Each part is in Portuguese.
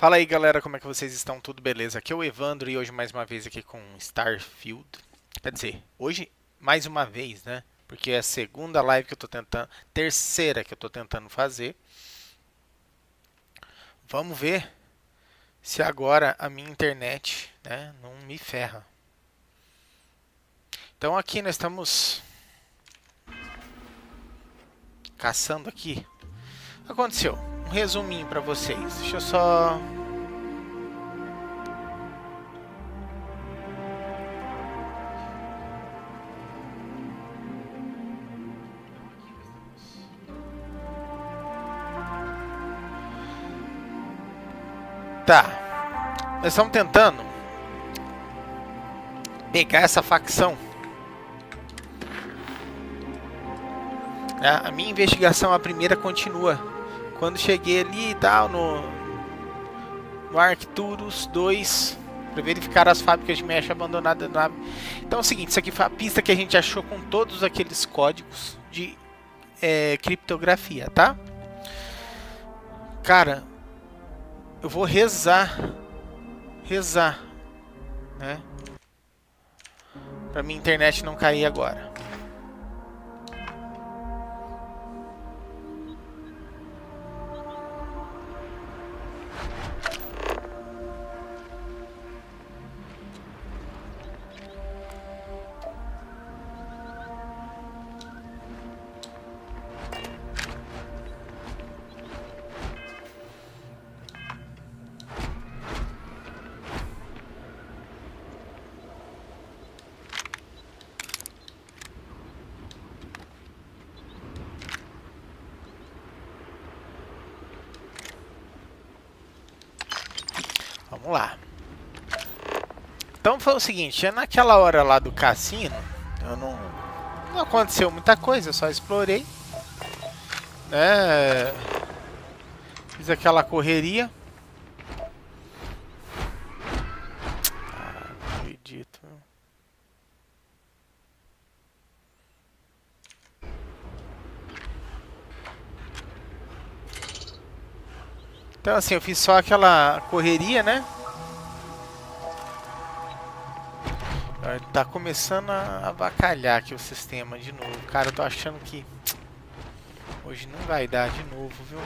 Fala aí galera, como é que vocês estão? Tudo beleza? Aqui é o Evandro e hoje mais uma vez aqui com Starfield. Quer dizer, hoje mais uma vez, né? Porque é a segunda live que eu tô tentando, terceira que eu tô tentando fazer. Vamos ver se agora a minha internet, né, não me ferra. Então aqui nós estamos caçando aqui. O que aconteceu? Um resuminho pra vocês. Deixa eu só... Tá, nós estamos tentando pegar essa facção. A minha investigação, a primeira, continua. Quando cheguei ali e tal, no Arcturus 2, para verificar as fábricas de mecha abandonadas da Nave. Então é o seguinte, isso aqui foi a pista que a gente achou com todos aqueles códigos de criptografia, tá? Cara, eu vou rezar, né? Pra minha internet não cair agora. Vamos lá. Então foi o seguinte, naquela hora lá do cassino, eu não aconteceu muita coisa, eu só explorei, né? Fiz aquela correria. Não acredito. Então assim, eu fiz só aquela correria, né? Tá começando a avacalhar aqui o sistema de novo. Cara, eu tô achando que hoje não vai dar de novo, viu?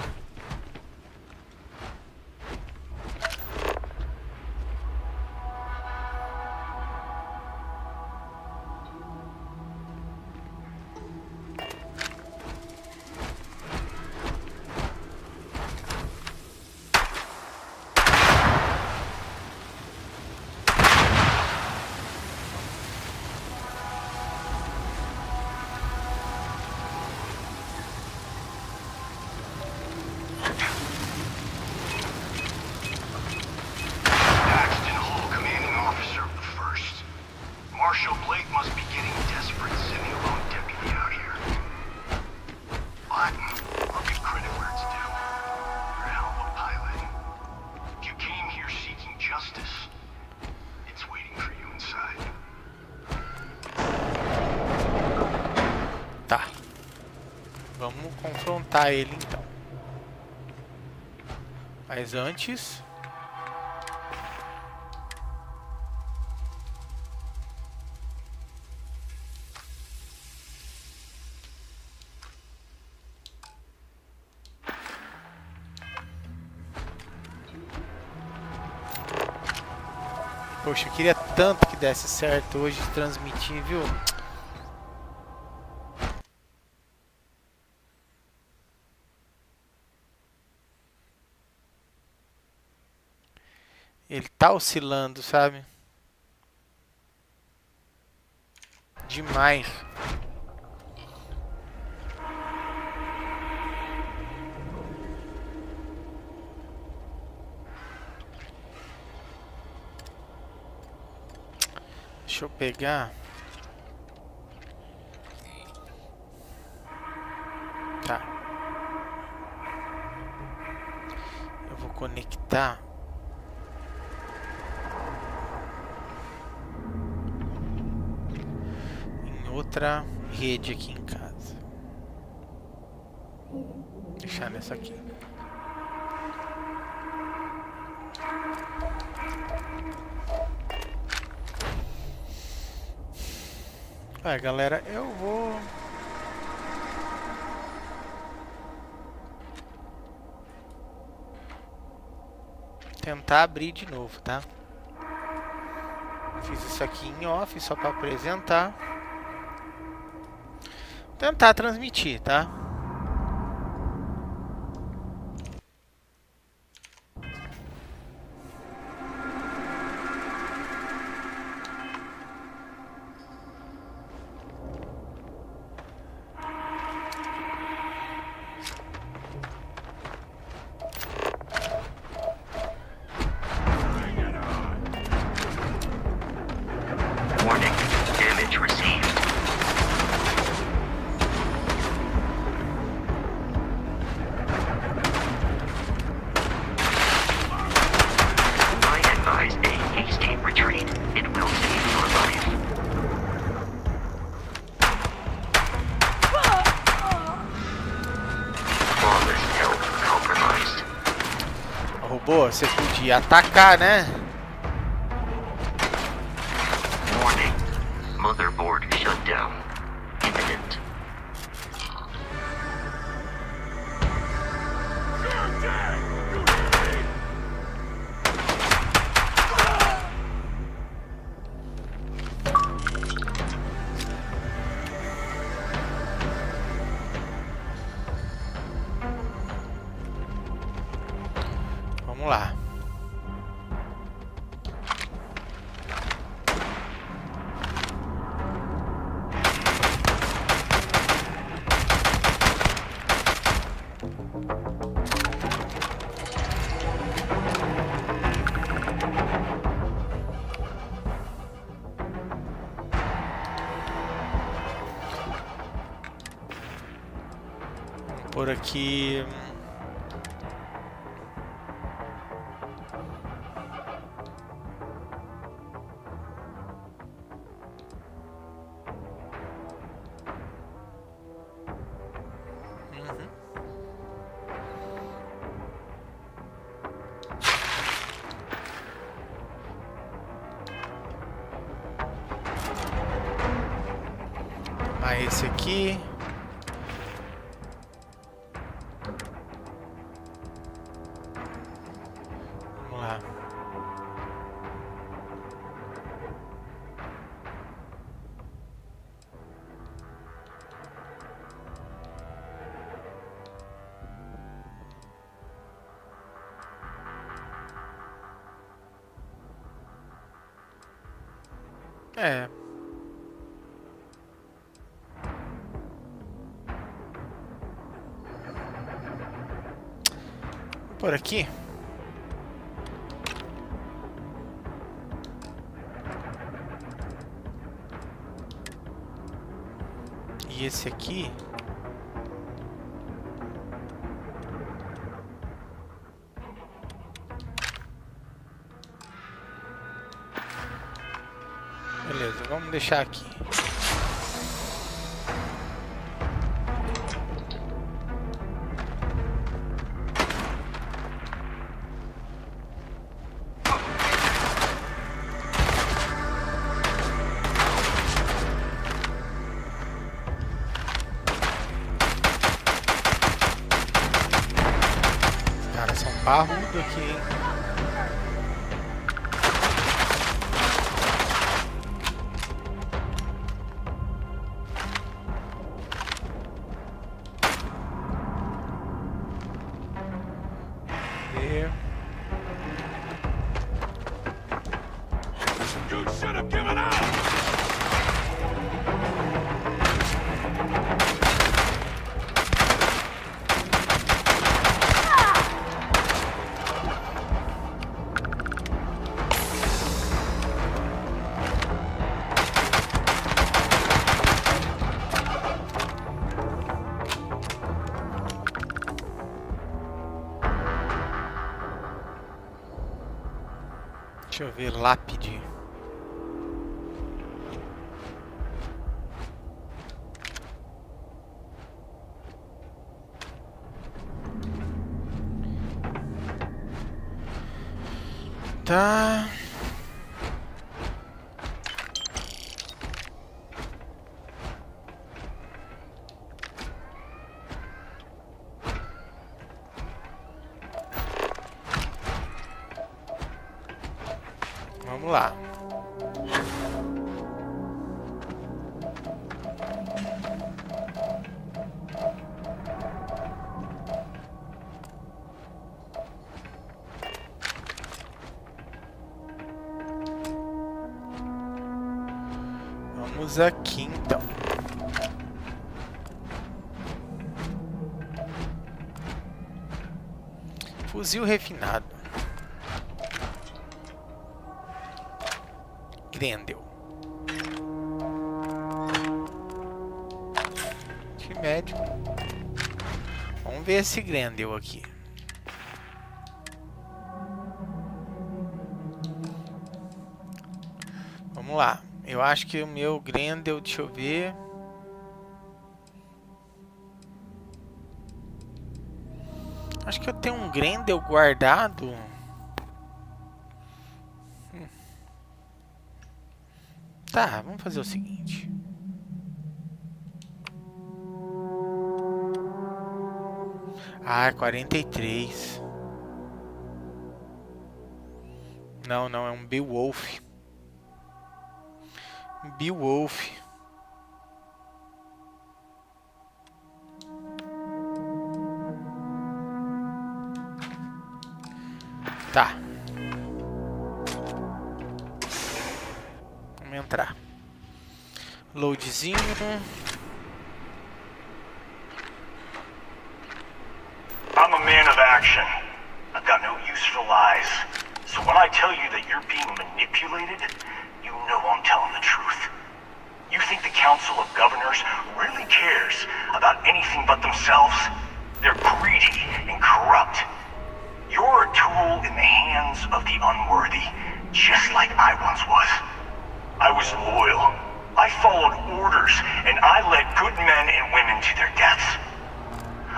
Tá. Vamos confrontar ele então. Mas antes... Poxa, eu queria tanto que desse certo hoje de transmitir, viu? Ele tá oscilando, sabe? Demais. Deixa eu pegar. Tá. Eu vou conectar. Em outra rede aqui em casa. Vou deixar nessa aqui. Vai, galera, eu vou... tentar abrir de novo, tá? Fiz isso aqui em off, só para apresentar. Tentar transmitir, tá? Robô, você podia atacar, né? Warning. Motherboard shutdown. Imminent. Vamos lá. Vamos por aqui. Esse aqui. Vamos lá. É. Por aqui. E esse aqui. Beleza, vamos deixar aqui. Barrudo aqui, hein? Deixa eu ver, lápide. Tá. Vamos lá. Vamos aqui então. Fuzil refinado. Grendel. Que médio. Vamos ver esse Grendel aqui. Vamos lá. Eu acho que o meu Grendel, deixa eu ver. Acho que eu tenho um Grendel guardado. Tá, vamos fazer o seguinte. Ah, 43. Não, não, é um Beowulf. Beowulf. Tá. Vamos entrar. Loadzinho. I'm a man of action. I've got no use for lies. So when I tell you that you're being manipulated, you know I'm telling the truth. You think the Council of Governors really cares about anything but themselves? They're greedy and corrupt. You're a tool in the hands of the unworthy, just like I once was. I was loyal. I followed orders, and I led good men and women to their deaths.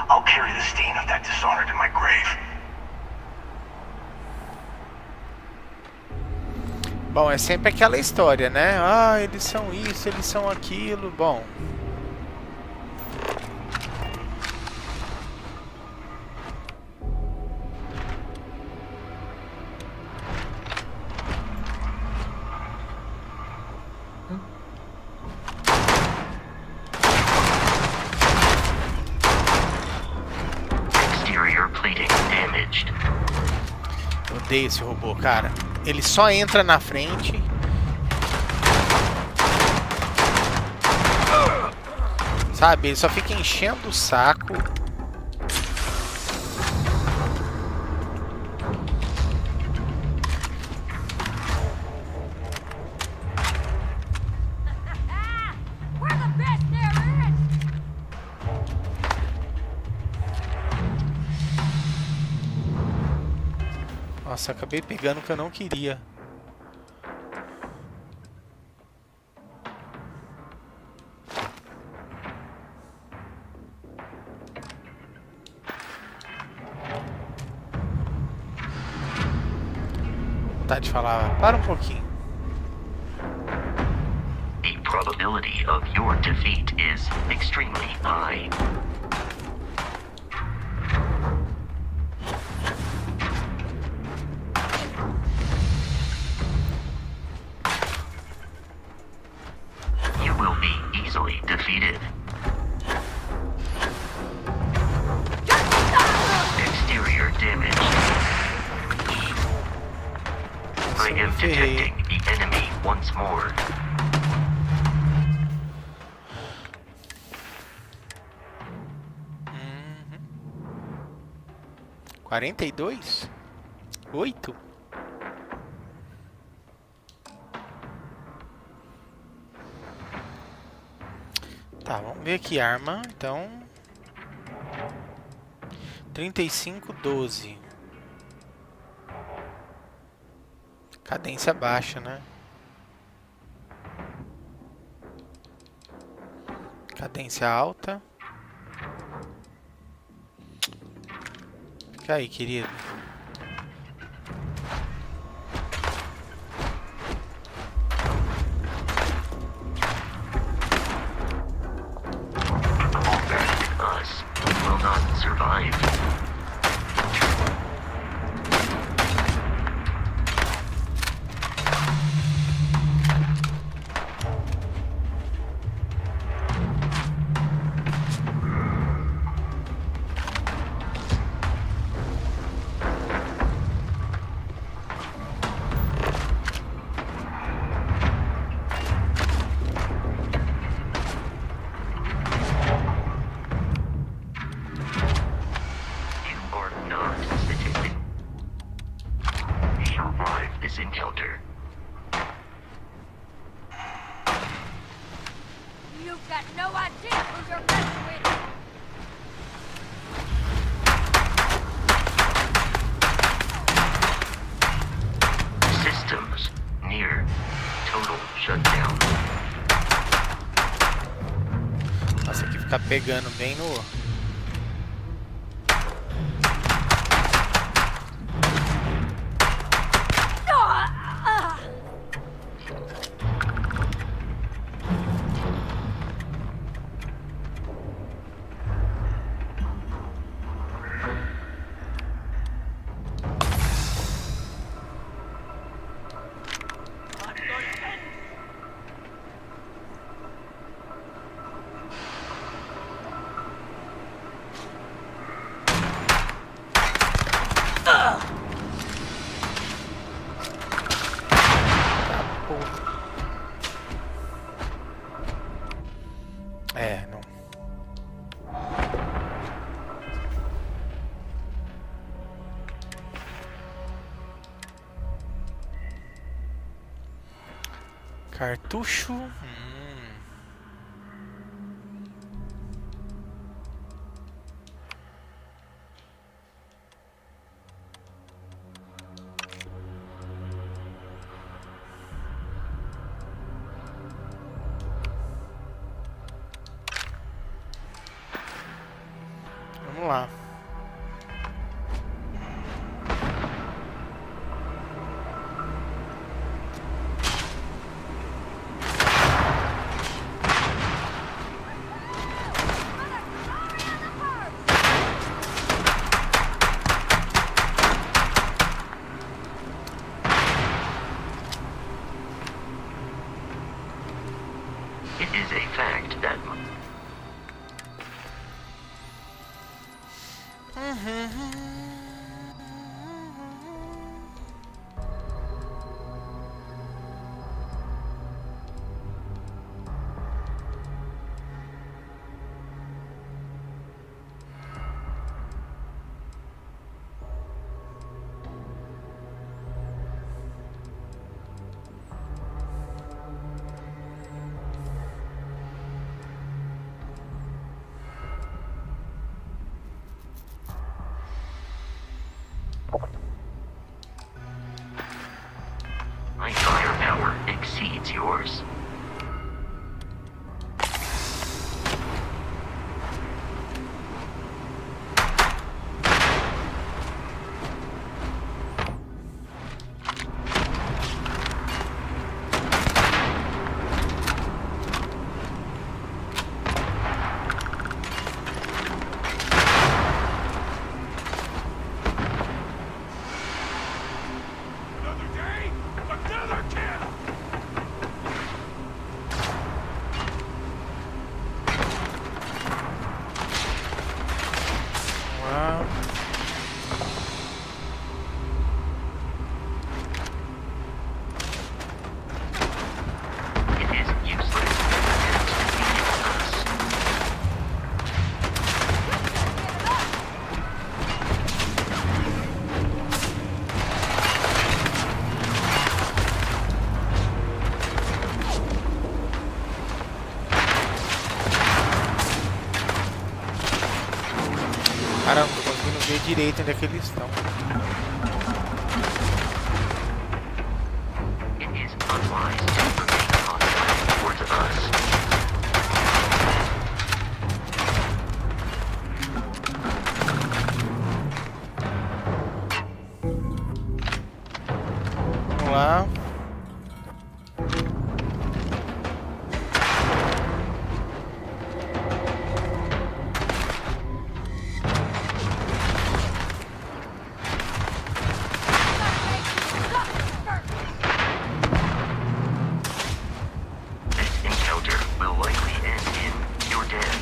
I'll carry the stain of that dishonor to my grave. Bom, é sempre aquela história, né? Ah, eles são isso, eles são aquilo. Bom. Exterior plating damaged. Eu odeio esse robô, cara. Ele só entra na frente. Sabe, ele só fica enchendo o saco. Nossa, acabei pegando o que eu não queria. Vontade de falar, para um pouquinho. The probability of your defeat is extremely high. You will be easily defeated. Exterior damage. I am detecting the enemy once more. Uhum. 42? 8? Tá, vamos ver aqui. Arma, então. 35, 12. Cadência baixa, né? Cadência alta. Fica aí, querido. Us will not survive. not statistic. Survive this encounter. You've got no idea who you're messing with. Systems near total shutdown. Nossa, aqui fica pegando bem no... É, não. Cartucho. Vamos lá. It is a fact that my firepower exceeds yours. It is useless and meaningless. Caramba, não tô conseguindo ver direito onde é que eles estão. It is unwise to remain hostile towards us. Vamos lá. This encounter will likely end in your death.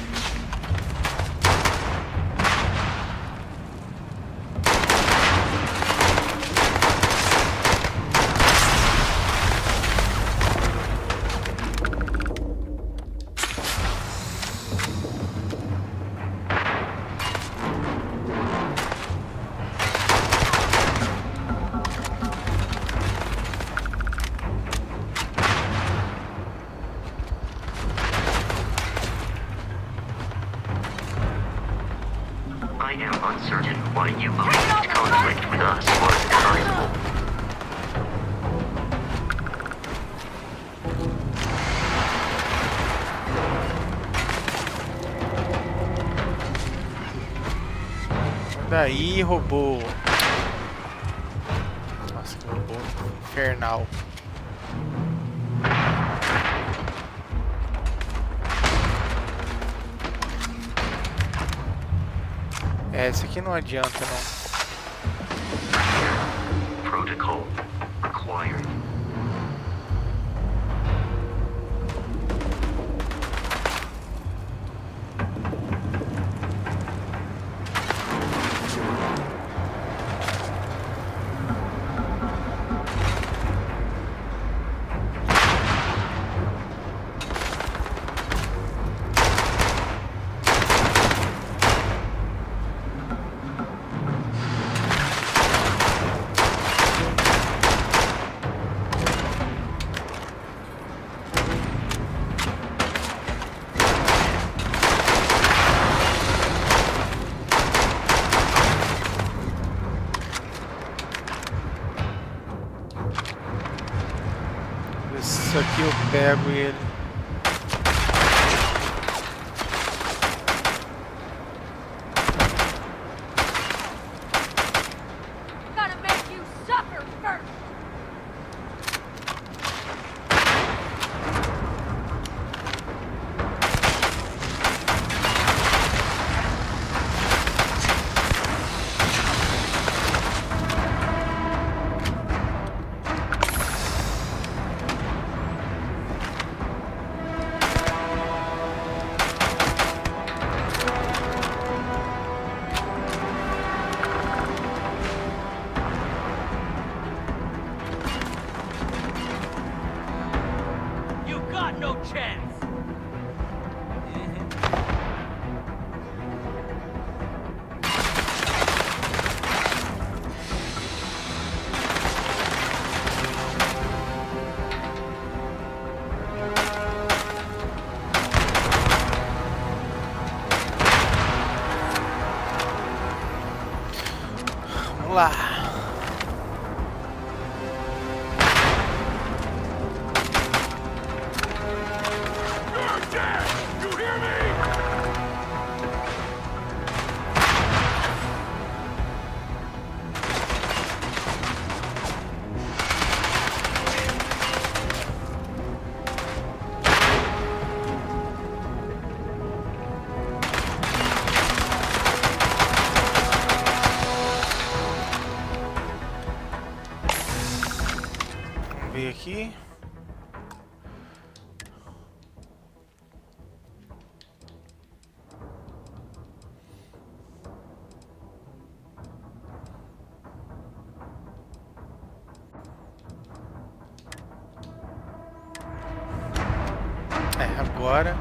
why you believed conflict with us was advisable. Daí, robô. Nossa, que robô infernal. É, esse aqui não adianta não. Protocol required. Isso aqui eu pego ele. Gotta make you suffer first. You got no chance. Vamos lá. Vamos ver aqui. É, agora.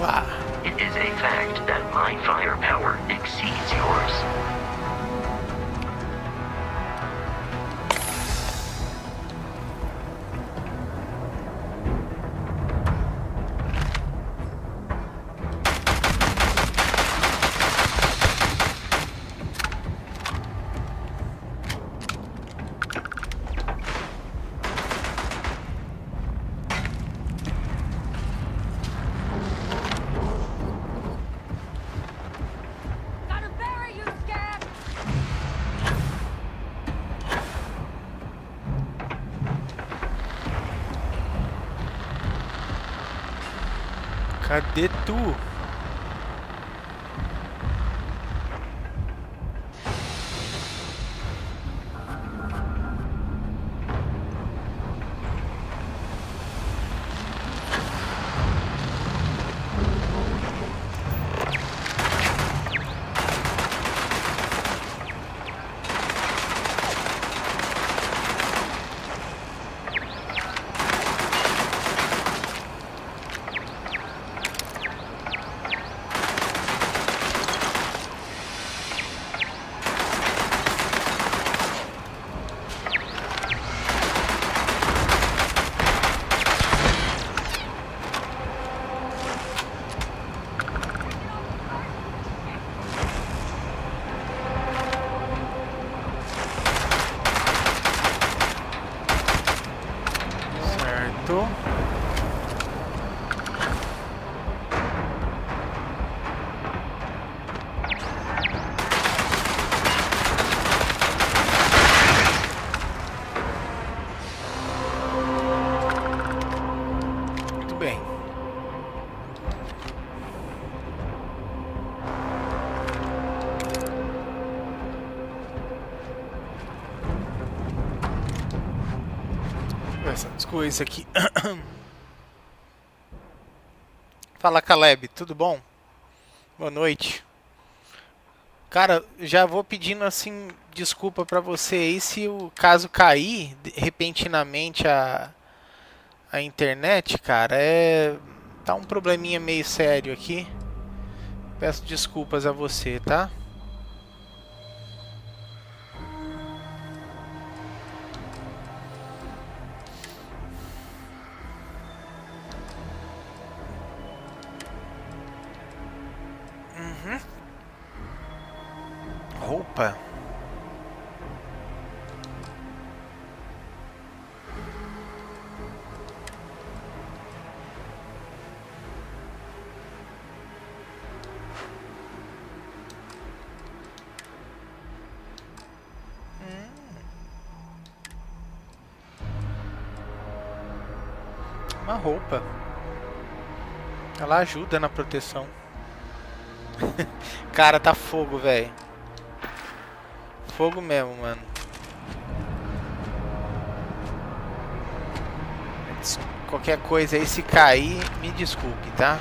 Lá. It is a fact that my firepower exceeds yours. Gotta bury you, scab. Cadê tu? coisas aqui. Fala, Caleb, tudo bom? Boa noite. Cara, já vou pedindo assim desculpa pra você aí se o caso cair repentinamente a internet, cara, tá um probleminha meio sério aqui. Peço desculpas a você, tá? Roupa. Uma roupa. Ela ajuda na proteção. Cara, tá fogo, velho. Fogo mesmo, mano. Qualquer coisa aí, se cair, me desculpe, tá?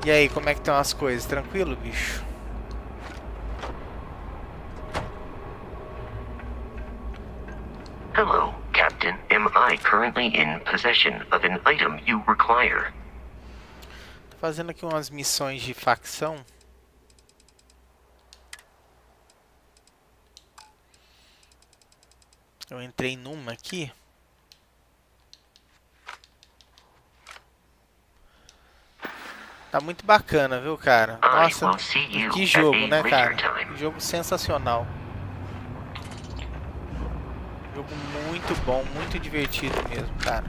E aí, como é que estão as coisas? Tranquilo, bicho? Hello, Captain. Am I currently in possession of an item you require? Tô fazendo aqui umas missões de facção. Eu entrei numa aqui. Tá muito bacana, viu, cara? Nossa, que jogo, né, cara? Jogo sensacional. Jogo muito bom, muito divertido mesmo, cara.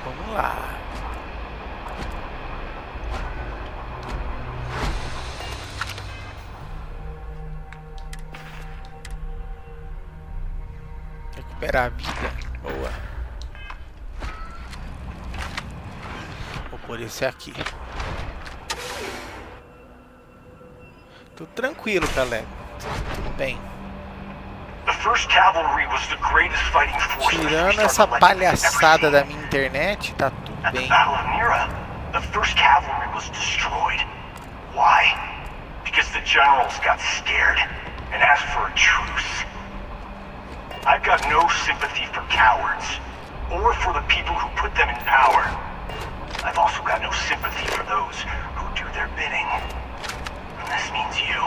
Vamos lá. Recuperar a vida. Boa. Vou por esse aqui. Tudo tranquilo, Caleb. Tudo bem. The first cavalry was the greatest fighting force. Tirando essa palhaçada da minha internet, tá tudo At the bem. Battle of Mira, the first cavalry was destroyed. Why? Because the generals got scared and asked for a truce. I've got no sympathy for cowards, or for the people who put them in power. I've also got no sympathy for those who do their bidding. And this means you.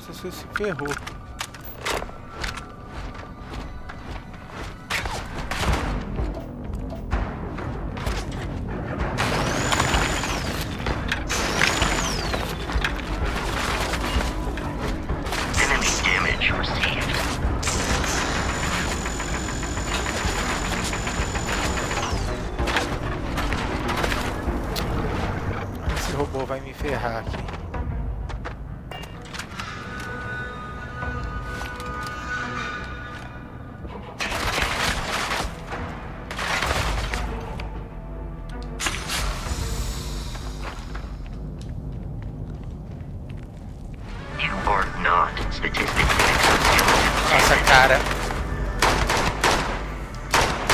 Você se ferrou. Enemy damage received. Esse robô vai me ferrar aqui. You are not statistically Nossa, cara,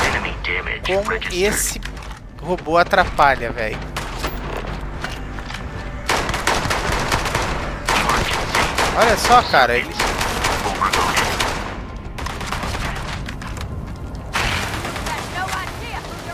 enemy damage como registered. esse robô atrapalha, velho. Olha só, cara, ele Overloaded. Had no idea who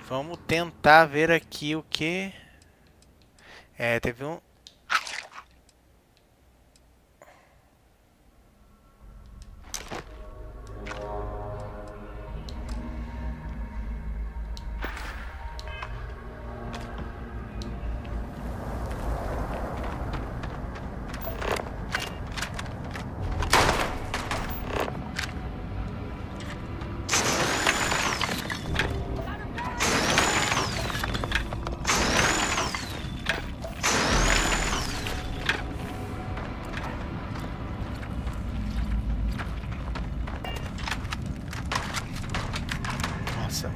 Vamos tentar ver aqui o que... É, teve um... Nossa.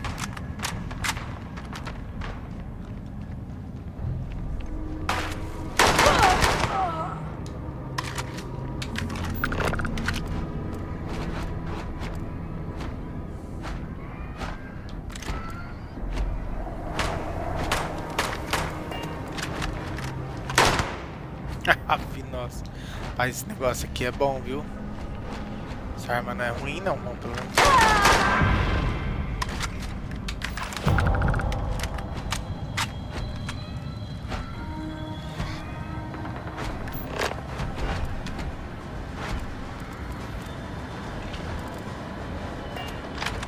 Nossa. Mas esse negócio aqui é bom, viu? Essa arma não é ruim não, bom, pelo menos.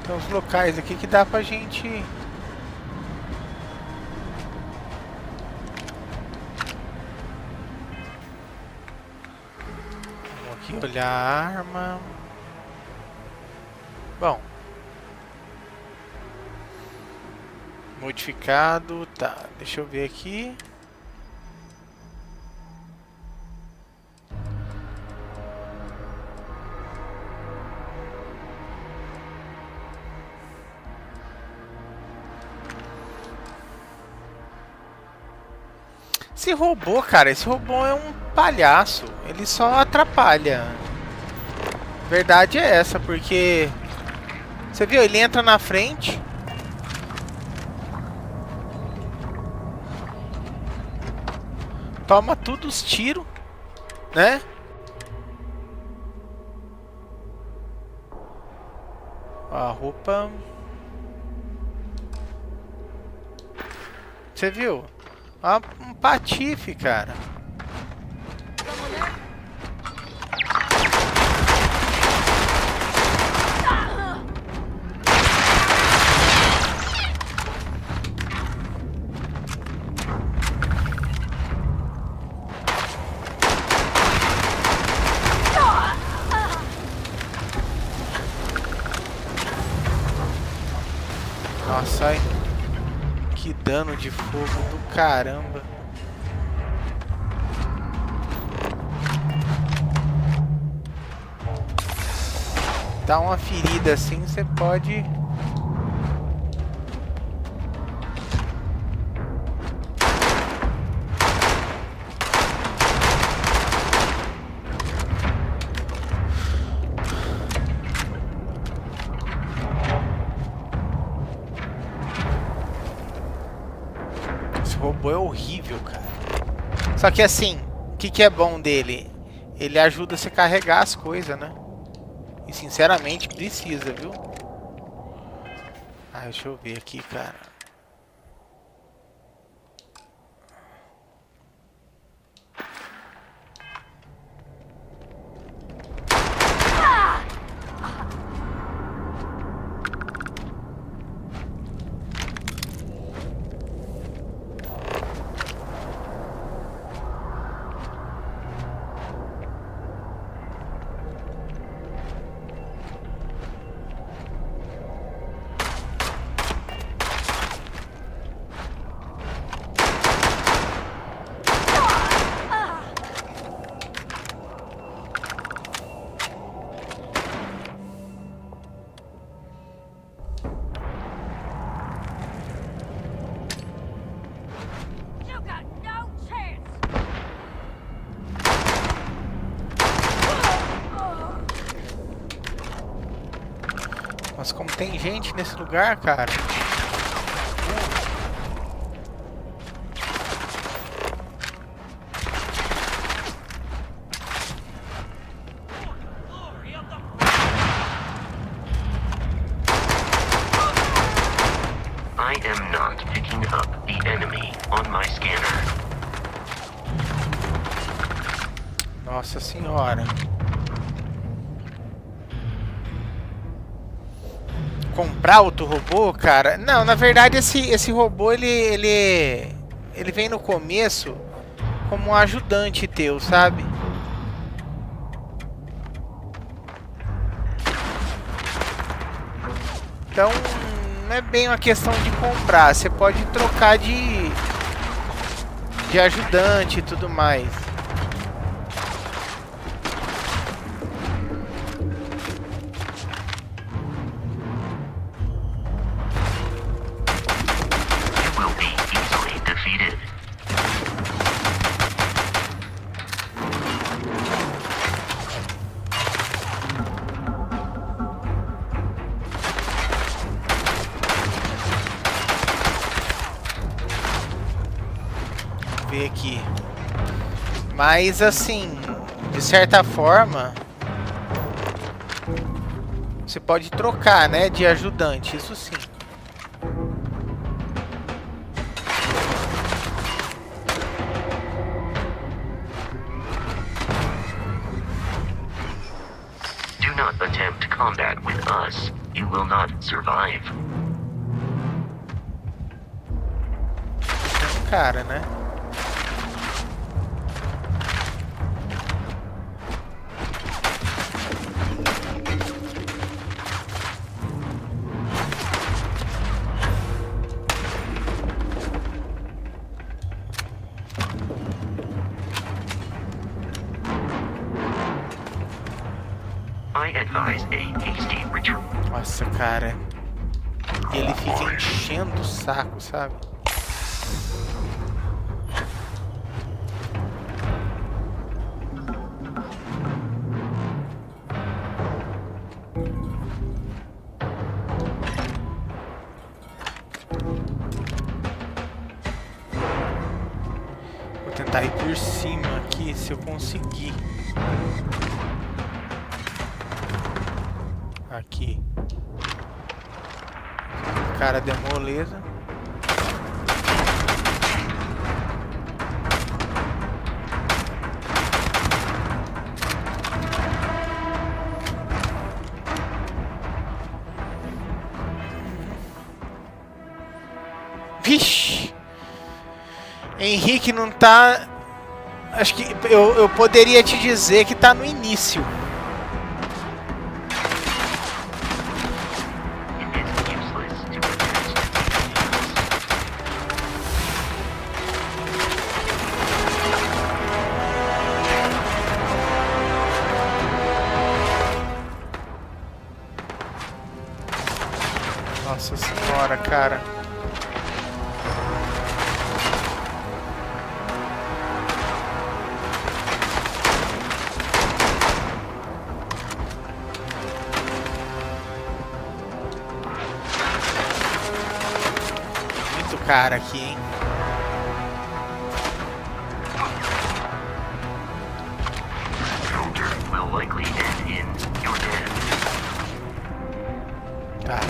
Tem uns locais aqui que dá pra gente... Vamos aqui olhar a arma. Bom. Modificado, tá, deixa eu ver aqui. Esse robô, cara, esse robô é um palhaço. Ele só atrapalha. Verdade é essa, porque... Você viu? Ele entra na frente. Toma tudo os tiros, né? Ó, a roupa... Você viu? Ó, um patife, cara. Nossa, ai. Que dano de fogo do caramba. Dá uma ferida assim, você pode... Esse robô é horrível, cara. Só que assim, o que é bom dele? Ele ajuda você a carregar as coisas, né? E sinceramente precisa, viu? Ah, deixa eu ver aqui, cara. You got no chance! Mas como tem gente nesse lugar, cara. I am Nossa senhora. Comprar outro robô, cara? Não, na verdade esse robô ele vem no começo como um ajudante teu, sabe? Então não é bem uma questão de comprar, você pode trocar de ajudante e tudo mais. You will be easily defeated. Ver aqui. Mas assim, de certa forma, você pode trocar, né, de ajudante, isso sim. Do not attempt combat with us. You will not survive. Tem um cara, né? I advise a hasty retreat. Nossa, cara. E ele fica enchendo o saco, sabe? Vou tentar ir por cima aqui, se eu conseguir. Aqui. Cara deu moleza. Vixe! Henrique não tá... Acho que eu poderia te dizer que tá no início. It is useless to attempt to Nossa senhora, cara. Muito cara aqui, hein? counter will likely end in your death. Tá.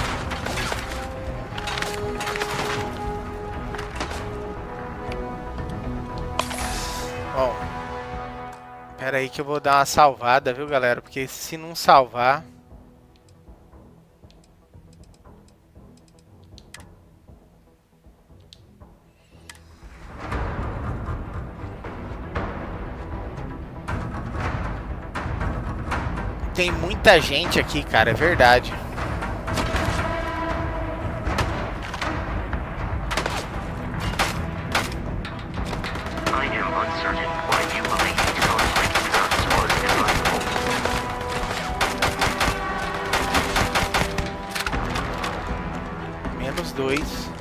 Bom. Pera aí que eu vou dar uma salvada, viu, galera? Porque se não salvar... Tem muita gente aqui, cara, é verdade. I am uncertain why you believe conflict with us was inevitable. -2.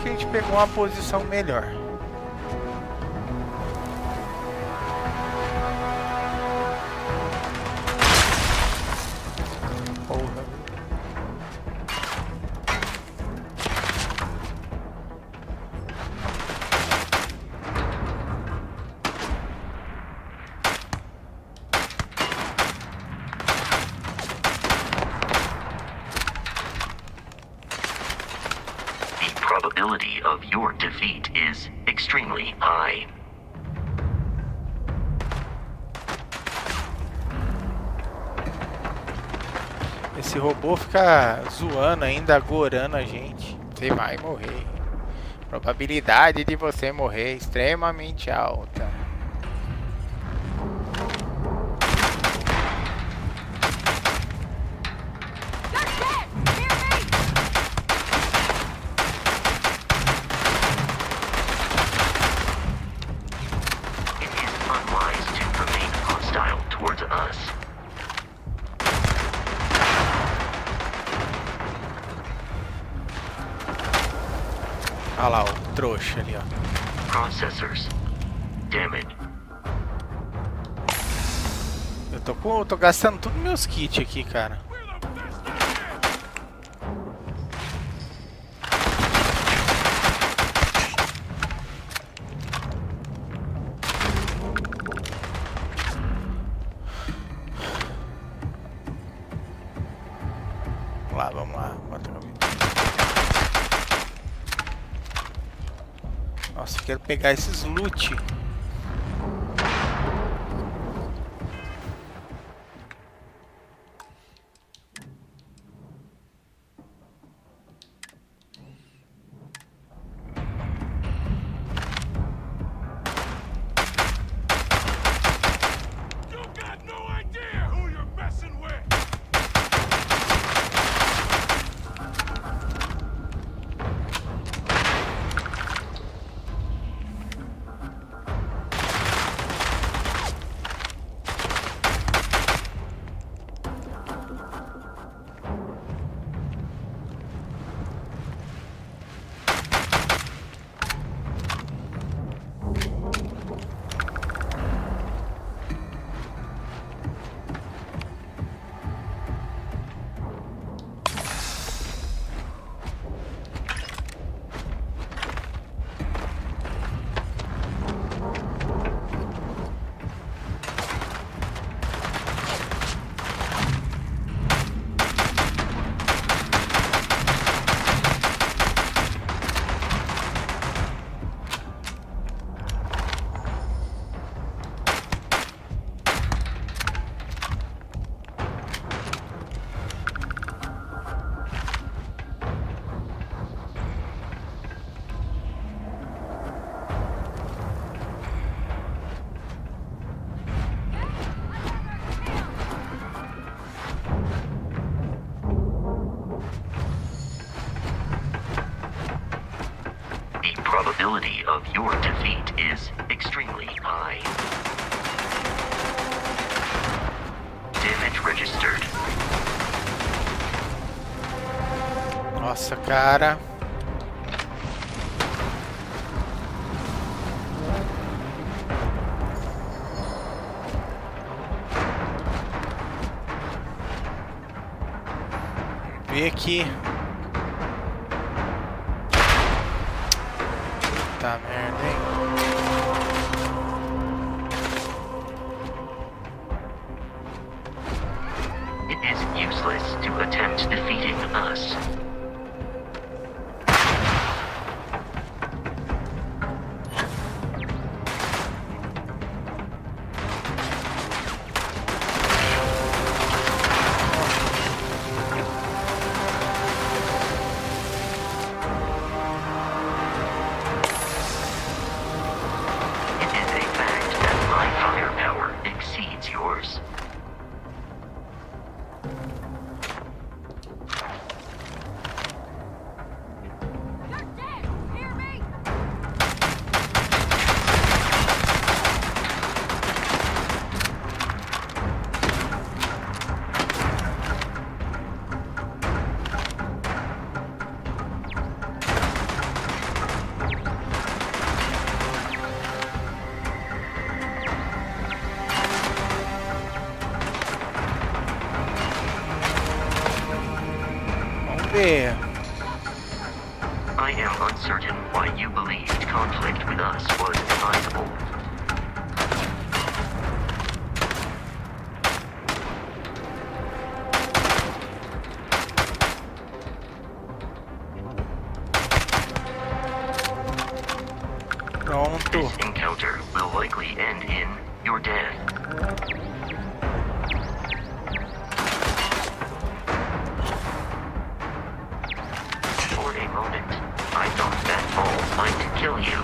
acho que a gente pegou uma posição melhor. Porra. Probability of your defeat is extremely high. Esse robô fica zoando ainda, agorando a gente. Você vai morrer. Probabilidade de você morrer é extremamente alta. Olha lá o trouxa ali, ó. Processors damaged. Eu tô gastando todos meus kits aqui, cara. Vamos lá. Nossa, eu quero pegar esses loot. Probability of your defeat is extremely high. Damage registered. Nossa, cara. Vamos ver aqui. Tá merda, hein? It is useless to attempt defeating us. ver. I am uncertain why you believed conflict with us was advisable. Pronto. This encounter will likely end in your death. For a moment, I thought that ball might kill you.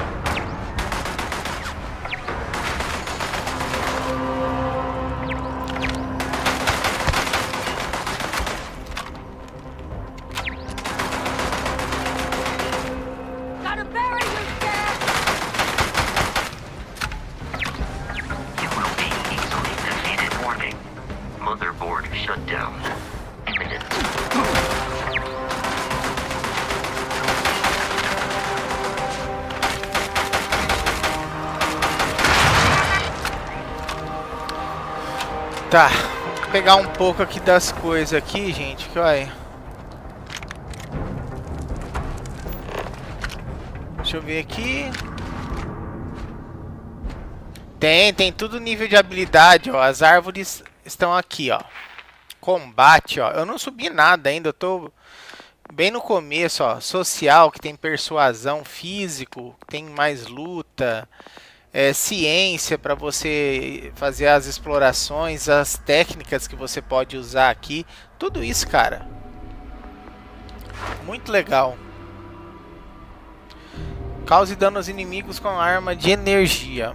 Gotta bury you, Dad! You will be easily defeated. Warning. Motherboard shutdown. Imminent. Tá, vou pegar um pouco aqui das coisas aqui, gente, que olha. Deixa eu ver aqui. Tem tudo nível de habilidade, ó. As árvores estão aqui, ó. Combate, ó. Eu não subi nada ainda, eu tô bem no começo, ó. Social, que tem persuasão, físico, tem mais luta. Ciência para você fazer as explorações, as técnicas que você pode usar aqui, tudo isso, cara, muito legal. Cause dano aos inimigos com arma de energia.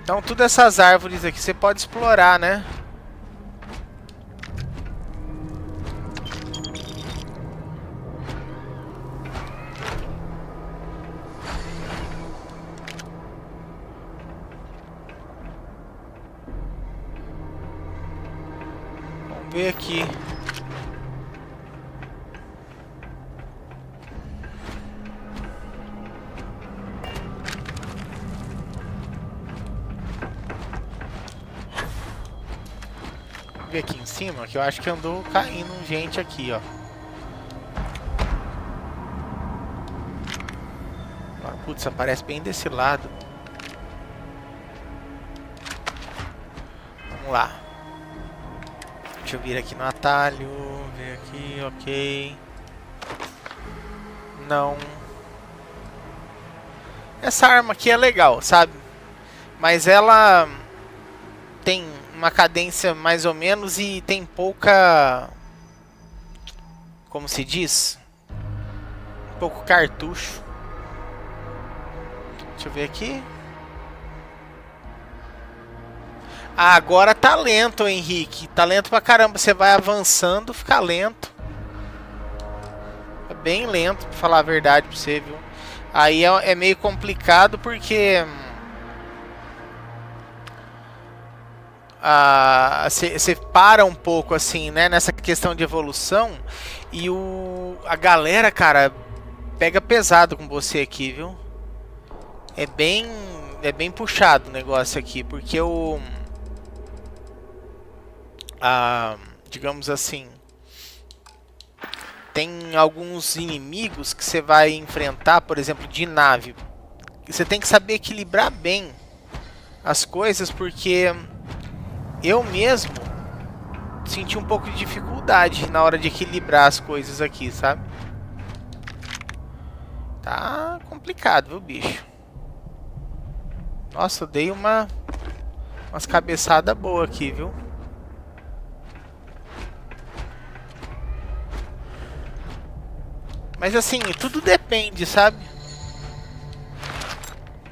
Então, todas essas árvores aqui você pode explorar, né? Ver aqui. Ver aqui em cima, que eu acho que andou caindo gente aqui, ó. Putz, aparece bem desse lado. Vamos lá. Deixa eu vir aqui no atalho, ver aqui, ok. Não. Essa arma aqui é legal, sabe? Mas ela tem uma cadência mais ou menos e tem pouca... Como se diz? Pouco cartucho. Deixa eu ver aqui. Ah, agora tá lento, Henrique. Tá lento pra caramba. Você vai avançando, fica lento. É bem lento, pra falar a verdade pra você, viu? Aí é meio complicado porque... Você para um pouco, assim, né? Nessa questão de evolução. E a galera, cara, pega pesado com você aqui, viu? É bem puxado o negócio aqui. Porque digamos assim, tem alguns inimigos que você vai enfrentar, por exemplo, de nave. Você tem que saber equilibrar bem as coisas, porque eu mesmo senti um pouco de dificuldade na hora de equilibrar as coisas aqui, sabe? Tá complicado, viu, bicho? Nossa, eu dei umas cabeçadas boas aqui, viu? Mas assim, tudo depende, sabe?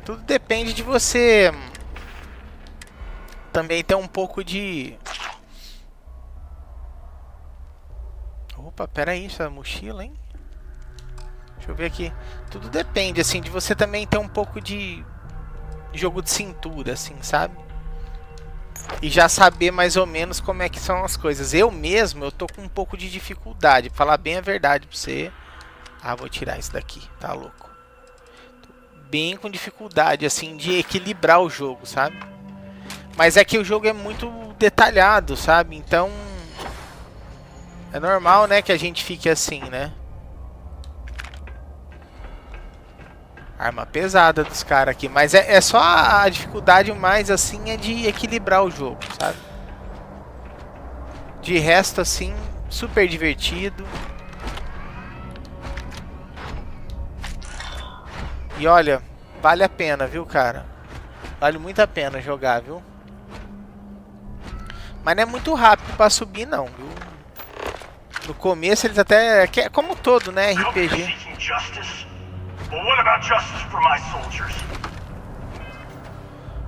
Tudo depende de você também ter um pouco de... Opa, pera aí, essa mochila, hein? Deixa eu ver aqui. Tudo depende, assim, de você também ter um pouco de jogo de cintura, assim, sabe? E já saber mais ou menos como é que são as coisas. Eu mesmo, eu tô com um pouco de dificuldade, pra falar bem a verdade pra você. Ah, vou tirar isso daqui, tá louco. Tô bem com dificuldade, assim, de equilibrar o jogo, sabe? Mas é que o jogo é muito detalhado, sabe? Então é normal, né, que a gente fique assim, né? Arma pesada dos caras aqui, mas é só a dificuldade mais, assim, é de equilibrar o jogo, sabe? De resto, assim, super divertido. E olha, vale a pena, viu, cara? Vale muito a pena jogar, viu? Mas não é muito rápido pra subir, não, viu? No começo eles até... como todo, né, RPG. Seeking justice? Well, what about justice for my soldiers?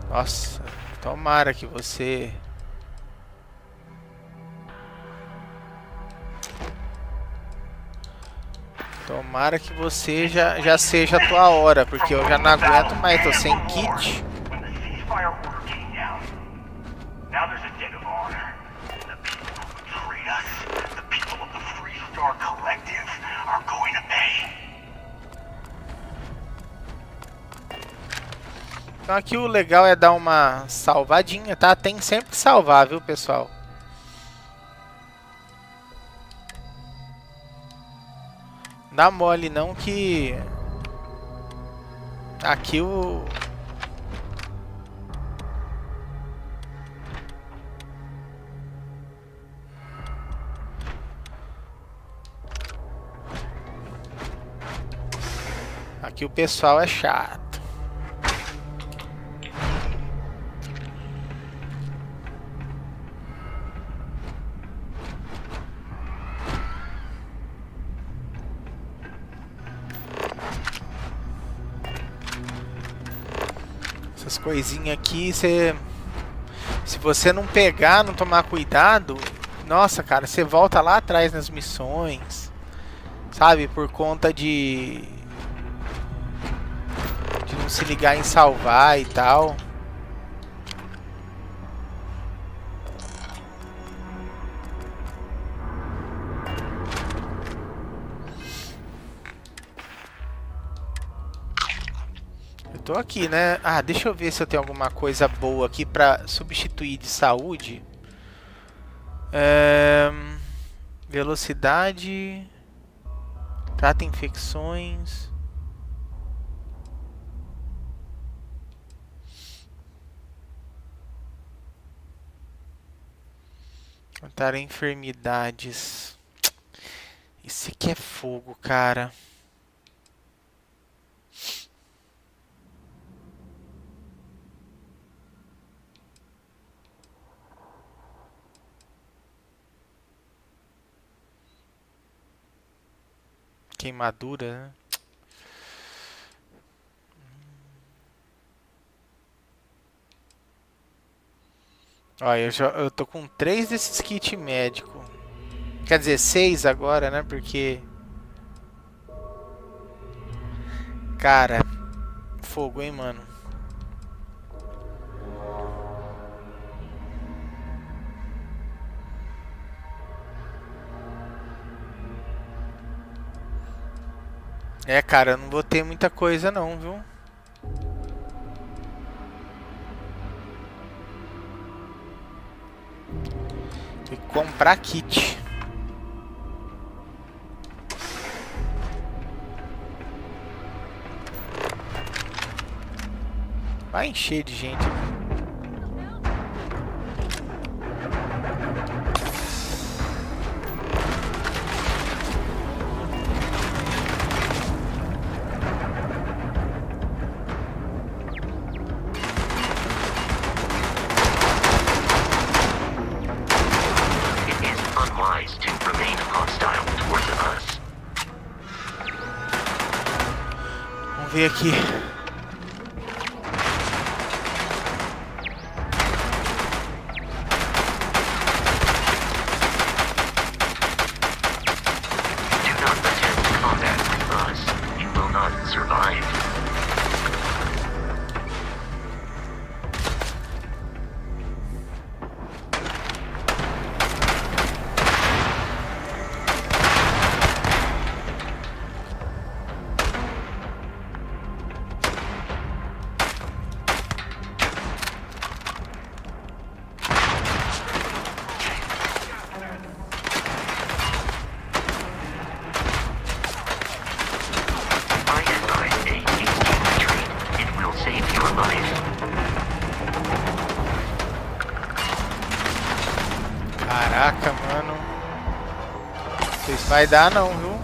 Nossa, tomara que você... Tomara que você já seja a tua hora, porque eu já não aguento mais, tô sem kit. When the ceasefire order came down, now there's a debt of honor. The people who betrayed us, the people of the Freestar Collective, are going to pay. Então aqui o legal é dar uma salvadinha, tá? Tem sempre que salvar, viu, pessoal? Dá mole não que... Aqui o... Aqui o pessoal é chato. Essas coisinhas aqui, se você não pegar, não tomar cuidado, nossa, cara, você volta lá atrás nas missões, sabe? Por conta de não se ligar em salvar e tal. Tô aqui, né? Ah, deixa eu ver se eu tenho alguma coisa boa aqui pra substituir de saúde. Velocidade. Trata infecções. Tratar enfermidades. Isso aqui é fogo, cara. Queimadura, né? Olha, eu tô com 3 desses kits médico. Quer dizer, 6 agora, né? Porque... Cara, fogo, hein, mano? É, cara, eu não vou ter muita coisa não, viu? Tem que comprar kit. Vai encher de gente aqui. Vamos ver aqui. Caraca, mano. Não sei se vai dar não, viu?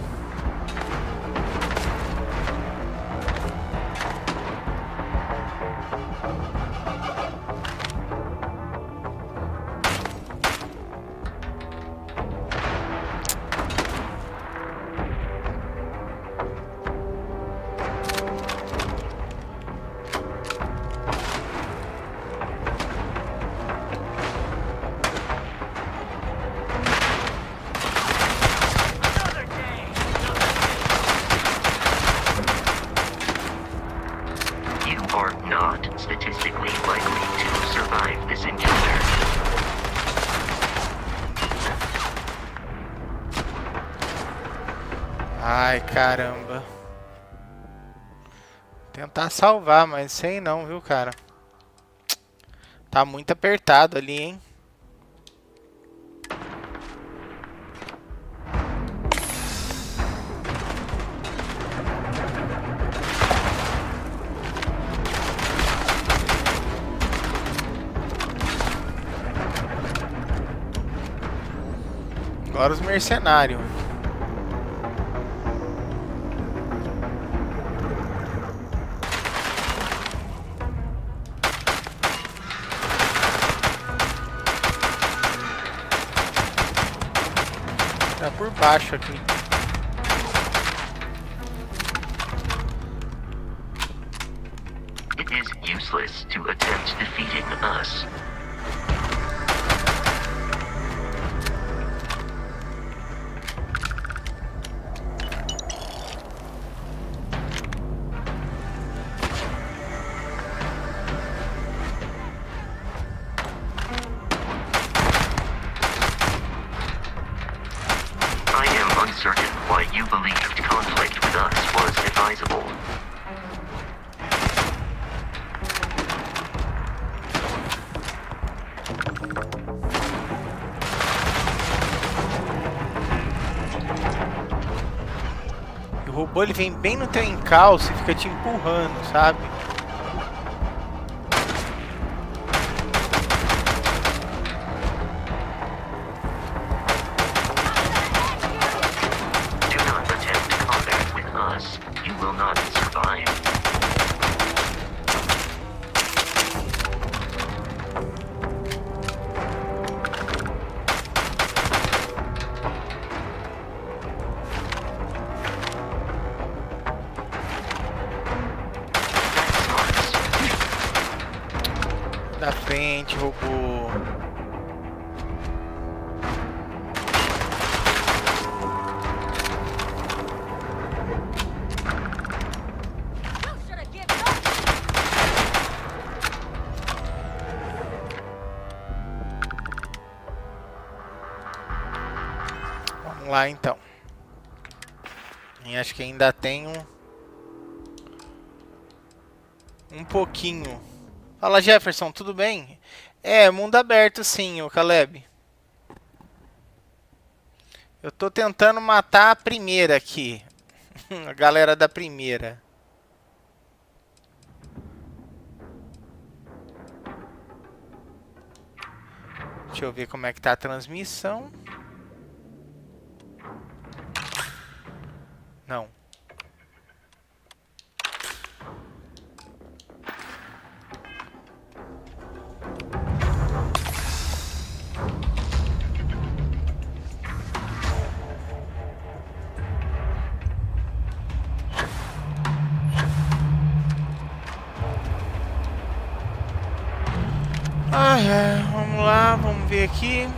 Statistically likely to survive this encounter. Ai, caramba. Tentar salvar, mas sei não, viu, cara? Tá muito apertado ali, hein? Agora os mercenários. Tá por baixo aqui. It is useless to attempt defeating us. Uncertain why you believed conflict with us was advisable. O robô ele vem bem no teu encalço e fica te empurrando, sabe? Da frente, robô. Vamos lá então. E acho que ainda tem um pouquinho. Fala, Jefferson, tudo bem? É, mundo aberto sim, ô Caleb. Eu tô tentando matar a primeira aqui. A galera da primeira. Deixa eu ver como é que tá a transmissão. Não. Vamos lá, vamos ver aqui.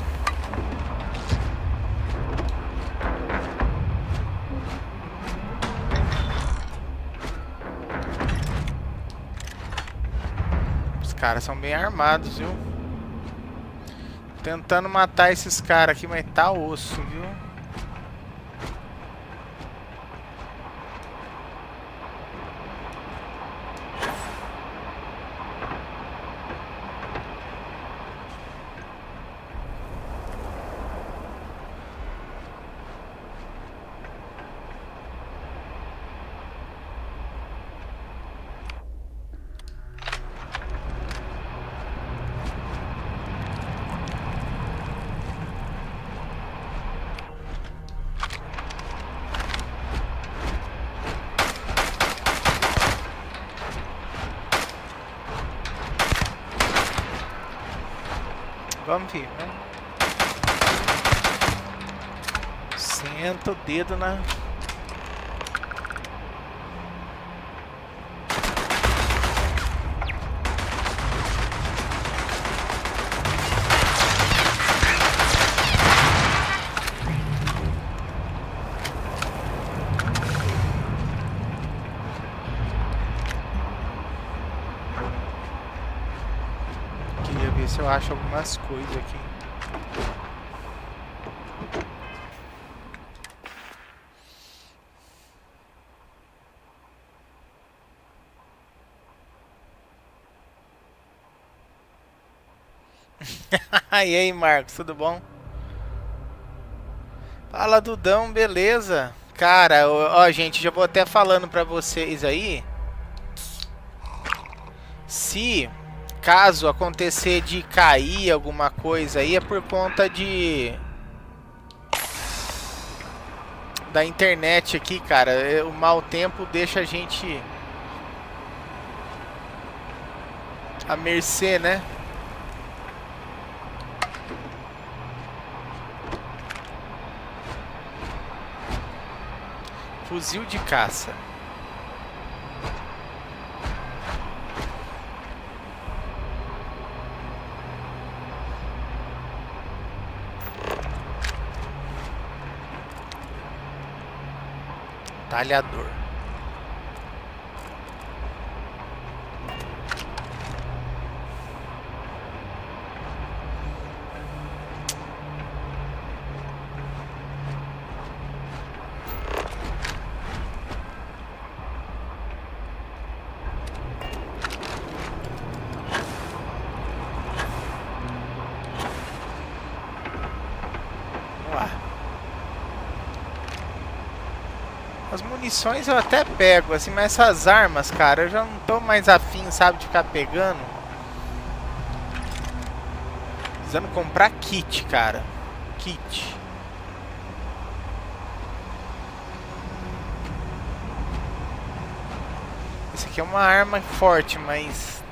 Os caras são bem armados, viu? Tentando matar esses caras aqui, mas tá osso, viu? Vamos, filho. Senta o dedo na... Queria ver se eu acho algumas coisas aqui. E aí, Marcos, tudo bom? Fala, Dudão, beleza? Cara, ó, gente, já vou até falando pra vocês aí. Se caso acontecer de cair alguma coisa aí, é por conta da internet aqui, cara. O mau tempo deixa a gente à mercê, né? Fuzil de caça. Talhador. As munições eu até pego, assim, mas essas armas, cara, eu já não tô mais afim, sabe, de ficar pegando. Precisando comprar kit, cara. Kit. Esse aqui é uma arma forte, mas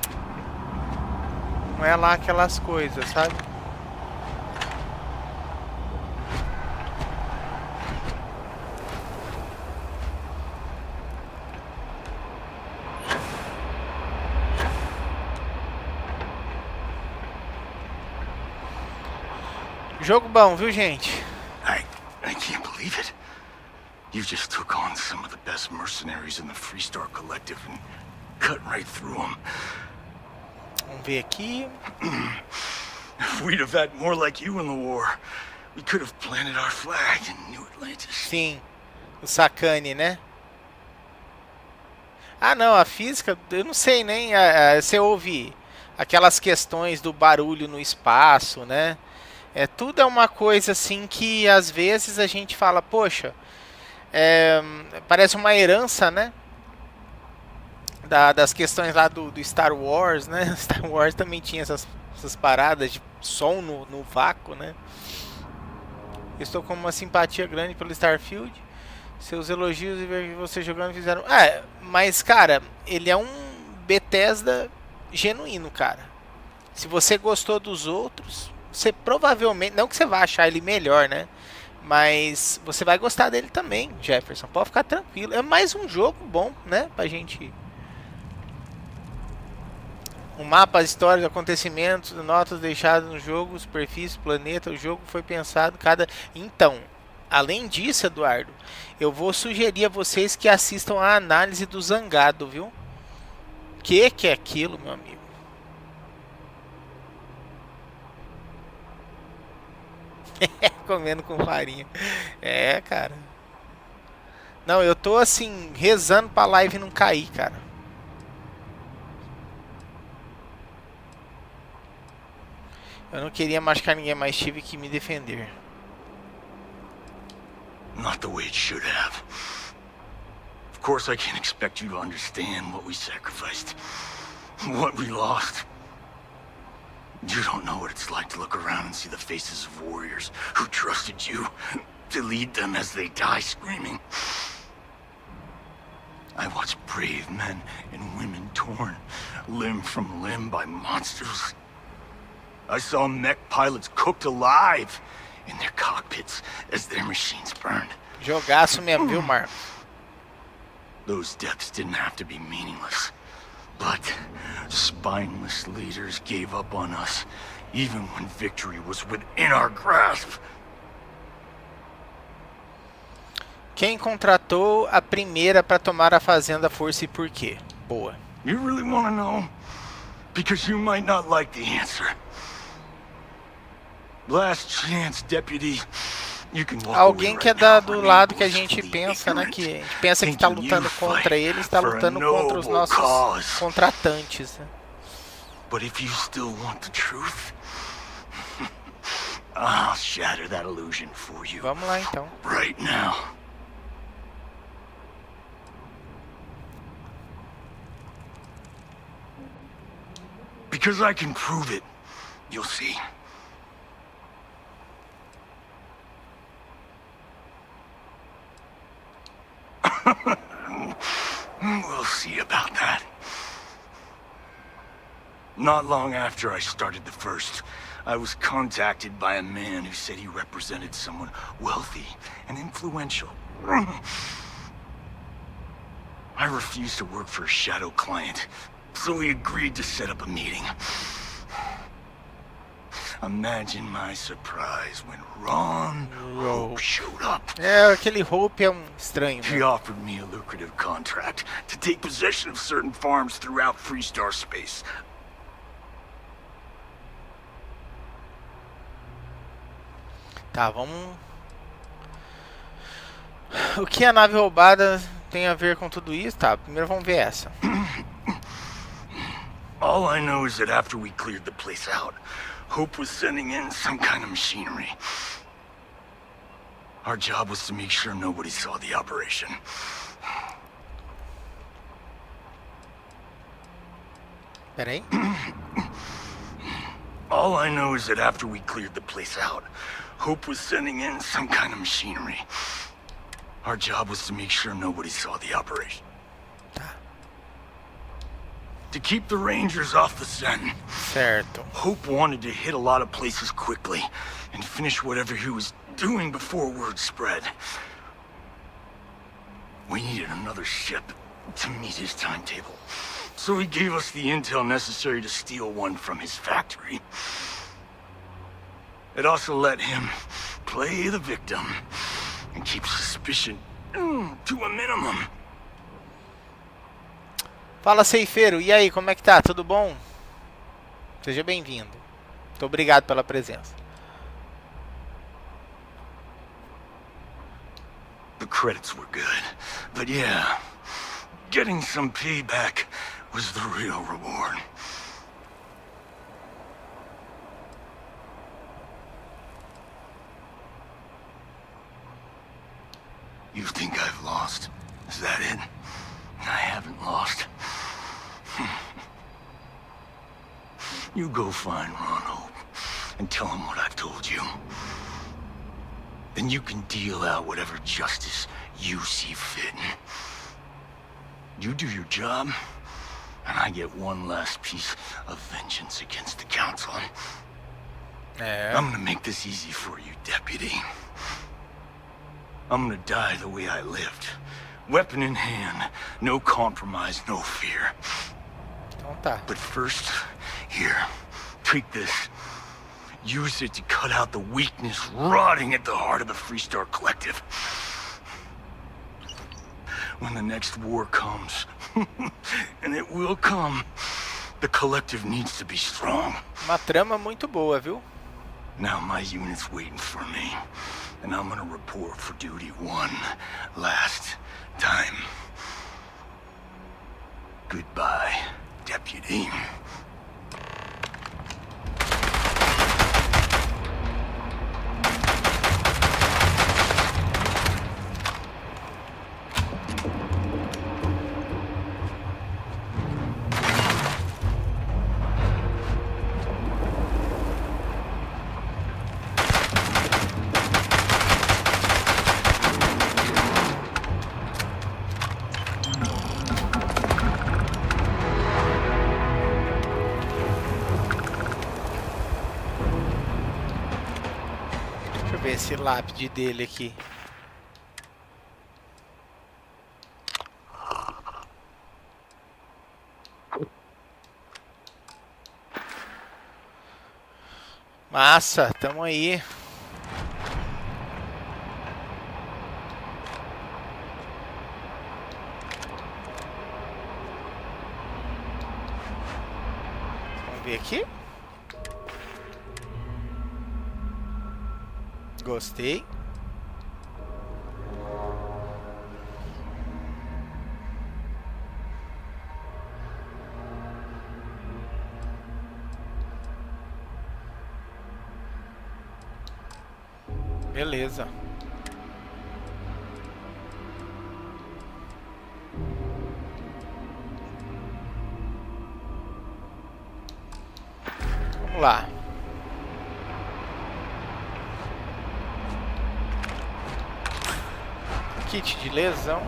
não é lá aquelas coisas, sabe? Jogo bom, viu, gente? I can't believe it. You just took on some of the best mercenaries in the Freestar collective and cut right through them. Vamos ver aqui. If we'd have had more like you in the war, we could have planted our flag in New Atlantis. Sim, o Sacane, né? Ah, não, a física, eu não sei nem. Você ouve aquelas questões do barulho no espaço, né? Tudo é uma coisa assim que às vezes a gente fala, poxa, parece uma herança, né? Das questões lá do Star Wars, né? Star Wars também tinha essas paradas de som no vácuo, né? Estou com uma simpatia grande pelo Starfield. Seus elogios e ver você jogando fizeram... mas cara, ele é um Bethesda genuíno, cara. Se você gostou dos outros... Você provavelmente, não que você vai achar ele melhor, né? Mas você vai gostar dele também, Jefferson. Pode ficar tranquilo. É mais um jogo bom, né? Pra gente... Um mapa, histórias, acontecimentos, notas deixadas no jogo, superfície, planeta. O jogo foi pensado cada... Então, além disso, Eduardo, eu vou sugerir a vocês que assistam a análise do Zangado, viu? Que é aquilo, meu amigo? Comendo com farinha. Cara. Não, eu tô assim, rezando pra live não cair, cara. Eu não queria machucar ninguém, mas tive que me defender. Not the way it should have. Of course I can't expect you to understand what we sacrificed. What we lost. You don't know what it's like to look around and see the faces of warriors who trusted you to lead them as they die screaming. I watch brave men and women torn limb from limb by monsters. I saw mech pilots cooked alive in their cockpits as their machines burned. Jogaço mesmo, viu, Marcos? Those deaths didn't have to be meaningless. But spineless leaders gave up on us, even when victory was within our grasp. Quem contratou a Primeira para tomar a fazenda à força e por quê? Boa. You really want to know? Because you might not like the answer. Last chance, deputy. You can walk Alguém away que é right now. do I'm lado que a blissfully gente pensa, né? ignorant. Que a gente pensa que está Thinking lutando you contra fight ele, está for a lutando contra os noble nossos cause. contratantes. Né? But if you still want the truth, I'll shatter that illusion for you Vamos lá então. right now. Because I can prove it. You'll see. We'll see about that. Not long after I started the first, I was contacted by a man who said he represented someone wealthy and influential. I refused to work for a shadow client, so he agreed to set up a meeting. Imagine my surprise when Ron Hope showed up. É, aquele Hope é um estranho. He Né? offered me a lucrative contract to take possession of certain farms throughout Freestar space. Tá, vamos... O que a nave roubada tem a ver com tudo isso? Tá, primeiro vamos ver essa. All I know is that after we cleared the place out, Hope was sending in some kind of machinery. Our job was to make sure nobody saw the operation. Pera aí. All I know is that after we cleared the place out, Hope was sending in some kind of machinery. Our job was to make sure nobody saw the operation. To keep the Rangers off the scent. Certo. Hope wanted to hit a lot of places quickly and finish whatever he was doing before word spread. We needed another ship to meet his timetable. So he gave us the intel necessary to steal one from his factory. It also let him play the victim and keep suspicion to a minimum. Fala, ceifeiro. E aí, como é que tá? Tudo bom? Seja bem-vindo. Muito obrigado pela presença. The credits were good, but yeah, getting some payback was the real reward. You think I've lost? Is that it? I haven't lost. You go find Ron Hope and tell him what I've told you. Then you can deal out whatever justice you see fit. You do your job, and I get one last piece of vengeance against the Council. É. I'm gonna make this easy for you, Deputy. I'm gonna die the way I lived. Weapon in hand, no compromise, no fear. Então tá. But first, here, take this. Use it to cut out the weakness rotting at the heart of the Freestar Collective. When the next war comes, and it will come, the Collective needs to be strong. Uma trama muito boa, viu? Now my unit's waiting for me, and I'm gonna report for duty one last time. Goodbye, Deputy. ver esse lápide dele aqui. Massa, tamo aí. Vamos ver aqui. Gostei. Beleza. Vamos lá. Kit de lesão.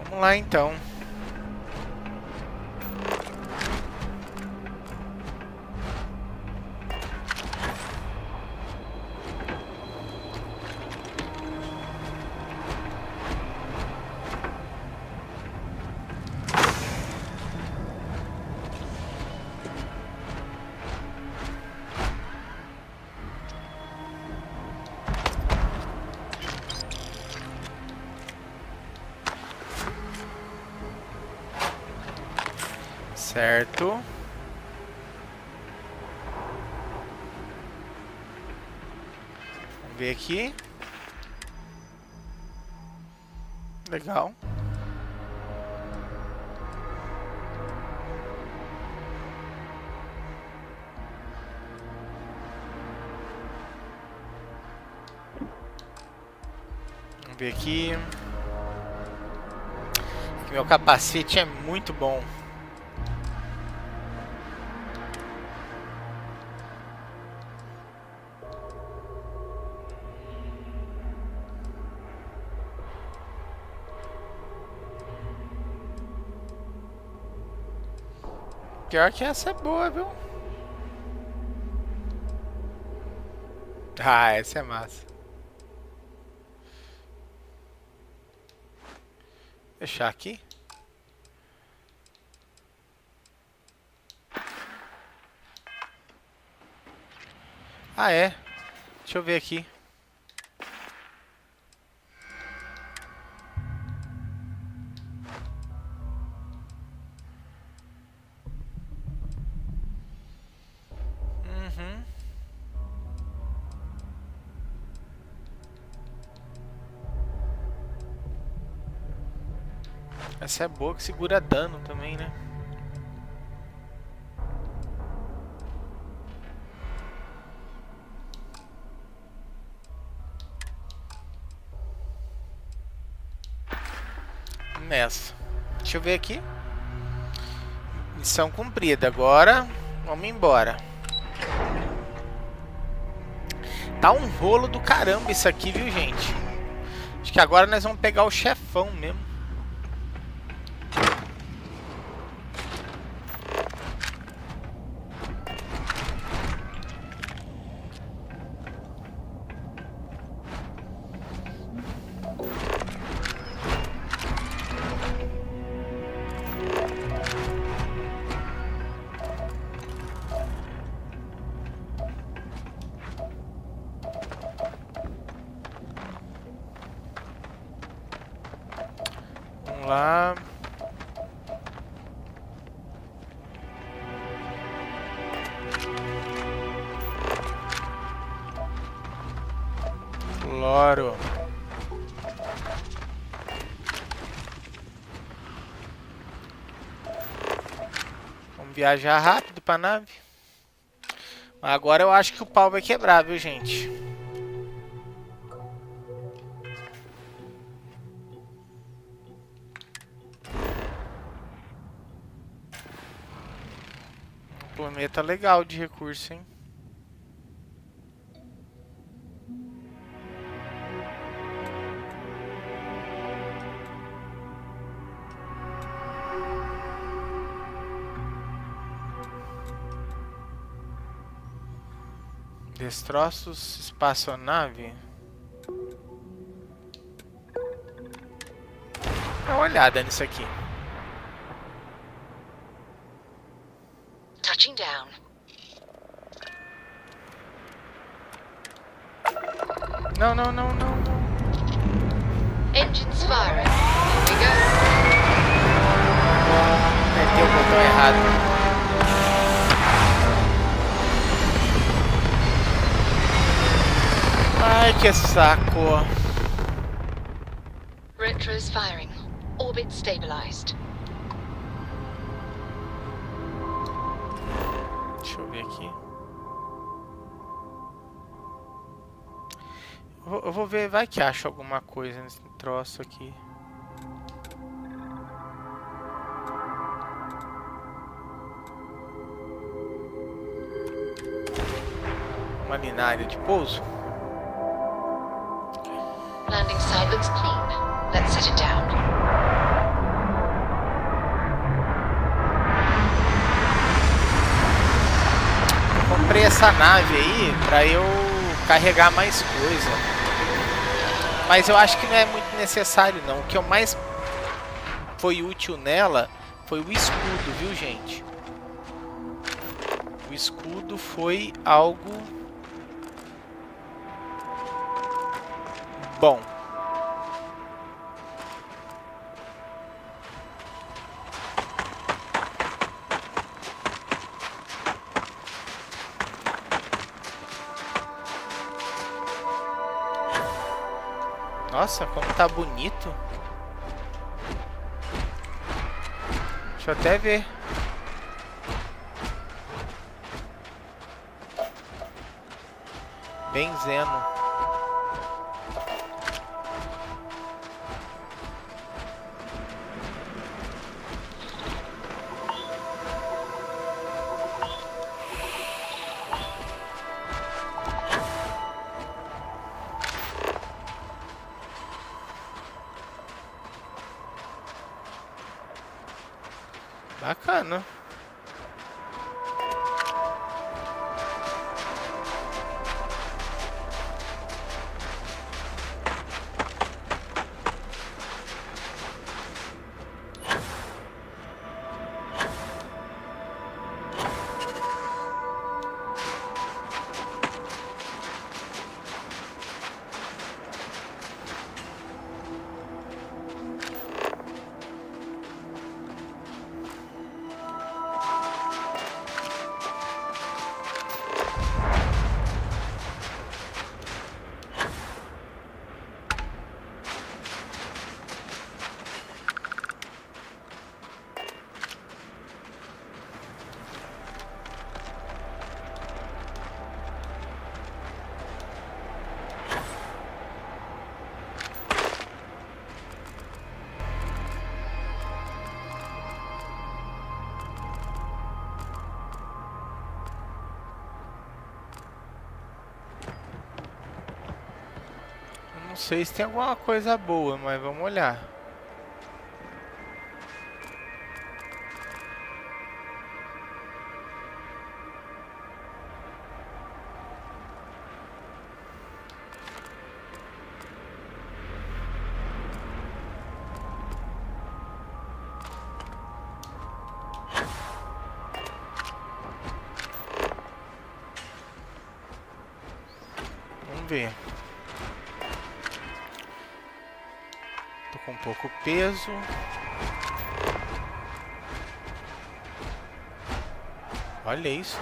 Vamos lá então. Certo. Vamos ver aqui. Legal. Vamos ver aqui. Meu capacete é muito bom. Pior que essa é boa, viu? Ah, essa é massa. Fechar aqui. Ah, é. Deixa eu ver aqui. Essa é boa que segura dano também, né? Nessa. Deixa eu ver aqui. Missão cumprida. Agora, vamos embora. Tá um rolo do caramba isso aqui, viu, gente? Acho que agora nós vamos pegar o chefão mesmo. Lá. Loro. Vamos viajar rápido pra nave. Agora eu acho que o pau vai quebrar, viu, gente? Planeta legal de recurso, hein? Destroços, espaçonave. Dá uma olhada nisso aqui. Touching down. Não, não, não, não, não. Engines firing. Here we go. Apertei o botão errado. Ai, que saco. Retros firing. Orbit stabilized. Deixa eu ver aqui. Eu vou ver, vai que acho alguma coisa nesse troço aqui. Uma linária de pouso. Landing site looks clean. Let's set it down. Comprei essa nave aí pra eu carregar mais coisa. Mas eu acho que não é muito necessário não. O que eu mais foi útil nela foi o escudo, viu, gente? O escudo foi algo bom. Nossa, como tá bonito. Deixa eu até ver. Benzeno. Bacana. Não sei se tem alguma coisa boa, mas vamos olhar. Vamos ver. Tô com pouco peso. Olha isso.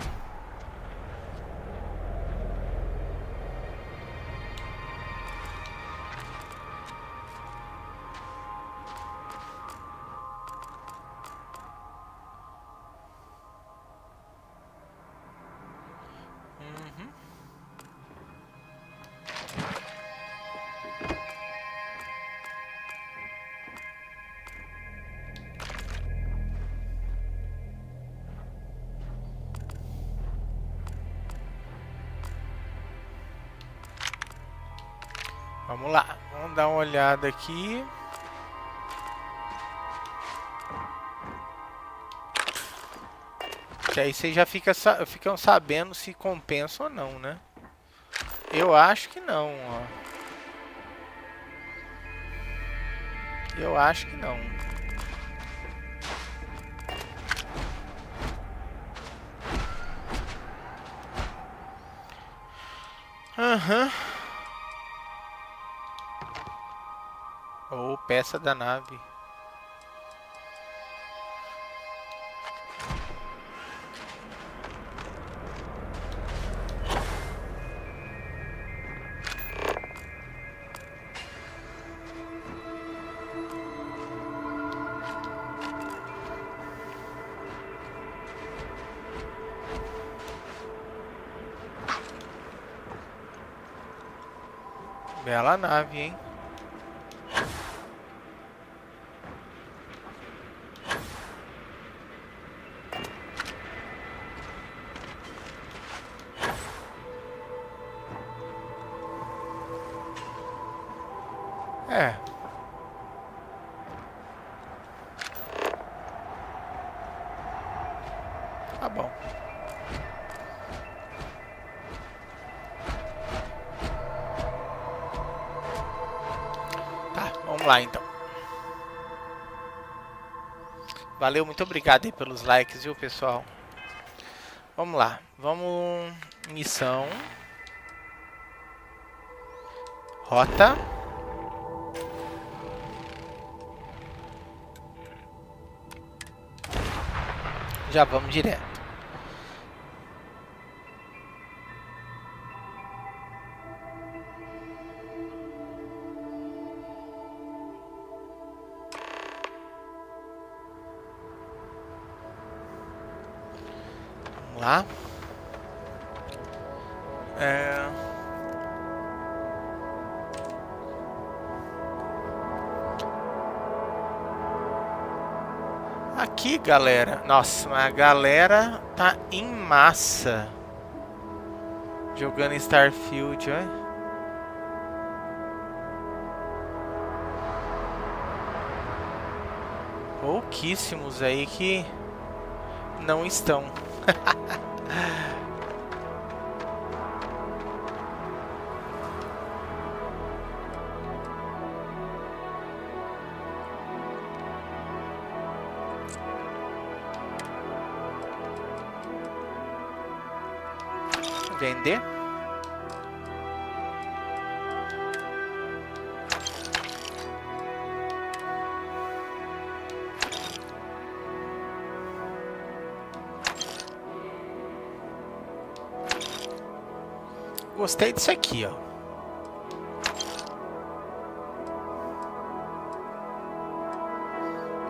Vamos lá, vamos dar uma olhada aqui. Que aí vocês já ficam sabendo se compensa ou não, né? Eu acho que não, ó. Eu acho que não. Aham. Ou peça da nave. Bela nave, hein? É. Tá bom. Tá, vamos lá então. Valeu, muito obrigado aí pelos likes, viu, pessoal? Vamos lá, vamos... Missão. Rota. Já vamos direto. Vamos lá. Aqui, galera. Nossa, a galera tá em massa jogando Starfield, olha. Pouquíssimos aí que não estão. Vender. Gostei disso aqui, ó.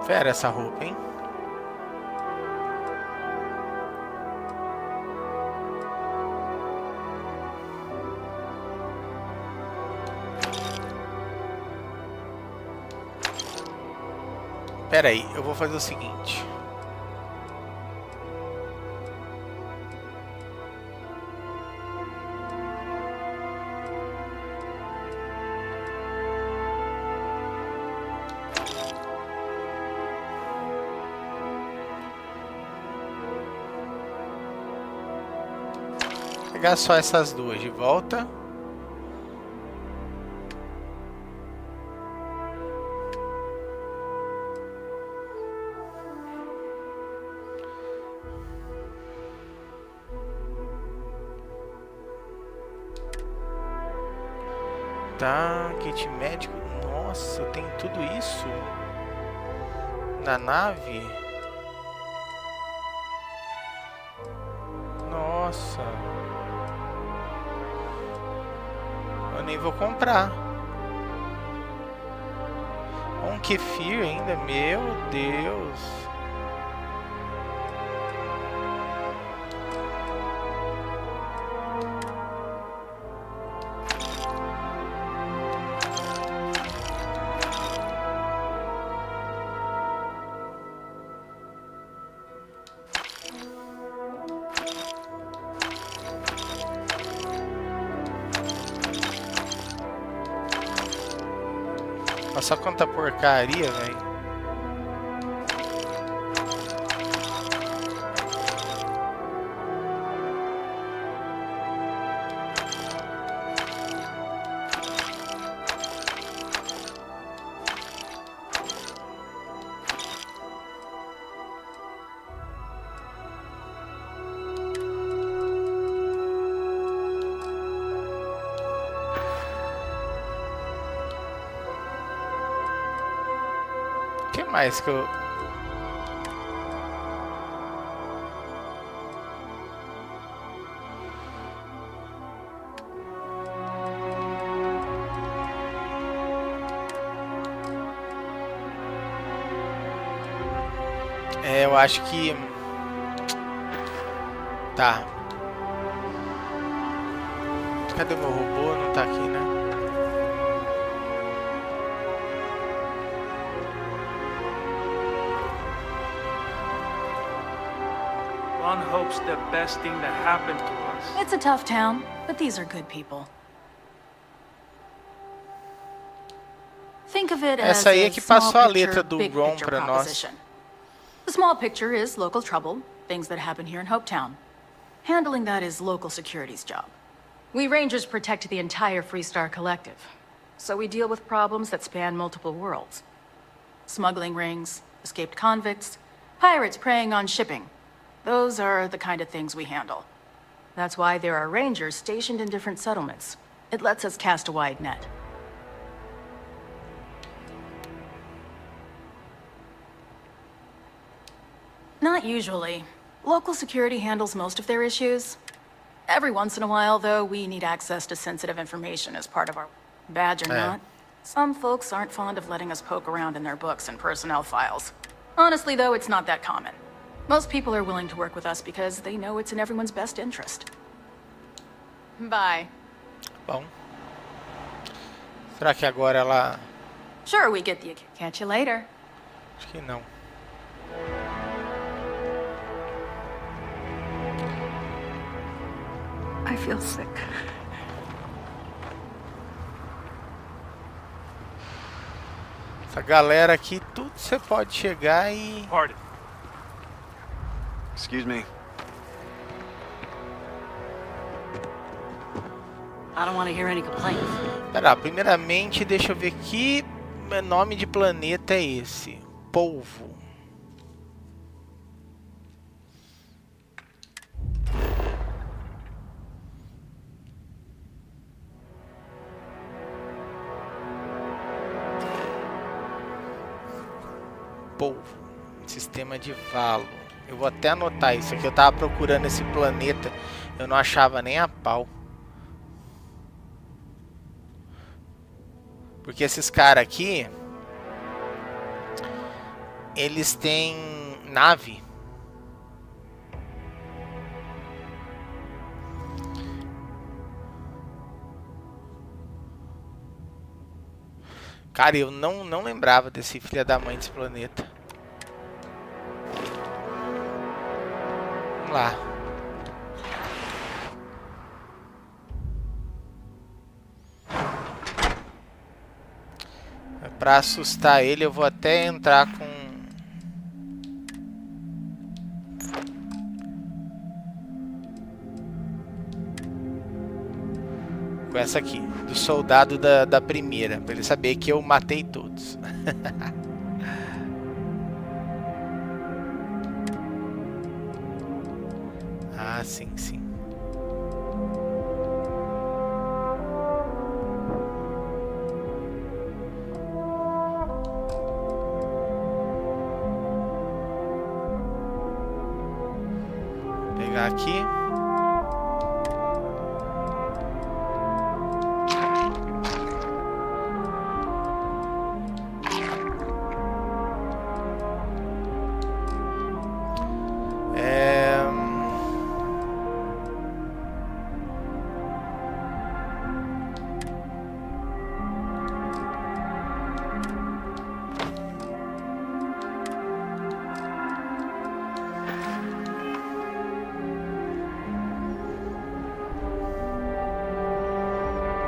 Fera essa roupa, hein? Pera aí, eu vou fazer o seguinte. Vou pegar só essas duas de volta. Tá, kit médico. Nossa, tem tudo isso na nave. Nossa, eu nem vou comprar. Um kefir ainda, meu Deus. Só quanta porcaria, velho. O que mais que eu... eu acho que... Tá. Cadê o meu robô? Não tá aqui, né? One hopes the best thing that happened to us. It's a tough town, but these are good people. Think of it as Essa aí é a que small passou a picture, letra do big Ron picture pra nós. proposition. The small picture is local trouble, things that happen here in Hopetown. Handling that is local security's job. We Rangers protect the entire Freestar collective, so we deal with problems that span multiple worlds. Smuggling rings, escaped convicts, pirates preying on shipping. Those are the kind of things we handle. That's why there are Rangers stationed in different settlements. It lets us cast a wide net. Not usually. Local security handles most of their issues. Every once in a while, though, we need access to sensitive information as part of our badge or Yeah. not. Some folks aren't fond of letting us poke around in their books and personnel files. Honestly, though, it's not that common. Most people are willing to work with us because they know it's in everyone's best interest. Bye. Bom. Será que agora ela... Sure, we get the... Catch you later. Acho que não. I feel sick. Essa galera aqui, tudo você pode chegar e... Pardon. Excuse me. I don't want to hear any complaints. Pera, primeiramente, deixa eu ver que nome de planeta é esse. Polvo. Polvo. Sistema de valo. Eu vou até anotar isso aqui. Eu tava procurando esse planeta. Eu não achava nem a pau. Porque esses caras aqui, eles têm nave. Cara, eu não lembrava desse filho da mãe desse planeta. Vamos lá. Pra assustar ele, eu vou até entrar com... com essa aqui, do soldado da primeira, pra ele saber que eu matei todos. Ah, sim, sim. Vou pegar aqui.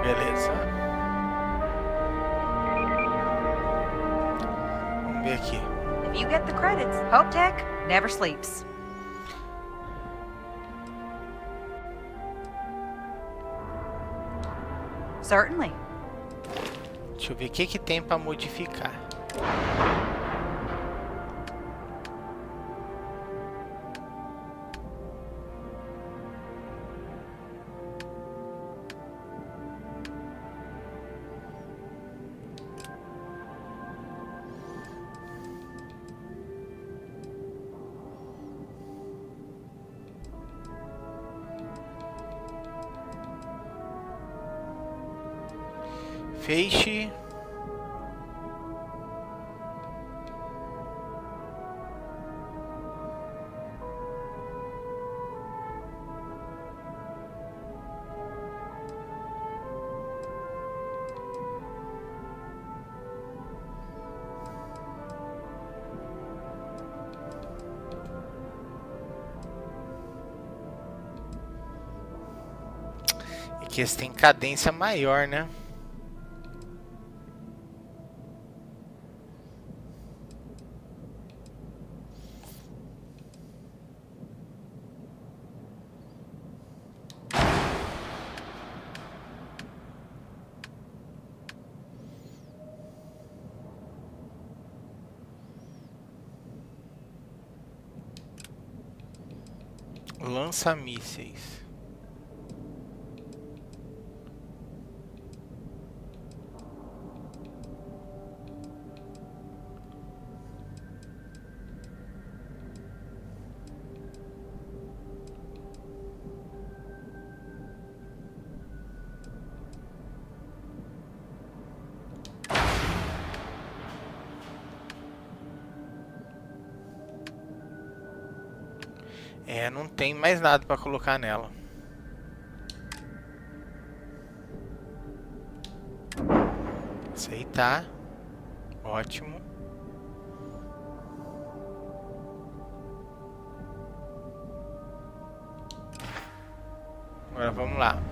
Beleza. get the credits. Hope Tech never sleeps. Certainly. Deixa eu ver o que tem pra modificar. Feixe. É que esse tem cadência maior, né? Lança-mísseis. É, não tem mais nada pra colocar nela. Aceitar. Ótimo. Agora vamos lá.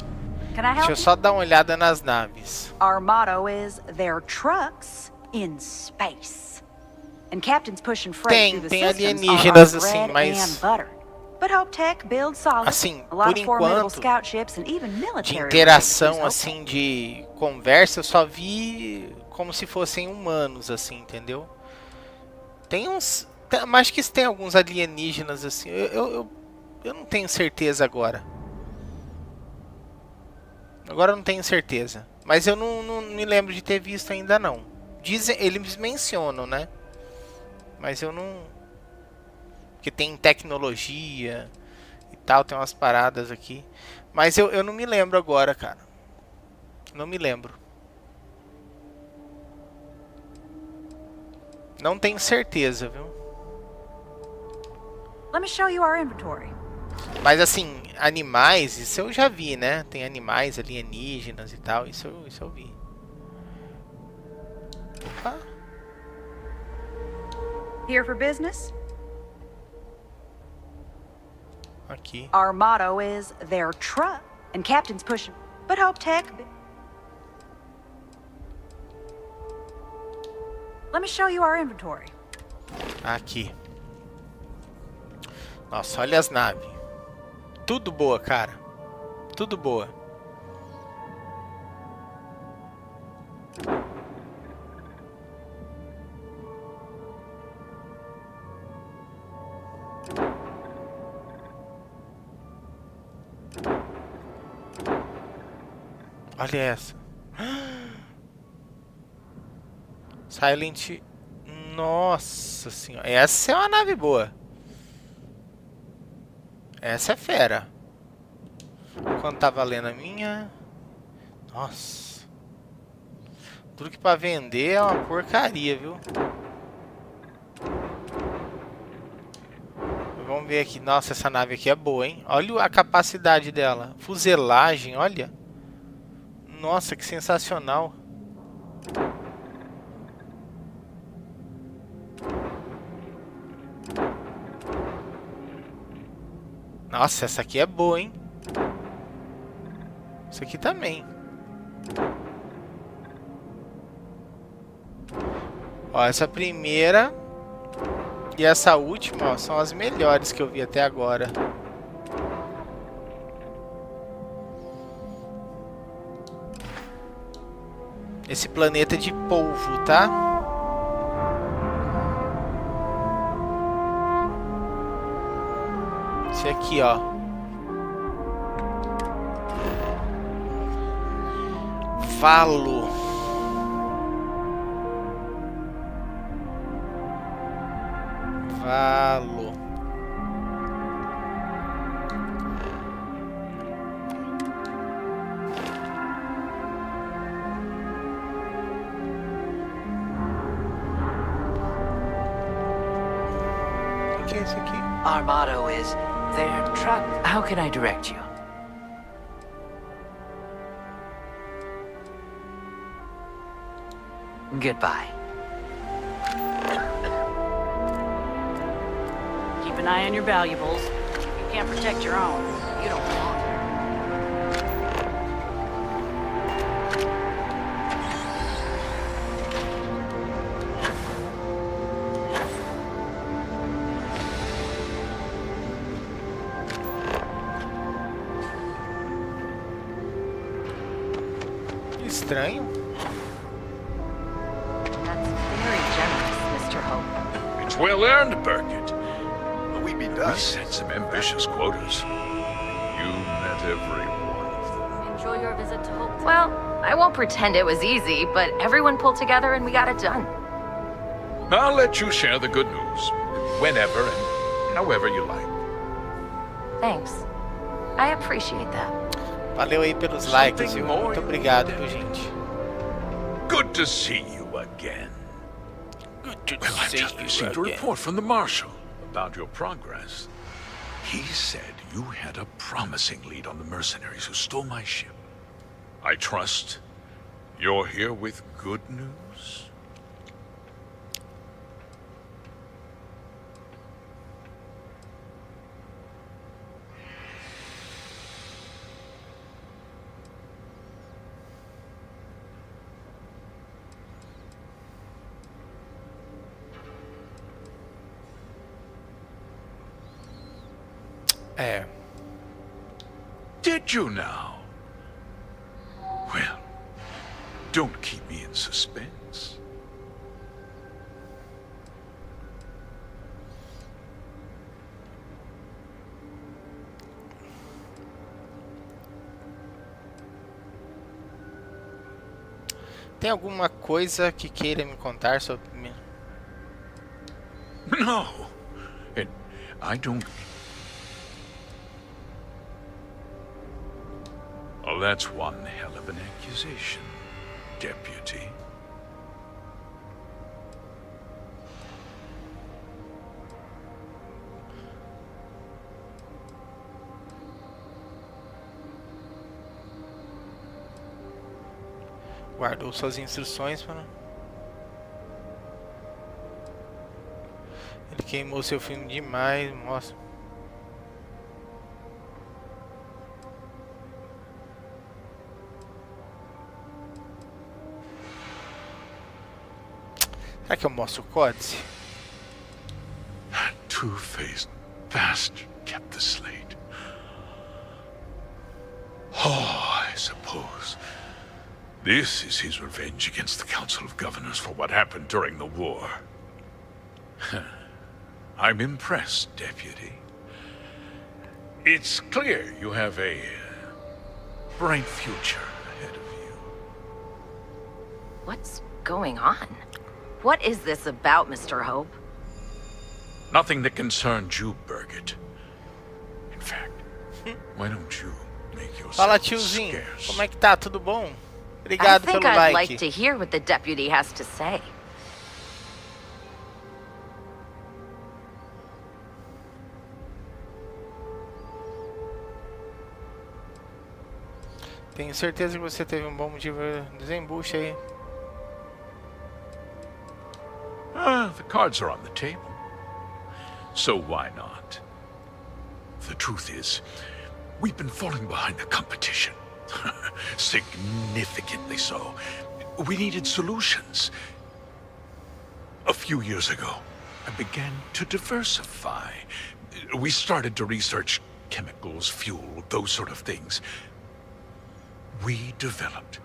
Can I help Deixa eu só dar uma olhada nas naves. Our motto is their trucks in space. And captains pushing freight through the Tem systems alienígenas are assim, bread mas and butter. But Hope Tech builds solid. assim, A lot por of formidable enquanto, scout ships and even de military interação relations, assim, de conversa, eu só vi como se fossem humanos assim, entendeu? Tem uns, mas acho que tem alguns alienígenas assim. Eu não tenho certeza agora. Agora eu não tenho certeza. Mas eu não me lembro de ter visto ainda não. Dizem, eles mencionam, né? Mas eu não... Porque tem tecnologia e tal, tem umas paradas aqui. Mas eu não me lembro agora, cara. Não me lembro. Não tenho certeza, viu? Let me show you our inventory. Mas assim, animais, isso eu já vi, né? Tem animais alienígenas e tal, isso eu vi. Opa. Here for business? Aqui. Our motto is their truck. And captains pushing. But Hope Tech... Let me show you our inventory. Aqui. Nossa, olha as naves. Tudo boa, cara. Tudo boa. Olha essa. Silent. Nossa senhora. Essa é uma nave boa. Essa é fera. Quanto tá valendo a minha? Nossa. Tudo que pra vender é uma porcaria, viu? Vamos ver aqui. Nossa, essa nave aqui é boa, hein? Olha a capacidade dela. Fuselagem, olha. Nossa, que sensacional. Nossa, essa aqui é boa, hein? Isso aqui também. Ó, essa primeira E essa última, ó, são as melhores que eu vi até agora. Esse planeta de polvo, tá? Esse aqui, ó. Valo. Valo. O que é isso aqui? Our motto is their truck. How can I direct you? Goodbye. Keep an eye on your valuables. If you can't protect your own, you don't belong. Estranho. That's very generous, Mr. Hope. It's well earned, Burkett. We be We done. set some ambitious quotas. You met every one of them. Enjoy your visit to Hope. Well, I won't pretend it was easy, but everyone pulled together and we got it done. I'll let you share the good news. Whenever and however you like. Thanks. I appreciate that. Valeu aí pelos likes, viu? Muito obrigado, viu, gente? Good to see you again. Good to Well, I've see just you received a again. report from the Marshal about your progress. He said you had a promising lead on the mercenaries who stole my ship. I trust you're here with good news? É. Did you now? Well, don't keep me in suspense. Tem alguma coisa que queira me contar sobre mim? No, and I don't. Oh, that's one hell of an accusation, Deputy. Guardou suas instruções para... Ele queimou seu filme demais, mostra. Será que eu mostro o códice? That two-faced bastard kept the slate. Oh, I suppose this is his revenge against the Council of Governors for what happened during the war. I'm impressed, Deputy. It's clear you have a bright future ahead of you. What's going on? What is this about, Mr. Hope? Nothing that concerned you, Burkett. In fact, why don't you make yourself Fala, tiozinho. scarce? Como é que tá? Tudo bom? I Obrigado think pelo I'd like. like to hear what the deputy has to say. Tenho certeza que você teve um bom motivo. Desembucha aí. The cards are on the table. So why not? The truth is, we've been falling behind the competition. Significantly so. We needed solutions. A few years ago, I began to diversify. We started to research chemicals, fuel, those sort of things. We developed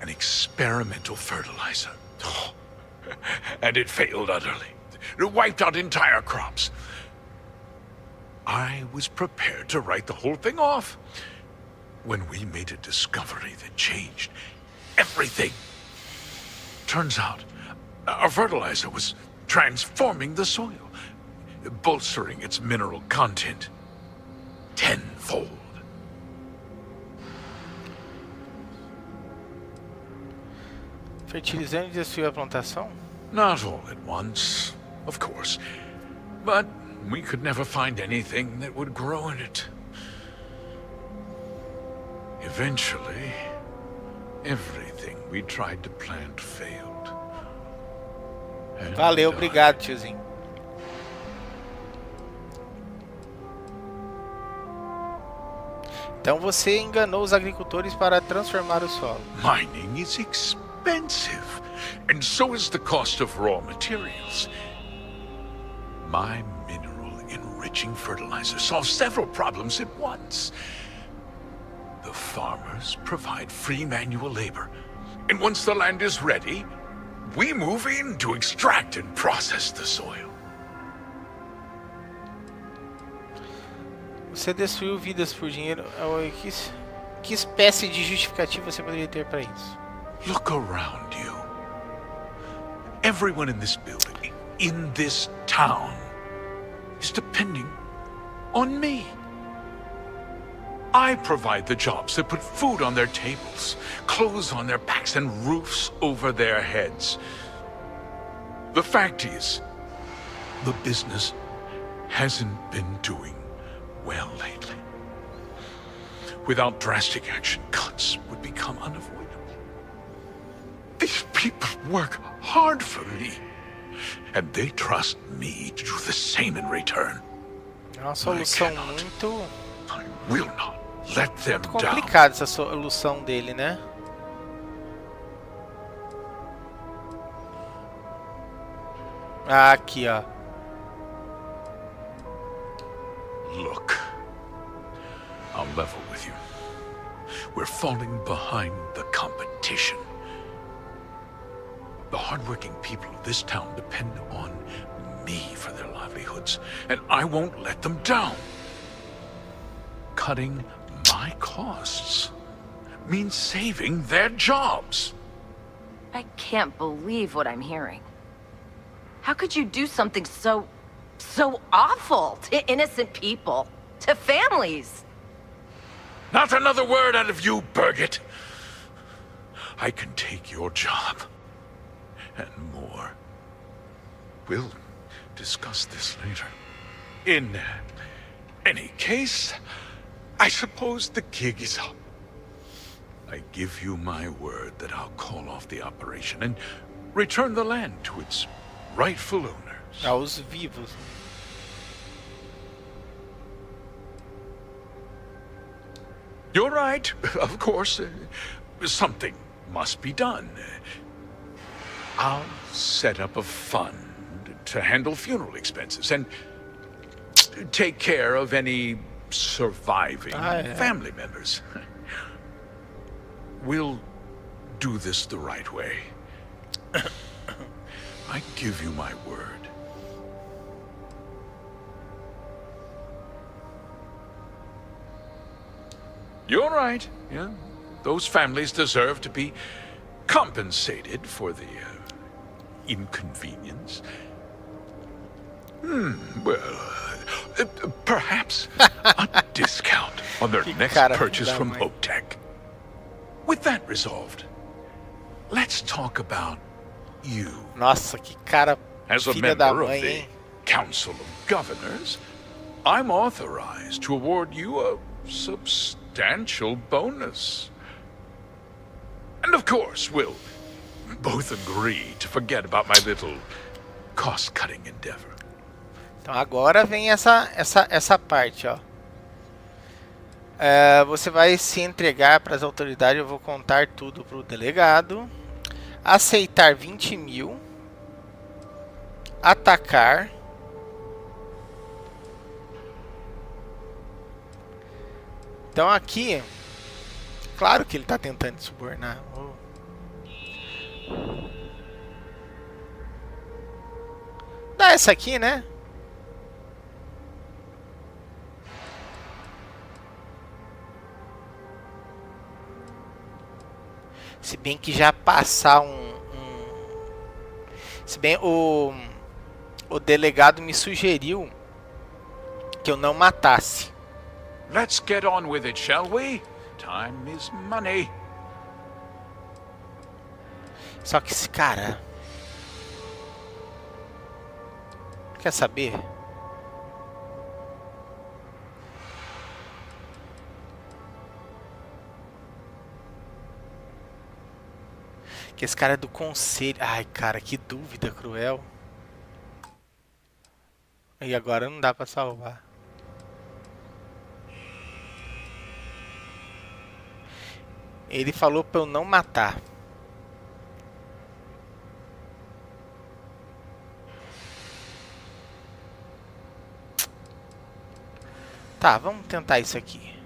an experimental fertilizer. And it failed utterly. It wiped out entire crops. I was prepared to write the whole thing off when we made a discovery that changed everything. Turns out, our fertilizer was transforming the soil, bolstering its mineral content tenfold. Fertilizante destruiu a plantação? Not all at once, of course. But we could never find anything that would grow in it. Eventually, everything we tried to plant failed. And Valeu, obrigado, tiozinho. Então você enganou os agricultores para transformar o solo. Mining is expensive, and so is the cost of raw materials. My mineral-enriching fertilizer solves several problems at once. The farmers provide free manual labor, and once the land is ready, we move in to extract and process the soil. Você destruiu vidas por dinheiro. Que espécie de justificativa você poderia ter para isso? Look around you. Everyone in this building, in this town, is depending on me. I provide the jobs that put food on their tables, clothes on their backs, and roofs over their heads. The fact is, the business hasn't been doing well lately. Without drastic action, cuts would become unavoidable. These people work hard for me, and they trust me to do the same in return. É uma solução muito I will not let them down. complicada essa solução dele, né? Ah, aqui, ó. Look, I'll level with you. We're falling behind the competition. The hardworking people of this town depend on me for their livelihoods, and I won't let them down. Cutting my costs means saving their jobs. I can't believe what I'm hearing. How could you do something so awful to innocent people, to families? Not another word out of you, Birgit. I can take your job. And more. We'll discuss this later. In any case, I suppose the gig is up. I give you my word that I'll call off the operation and return the land to its rightful owners. Aos vivos. You're right, of course. Something must be done. I'll set up a fund to handle funeral expenses and take care of any surviving family members. We'll do this the right way. I give you my word. You're right. Yeah, those families deserve to be compensated for the inconvenience. Perhaps a discount on their next purchase from Hope Tech. With that resolved, let's talk about you. Nossa, que cara As a filha da member of mãe, the hein? Council of Governors, I'm authorized to award you a substantial bonus. And of course, we'll both agree to forget about my little cost-cutting endeavor. Então agora vem essa parte, ó. Você vai se entregar para as autoridades. Eu vou contar tudo para o delegado. Aceitar 20 mil. Atacar. Então aqui, claro que ele tá tentando subornar. Dá essa aqui, né? Se bem que já passar se bem o delegado me sugeriu que eu não matasse. Let's get on with it, shall we? Time is money. Só que esse cara... Quer saber? Que esse cara é do conselho. Ai, cara, que dúvida cruel. E agora não dá pra salvar. Ele falou pra eu não matar. Tá, vamos tentar isso aqui.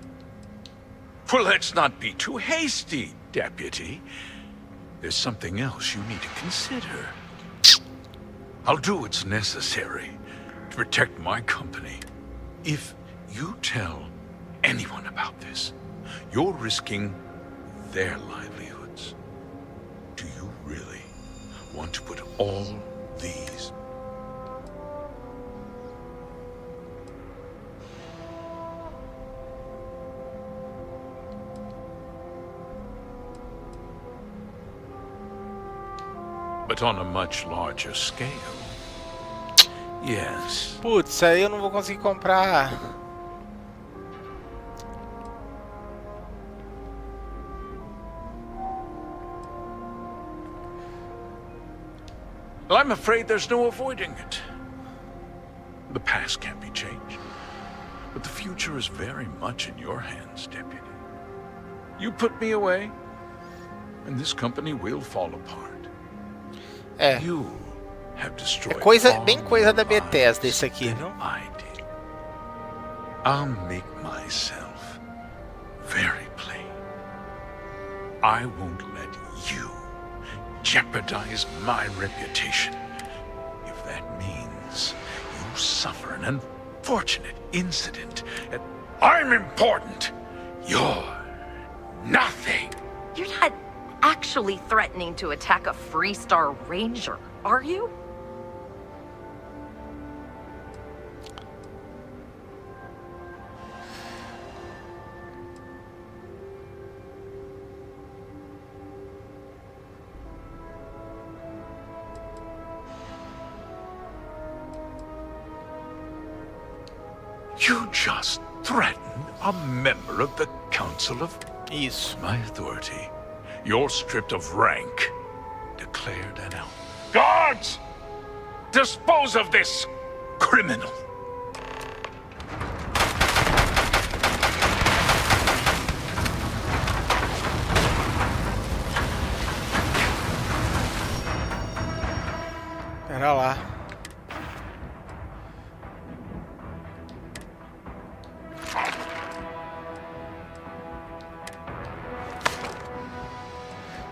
Well, let's not be too hasty, Deputy. There's something else you need to consider. I'll do what's necessary to protect my company. If you tell anyone about this, you're risking their livelihoods. Do you really want to put all these... But on a much larger scale. Yes. Putz, aí eu não vou conseguir comprar. Well, I'm afraid there's no avoiding it. The past can't be changed. But the future is very much in your hands, Deputy. You put me away, and this company will fall apart. É. You have destroyed Bem coisa da Bethesda isso aqui, viu? I did. I'll make myself very plain. I won't let you jeopardize my reputation. If that means you suffer an unfortunate incident and I'm important, you're nothing. You're not actually threatening to attack a Freestar Ranger, are you? You just threatened a member of the Council of Isso. my authority. You're stripped of rank. Declared an out. Guards! Dispose of this criminal. Pera lá.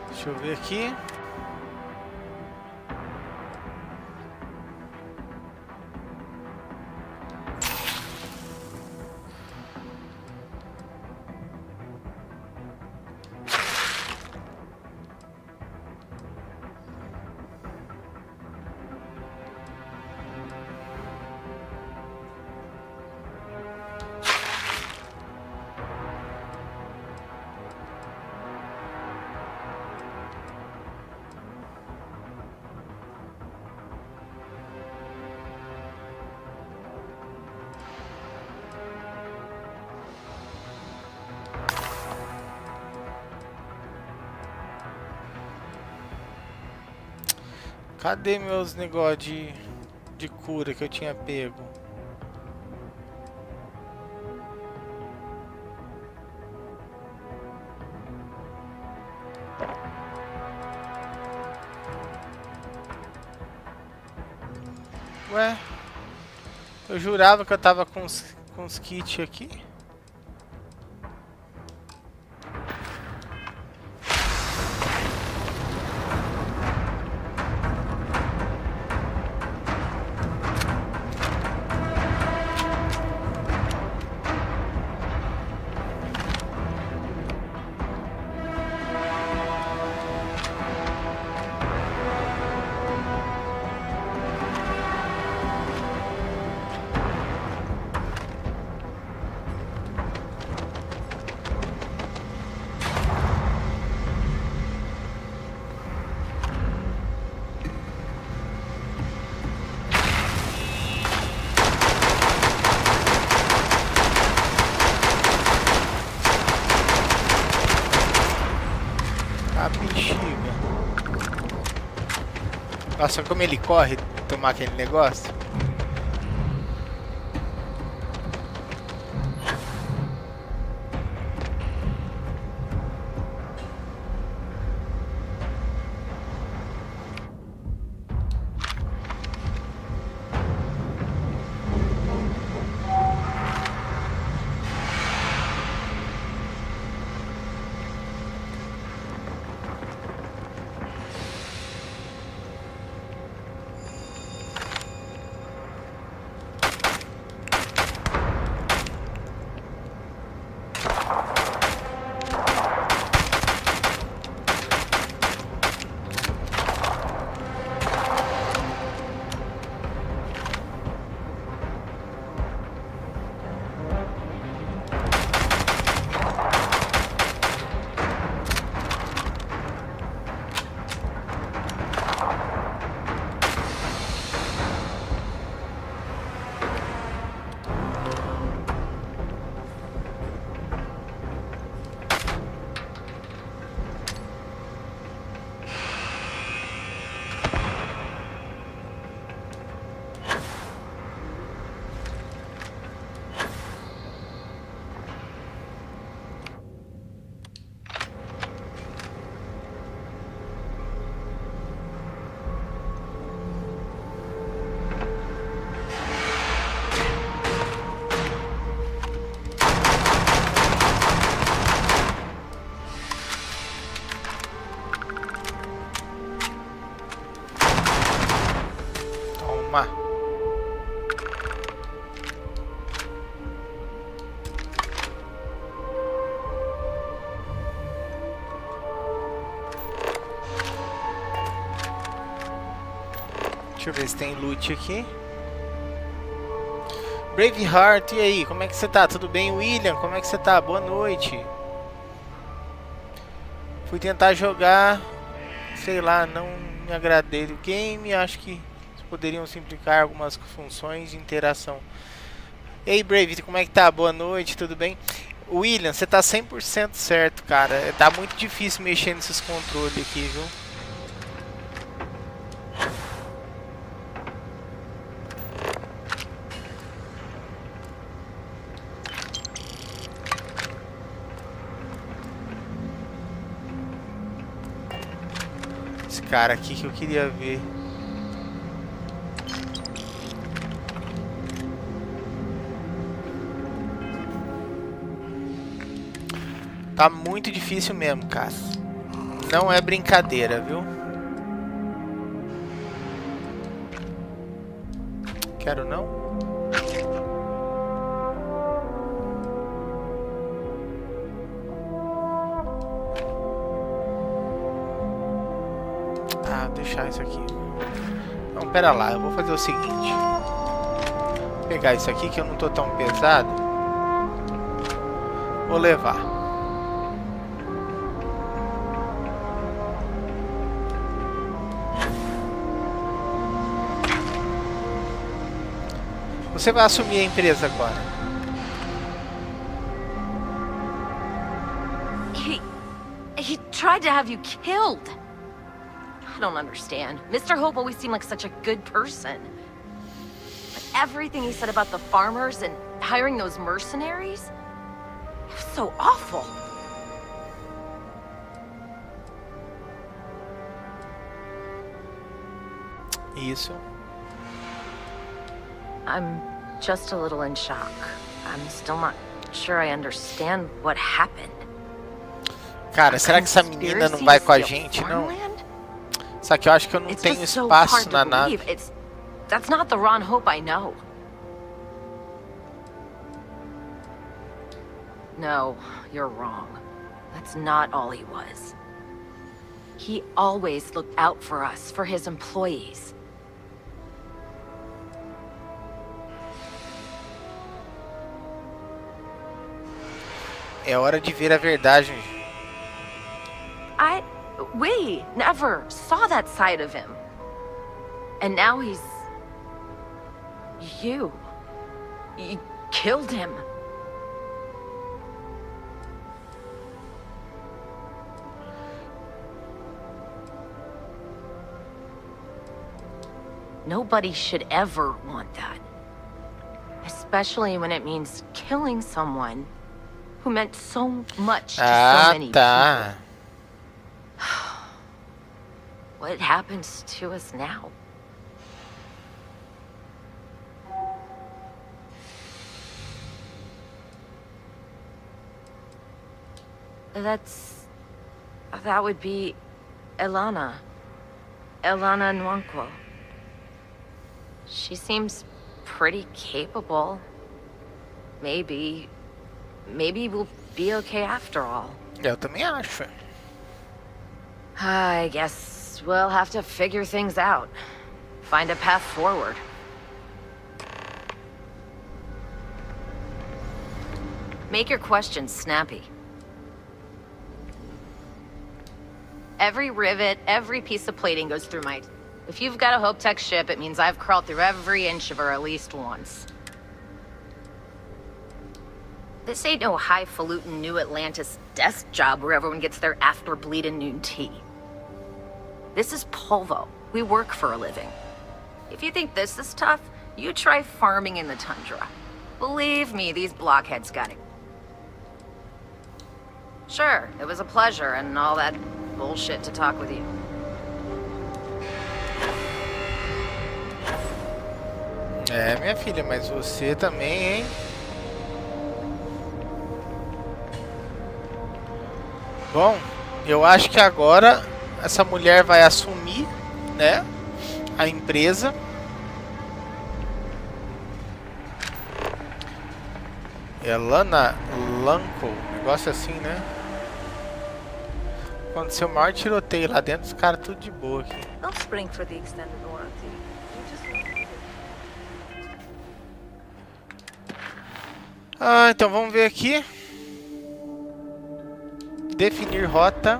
Deixa eu ver aqui. Cadê meus negócios de cura que eu tinha pego? Ué? Eu jurava que eu tava com os kits aqui. Nossa, como ele corre tomar aquele negócio. Toma. Deixa eu ver se tem loot aqui. Braveheart, e aí? Como é que você tá? Tudo bem? William, como é que você tá? Boa noite. Fui tentar jogar, sei lá, não me agradei do game. Acho que poderiam simplificar algumas funções de interação. Ei, Brave, como é que tá? Boa noite, tudo bem? William, você tá 100% certo, cara. Tá muito difícil mexer nesses controles aqui, viu? Esse cara aqui que eu queria ver. Tá muito difícil mesmo, cara. Não é brincadeira, viu? Quero não? Ah, deixar isso aqui. Não, pera lá, eu vou fazer o seguinte. Vou pegar isso aqui que eu não tô tão pesado. Vou levar. Você vai assumir a empresa agora. He tried to have you killed. I don't understand. Mr. Hope always seemed like such a good person. But everything he said about the farmers and hiring those mercenaries, it was so awful. Isso. I'm just a little in shock. I'm still not sure I understand what happened. Cara, será que essa menina não vai com a gente, não? Só que eu acho que eu não tenho espaço na nave. That's not the Ron Hope I know. No, you're wrong. That's not all he was. He always looked out for us, for his employees. É hora de ver a verdade. We never saw that side of him. And now he's... You killed him. Nobody should ever want that. Especially when it means killing someone who meant so much to so many tá. people. What happens to us now? That would be Elana. Elana Nwankwo. She seems pretty capable. Maybe we'll be okay after all. Eu também acho. I guess we'll have to figure things out. Find a path forward. Make your questions snappy. Every rivet, every piece of plating goes through my... If you've got a Hope Tech ship, it means I've crawled through every inch of her at least once. This ain't no highfalutin New Atlantis desk job where everyone gets their after bleeding noon tea. This is Polvo. We work for a living. If you think this is tough, you try farming in the tundra. Believe me, these blockheads got it. Sure, it was a pleasure and all that bullshit to talk with you. É, minha filha, mas você também, hein? Bom, eu acho que agora essa mulher vai assumir, né, a empresa. Elana Lanko, negócio assim, né? Aconteceu o maior tiroteio lá dentro, os caras tudo de boa aqui. Don't spring for the extended warranty. Então vamos ver aqui. Definir rota.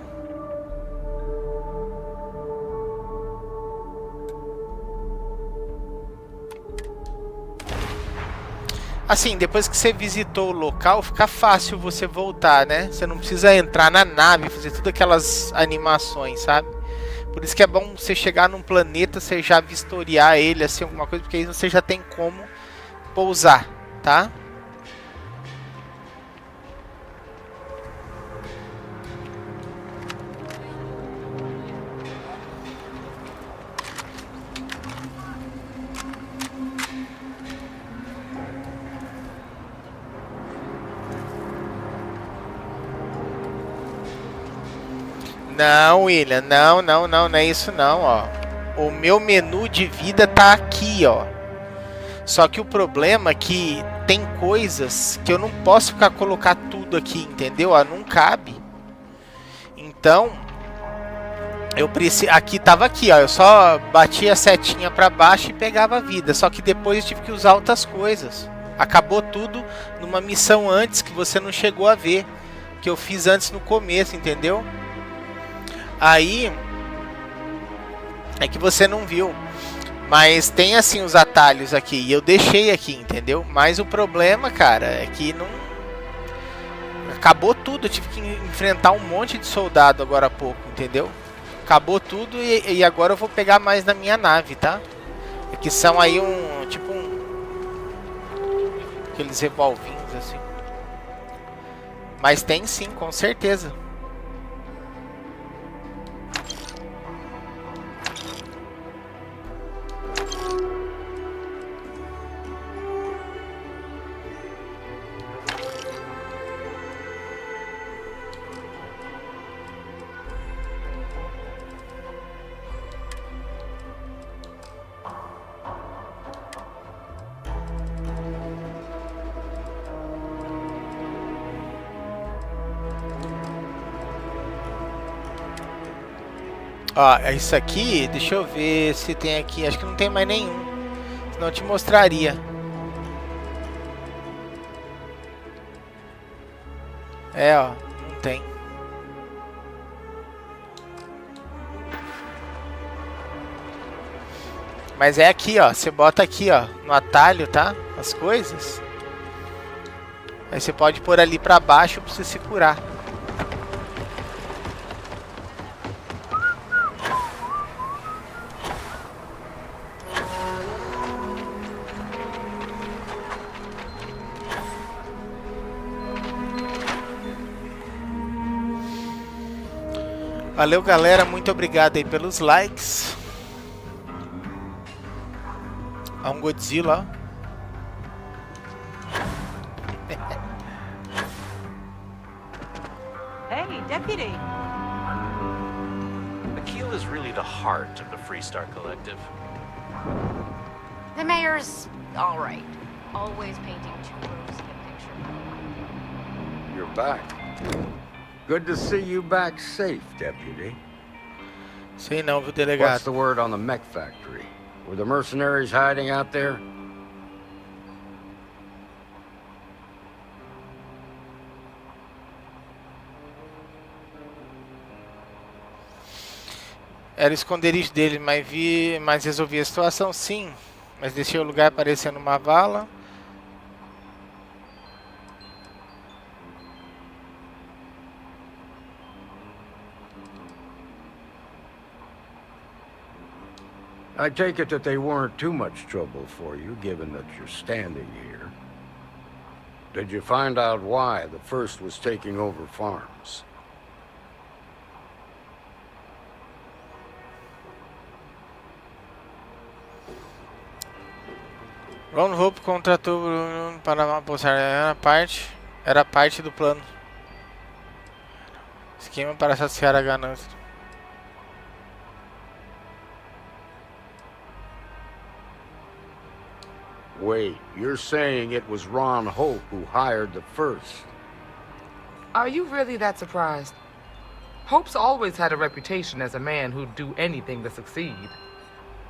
Assim, depois que você visitou o local, fica fácil você voltar, né? Você não precisa entrar na nave, fazer todas aquelas animações, sabe? Por isso que é bom você chegar num planeta, você já vistoriar ele, assim, alguma coisa, porque aí você já tem como pousar, tá? Não, William, não é isso não, ó. O meu menu de vida tá aqui, ó. Só que o problema é que tem coisas que eu não posso ficar colocar tudo aqui, entendeu? Ó, não cabe. Então, eu preciso... Aqui tava aqui, ó. Eu só batia a setinha pra baixo e pegava a vida. Só que depois eu tive que usar outras coisas. Acabou tudo numa missão antes que você não chegou a ver. Que eu fiz antes no começo, entendeu? Aí é que você não viu, mas tem assim os atalhos aqui e eu deixei aqui, entendeu? Mas o problema, cara, é que não acabou tudo. Eu tive que enfrentar um monte de soldado agora há pouco, entendeu? Acabou tudo e agora eu vou pegar mais na minha nave, tá? Que são aí aqueles revolvinhos assim. Mas tem sim, com certeza. Ó, isso aqui, deixa eu ver se tem aqui. Acho que não tem mais nenhum. Senão eu te mostraria. É, ó, não tem. Mas é aqui, ó. Você bota aqui, ó, no atalho, tá? As coisas. Aí você pode pôr ali pra baixo pra você se curar. Valeu, galera. Muito obrigado aí pelos likes. Há um Godzilla, ó. Hey, deputy. Akil is really the heart of the Freestar Collective. The mayor's all right. Always painting too rosy a picture. You're back. Good to see you back safe, deputy. Sei não, viu, What's delegado? the word on the mech factory? Were the mercenaries hiding out there? Era o esconderijo dele, mas resolvi a situação, sim. Mas deixei o lugar parecendo uma vala. I take it that they weren't too much trouble for you, given that you're standing here. Did you find out why the first was taking over farms? Ron Hope contratou Bruno para apostar. Era parte do plano. Esquema para saciar a ganância. Wait, you're saying it was Ron Hope who hired the first? Are you really that surprised? Hope's always had a reputation as a man who'd do anything to succeed.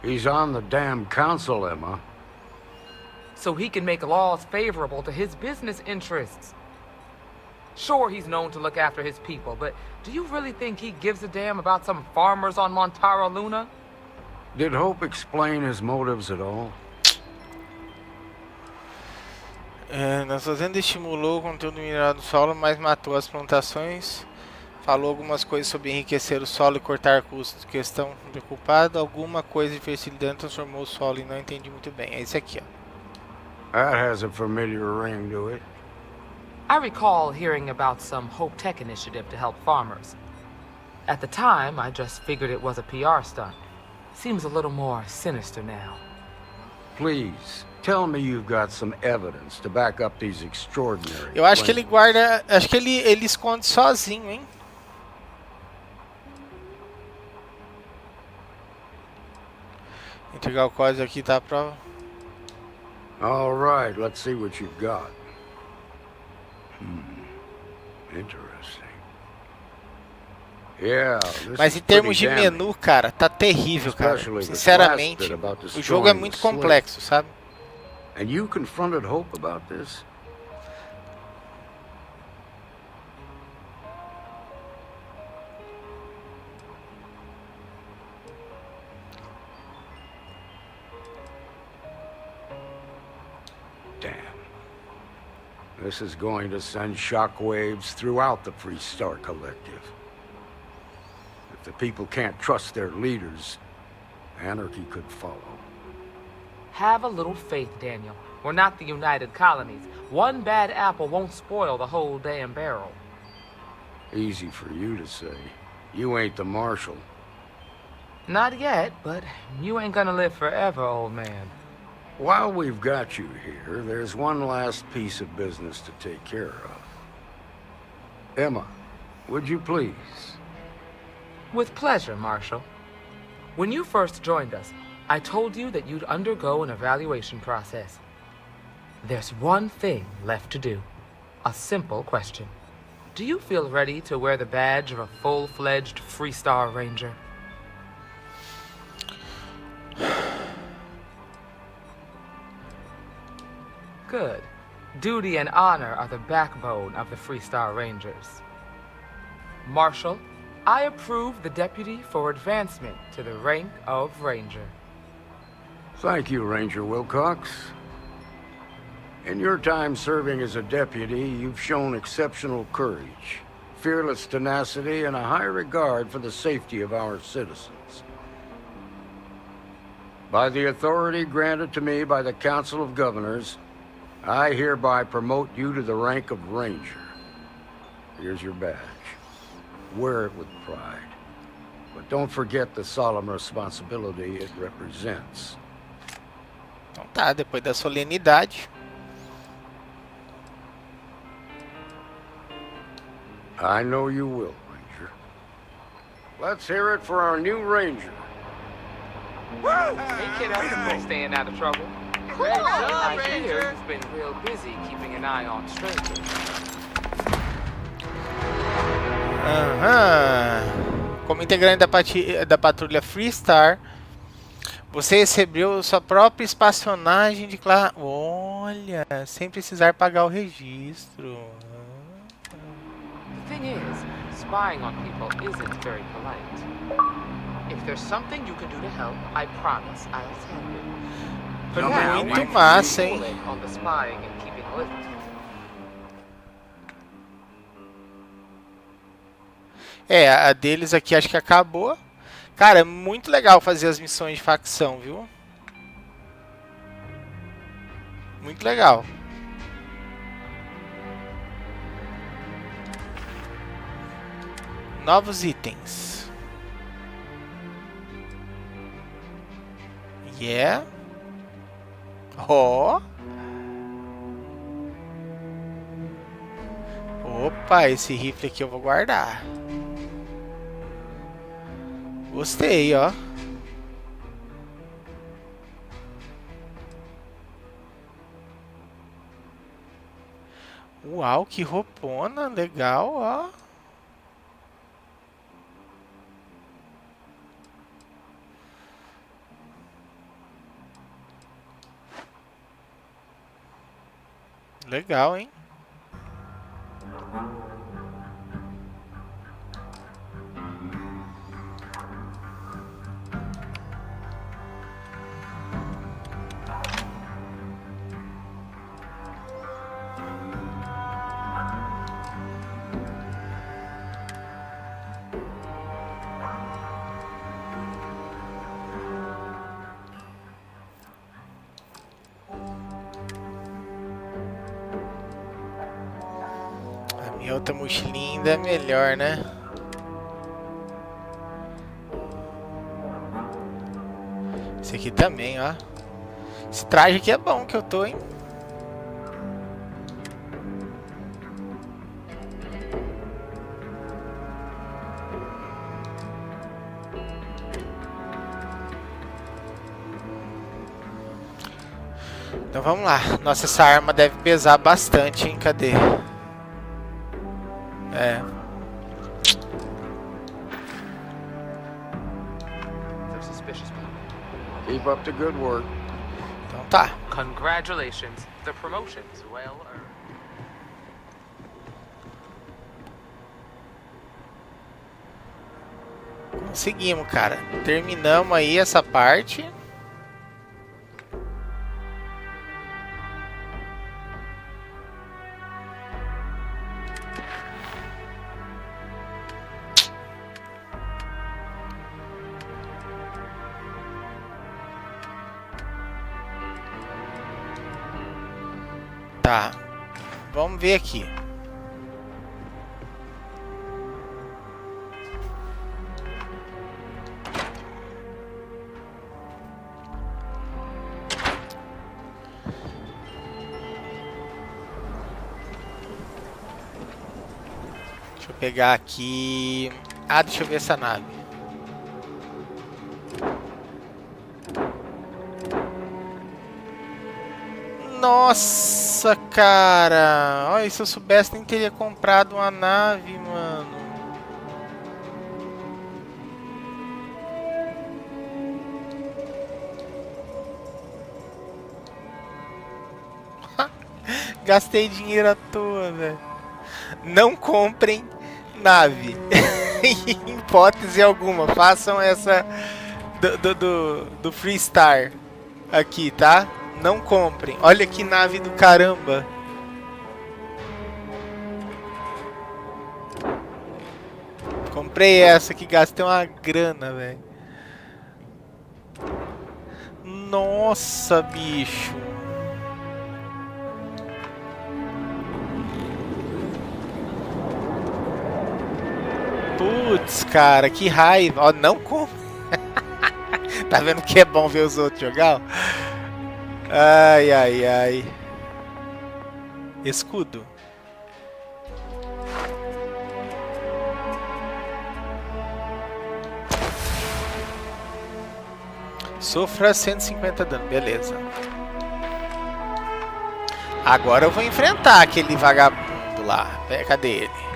He's on the damn council, Emma. So he can make laws favorable to his business interests. Sure, he's known to look after his people, but do you really think he gives a damn about some farmers on Montara Luna? Did Hope explain his motives at all? Nossa fazenda estimulou o conteúdo mineral do solo, mas matou as plantações. Falou algumas coisas sobre enriquecer o solo e cortar custos. Questão preocupada. Alguma coisa de fertilidade transformou o solo e não entendi muito bem. É esse aqui, ó. That has a familiar ring to it. I recall hearing about some Hope Tech initiative to help farmers. At the time, I just figured it was a PR stunt. Seems a little more sinister now. Please, tell me you've got some evidence to back up these extraordinary Eu acho que ele claims. guarda. Acho que ele esconde sozinho, hein? Entregar o código aqui, tá a prova. All right, let's see what you've got. Interesting. Yeah, this Mas is em termos pretty de damning. menu, cara, tá terrível, cara. Especially the Sinceramente, last bit about o jogo é destroying muito the slave. complexo, sabe? And you confronted Hope about this? Damn. This is going to send shockwaves throughout the Freestar Collective. If the people can't trust their leaders, anarchy could follow. Have a little faith, Daniel. We're not the United Colonies. One bad apple won't spoil the whole damn barrel. Easy for you to say. You ain't the marshal. Not yet, but you ain't gonna live forever, old man. While we've got you here, there's one last piece of business to take care of. Emma, would you please? With pleasure, Marshal. When you first joined us, I told you that you'd undergo an evaluation process. There's one thing left to do. A simple question. Do you feel ready to wear the badge of a full-fledged Freestar Ranger? Good. Duty and honor are the backbone of the Freestar Rangers. Marshal, I approve the deputy for advancement to the rank of Ranger. Thank you, Ranger Wilcox. In your time serving as a deputy, you've shown exceptional courage, fearless tenacity, and a high regard for the safety of our citizens. By the authority granted to me by the Council of Governors, I hereby promote you to the rank of Ranger. Here's your badge. Wear it with pride. but don't forget the solemn responsibility it represents. Então tá, depois da solenidade. I know you will, Ranger. Let's hear it for our new Ranger. Hey, kiddo. Staying out of trouble. I hear you've been real busy keeping an eye on strangers. Como integrante da patrulha Freestar, você recebeu sua própria espaçonagem de classe. Olha, sem precisar pagar o registro. The thing is, spying on people isn't very polite. If there's something you can do to help, I promise I'll tell you. For now, Muito massa, hein? on the spying and keeping a list. É, a deles aqui acho que acabou. Cara, é muito legal fazer as missões de facção, viu? Muito legal. Novos itens. Yeah. Ó. Opa, esse rifle aqui eu vou guardar. Gostei, ó. Uau, que roupona, legal, ó. Legal, hein? Outra mochilinha ainda é melhor, né? Esse aqui também, ó. Esse traje aqui é bom que eu tô, hein? Então vamos lá. Nossa, essa arma deve pesar bastante, hein? Cadê? É. Keep up the good work. Então tá. Congratulations. The promotion's well earned. Conseguimos, cara. Terminamos aí essa parte. Tá, vamos ver aqui. Deixa eu pegar aqui. Ah, deixa eu ver essa nave. Nossa, cara. Olha, se eu soubesse nem teria comprado uma nave, mano. Gastei dinheiro à toa, velho. Não comprem nave. Em hipótese alguma. Façam essa do Freestar aqui, tá? Não comprem. Olha que nave do caramba. Comprei essa que gastei uma grana, velho. Nossa, bicho. Putz, cara, que raiva. Ó, não como. Tá vendo que é bom ver os outros jogar? Ai, ai, ai. Escudo. Sofra 150 dano, beleza. Agora eu vou enfrentar aquele vagabundo lá. Cadê ele?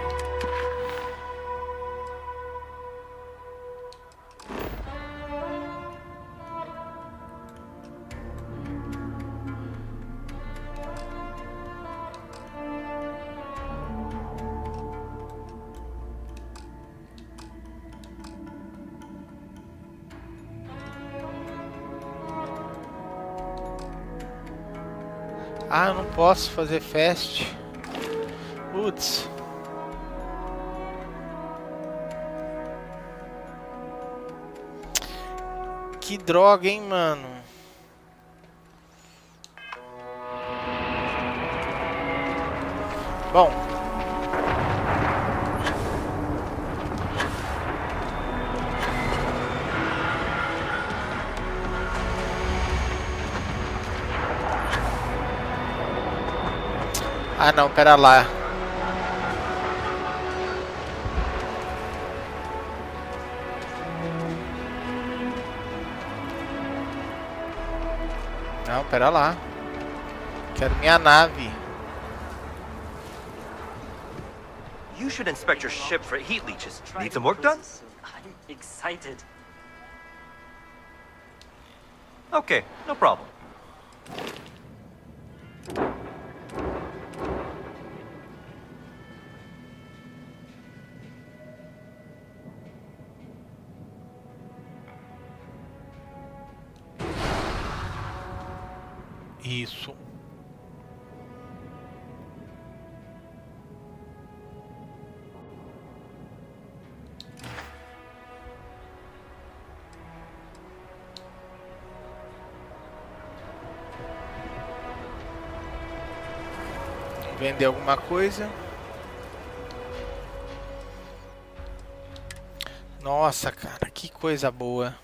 Ah, eu não posso fazer fast. Putz. Que droga, hein, mano. Bom. Ah, não, pera lá. Não, pera lá. Quero minha nave. You should inspect your ship for heat leeches. Need some work done? I'm excited. Okay, no problem. Isso. Vender alguma coisa. Nossa, cara, que coisa boa.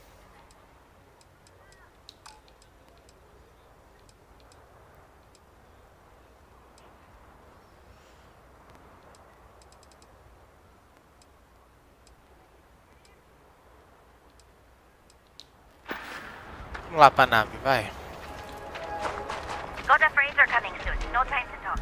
Vamos lá pra nave, vai. Got a freighter coming soon. No time to talk.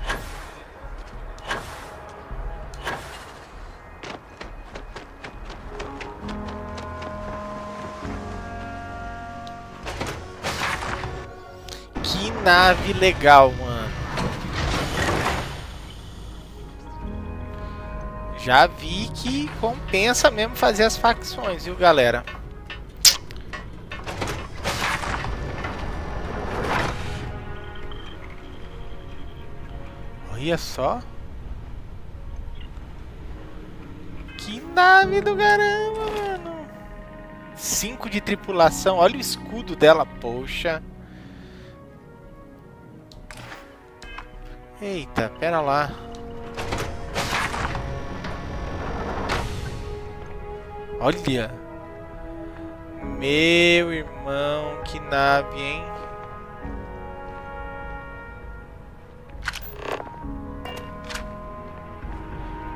Que nave legal, mano. Já vi que compensa mesmo fazer as facções, viu, galera? Olha só. Que nave do caramba, mano. 5 de tripulação. Olha o escudo dela, poxa. Eita, pera lá. Olha. Meu irmão, que nave, hein?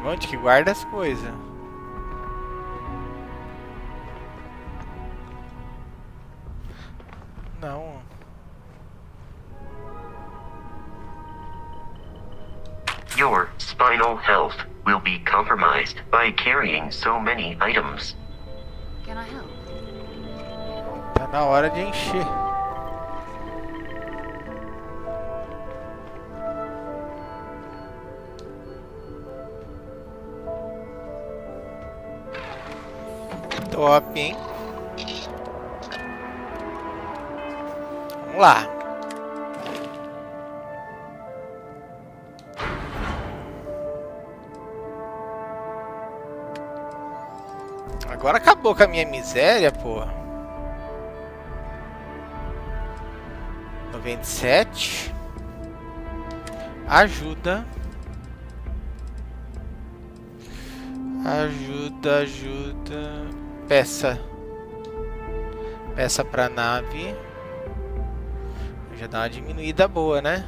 Onde que guarda as coisas? Não. Your spinal health will be compromised by carrying so many items. Can I help? Tá na hora de encher. Top, hein? Vamos lá. Agora acabou com a minha miséria, pô. 97. Ajuda. Ajuda, ajuda. Peça. Peça pra nave. Já dá uma diminuída boa, né?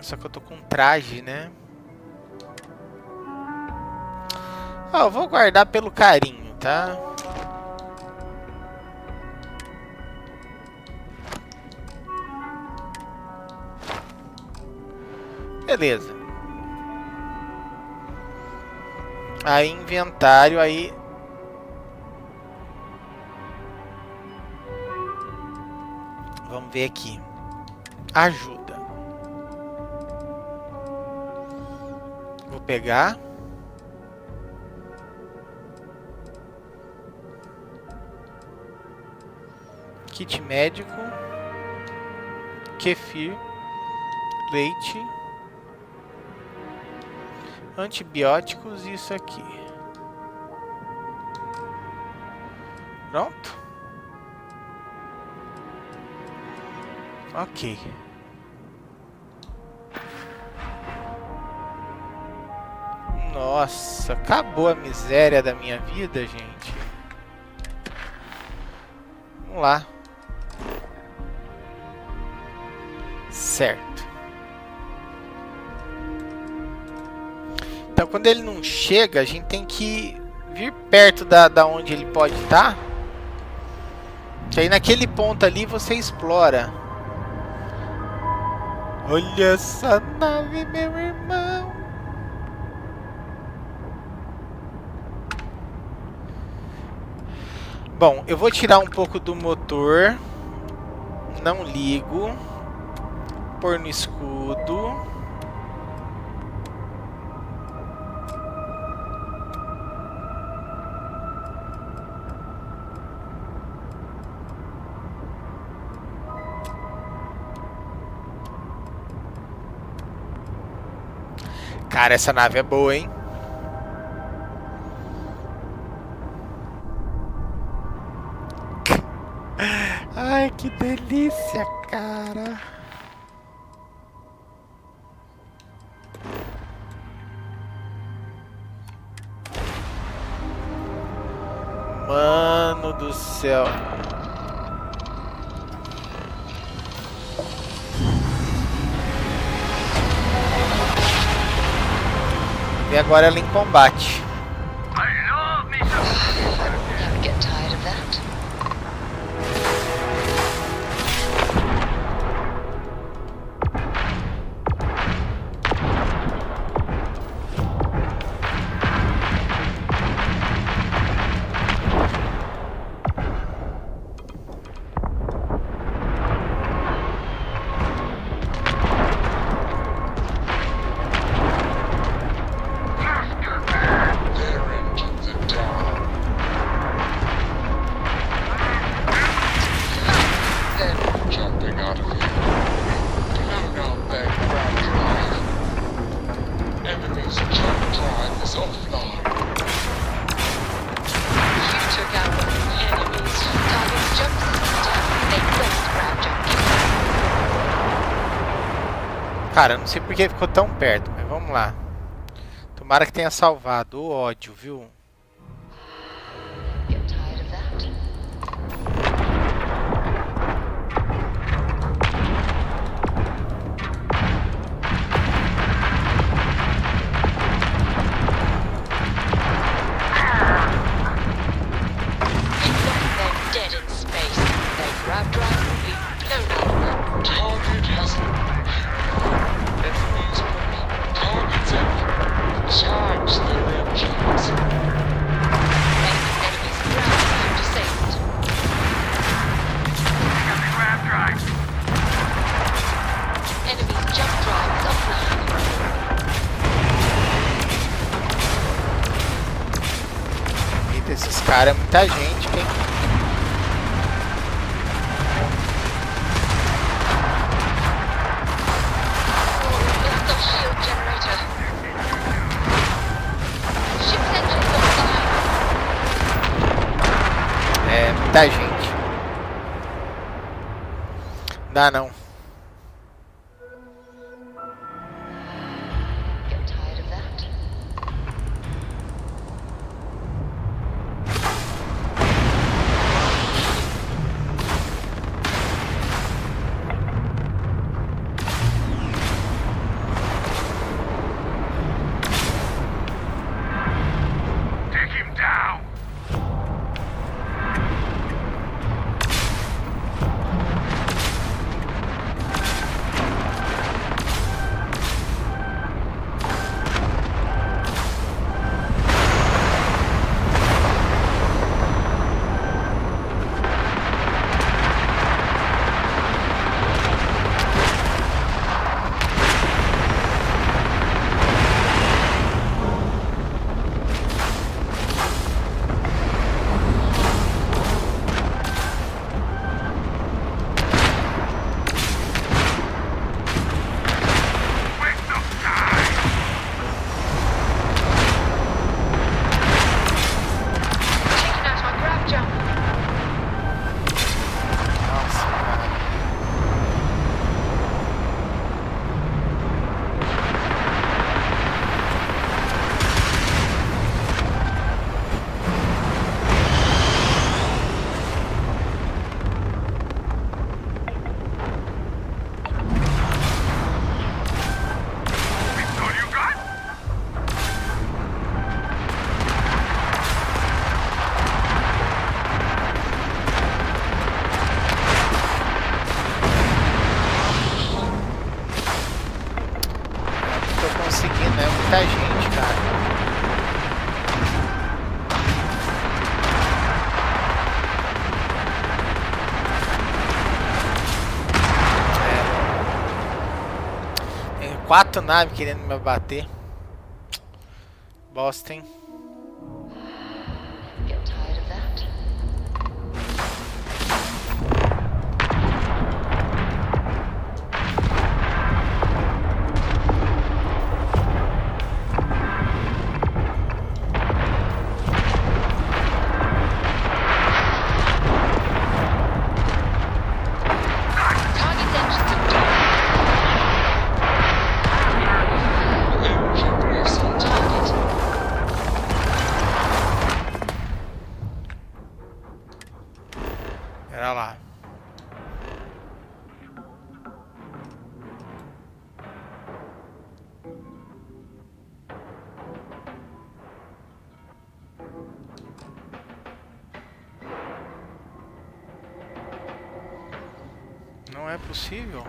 Só que eu tô com traje, né? Eu vou guardar pelo carinho, tá? Beleza. Aí inventário, aí vamos ver aqui. Ajuda. Vou pegar. Kit médico. Kefir. Leite. Antibióticos e isso aqui. Pronto. Ok. Nossa, acabou a miséria da minha vida, gente. Vamos lá. Certo. Então, quando ele não chega, a gente tem que vir perto da onde ele pode estar. Que aí naquele ponto ali você explora. Olha essa nave, meu irmão. Bom, eu vou tirar um pouco do motor. Não ligo. Pôr no escudo. Cara, essa nave é boa, hein? Ai, que delícia, cara. Mano do céu. E agora ela em combate. Cara, não sei porque ficou tão perto, mas vamos lá. Tomara que tenha salvado. O ódio, viu? Esses caras é muita gente, hein? É muita gente. Dá não. muita gente, cara. Tem 4 naves querendo me bater. Bosta, hein? Pera lá. Não é possível.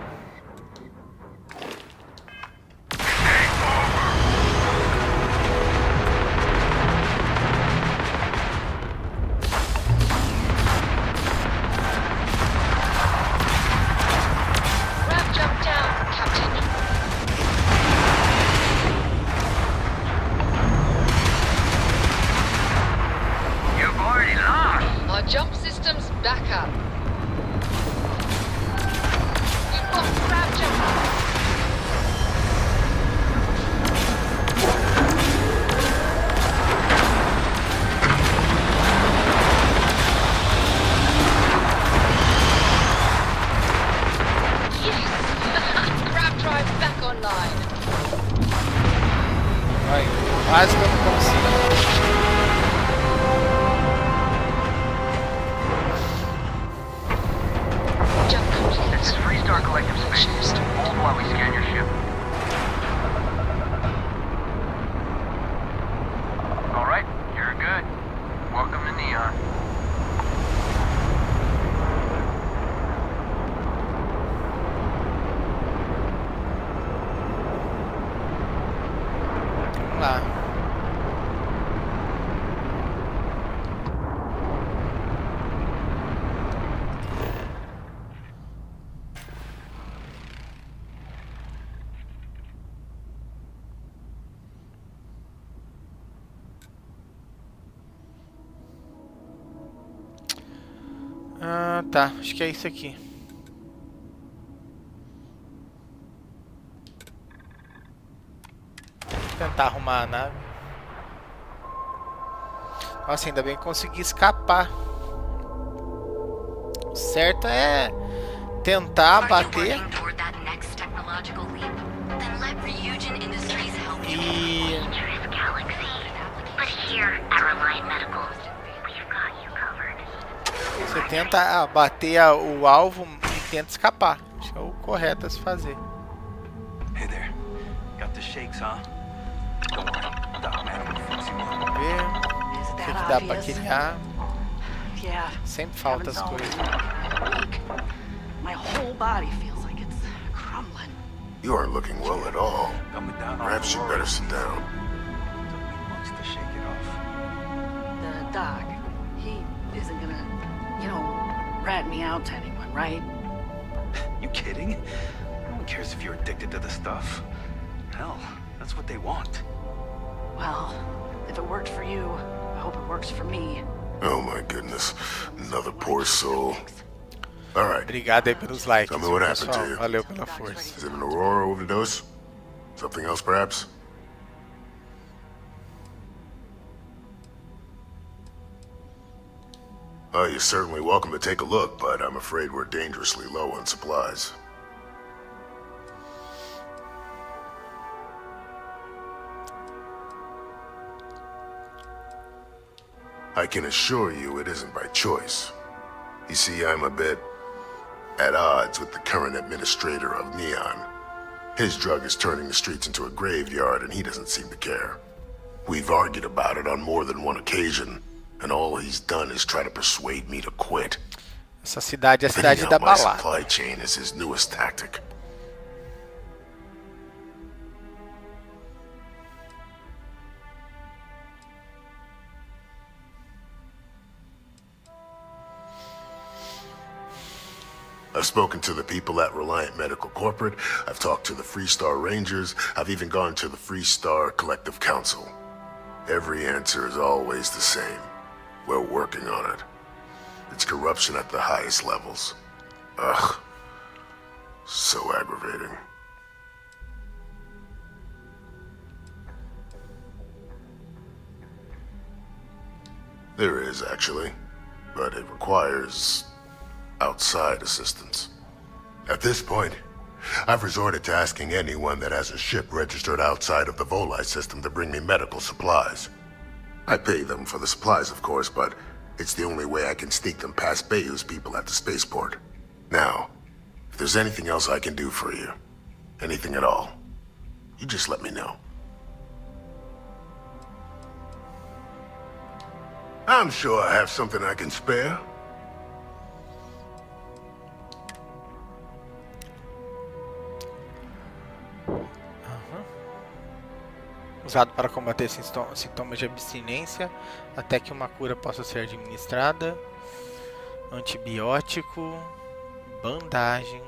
Jump systems back up. We've got grab jump. Yes! Grab drive back online. Vai, quase que eu não consigo. This is Freestar Collective Space. Hold while we scan your ship. Alright, you're good. Welcome to Neon. Vamos lá. Ah, tá. Acho que é isso aqui. Vou tentar arrumar a nave. Nossa, ainda bem que consegui escapar. O certo é tentar bater. E... Você tenta bater o alvo e tenta escapar. Acho que é o correto a se fazer. Hey there. Got the shakes, huh? Don't worry. Doc Man will fix you up. Vamos ver. O que dá pra criar. Yeah. Sempre falta as coisas. My whole body feels like it's crumbling. You aren't looking well at all. Coming down on Perhaps the you road. better sit down. He wants to shake it off. The doc, he isn't gonna, you know, rat me out to anyone, right? You kidding? No one cares if you're addicted to the stuff. Hell, that's what they want. Well, if it worked for you, I hope it works for me. Oh my goodness. Another poor soul. Alright. Obrigado aí pelos likes, Tell me what happened to pessoal. you. Valeu pela força. Is it an Aurora overdose? Something else, perhaps? Oh, you're certainly welcome to take a look, but I'm afraid we're dangerously low on supplies. I can assure you it isn't by choice. You see, I'm a bit at odds with the current administrator of Neon. His drug is turning the streets into a graveyard, and he doesn't seem to care. We've argued about it on more than one occasion, and all he's done is try to persuade me to quit. Essa cidade é a cidade Thinning da out my balada. supply chain is his newest tactic. I've spoken to the people at Reliant Medical Corporate, I've talked to the Freestar Rangers, I've even gone to the Freestar Collective Council. Every answer is always the same. We're working on it. It's corruption at the highest levels. Ugh. So aggravating. There is, actually. But it requires outside assistance. At this point, I've resorted to asking anyone that has a ship registered outside of the Volite system to bring me medical supplies. I pay them for the supplies, of course, but it's the only way I can sneak them past Bayou's people at the spaceport. Now, if there's anything else I can do for you, anything at all, you just let me know. I'm sure I have something I can spare. Usado para combater sintomas de abstinência até que uma cura possa ser administrada. Antibiótico, bandagens.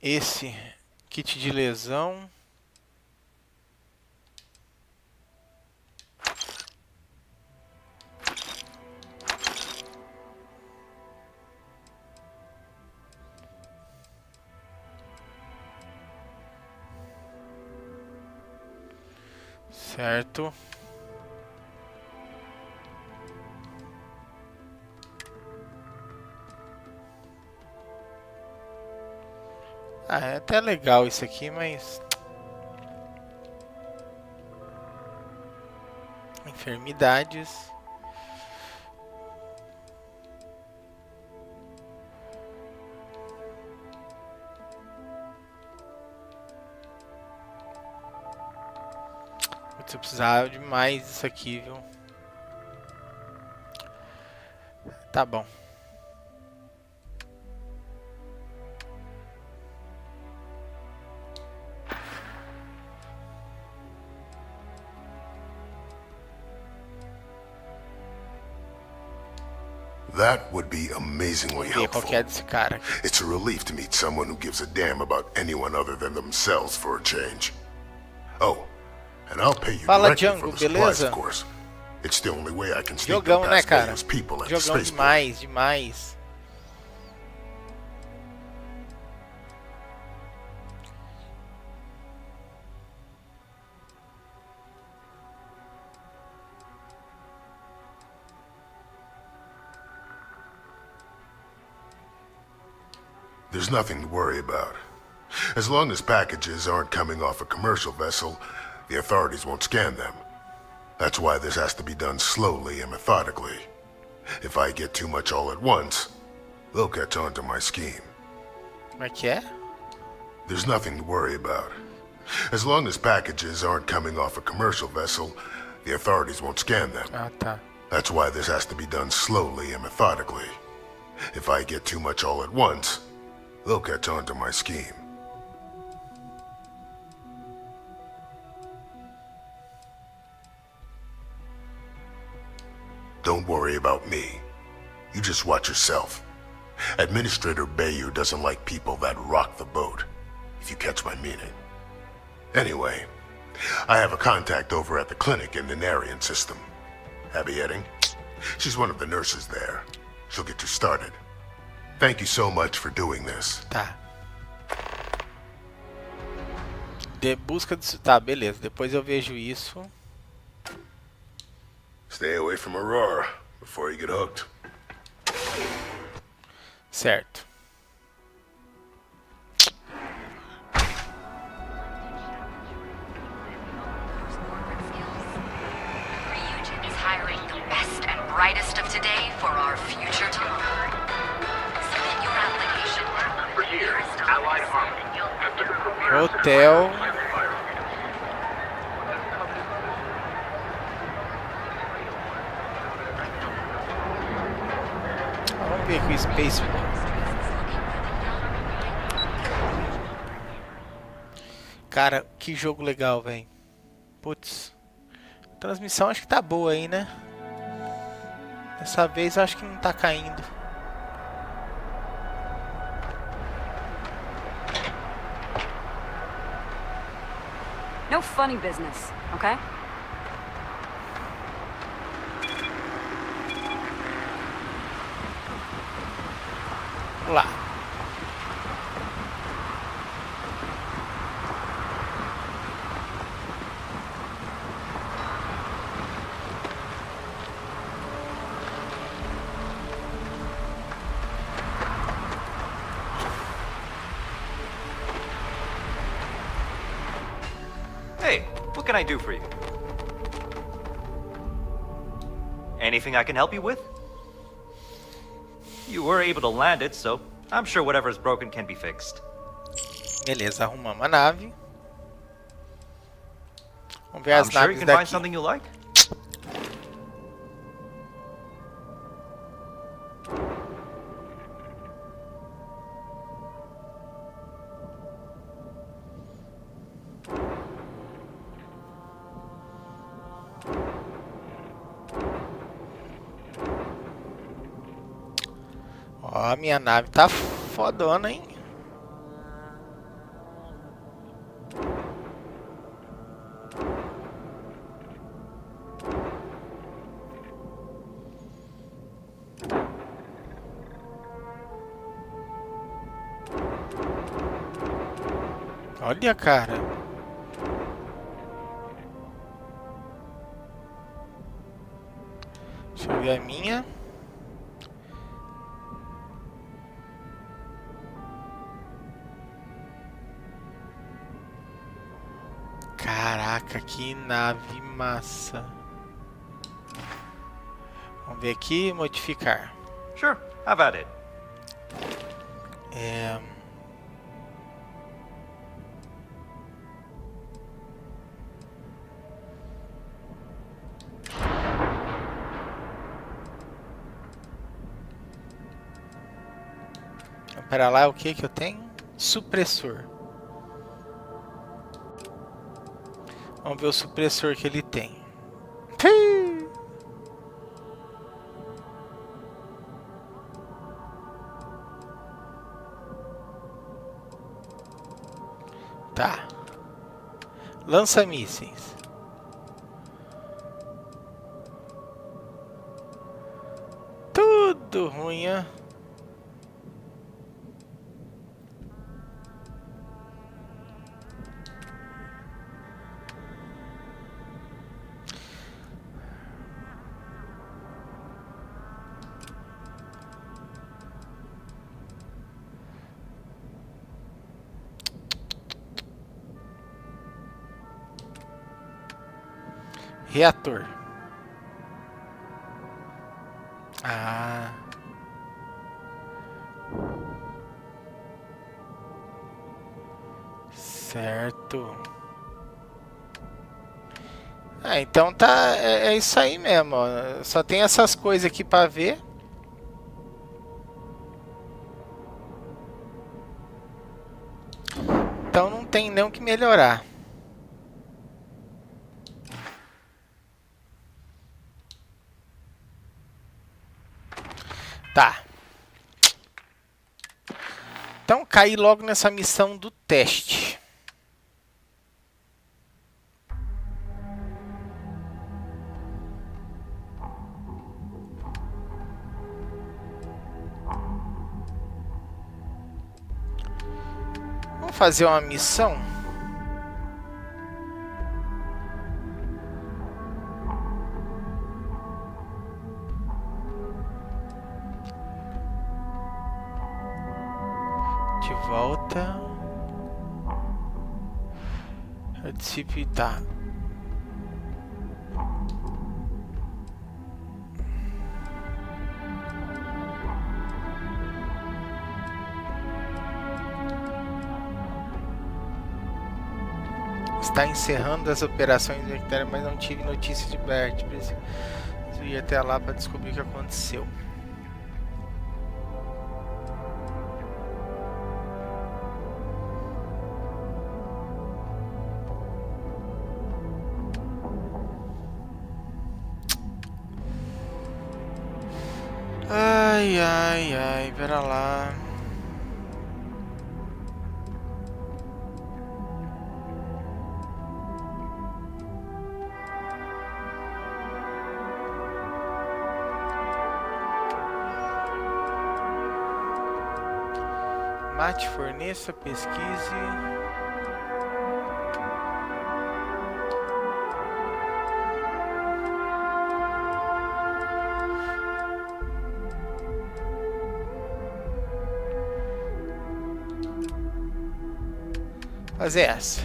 Esse kit de lesão. Certo. Ah, é até legal isso aqui, mas... Enfermidades. Putz, eu precisava de mais disso aqui, viu? Tá bom. That would be amazingly helpful. Qual que é desse cara? It's a relief to meet someone who gives a damn about anyone other than themselves for a change. Oh, and I'll pay you Fala, directly Django, for the supplies, beleza? of course. It's the only way I can sneak Jogão, them né, past cara? Bayou's people at the Jogão spaceport. demais, demais. There's nothing to worry about. As long as packages aren't coming off a commercial vessel, the authorities won't scan them. That's why this has to be done slowly and methodically. If I get too much all at once, they'll catch on to my scheme. Como é que é? There's nothing to worry about. As long as packages aren't coming off a commercial vessel, the authorities won't scan them. Ah, tá. That's why this has to be done slowly and methodically. If I get too much all at once, they'll catch on to my scheme. Don't worry about me. You just watch yourself. Administrator Bayou doesn't like people that rock the boat, if you catch my meaning. Anyway, I have a contact over at the clinic in the Narian system. Abby Edding. She's one of the nurses there. She'll get you started. Thank you so much for doing this. Tá. Busca de... Tá, beleza. Depois eu vejo isso. Stay away from Aurora before you get hooked. Certo. Ryujin is hiring the best and brightest of today for our future tomorrow. Submit your application. For years, Allied Army has been a premier Hotel. ver com o Space. Cara, que jogo legal, velho. Putz. A transmissão acho que tá boa aí, né? Dessa vez eu acho que não tá caindo. No funny business, okay? Vamos lá. Hey, what can I do for you? Anything I can help you with? You were able to land it, so I'm sure whatever's broken can be fixed. Beleza, arrumamos a nave. Vamos ver I'm as sure you naves can find daqui. something you like. Ó, a minha nave tá fodona, hein? Olha, cara. Deixa eu ver a minha. Caraca, que nave massa. Vamos ver aqui, modificar. Sure, have at it. Para lá, o que que eu tenho? Supressor. Vamos ver o supressor que ele tem. Tá. Lança mísseis. Tudo ruim, hein? Reator. Ah. Certo. Ah, então tá, é isso aí mesmo, ó. Só tem essas coisas aqui pra ver. Então não tem nem o que melhorar. Tá. Então caí logo nessa missão do teste. Vamos fazer uma missão. De volta. Participe, tá. Está encerrando as operações do Bethesda, mas não tive notícia de Bert. Preciso ir até lá para descobrir o que aconteceu. Ai, ai, ai, pera lá. Mate, forneça, pesquise. Fazer essa.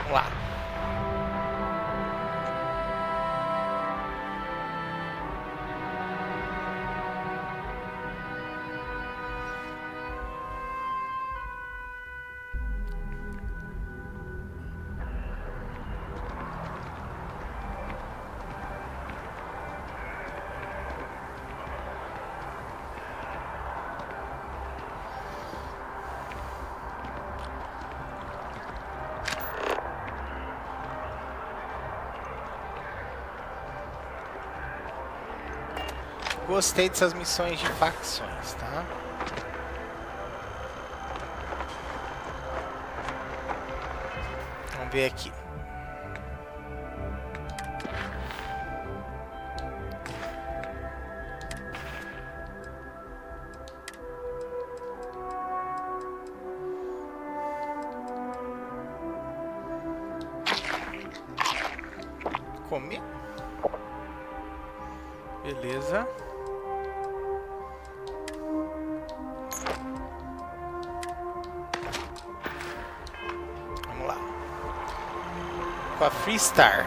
Vamos lá. Gostei dessas missões de facções, tá? Vamos ver aqui. Comer. Beleza. Vamos lá. Com a Freestar.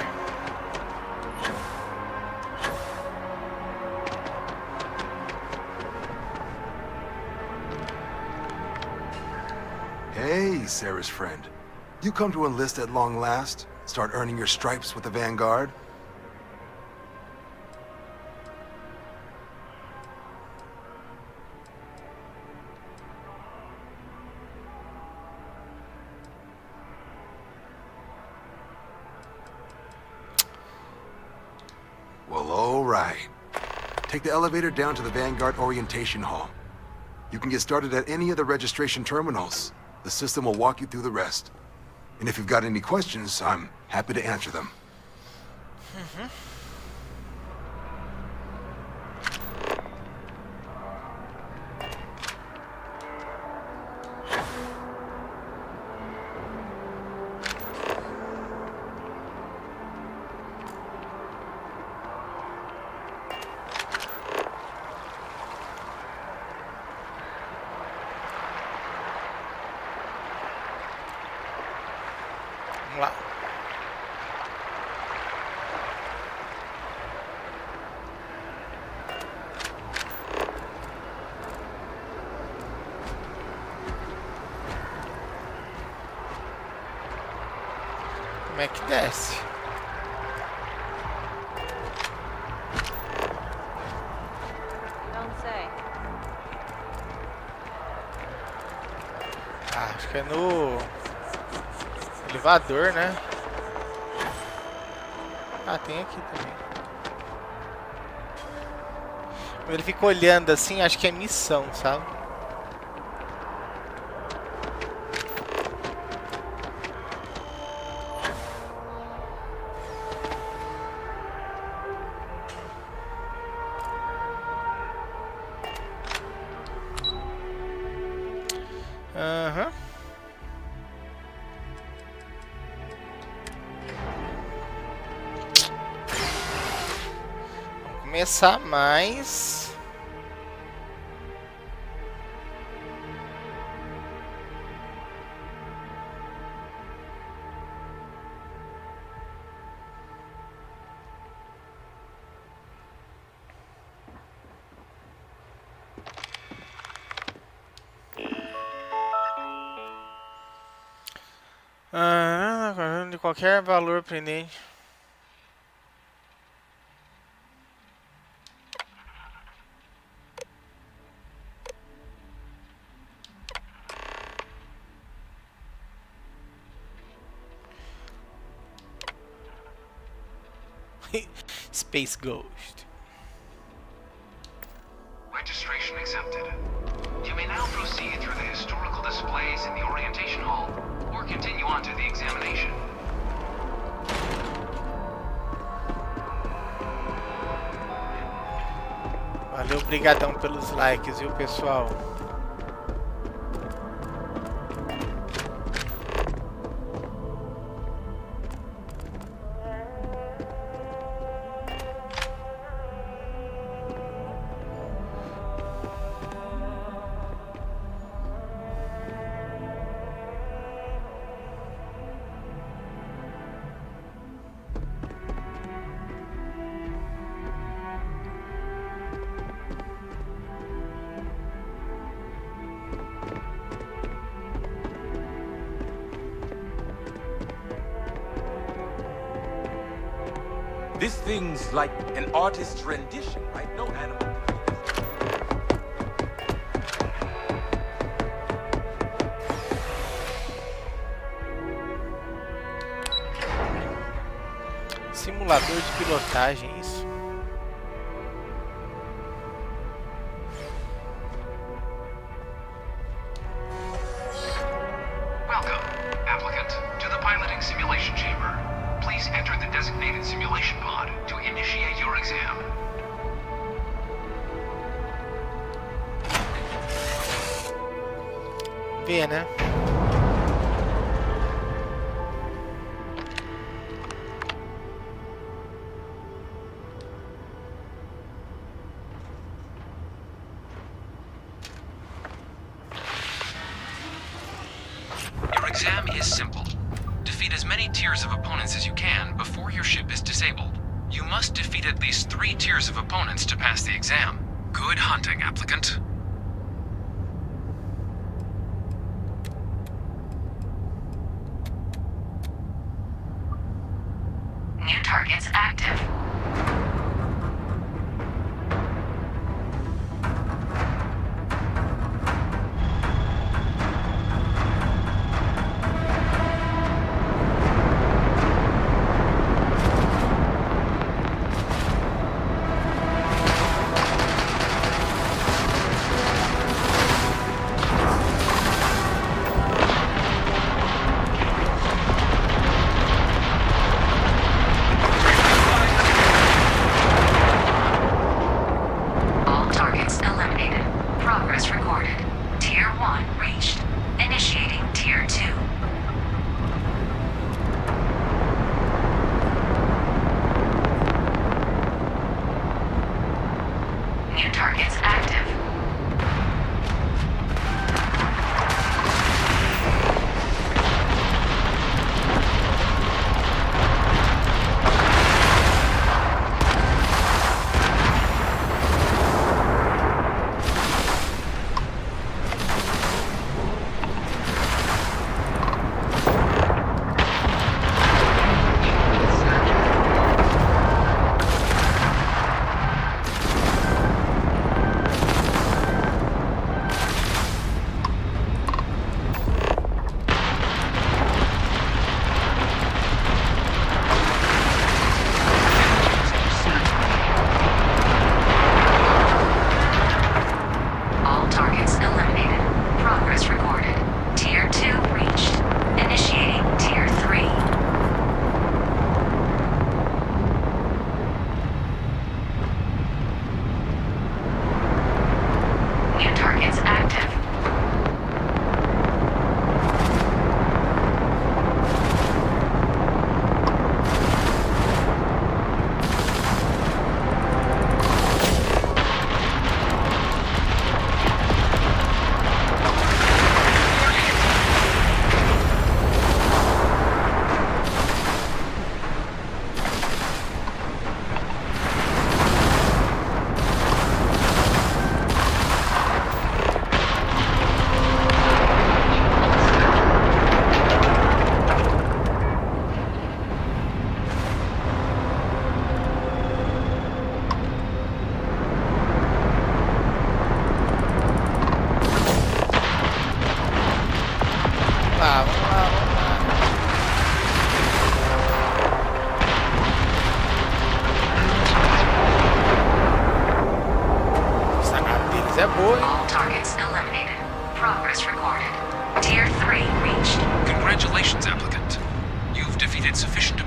Hey, Sarah's friend. You come to enlist at long last? Start earning your stripes with the Vanguard? Well, all right. Take the elevator down to the Vanguard Orientation Hall. You can get started at any of the registration terminals. The system will walk you through the rest. And if you've got any questions, I'm happy to answer them. Vamos lá. Como é que desce? Don't say. Ah, acho que é no elevador, né? Ah, tem aqui também. Ele fica olhando assim, acho que é missão, sabe? Aham. Começar mais. qualquer valor prendente. Space Ghost. Registration accepted. You may now proceed through the historical displays in the orientation hall, or continue on to the examination. Valeu, brigadão pelos likes, viu, pessoal? This thing's like an artist's rendition, right? No animal. Simulador de pilotagem, isso. Welcome, applicant, to the piloting simulation chamber. Please enter the designated simulation pod to initiate your exam. Vê, né? Your exam is simple. Defeat as many tiers of opponents as you can before your ship is disabled. You must defeat at least 3 tiers of opponents to pass the exam. Good hunting, applicant. New targets active.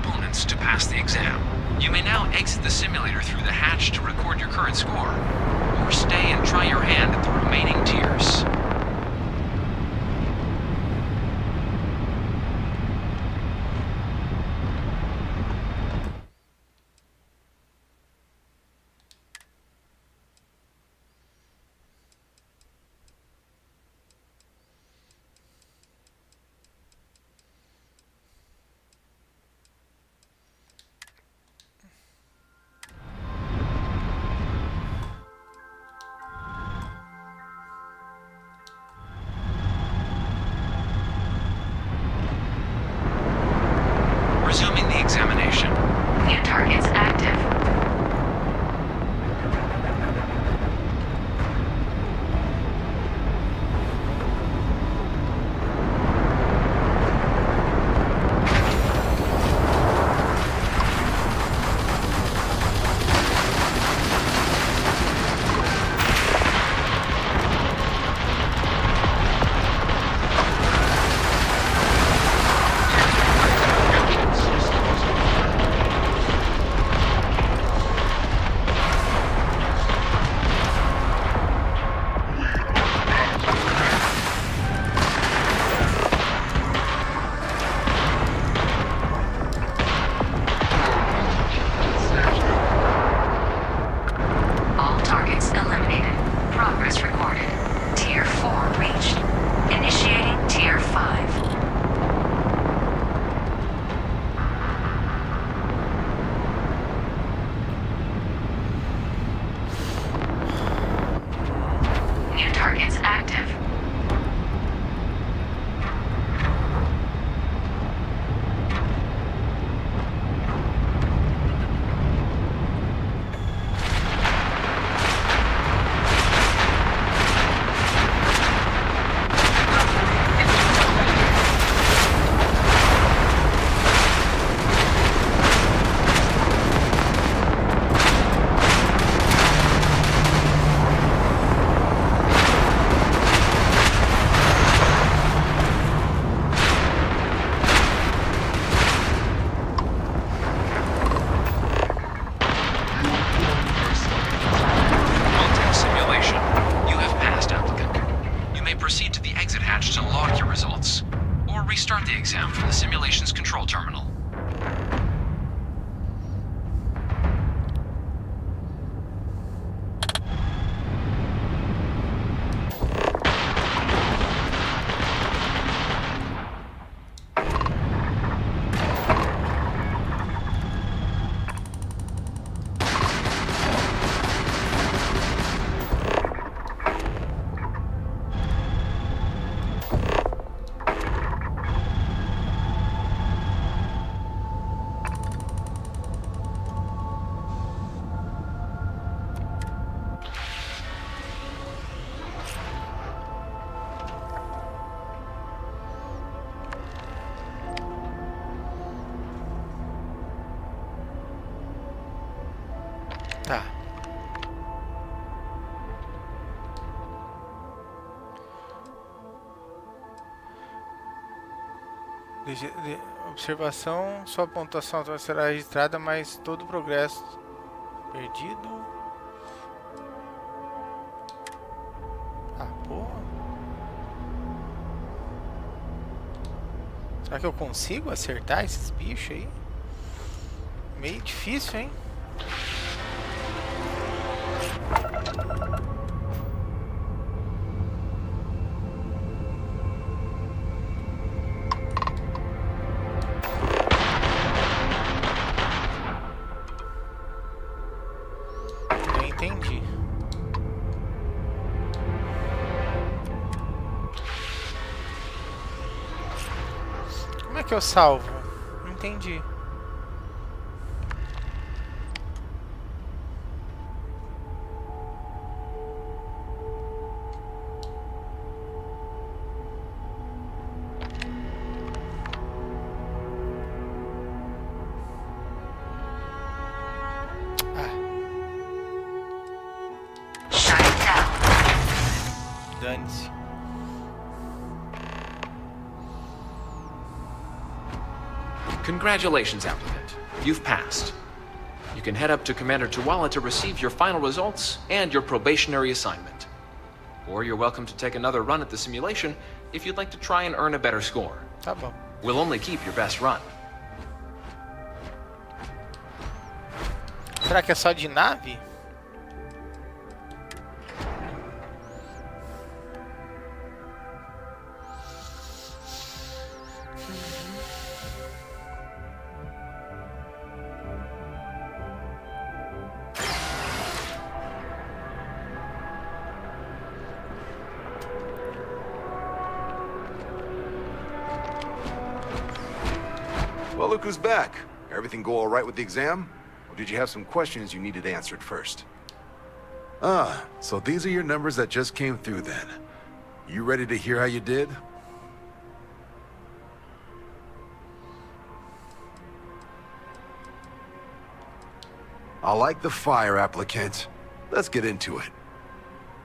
opponents to pass the exam. You may now exit the simulator through the hatch to record your current score, or stay and try your hand at the remaining tiers. Resuming the examination. New targets active. All targets eliminated. Progress recorded. Tier 4 reached. Initiating Tier 5. New targets active. Simulation. You have passed, applicant. You may proceed to the exit hatch to log your results, or restart the exam from the simulation's control terminal. Tá. Observação, sua pontuação atual será registrada, mas todo o progresso perdido. Ah, porra. Será que eu consigo acertar esses bichos aí? Meio difícil, hein? Entendi. Como é que eu salvo? Não entendi. Dane-se. Congratulations, applicant. You've passed. You can head up to Commander Tuwala to receive your final results and your probationary assignment. Or you're welcome to take another run at the simulation if you'd like to try and earn a better score. Tá bom. We'll only keep your best run. Será que é só de nave? Well, look who's back. Everything go all right with the exam? Or did you have some questions you needed answered first? Ah, so these are your numbers that just came through then. You ready to hear how you did? I like the fire, applicant. Let's get into it.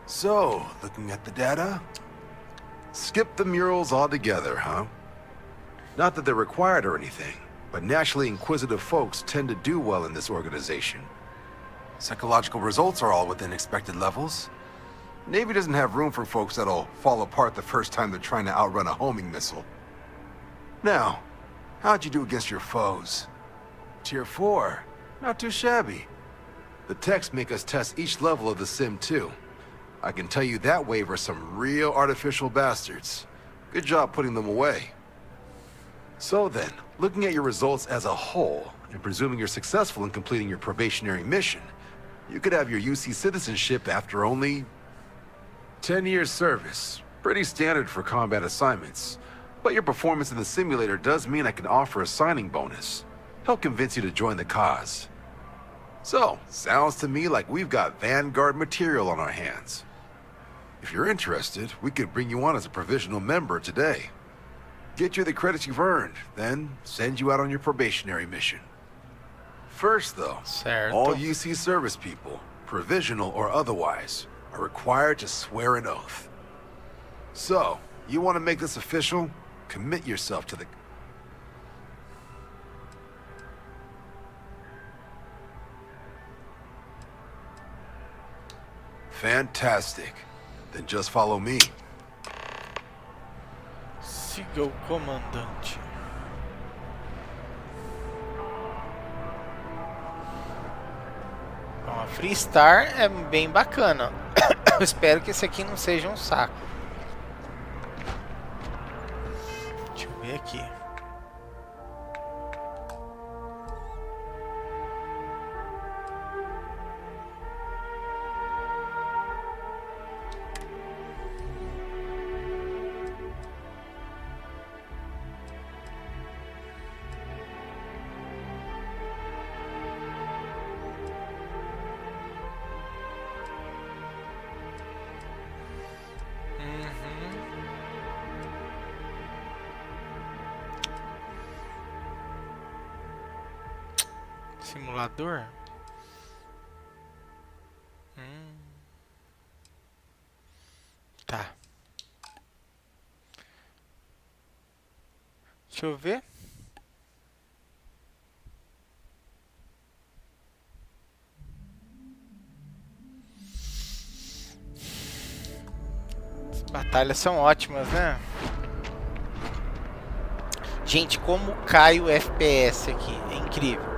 So, looking at the data? Skip the murals altogether, huh? Not that they're required or anything, but naturally inquisitive folks tend to do well in this organization. Psychological results are all within expected levels. Navy doesn't have room for folks that'll fall apart the first time they're trying to outrun a homing missile. Now, how'd you do against your foes? Tier 4, not too shabby. The techs make us test each level of the sim too. I can tell you that wave are some real artificial bastards. Good job putting them away. So then, looking at your results as a whole, and presuming you're successful in completing your probationary mission, you could have your UC citizenship after only 10 years service. Pretty standard for combat assignments. But your performance in the simulator does mean I can offer a signing bonus. Help convince you to join the cause. So, sounds to me like we've got Vanguard material on our hands. If you're interested, we could bring you on as a provisional member today. Get you the credits you've earned, then send you out on your probationary mission. First, though, all UC service people, provisional or otherwise, are required to swear an oath. So, you want to make this official? Commit yourself to the... Fantastic. Then just follow me. Siga o comandante. Bom, a Freestar é bem bacana. Eu espero que esse aqui não seja um saco. Deixa eu ver aqui. Simulador? Tá. Deixa eu ver. As batalhas são ótimas, né? Gente, como cai o FPS aqui. É incrível.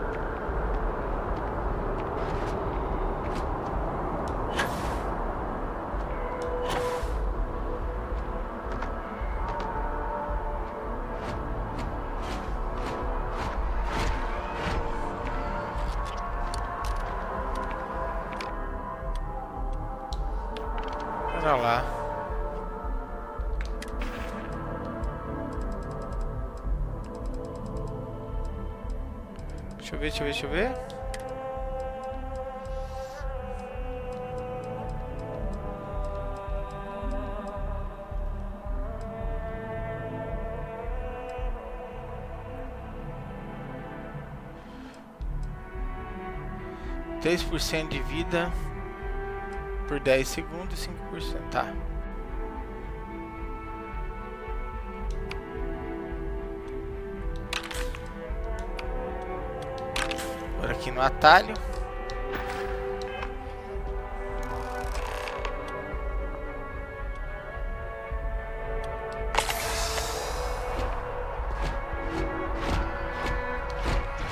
Olha lá. Deixa eu ver. %, de vida por 10 segundos e 5%. Tá. Por aqui no atalho.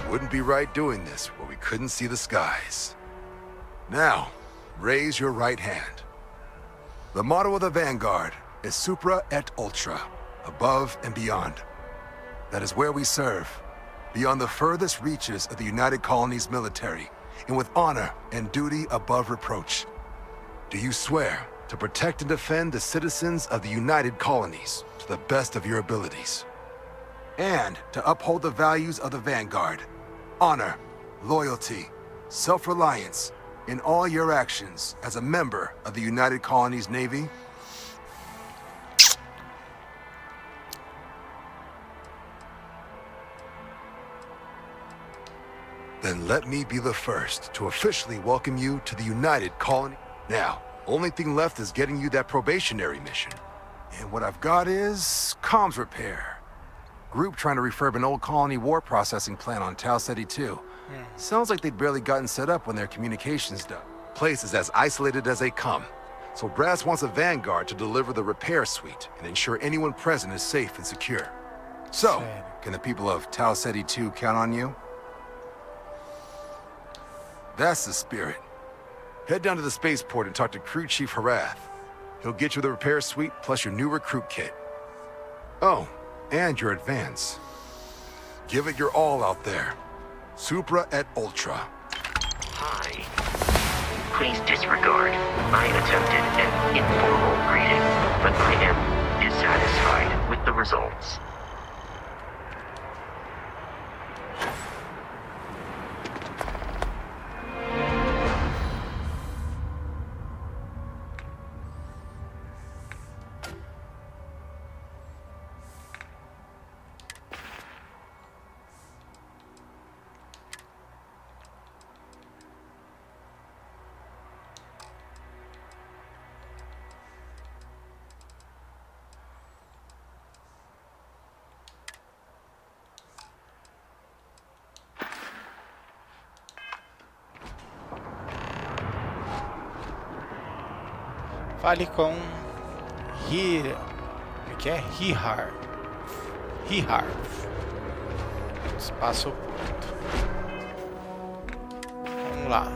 Wouldn't be right doing this where we couldn't see the skies. Now, raise your right hand. The motto of the Vanguard is Supra et Ultra, above and beyond. That is where we serve, beyond the furthest reaches of the United Colonies military, and with honor and duty above reproach. Do you swear to protect and defend the citizens of the United Colonies to the best of your abilities? And to uphold the values of the Vanguard, honor, loyalty, self-reliance, in all your actions as a member of the United Colonies Navy? Then let me be the first to officially welcome you to the United Colony. Now, only thing left is getting you that probationary mission. And what I've got is comms repair. Group trying to refurb an old colony war processing plant on Tau Ceti 2. Sounds like they'd barely gotten set up when their communications done. Place is as isolated as they come. So Brass wants a Vanguard to deliver the repair suite and ensure anyone present is safe and secure. So, can the people of Tau Ceti 2 count on you? That's the spirit. Head down to the spaceport and talk to Crew Chief Harath. He'll get you the repair suite plus your new recruit kit. Oh, and your advance. Give it your all out there. Supra et Ultra. Hi. Please disregard. I attempted an informal greeting, but I am dissatisfied with the results. Fale com como é que é? Hihar. Espaço oculto. Vamos lá.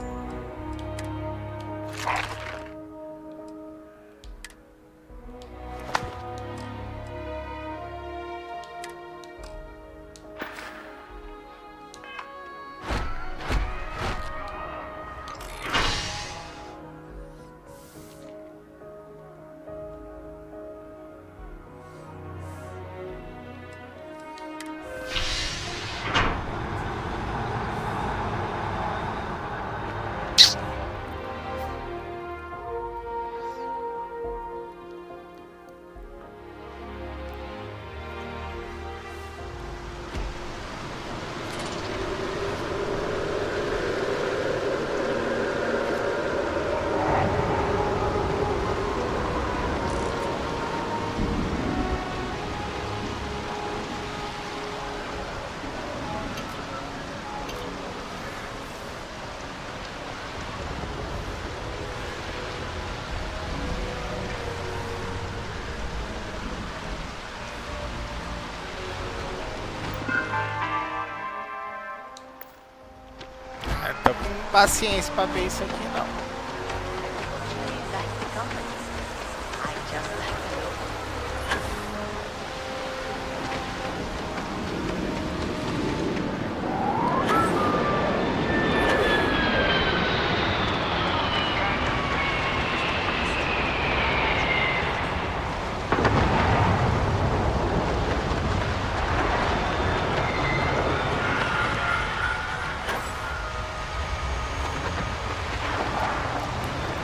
Tô com paciência pra ver isso aqui não.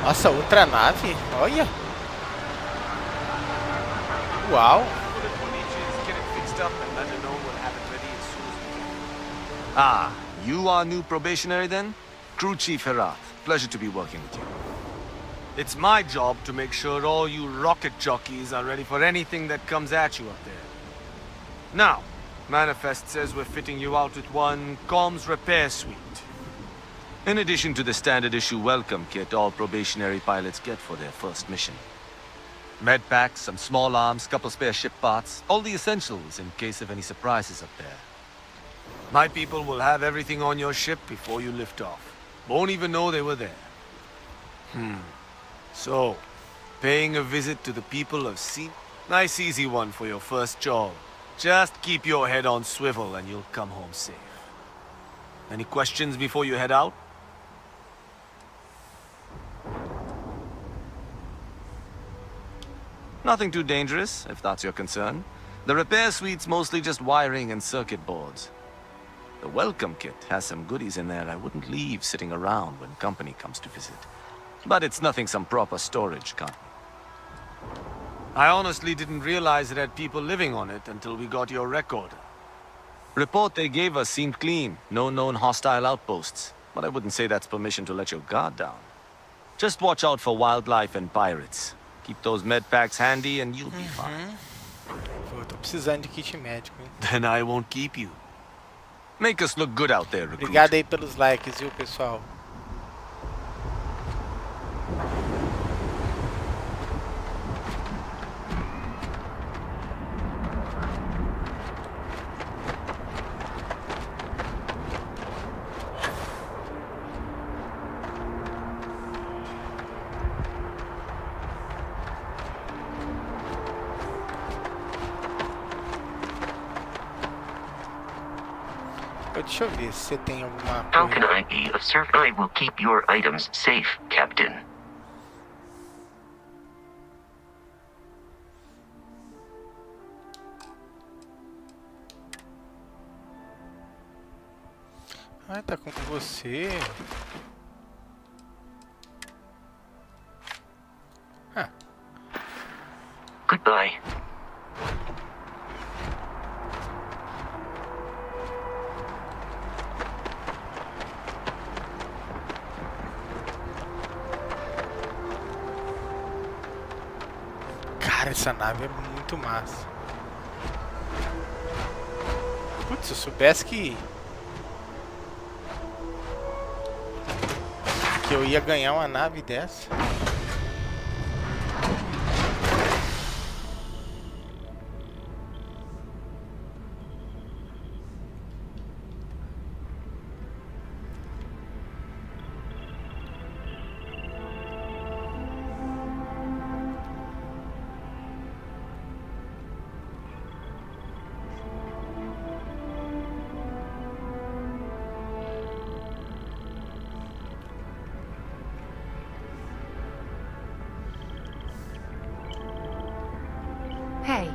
Nossa, outra nave? Olha! Uau! Ah, you are new probationary then? Crew Chief Herath, pleasure to be working with you. It's my job to make sure all you rocket jockeys are ready for anything that comes at you up there. Now, Manifest says we're fitting you out with one comms repair suite. In addition to the standard issue welcome kit all probationary pilots get for their first mission. Med packs, some small arms, couple spare ship parts, all the essentials in case of any surprises up there. My people will have everything on your ship before you lift off. Won't even know they were there. So, paying a visit to the people of Sea? Nice easy one for your first job. Just keep your head on swivel and you'll come home safe. Any questions before you head out? Nothing too dangerous, if that's your concern. The repair suite's mostly just wiring and circuit boards. The welcome kit has some goodies in there I wouldn't leave sitting around when company comes to visit. But it's nothing some proper storage can't. I honestly didn't realize it had people living on it until we got your record. Report they gave us seemed clean. No known hostile outposts. But I wouldn't say that's permission to let your guard down. Just watch out for wildlife and pirates. Keep those med packs handy and you'll be fine. Pô, tô precisando de kit médico, hein? Then I won't keep you. Make us look good out there, recruit. Obrigado aí pelos likes, viu, pessoal? Deixa eu ver se você tem alguma How coisa. can I be of service? I will keep your items safe, Captain. Ah, tá com você. Ah. Goodbye. Cara, essa nave é muito massa. Putz, se eu soubesse que eu ia ganhar uma nave dessa. Hey.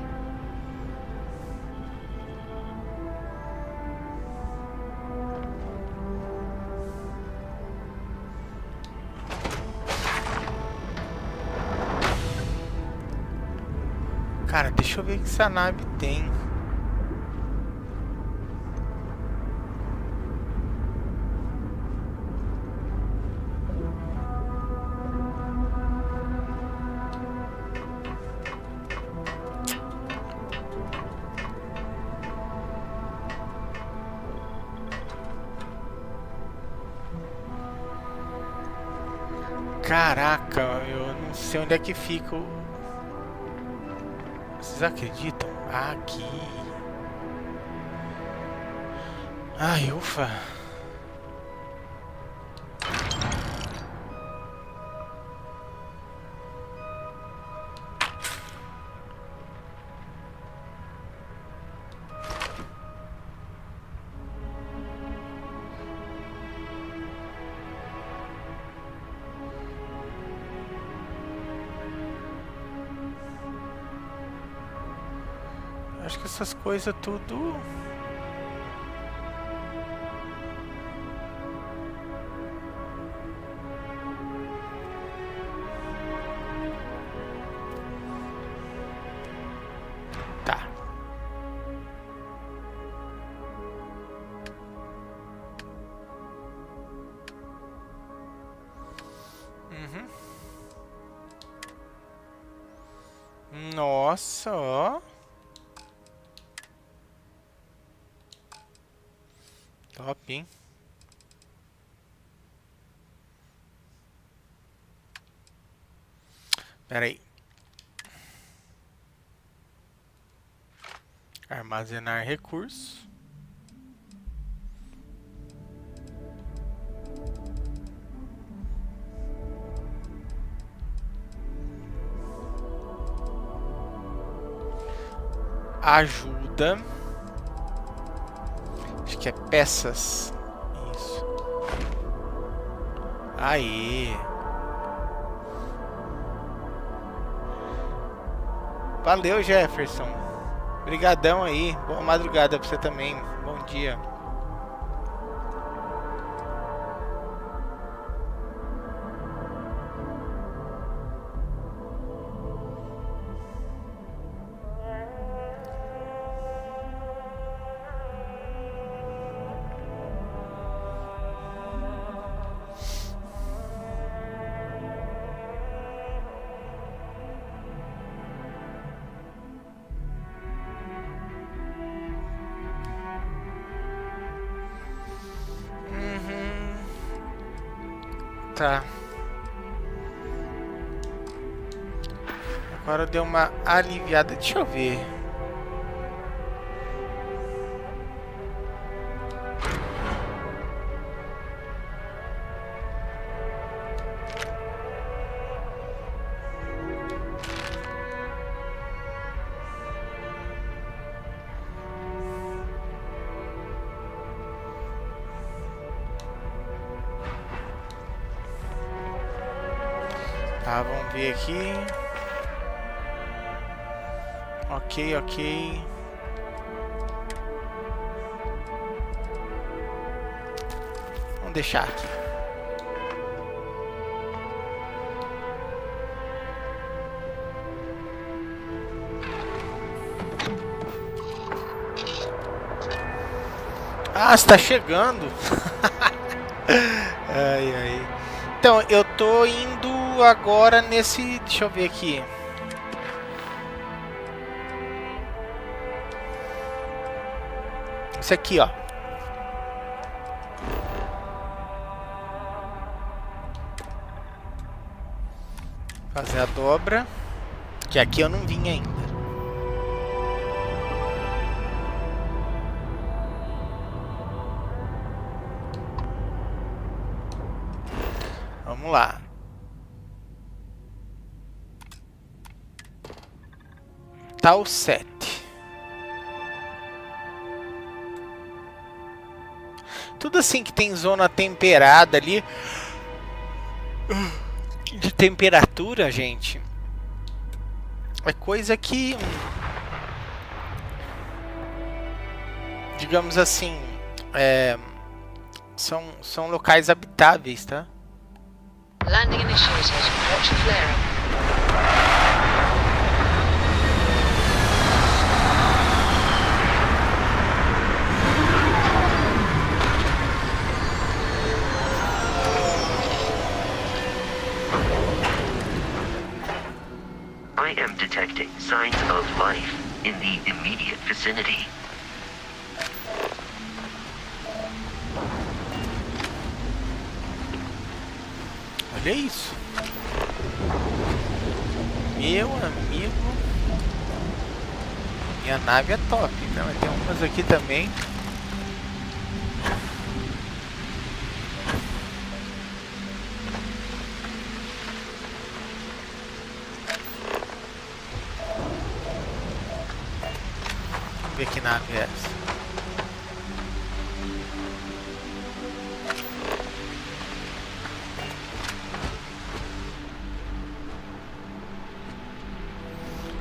Cara, deixa eu ver o que essa nave tem. Caraca, eu não sei onde é que fica o... Vocês acreditam? Aqui. Ai, ufa. Acho que essas coisas tudo... Tá. Nossa, ó. Top, hein? Pera aí. Armazenar recursos. Ajuda. Acho que é peças. Isso. Aí. Valeu, Jefferson. Obrigadão aí. Boa madrugada pra você também. Bom dia. Tá. Agora deu uma aliviada. Deixa eu ver. Tá, vamos ver aqui. Ok. Vamos deixar aqui. Ah, você tá chegando. Ai. Então, eu tô indo agora nesse... Deixa eu ver aqui. Isso aqui, ó. Fazer a dobra. Que aqui eu não vim ainda. Vamos lá. Tá o 7. Tudo assim que tem zona temperada ali. De temperatura, gente. É coisa que... digamos assim... são locais habitáveis, tá? Landing initiated. Watch flaring. I am detecting signs of life in the immediate vicinity. Olha isso. Meu amigo. Minha nave é top, né? Mas tem umas aqui também. Vamos ver que nave é essa.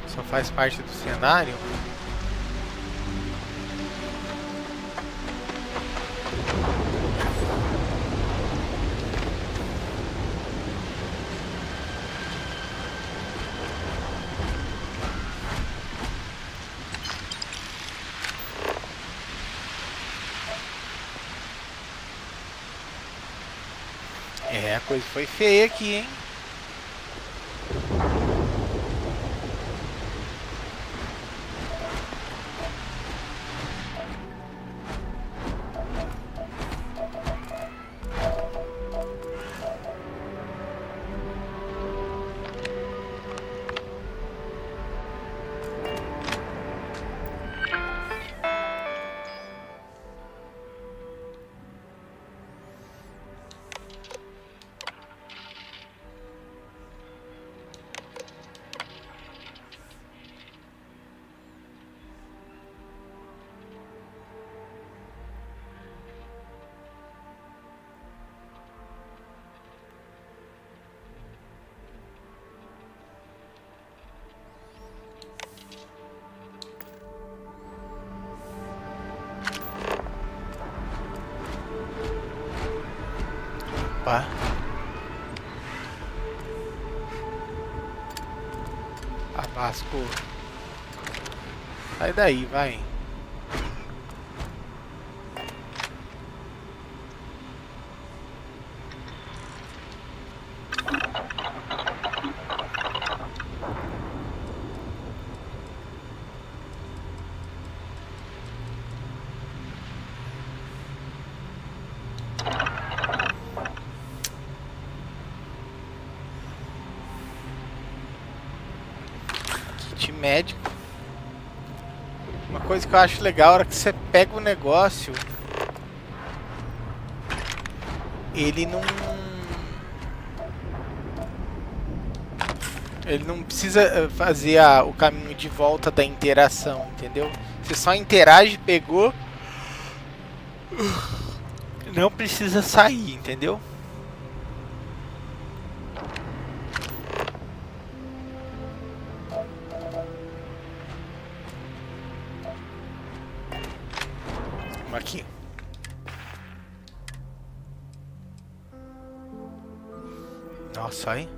Só faz parte do cenário. É, a coisa foi feia aqui, hein? Opa. Vasco. Sai daí, vai. Médico. Uma coisa que eu acho legal é que você pega o negócio, ele não precisa fazer o caminho de volta da interação, entendeu? Você só interage, pegou, não precisa sair, entendeu? Aqui. Nossa, aí.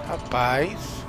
Rapaz.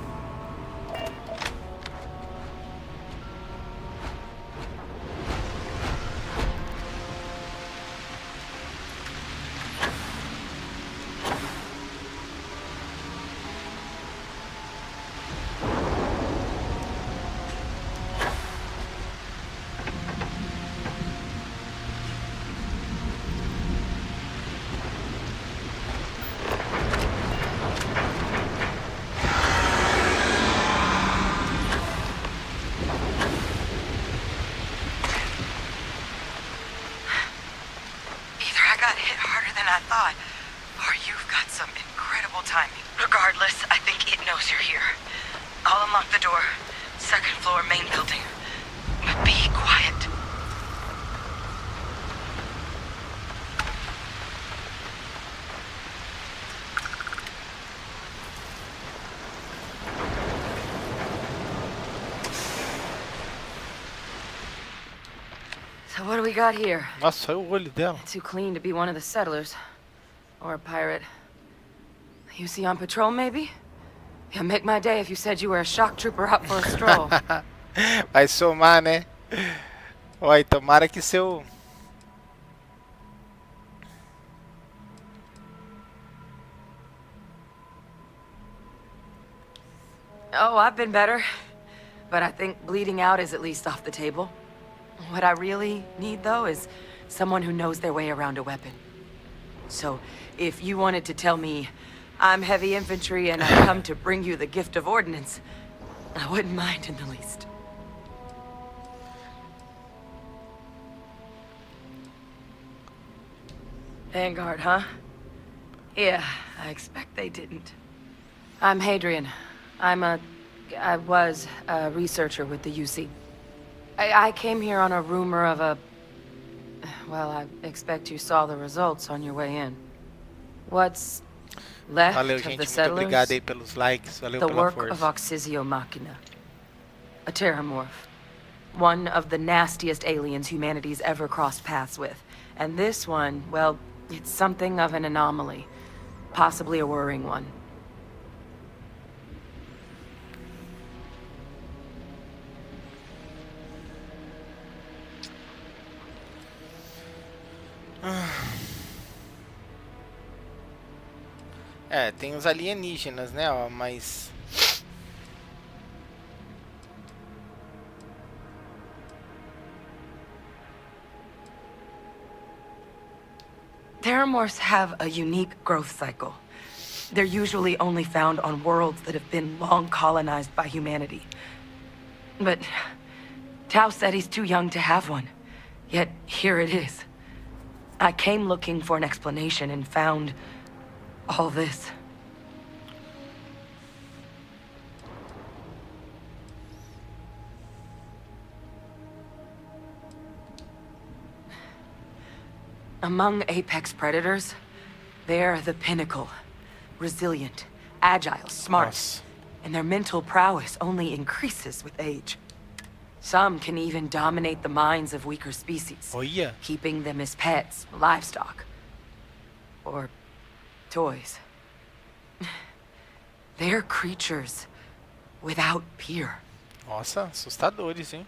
So what do we got here? Nossa, olha o olho dela. Too clean to be one of the settlers. Or a pirate. You see on patrol, maybe? Yeah, make my day if you said you were a shock trooper out for a stroll. Vai somar, né? Oi, tomara que seu... Oh, I've been better. But I think bleeding out is at least off the table. What I really need, though, is someone who knows their way around a weapon. So, if you wanted to tell me I'm heavy infantry and I come to bring you the gift of ordnance, I wouldn't mind in the least. Vanguard, huh? Yeah, I expect they didn't. I'm Hadrian. I was a researcher with the UC. I came here on a rumor of a... Well, I expect you saw the results on your way in. What's left Valeu, of gente. the Muito settlers? obrigado aí pelos likes. Valeu The pela work força. of Oxysio Machina. A terramorph. One of the nastiest aliens humanity's ever crossed paths with. And this one, well, it's something of an anomaly. Possibly a worrying one. É, tem os alienígenas, né, ó, mas... Terramorphs have a unique growth cycle. They're usually only found on worlds that have been long colonized by humanity. But Tao said he's too young to have one. Yet here it is. I came looking for an explanation and found all this. Among apex predators, they're the pinnacle. Resilient, agile, smart. Nossa. And their mental prowess only increases with age. Some can even dominate the minds of weaker species, Olha. keeping them as pets, livestock, or toys. They're creatures without peer. Nossa, assustadores, hein?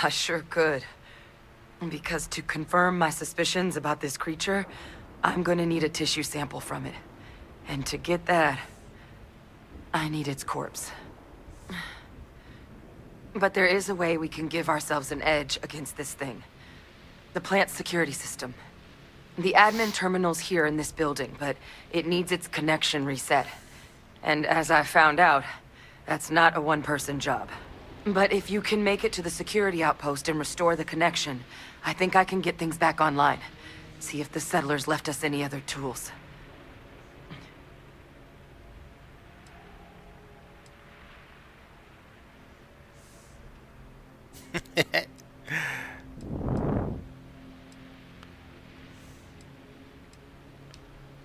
I sure could. Because to confirm my suspicions about this creature, I'm gonna need a tissue sample from it. And to get that, I need its corpse. But there is a way we can give ourselves an edge against this thing. The plant's security system. The admin terminal's here in this building, but it needs its connection reset. And as I found out, that's not a one-person job. But if you can make it to the security outpost and restore the connection, I think I can get things back online. See if the settlers left us any other tools.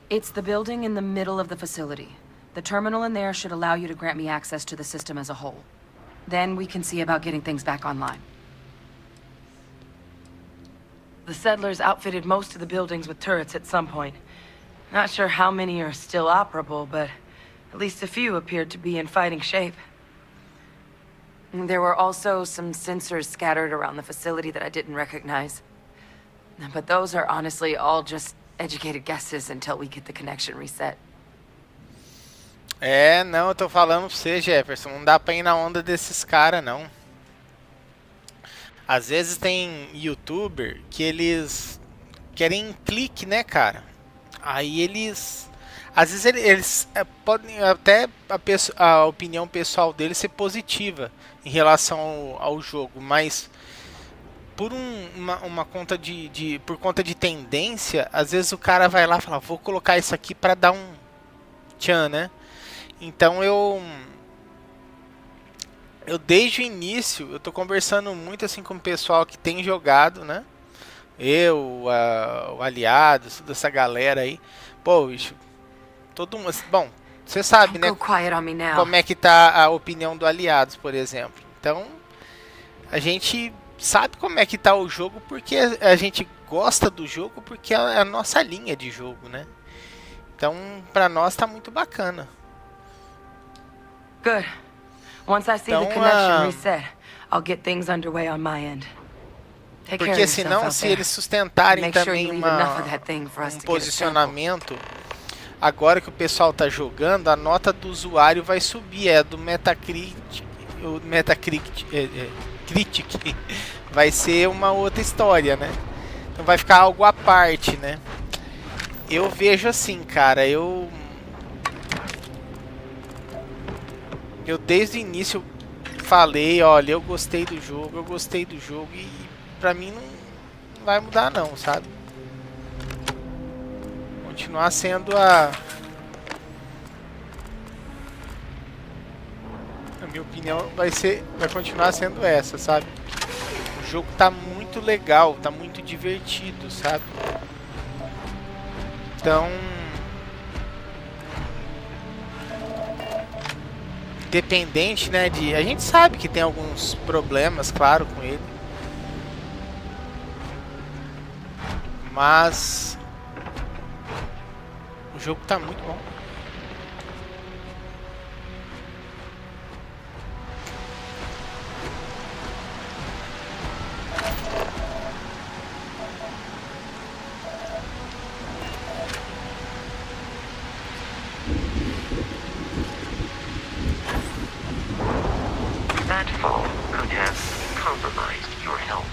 It's the building in the middle of the facility. The terminal in there should allow you to grant me access to the system as a whole. Then we can see about getting things back online. The settlers outfitted most of the buildings with turrets at some point. Not sure how many are still operable, but at least a few appeared to be in fighting shape. There were also some sensors scattered around the facility that I didn't recognize. But those are honestly all just educated guesses until we get the connection reset. É, não, eu tô falando pra você, Jefferson, não dá pra ir na onda desses caras, não. Às vezes tem youtuber que eles querem clique, né, cara? Aí eles... Às vezes eles podem até a opinião pessoal deles ser positiva em relação ao jogo, mas por uma conta por conta de tendência, às vezes o cara vai lá e fala, vou colocar isso aqui pra dar um tchan, né? Então eu desde o início, eu tô conversando muito assim com o pessoal que tem jogado, né? O Aliados, toda essa galera aí. Pô, bicho, todo mundo... Bom, você sabe, né? Como é que tá a opinião do Aliados, por exemplo. Então, a gente sabe como é que tá o jogo porque a gente gosta do jogo porque é a nossa linha de jogo, né? Então, pra nós tá muito bacana. Good. Once I see the connection reset, I'll get things underway on my end. Porque senão, se eles sustentarem também um posicionamento, agora que o pessoal tá jogando, a nota do usuário vai subir, do Metacritic, o Metacritic vai ser uma outra história, né? Então vai ficar algo à parte, né? Eu vejo assim, cara, eu desde o início falei, olha, eu gostei do jogo e pra mim não vai mudar não, sabe? Continuar sendo a minha opinião vai continuar sendo essa, sabe? O jogo tá muito legal, tá muito divertido, sabe? Então Independente, né, a gente sabe que tem alguns problemas, claro, com ele. Mas o jogo tá muito bom. That fall could have compromised your health.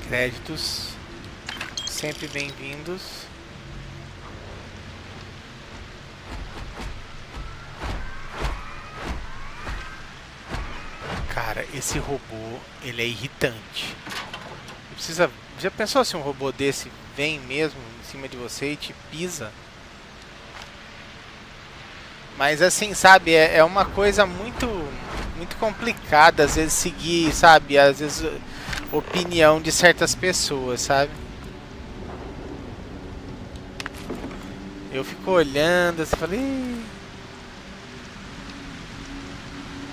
Créditos sempre bem-vindos. Cara, esse robô, ele é irritante. Já pensou se um robô desse vem mesmo em cima de você e te pisa? Mas assim, sabe, é uma coisa muito complicada às vezes seguir, sabe, às vezes opinião de certas pessoas, sabe? Eu fico olhando, assim, falei...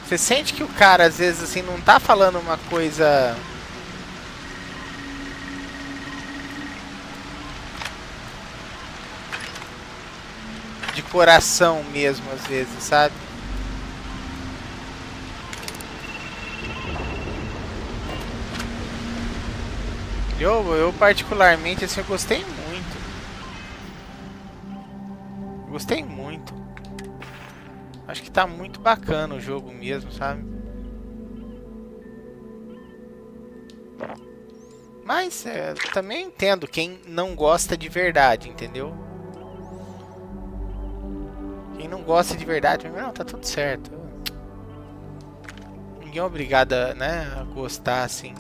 Você sente que o cara às vezes assim não tá falando uma coisa de coração mesmo, às vezes, sabe? Eu particularmente, assim, eu gostei muito. Gostei muito. Acho que tá muito bacana o jogo mesmo, sabe? Mas, também entendo quem não gosta de verdade, entendeu? Quem não gosta de verdade, não, tá tudo certo. Ninguém é obrigado, né, a gostar, assim.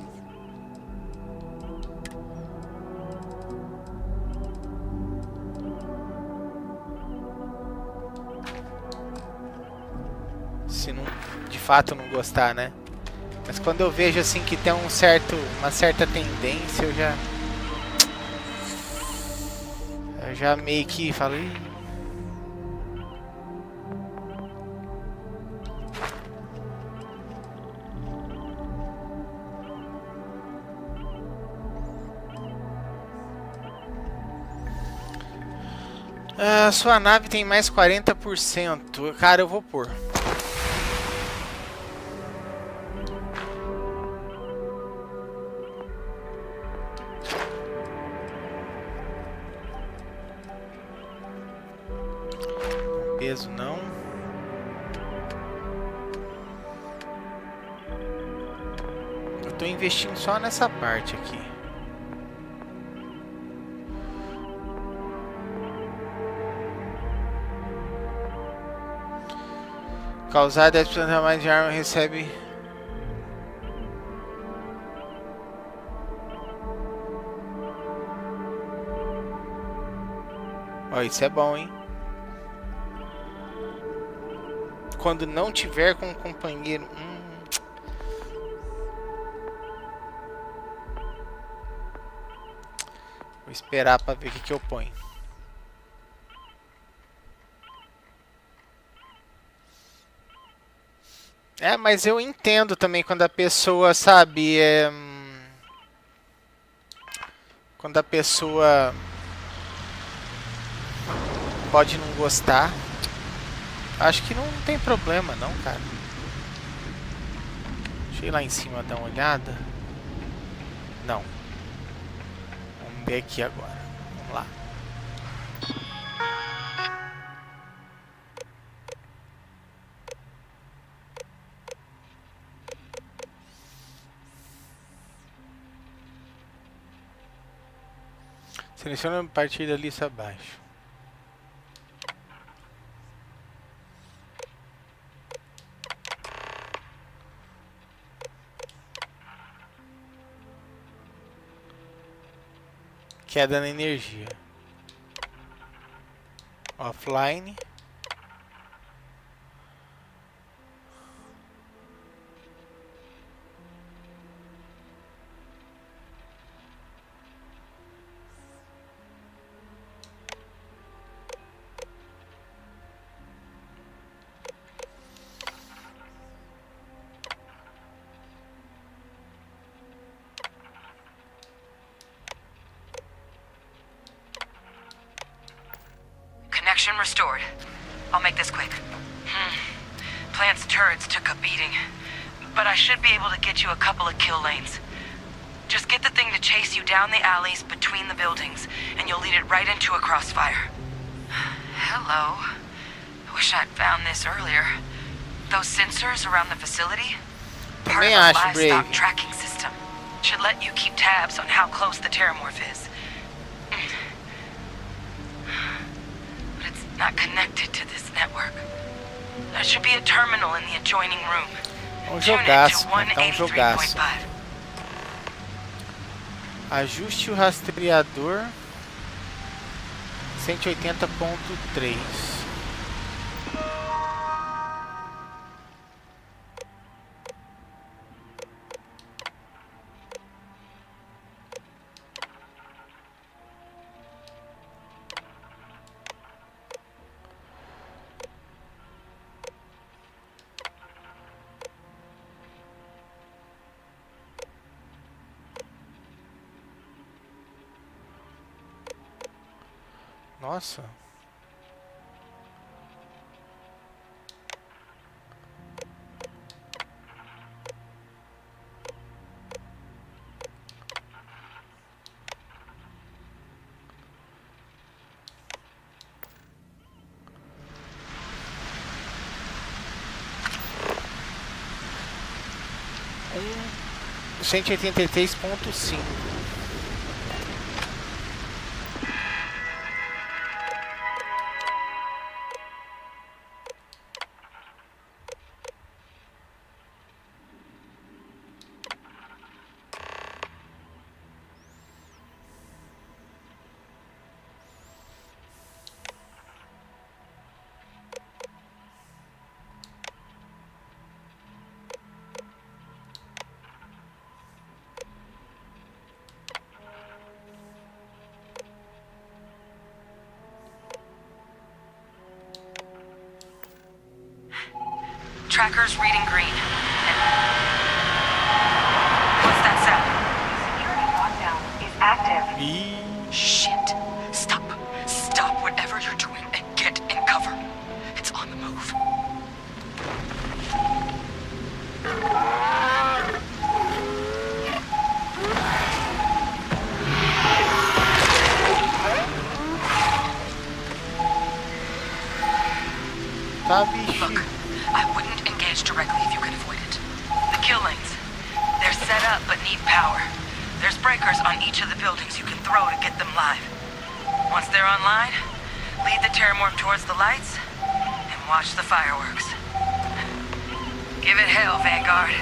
Se não, de fato não gostar, né? Mas quando eu vejo assim que tem uma certa tendência, eu já meio que falo, ih. Sua nave tem mais 40%. Cara, eu vou pôr. Peso não. Eu tô investindo só nessa parte aqui. Causado 10% a mais de arma recebe. Ó, isso é bom, hein? Quando não tiver com um companheiro. Vou esperar pra ver o que eu ponho. Mas eu entendo também quando a pessoa, sabe, quando a pessoa pode não gostar. Acho que não tem problema não, cara. Deixa eu ir lá em cima dar uma olhada. Não. Vamos ver aqui agora. Vamos lá. Seleciona a partir da lista abaixo. Queda na energia. Offline. Connection restored. I'll make this quick. Plant's turrets took a beating, but I should be able to get you a couple of kill lanes. Just get the thing to chase you down the alleys between the buildings, and you'll lead it right into a crossfire. Hello. I wish I'd found this earlier. Those sensors around the facility? Part of a livestock tracking system. Should let you keep tabs on how close the terramorph is. But it's not connected to this network. There should be a terminal in the adjoining room. Jogaço, então jogaço. Ajuste o rastreador 180.3. Nossa. Um 183.5. Tracker's reading green. What's that sound? Security lockdown is active. Shit. Stop. Stop whatever you're doing and get in cover. It's on the move. Look, I wouldn't engage directly if you could avoid it. The kill lanes. They're set up but need power. There's breakers on each of the buildings you can throw to get them live. Once they're online, lead the terramorph towards the lights and watch the fireworks. Give it hell, Vanguard.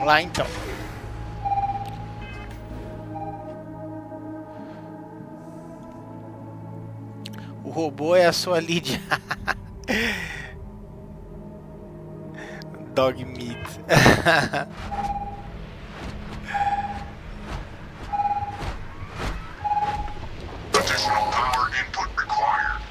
Vamos lá então. O robô é a sua lead. Dog meat. Additional power input required.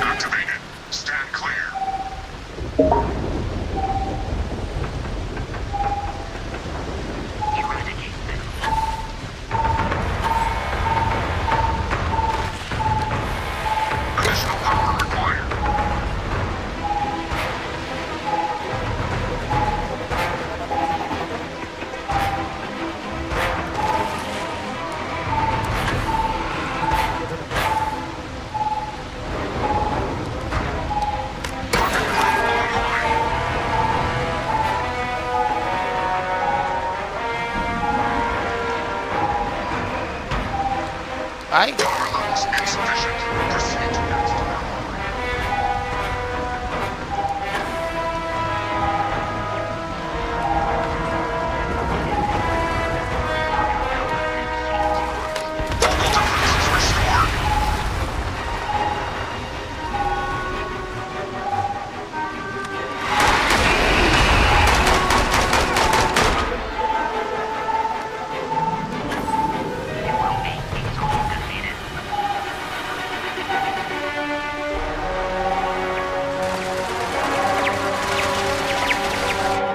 Activated. Stand clear. insufficient. Proceed to battle.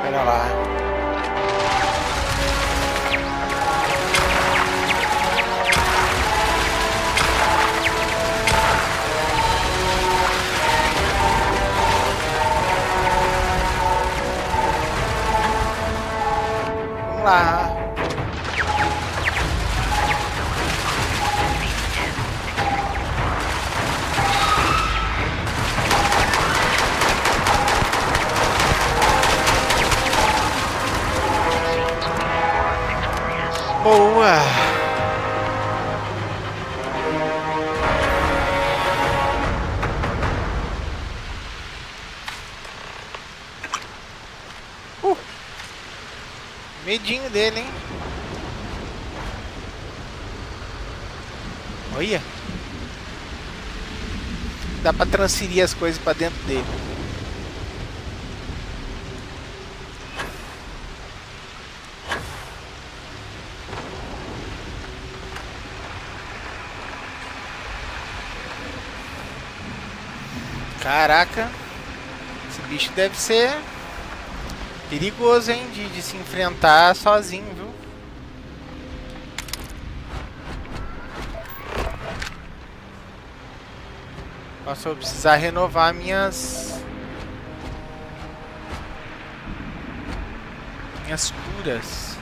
Pera lá. Vamos lá. Boa! Medinho dele, hein? Olha! Dá pra transferir as coisas pra dentro dele. Caraca, esse bicho deve ser perigoso, hein, de se enfrentar sozinho, viu? Nossa, eu vou precisar renovar minhas curas.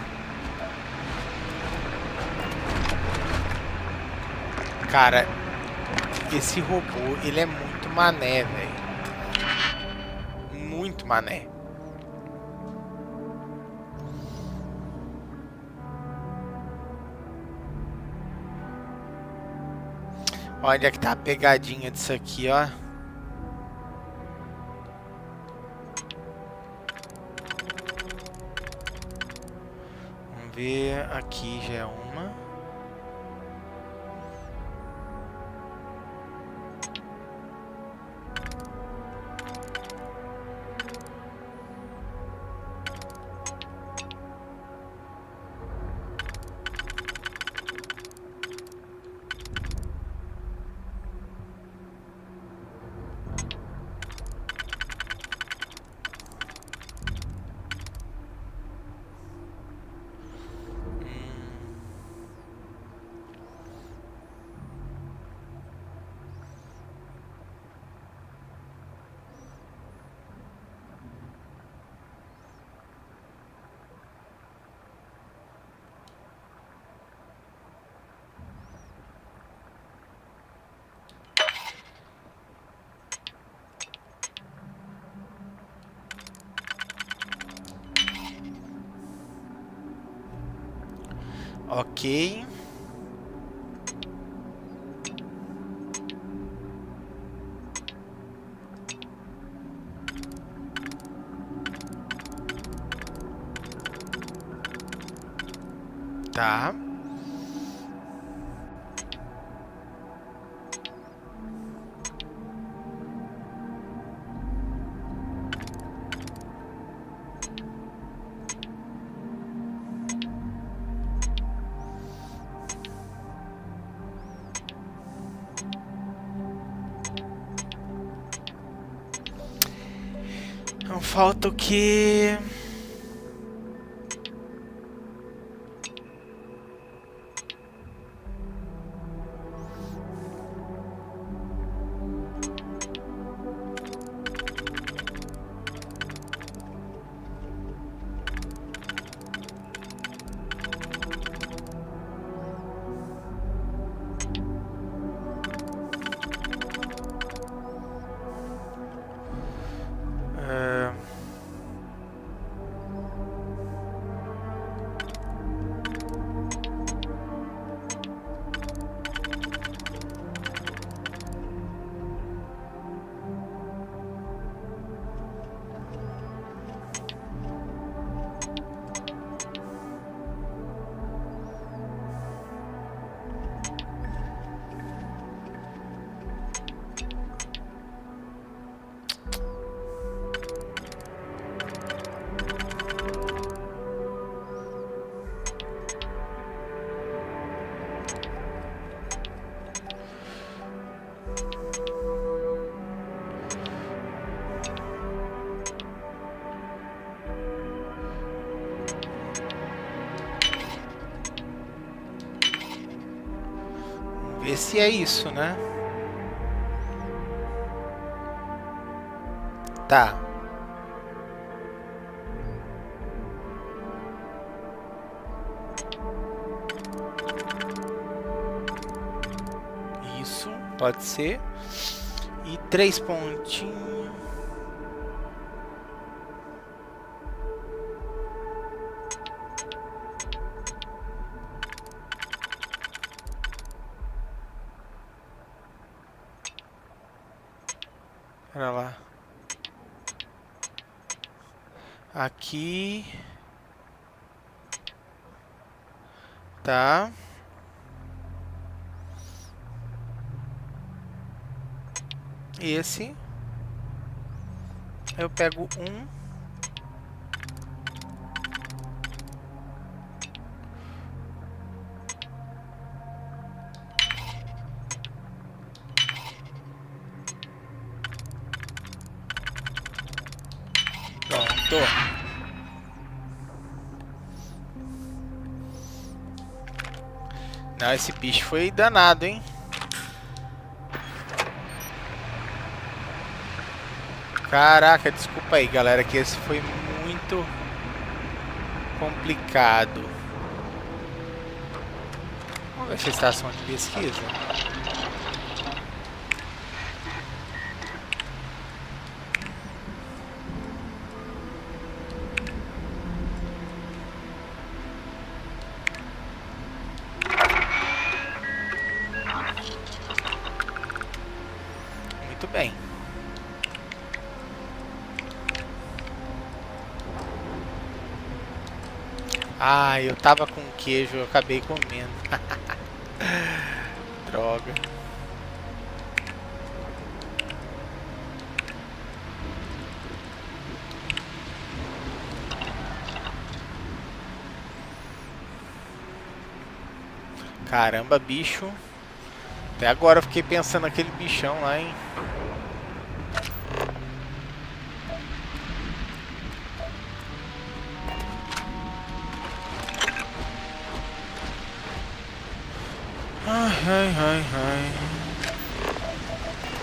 Cara, esse robô, ele é muito mané, velho. Muito mané. Olha que tá a pegadinha disso aqui, ó. Vamos ver, aqui já é uma. Ok. Tá. Não falta o quê? se é isso, né? Tá. Isso, pode ser. E 3 pontinhos. Olha lá. Aqui. Tá. Esse. Eu pego um. Pronto. Não, esse bicho foi danado, hein? Caraca, desculpa aí, galera, que esse foi muito complicado. Vamos ver essa estação de pesquisa. Muito bem. Ah, eu tava com queijo, eu acabei comendo. Droga. Caramba, bicho. Até agora eu fiquei pensando naquele bichão lá, hein? Ai.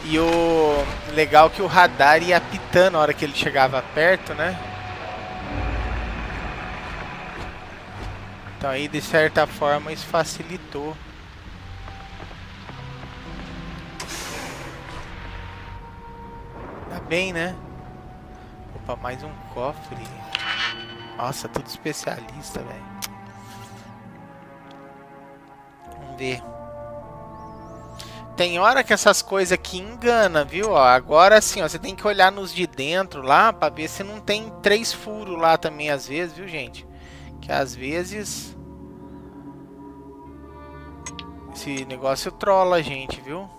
E o legal é que o radar ia apitando na hora que ele chegava perto, né? Então aí de certa forma isso facilitou. Tá bem, né? Opa, mais um cofre. Nossa, tudo especialista, velho. Vamos ver. Tem hora que essas coisas aqui enganam, viu? Ó, agora sim, ó, você tem que olhar nos de dentro lá pra ver se não tem 3 furos lá também às vezes, viu, gente? Que às vezes esse negócio trola a gente, viu?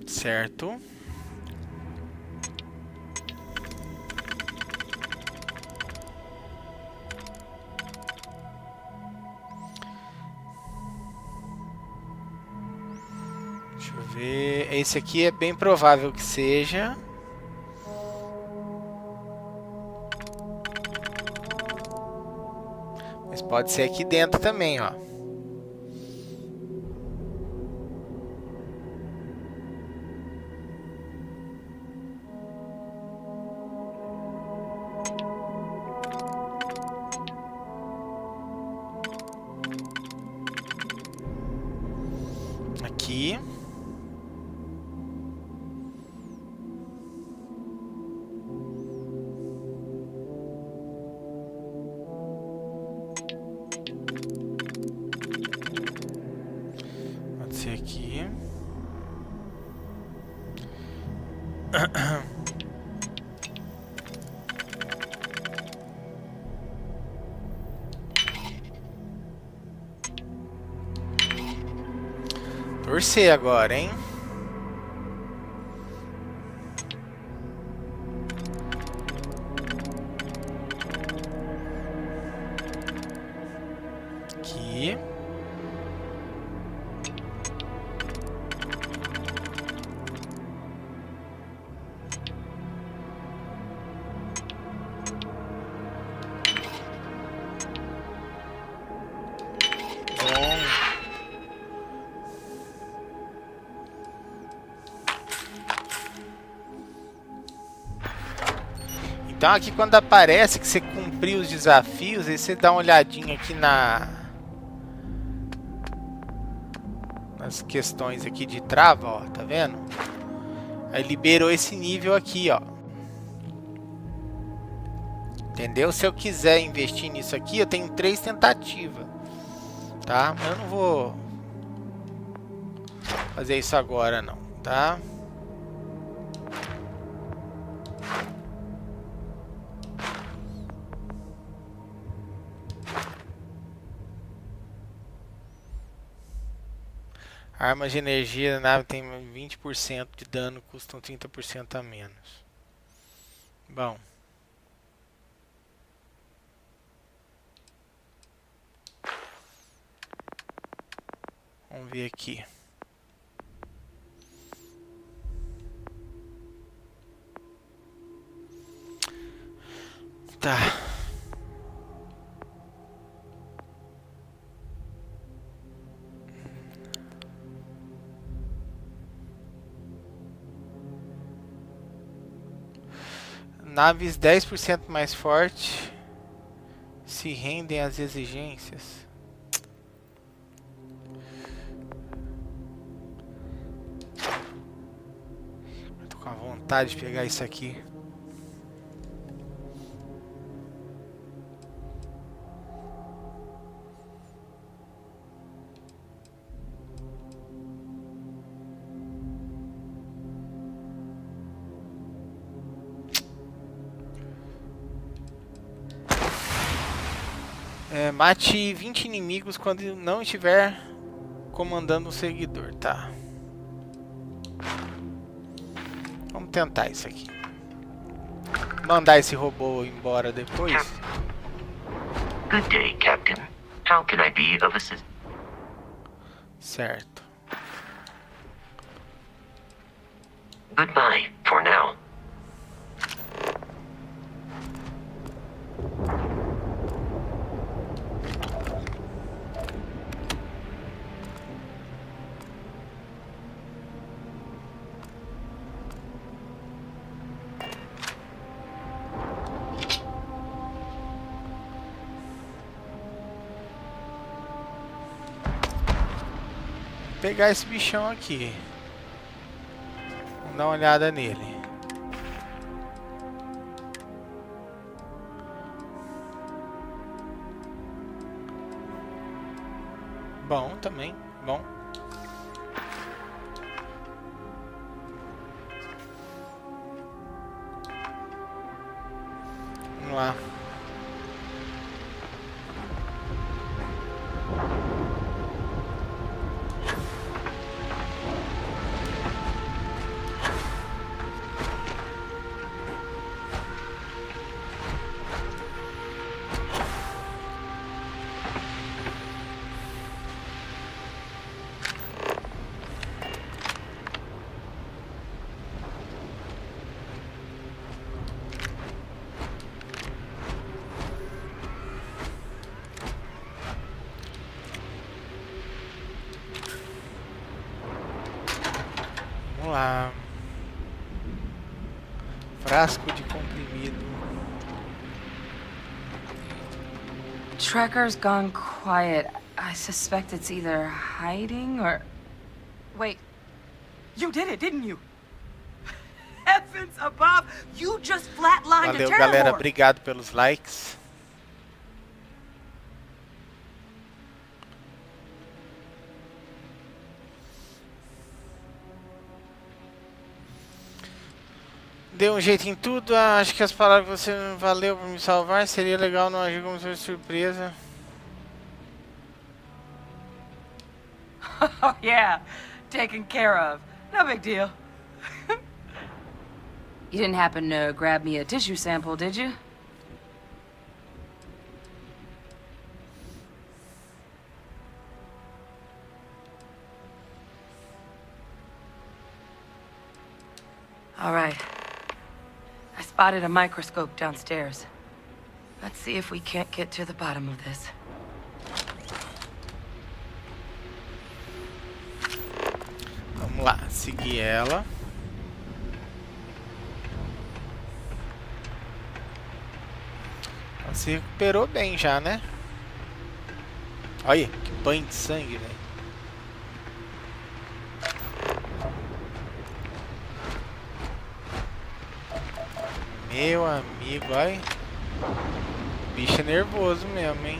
Certo. Deixa eu ver. Esse aqui é bem provável que seja. Mas pode ser aqui dentro também, ó. Aqui. Pode ser aqui. torcer agora, hein? Aqui. Então aqui quando aparece que você cumpriu os desafios, aí você dá uma olhadinha aqui nas questões aqui de trava, ó, tá vendo? Aí liberou esse nível aqui, ó. Entendeu? Se eu quiser investir nisso aqui, eu tenho 3 tentativas, tá? Eu não vou fazer isso agora não, tá? Armas de energia da nave tem 20% de dano, custam 30% a menos. Bom. Vamos ver aqui. Tá. Naves 10% mais forte se rendem às exigências. Eu tô com a vontade de pegar isso aqui. Mate 20 inimigos quando não estiver comandando um seguidor, tá? Vamos tentar isso aqui. Mandar esse robô embora depois. Good day, Captain. How can I be of assistance? Certo. Goodbye, for now. Pegar esse bichão aqui. Vamos dar uma olhada nele. Bom também, bom. Vamos lá. Vamos lá. Frasco de comprimido. Tracker's gone quiet. I suspect it's either hiding or... Wait. You did it, didn't you? Heavens above! You just flatlined a Valeu, terror galera. horde. Obrigado pelos likes. Deu um jeito em tudo. Acho que as palavras que você valeu por me salvar. Seria legal não agir como se surpresa. Oh, yeah. taken care of. No big deal. You didn't happen to grab me a tissue sample, did you? All right. I spotted a microscope downstairs. Let's see if we can't get to the bottom of this. Vamos lá, seguir ela. Ela se recuperou bem já, né? Olha, que banho de sangue, velho. Meu amigo, olha. O bicho é nervoso mesmo, hein?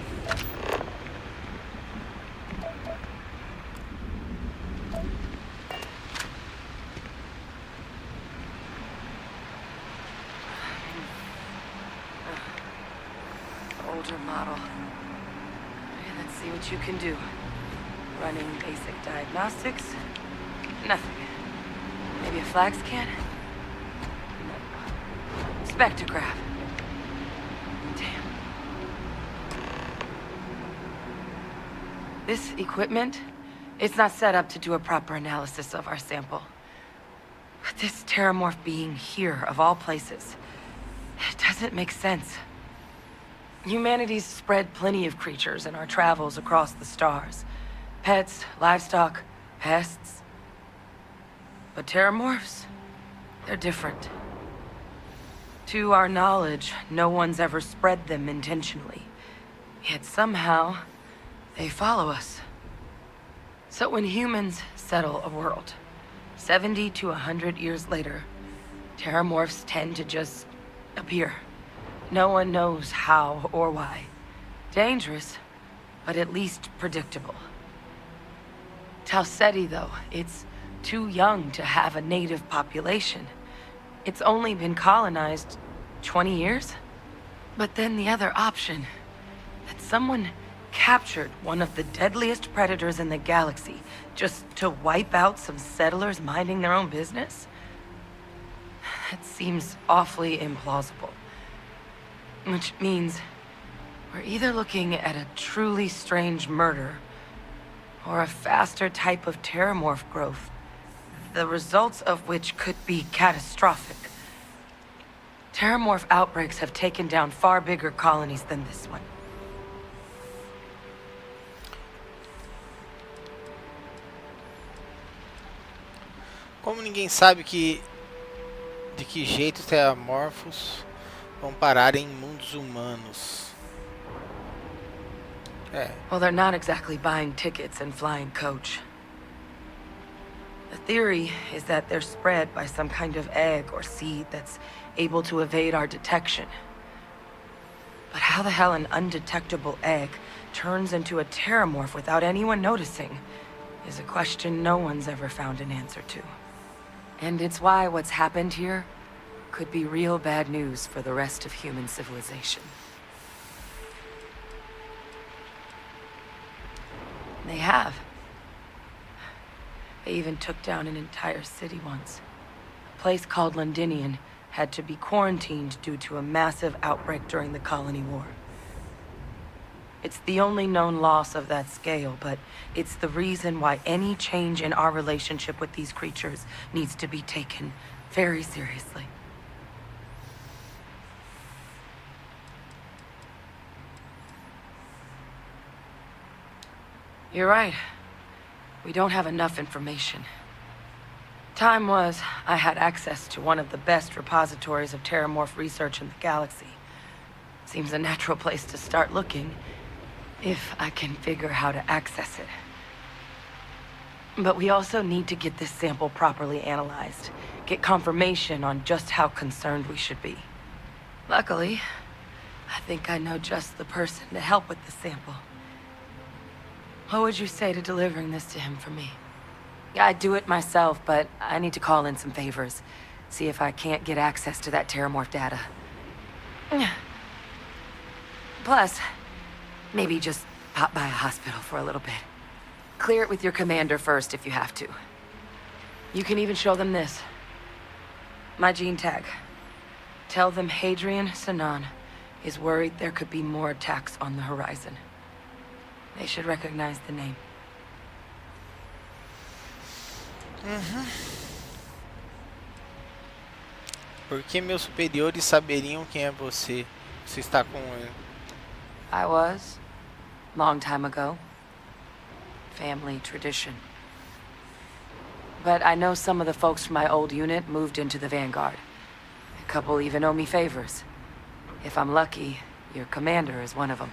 Older model. Okay, let's see what you can do. Running basic diagnostics. Nothing. Maybe a flag scan? Spectrograph. Damn. This equipment, it's not set up to do a proper analysis of our sample. But this terramorph being here, of all places, it doesn't make sense. Humanity's spread plenty of creatures in our travels across the stars. Pets, livestock, pests. But terramorphs, they're different. To our knowledge, no one's ever spread them intentionally. Yet somehow, they follow us. So when humans settle a world, 70 to 100 years later, terramorphs tend to just appear. No one knows how or why. Dangerous, but at least predictable. Talseti, though, it's too young to have a native population. It's only been colonized 20 years? But then the other option, that someone captured one of the deadliest predators in the galaxy just to wipe out some settlers minding their own business? That seems awfully implausible. Which means we're either looking at a truly strange murder or a faster type of terramorph growth, the results of which could be catastrophic. Terramorph outbreaks have taken down far bigger colonies than this one. Como ninguém sabe de que jeito os terramorfos vão parar em mundos humanos. Well, they're not exactly buying tickets and flying coach. The theory is that they're spread by some kind of egg or seed that's able to evade our detection. But how the hell an undetectable egg turns into a terramorph without anyone noticing is a question no one's ever found an answer to. And it's why what's happened here could be real bad news for the rest of human civilization. They have. They even took down an entire city once. A place called Londinian had to be quarantined due to a massive outbreak during the Colony War. It's the only known loss of that scale, but it's the reason why any change in our relationship with these creatures needs to be taken very seriously. You're right. We don't have enough information. Time was, I had access to one of the best repositories of terramorph research in the galaxy. Seems a natural place to start looking, if I can figure how to access it. But we also need to get this sample properly analyzed, get confirmation on just how concerned we should be. Luckily, I think I know just the person to help with the sample. What would you say to delivering this to him for me? I'd do it myself, but I need to call in some favors. See if I can't get access to that terramorph data. Plus, maybe just pop by a hospital for a little bit. Clear it with your commander first if you have to. You can even show them this. My gene tag. Tell them Hadrian Sanan is worried there could be more attacks on the horizon. They should recognize the name. Por que meus superiores saberiam quem é você? Você está com ele. I was. Long time ago. Family tradition. But I know some of the folks from my old unit moved into the Vanguard. A couple even owe me favors. If I'm lucky, your commander is one of them.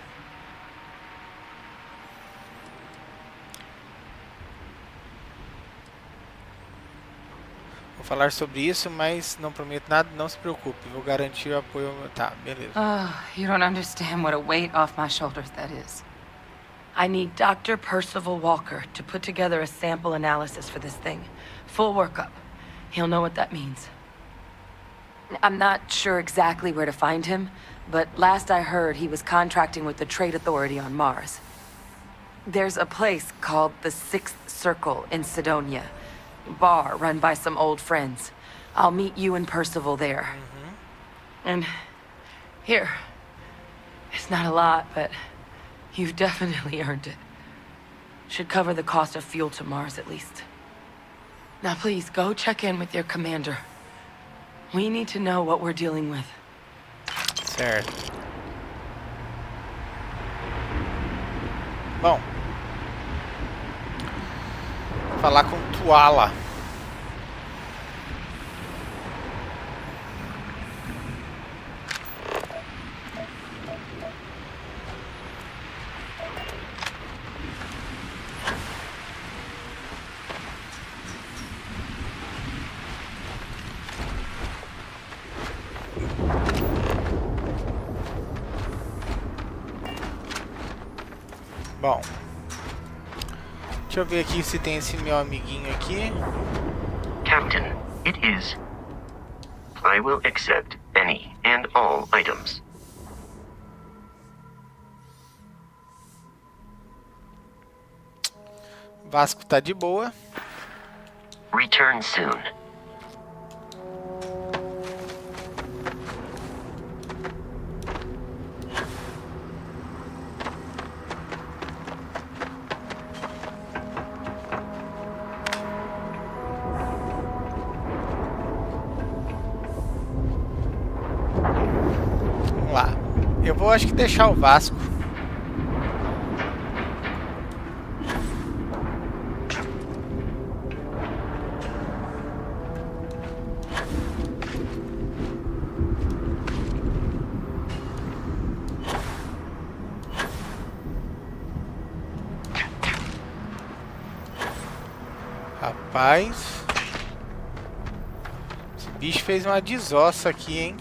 Vou falar sobre isso, mas não prometo nada, não se preocupe. Vou garantir o apoio. Tá, beleza. You don't understand what a weight off my shoulders that is. I need Dr. Percival Walker to put together a sample analysis for this thing. Full workup. He'll know what that means. I'm not sure exactly where to find him, but last I heard he was contracting with the Trade Authority on Mars. There's a place called the Sixth Circle in Sidonia. Bar run by some old friends. I'll meet you and Percival there. And here. It's not a lot, but you've definitely earned it. Should cover the cost of fuel to Mars at least. Now please, go check in with your commander. We need to know what we're dealing with. Certo. Bom. Falar com Tuala. Bom, deixa eu ver aqui se tem esse meu amiguinho aqui. Captain, it is. I will accept any and all items. Vasco tá de boa. Return soon. Vamos lá. Eu vou, acho que, deixar o Vasco. Rapaz, esse bicho fez uma desossa aqui, hein?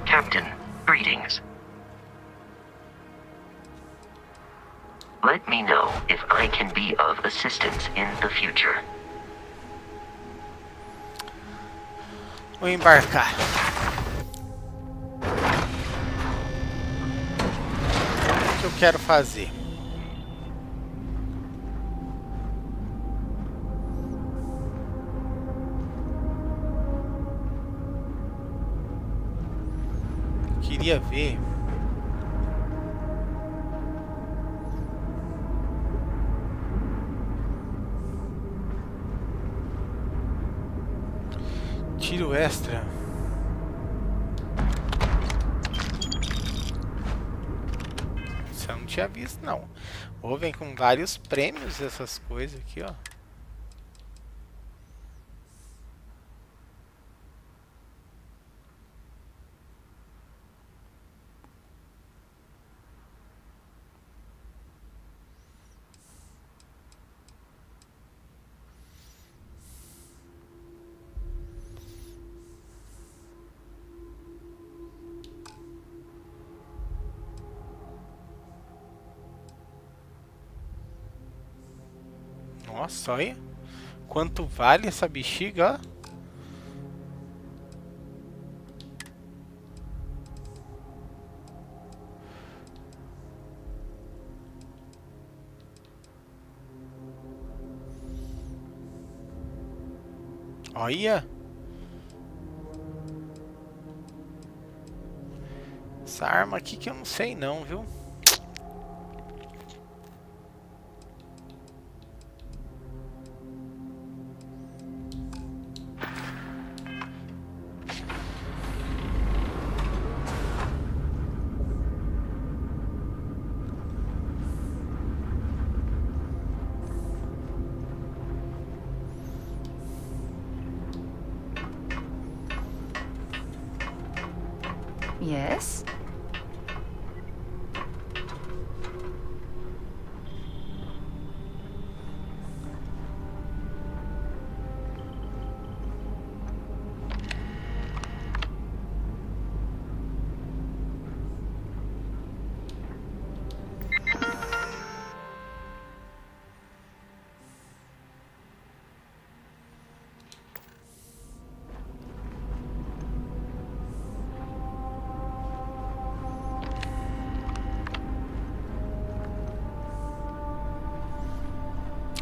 Captain, greetings. Let me know if I can be of assistance in the future. Vou embarcar. O que eu quero fazer? Queria ver. Tiro extra. Isso eu não tinha visto, não. Ou vem com vários prêmios essas coisas aqui, ó. Nossa, olha. Quanto vale essa bexiga, ó. Olha. Essa arma aqui que eu não sei não, viu? Yes?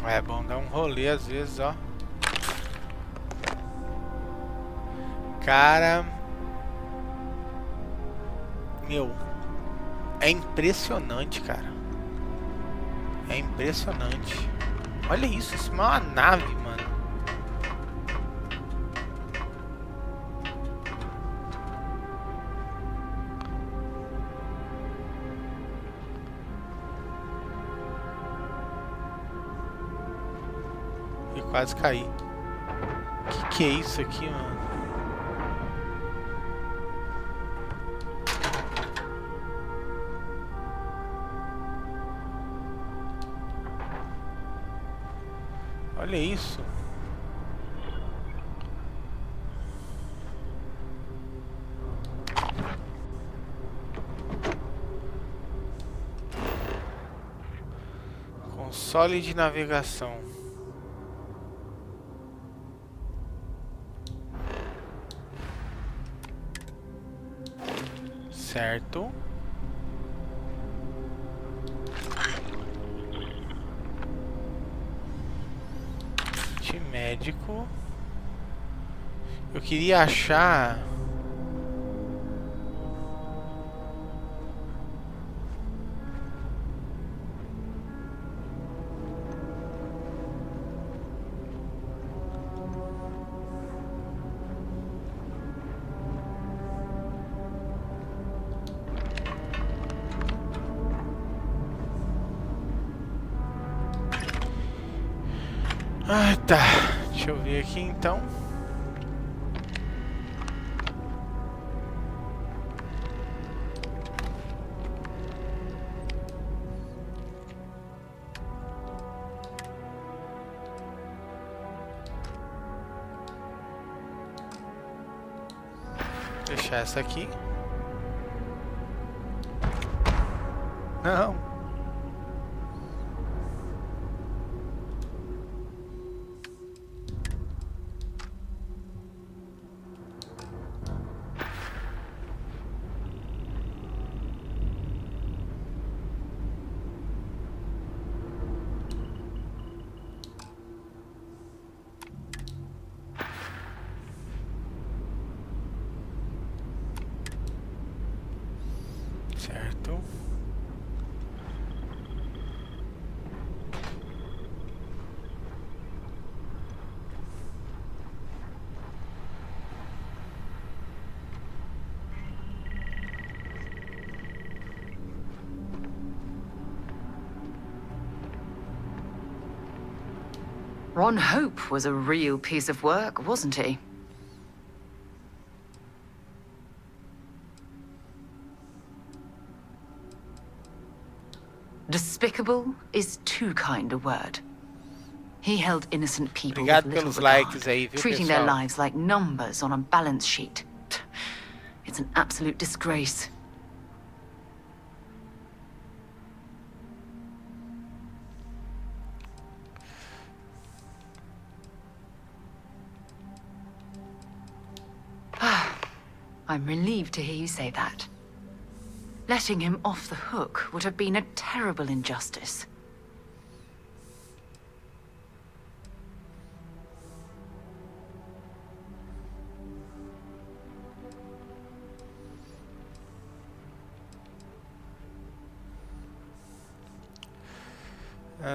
É bom dar um rolê às vezes, ó. Cara, meu, é impressionante, cara. É impressionante. Olha isso, isso é uma nave, mano. E quase caí. Que é isso aqui, mano? Olha isso. Console de navegação. Certo. Médico. Eu queria achar tá. Deixa eu ver aqui então. Deixar essa aqui. Não. Certo. Ron Hope was a real piece of work, wasn't he? Despicable is too kind a word. He held innocent people with little regard, treating their lives like numbers on a balance sheet. It's an absolute disgrace. I'm relieved to hear you say that. Letting him off the hook would have been a terrible injustice.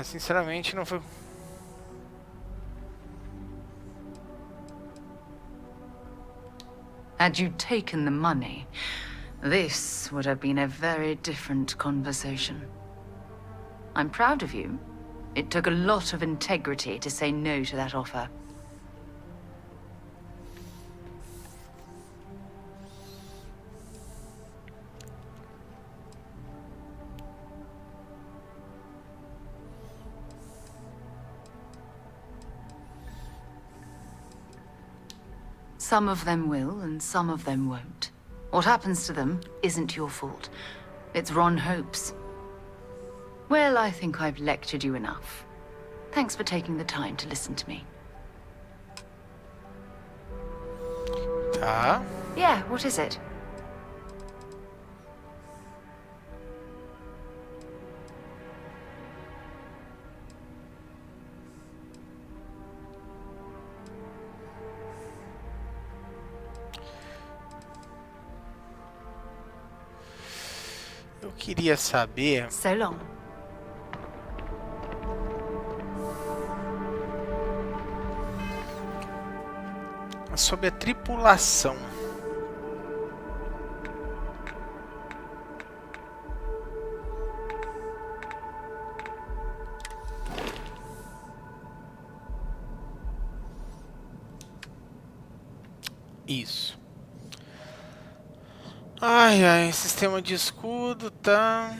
Sinceramente, não foi... Had you taken the money, this would have been a very different conversation. I'm proud of you. It took a lot of integrity to say no to that offer. Some of them will, and some of them won't. What happens to them isn't your fault. It's Ron Hope's. Well, I think I've lectured you enough. Thanks for taking the time to listen to me. Tá. Yeah, what is it? Eu queria saber... So long. Sobre a tripulação. Isso. Ai, ai, sistema de escudo, tá...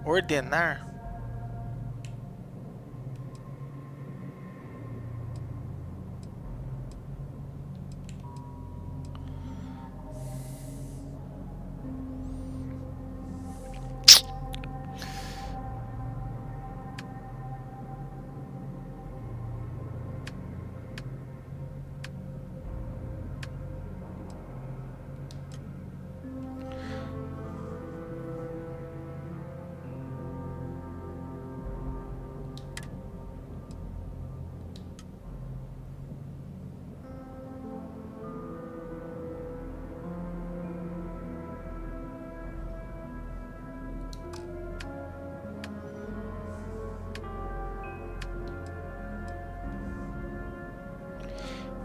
Ordenar.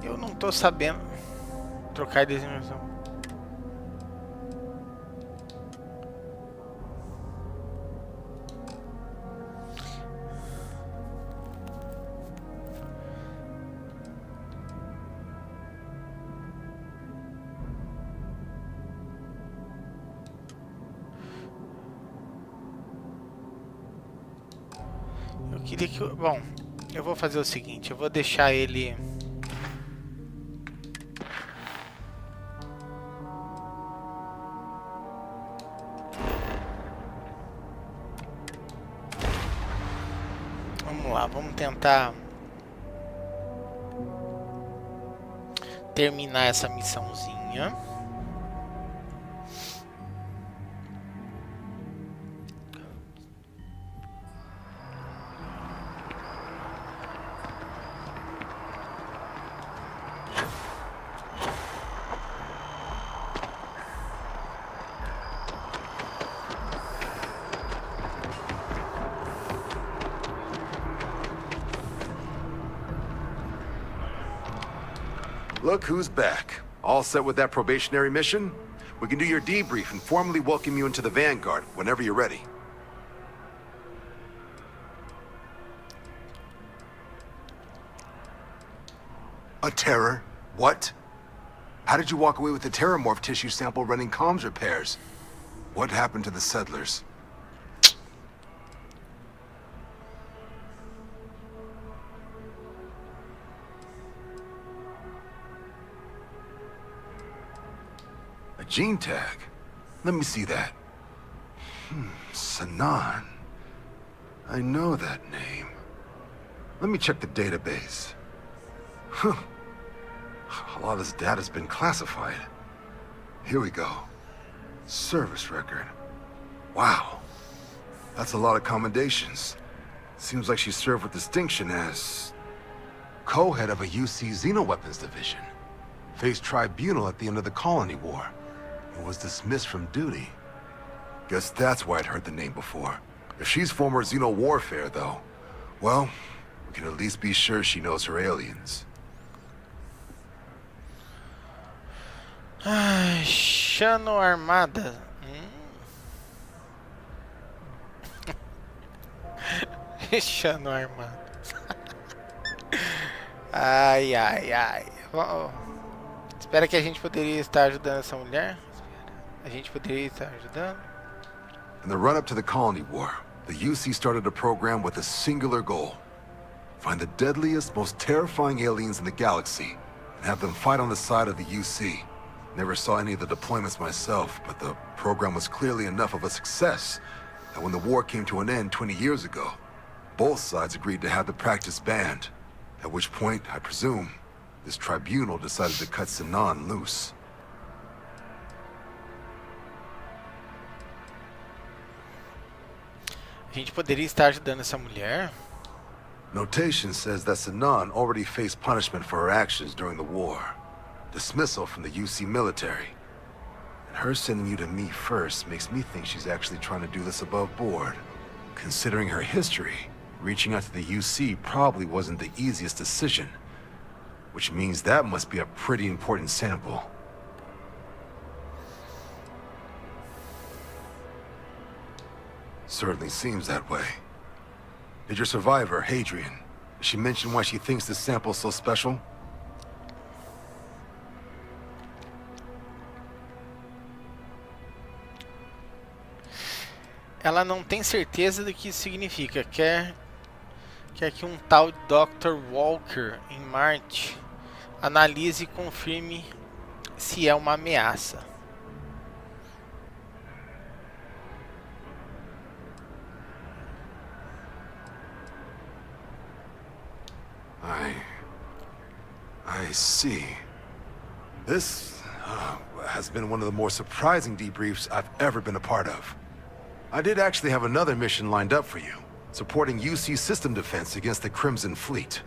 Eu não tô sabendo trocar de designação. Eu queria que... Bom, eu vou fazer o seguinte, eu vou deixar ele... Vamos lá, vamos tentar terminar essa missãozinha. Look who's back. All set with that probationary mission? We can do your debrief and formally welcome you into the Vanguard whenever you're ready. A terror? What? How did you walk away with the terramorph tissue sample running comms repairs? What happened to the settlers? gene tag. Let me see that. Sanan. I know that name. Let me check the database. Huh. A lot of this data's been classified. Here we go. Service record. Wow. That's a lot of commendations. Seems like she served with distinction as co-head of a UC Xenoweapons division. Faced tribunal at the end of the Colony War. And was dismissed from duty. Guess that's why I'd heard the name before. If she's former Xeno warfare, though, well, we can at least be sure she knows her aliens. Chano Armada. Chano Armada. Ai, ai, ai. Espera que a gente poderia estar ajudando essa mulher. A gente poderia estar ajudando. In the run-up to the Colony War, the UC started a program with a singular goal. Find the deadliest, most terrifying aliens in the galaxy, and have them fight on the side of the UC. Never saw any of the deployments myself, but the program was clearly enough of a success that when the war came to an end 20 years ago, both sides agreed to have the practice banned. At which point, I presume, this tribunal decided to cut Sanan loose. A gente poderia estar ajudando essa mulher. Notation says that Sanan already faced punishment for her actions during the war. Dismissal from the UC military. And her sending you to me first makes me think she's actually trying to do this above board. Considering her history, reaching out to the UC probably wasn't the easiest decision. Which means that must be a pretty important sample. Certainly seems that way. Did your survivor, Hadrian, did she mention why she thinks this sample's so special? Ela não tem certeza do que isso significa. Quer que um tal Dr. Walker em Marte analise e confirme se é uma ameaça. I see. This has been one of the more surprising debriefs I've ever been a part of. I did actually have another mission lined up for you, supporting UC system defense against the Crimson Fleet.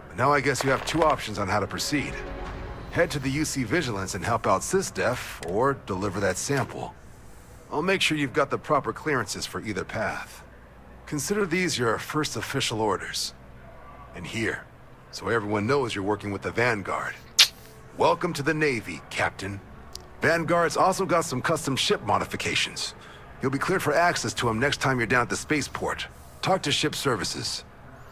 But now I guess you have two options on how to proceed. Head to the UC Vigilance and help out SysDef, or deliver that sample. I'll make sure you've got the proper clearances for either path. Consider these your first official orders. And here, so everyone knows you're working with the Vanguard. Welcome to the Navy, Captain. Vanguard's also got some custom ship modifications. You'll be cleared for access to them next time you're down at the spaceport. Talk to ship services.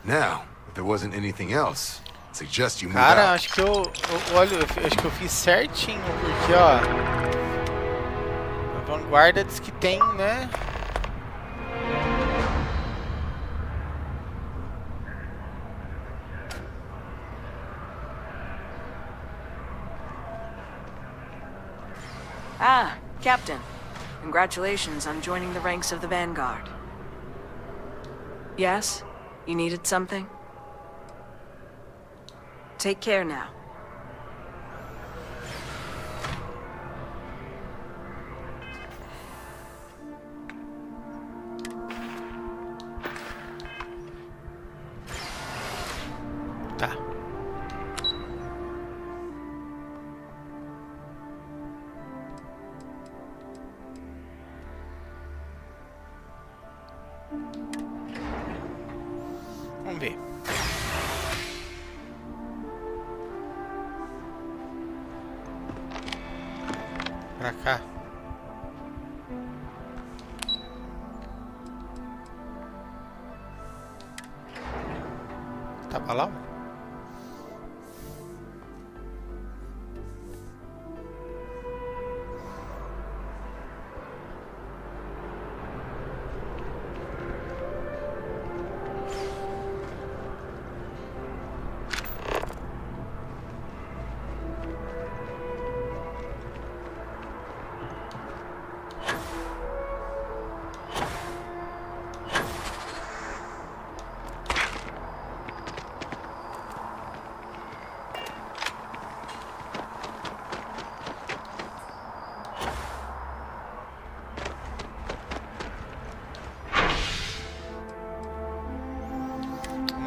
Now, if there wasn't anything else, I suggest you move out. Cara, acho que eu fiz certinho, porque ó, a vanguarda diz que tem, né? Ah, Captain. Congratulations on joining the ranks of the Vanguard. Yes? You needed something? Take care now. Tá. Vamos ver. Pra cá. Tava lá?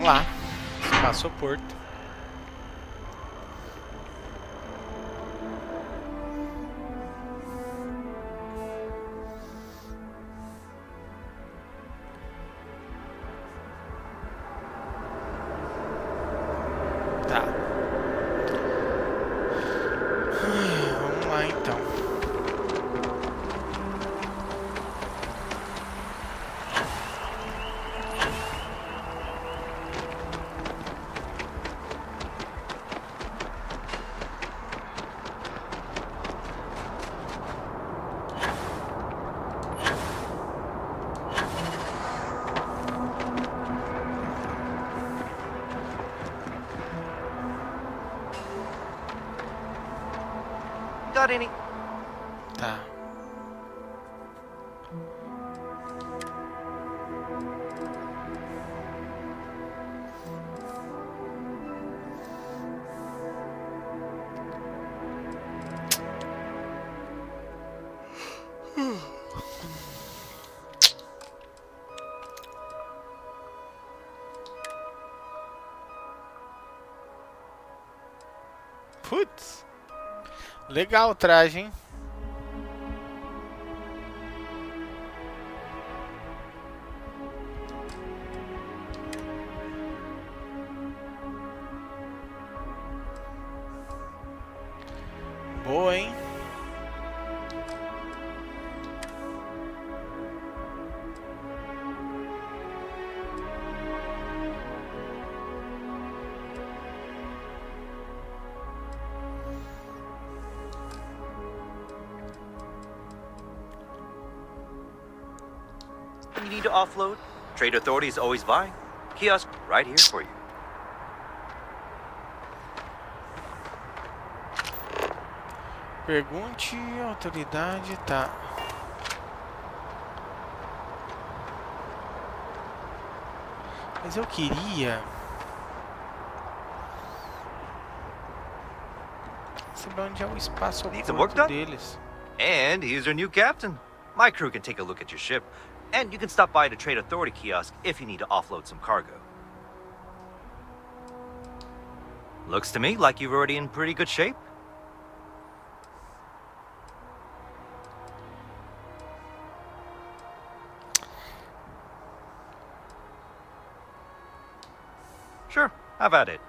Vamos lá. Espaço Porto. Tá. Vamos lá então. Got any? Tá. Putz. Legal o traje, hein? Boa, hein? You need to offload? Trade Authority is always buying. Kiosk right here for you. Pergunte a autoridade, tá. Mas eu queria saber onde é o espaço oculto deles. And here's your new captain. My crew can take a look at your ship, and you can stop by the Trade Authority kiosk if you need to offload some cargo. Looks to me like you're already in pretty good shape. Sure, have at it.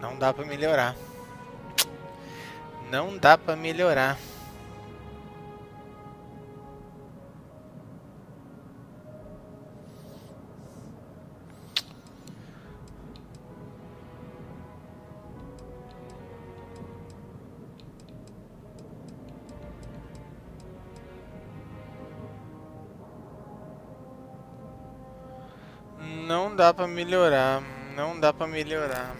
Não dá pra melhorar. Não dá pra melhorar. Não dá pra melhorar. Não dá pra melhorar.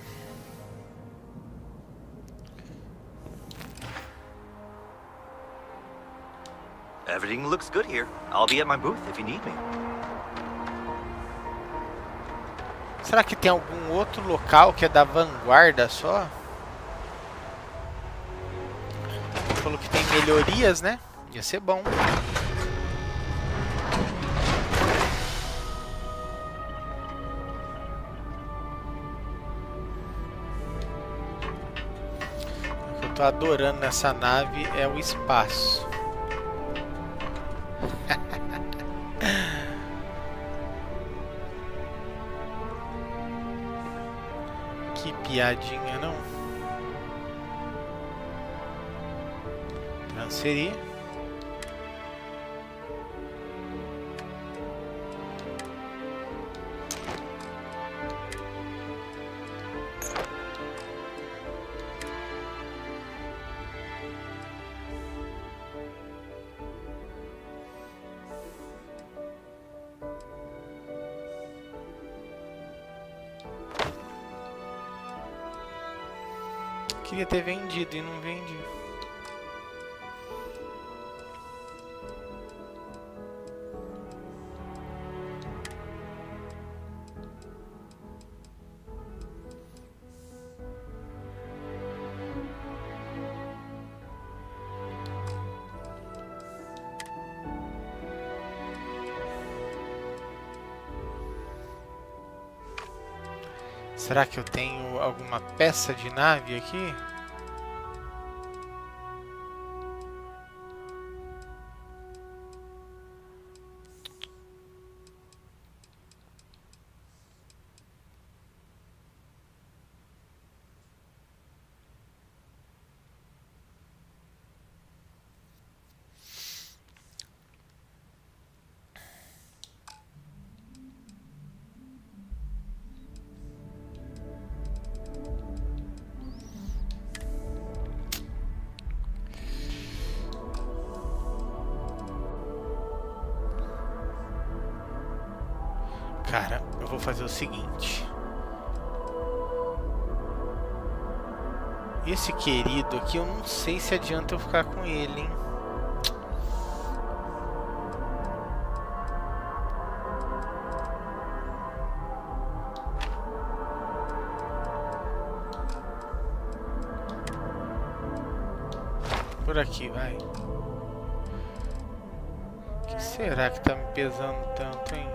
Everything looks good here. I'll be at my booth if you need me. Será que tem algum outro local que é da vanguarda só? Falou que tem melhorias, né? Ia ser bom. O que eu tô adorando nessa nave é o espaço. Que piadinha, não? Transferir. Queria ter vendido e não vendi. Será que eu tenho alguma peça de nave aqui? Cara, eu vou fazer o seguinte. Esse querido aqui, eu não sei se adianta eu ficar com ele, hein? Por aqui, vai. O que será que tá me pesando tanto, hein?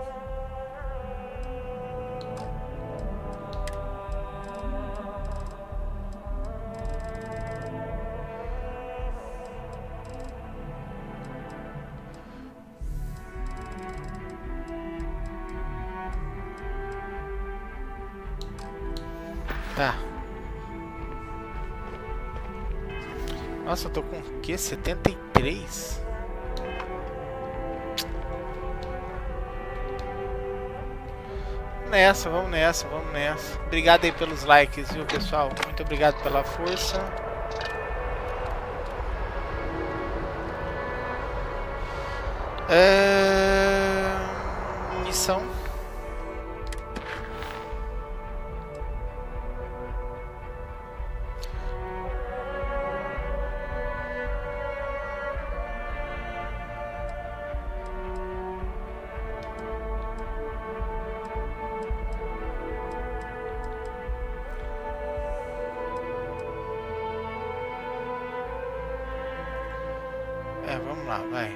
Tá. Nossa, eu tô com o quê? 73? Nessa, vamos nessa, vamos nessa. Obrigado aí pelos likes, viu, pessoal? Muito obrigado pela força. Missão. Vamos lá, vai.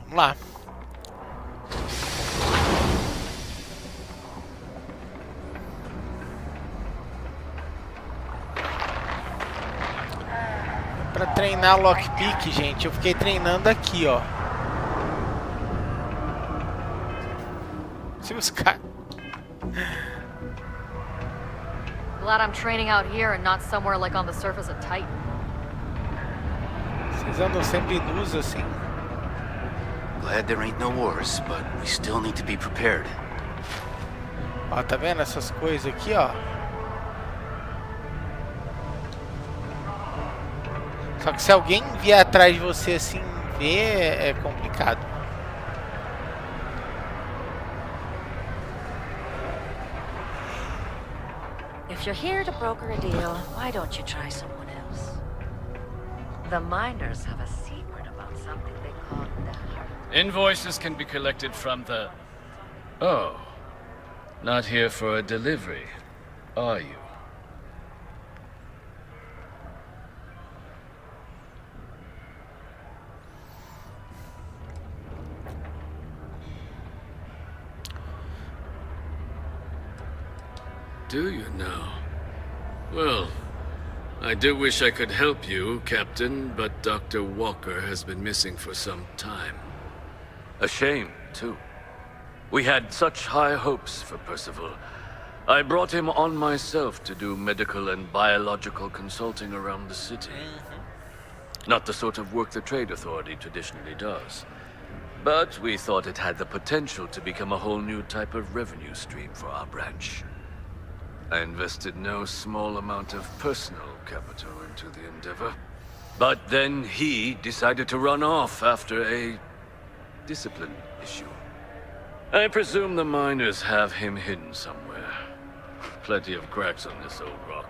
Vamos lá. Pra treinar lockpick, gente, eu fiquei treinando aqui, ó. Se os caras... Glad I'm training out here and not somewhere like on the surface of Titan. Vocês andam sempre nus assim. Glad there ain't no wars, but we still need to be prepared. Ó, tá vendo essas coisas aqui, ó? Só que se alguém vier atrás de você assim, ver, é complicado. If you're here to broker a deal, why don't you try someone else? The miners have a secret about something they call the heart. Invoices can be collected from the... Oh. Not here for a delivery, are you? Do you now? Well, I do wish I could help you, Captain, but Dr. Walker has been missing for some time. A shame, too. We had such high hopes for Percival. I brought him on myself to do medical and biological consulting around the city. Not the sort of work the Trade Authority traditionally does. But we thought it had the potential to become a whole new type of revenue stream for our branch. I invested no small amount of personal capital into the endeavor. But then he decided to run off after a discipline issue. I presume the miners have him hidden somewhere. Plenty of cracks on this old rock.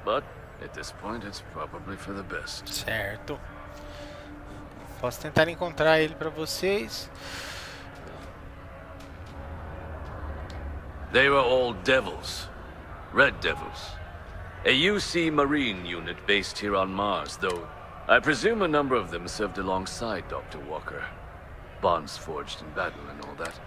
But at this point, it's probably for the best. Certo. Posso tentar encontrar ele para vocês. They were all devils. Red Devils. A UC Marine unit based here on Mars, though I presume a number of them served alongside Dr. Walker. Bonds forged in battle and all that.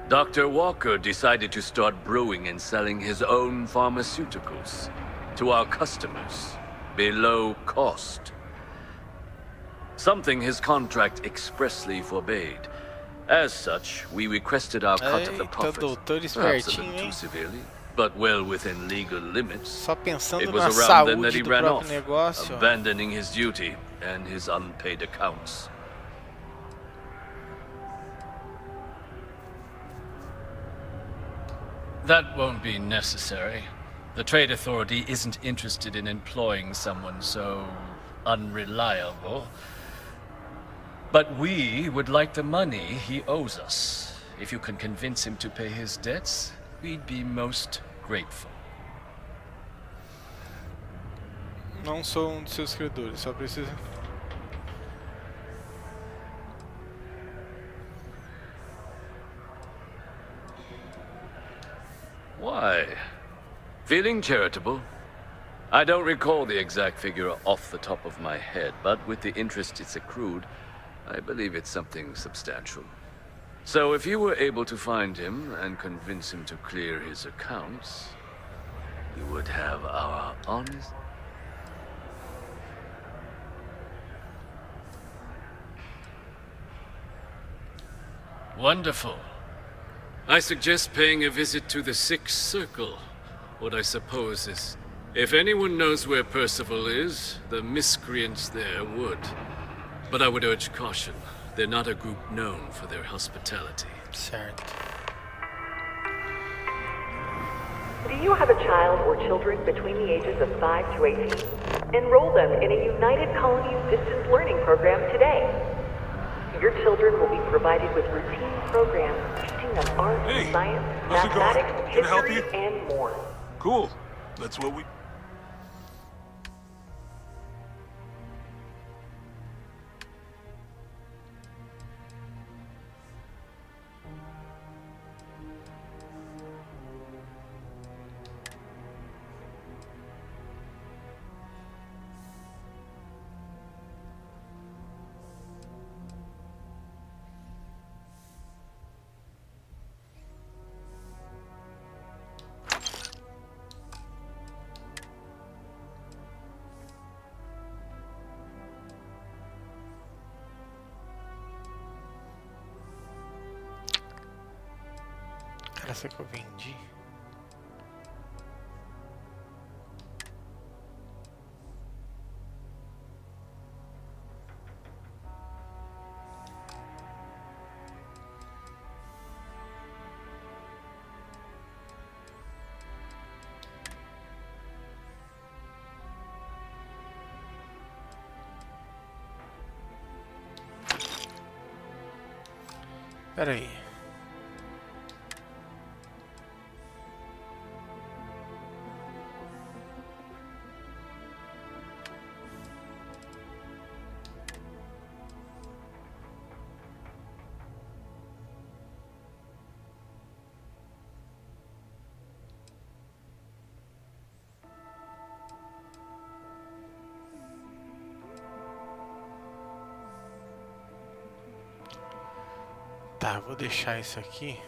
Dr. Walker decided to start brewing and selling his own pharmaceuticals to our customers below cost. Something his contract expressly forbade. As such, we requested our cut of the profits, perhaps a little too severely, but well within legal limits. Só pensando It na was around then that saúde he do ran próprio off, negócio. abandoning his duty and his unpaid accounts. That won't be necessary. The Trade Authority isn't interested in employing someone so unreliable. But we would like the money he owes us. If you can convince him to pay his debts, we'd be most grateful. Não sou dos seus credores, só preciso. Why? Feeling charitable? I don't recall the exact figure off the top of my head, but with the interest it's accrued, I believe it's something substantial. So if you were able to find him and convince him to clear his accounts, you would have our honest... Wonderful. I suggest paying a visit to the Sixth Circle. What I suppose is, if anyone knows where Percival is, the miscreants there would. But I would urge caution. They're not a group known for their hospitality. Certo. Do you have a child or children between the ages of 5 to 18? Enroll them in a United Colonies distance learning program today. Your children will be provided with routine programs teaching them art, science, mathematics, history, and more. Cool. That's what we... Cara, essa que eu vendi. Pera aí. Tá, vou deixar isso aqui.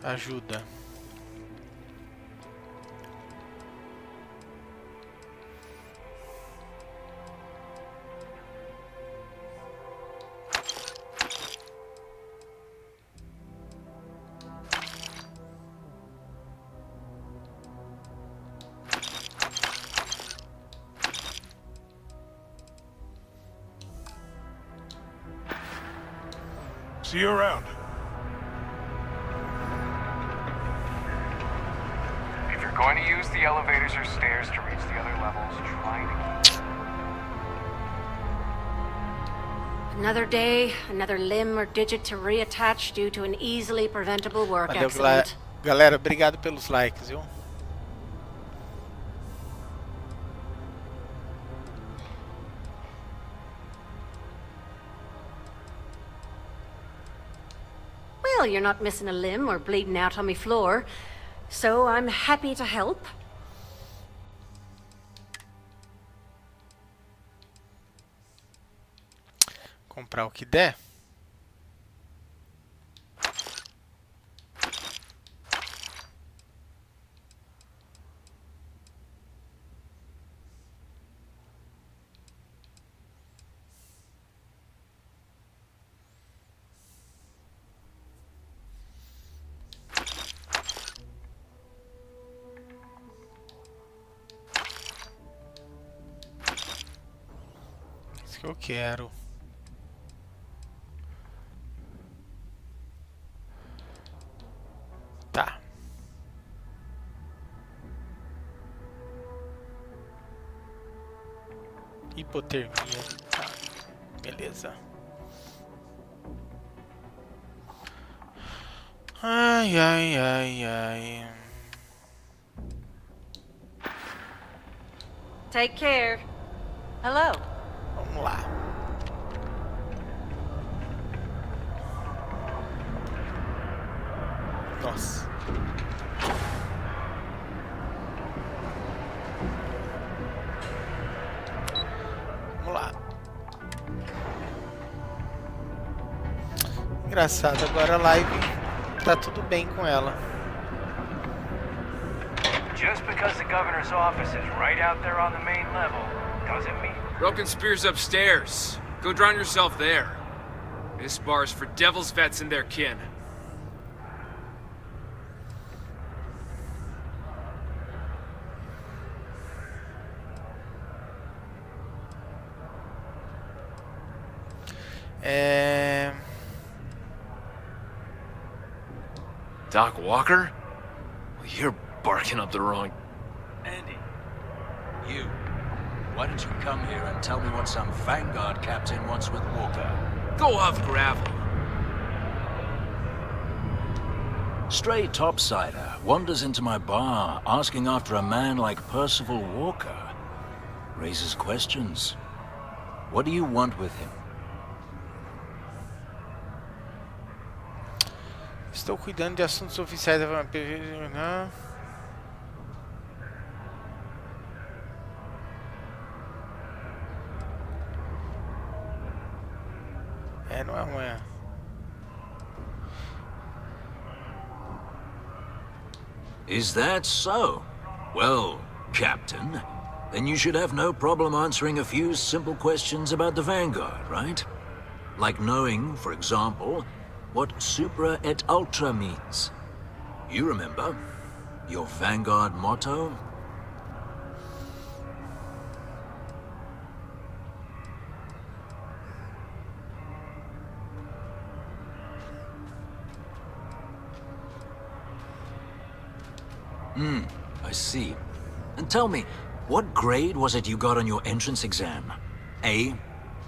Ajuda. See you around. If you're going to use the elevators or stairs to reach the other levels, try to... Another day, another limb or digit to reattach due to an easily preventable work Valeu, accident. galera, obrigado pelos likes, viu? Well, you're not missing a limb or bleeding out on me floor, so I'm happy to help. Comprar o que der. Isso que eu quero. Tá. Hipotermia. Tá. Beleza. Ai, ai, ai, ai. Take care. Hello. Vamos lá. Nossa. Vamos lá. Engraçado, agora a live tá tudo bem com ela. Just because the governor's office is right out there on the main level, doesn't mean... Broken Spear's upstairs. Go drown yourself there. This bar's for devil's vets and their kin. Doc Walker? Well, you're barking up the wrong... Andy, you. Why don't you come here and tell me what some Vanguard captain wants with Walker? Go off gravel. Stray topsider wanders into my bar asking after a man like Percival Walker. Raises questions. What do you want with him? Estou cuidando de assuntos oficiais da PV. Não é uma. Is that so? Well, Captain, then you should have no problem answering a few simple questions about the Vanguard, right? Like knowing, for example, what Supra et Ultra means. You remember? Your Vanguard motto? I see. And tell me, what grade was it you got on your entrance exam? A?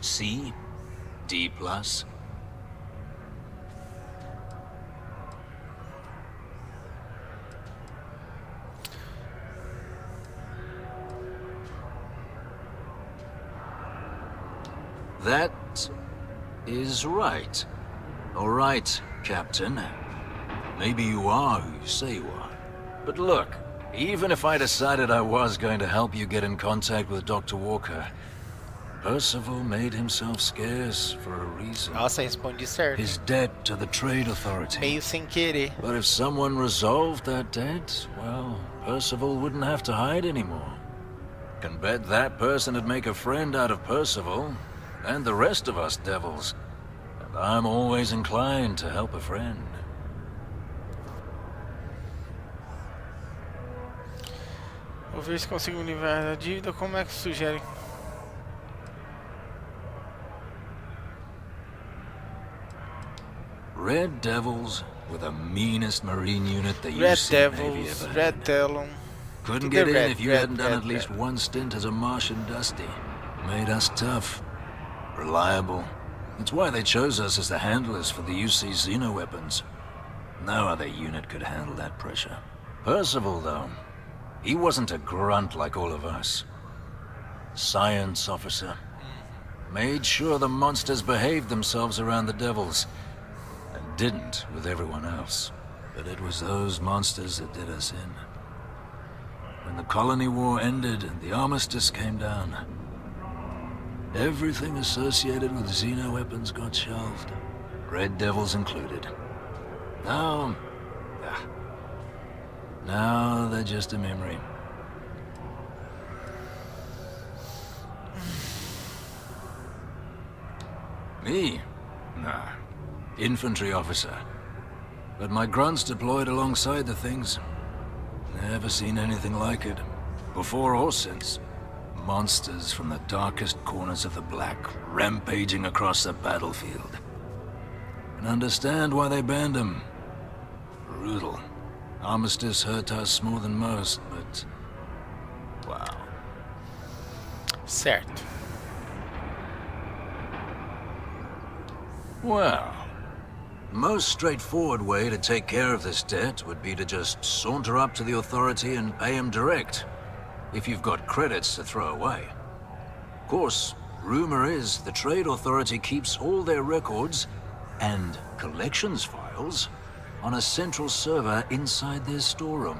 C? D+? That is right. All right, Captain. Maybe you are who you say you are. But look, even if I decided I was going to help you get in contact with Dr. Walker, Percival made himself scarce for a reason. Nossa, respondi certo. His debt to the trade authority. Meio sem querer. But if someone resolved that debt, well, Percival wouldn't have to hide anymore. Can bet that person would make a friend out of Percival, and the rest of us devils. And I'm always inclined to help a friend. Vou ver se consigo livrar a dívida. Como é que sugere? Red Devils were the meanest marine unit the Red UC Navy Devils, ever Red had. Talon. Couldn't The get in red, if you red, hadn't done red, at least red. one stint as a Martian Dusty. Made us tough, reliable. It's why they chose us as the handlers for the UC Xeno weapons. No other unit could handle that pressure. Percival, though, he wasn't a grunt like all of us. Science officer. Made sure the monsters behaved themselves around the devils, and didn't with everyone else. But it was those monsters that did us in. When the colony war ended and the armistice came down, everything associated with Xeno weapons got shelved, Red Devils included. Now they're just a memory. Me? Nah. Infantry officer. But my grunts deployed alongside the things. Never seen anything like it. Before or since. Monsters from the darkest corners of the Black, rampaging across the battlefield. And understand why they banned them. Brutal. Armistice hurt us more than most, but... wow. Certo. Well, most straightforward way to take care of this debt would be to just saunter up to the authority and pay him direct, if you've got credits to throw away. Of course, rumor is the trade authority keeps all their records and collections files on a central server inside their storeroom.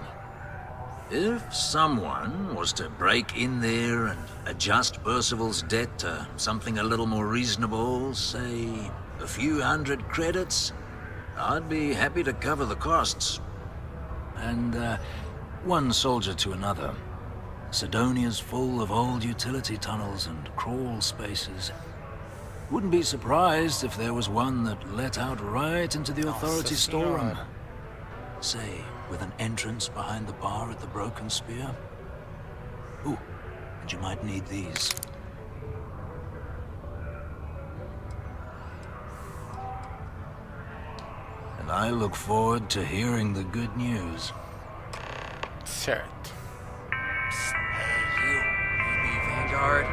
If someone was to break in there and adjust Percival's debt to something a little more reasonable, say a few hundred credits, I'd be happy to cover the costs. And one soldier to another. Sidonia's full of old utility tunnels and crawl spaces. Wouldn't be surprised if there was one that let out right into the authority storeroom. Say, with an entrance behind the bar at the Broken Spear. Ooh, and you might need these. And I look forward to hearing the good news. Certo. Hey, you the Vanguard? A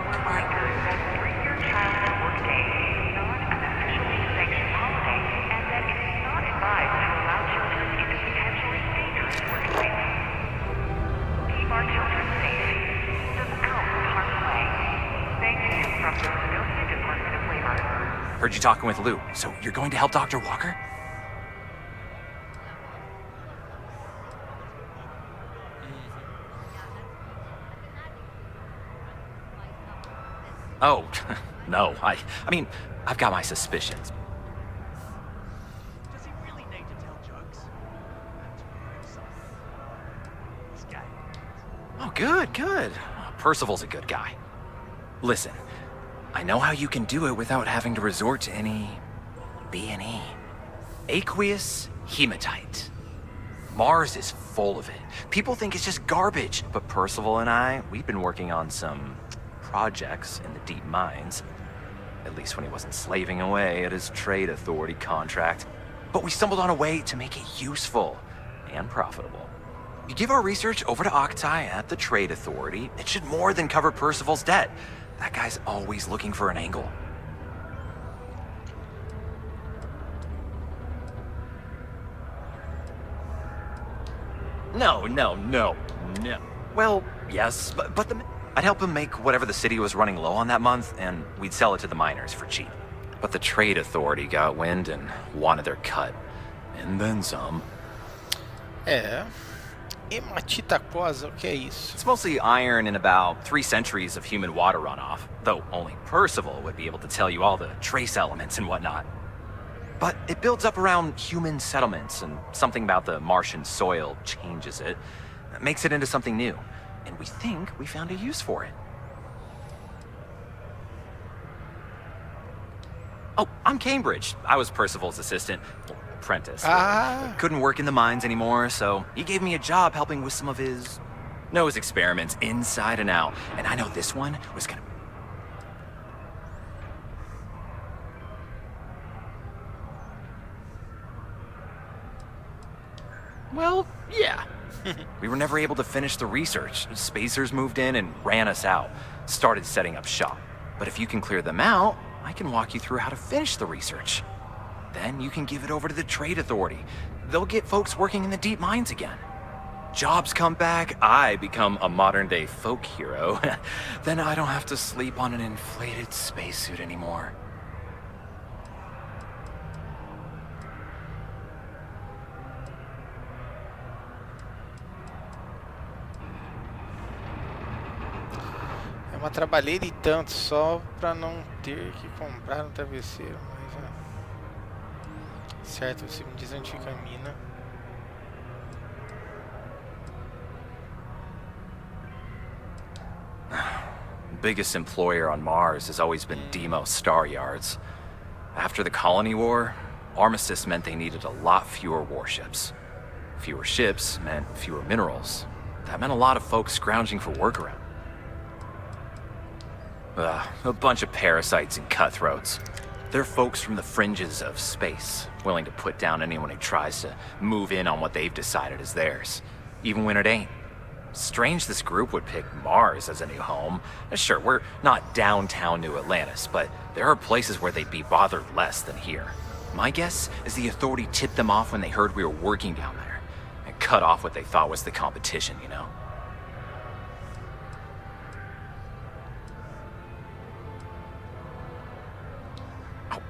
reminder that Bring Your Child to Work Day is not an officially sanctioned holiday, and that it is not advised to allow children into potentially dangerous work environments. Keep our children safe. Keep them out of harm's way. Thank you from the Sidonia Department of Labor. Heard you talking with Lou, so you're going to help Dr. Walker? Oh, no, I mean, I've got my suspicions. Does he really need to tell jokes? This guy. Oh, good. Percival's a good guy. Listen, I know how you can do it without having to resort to any B&E. Aqueous hematite. Mars is full of it. People think it's just garbage, but Percival and I, we've been working on some projects in the deep mines. At least when he wasn't slaving away at his trade authority contract. But we stumbled on a way to make it useful and profitable. You give our research over to Octai at the trade authority, it should more than cover Percival's debt. That guy's always looking for an angle. No. Well, yes, but I'd help him make whatever the city was running low on that month, and we'd sell it to the miners for cheap. But the trade authority got wind and wanted their cut. And then some. É. Hematita aquosa, o que é isso? It's mostly iron in about 3 centuries of human water runoff, though only Percival would be able to tell you all the trace elements and whatnot. But it builds up around human settlements, and something about the Martian soil changes it, makes it into something new. And we think we found a use for it. Oh, I'm Cambridge. I was Percival's assistant. Apprentice. Couldn't work in the mines anymore, so he gave me a job helping with some of his nose experiments inside and out. And I know this one was gonna... Well, yeah. We were never able to finish the research. Spacers moved in and ran us out. Started setting up shop. But if you can clear them out, I can walk you through how to finish the research. Then you can give it over to the Trade Authority. They'll get folks working in the deep mines again. Jobs come back, I become a modern-day folk hero. Then I don't have to sleep on an inflated spacesuit anymore. É uma trabalheira e tanto só pra não ter que comprar um travesseiro, mas certo, você me diz onde fica a mina. Biggest employer on Mars has always been Deimos Star Yards. After the Colony War, armistice meant they needed a lot fewer warships. Fewer ships meant fewer minerals. That meant a lot of folks scrounging for work around. A bunch of parasites and cutthroats. They're folks from the fringes of space, willing to put down anyone who tries to move in on what they've decided is theirs, even when it ain't. Strange this group would pick Mars as a new home. Sure, we're not downtown New Atlantis, but there are places where they'd be bothered less than here. My guess is the Authority tipped them off when they heard we were working down there, and cut off what they thought was the competition, you know? Oh,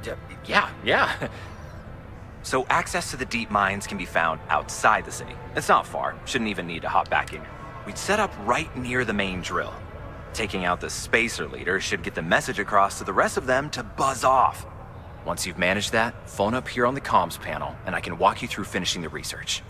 yeah. So access to the deep mines can be found outside the city. It's not far, shouldn't even need to hop back in. We'd set up right near the main drill. Taking out the spacer leader should get the message across to the rest of them to buzz off. Once you've managed that, phone up here on the comms panel, and I can walk you through finishing the research.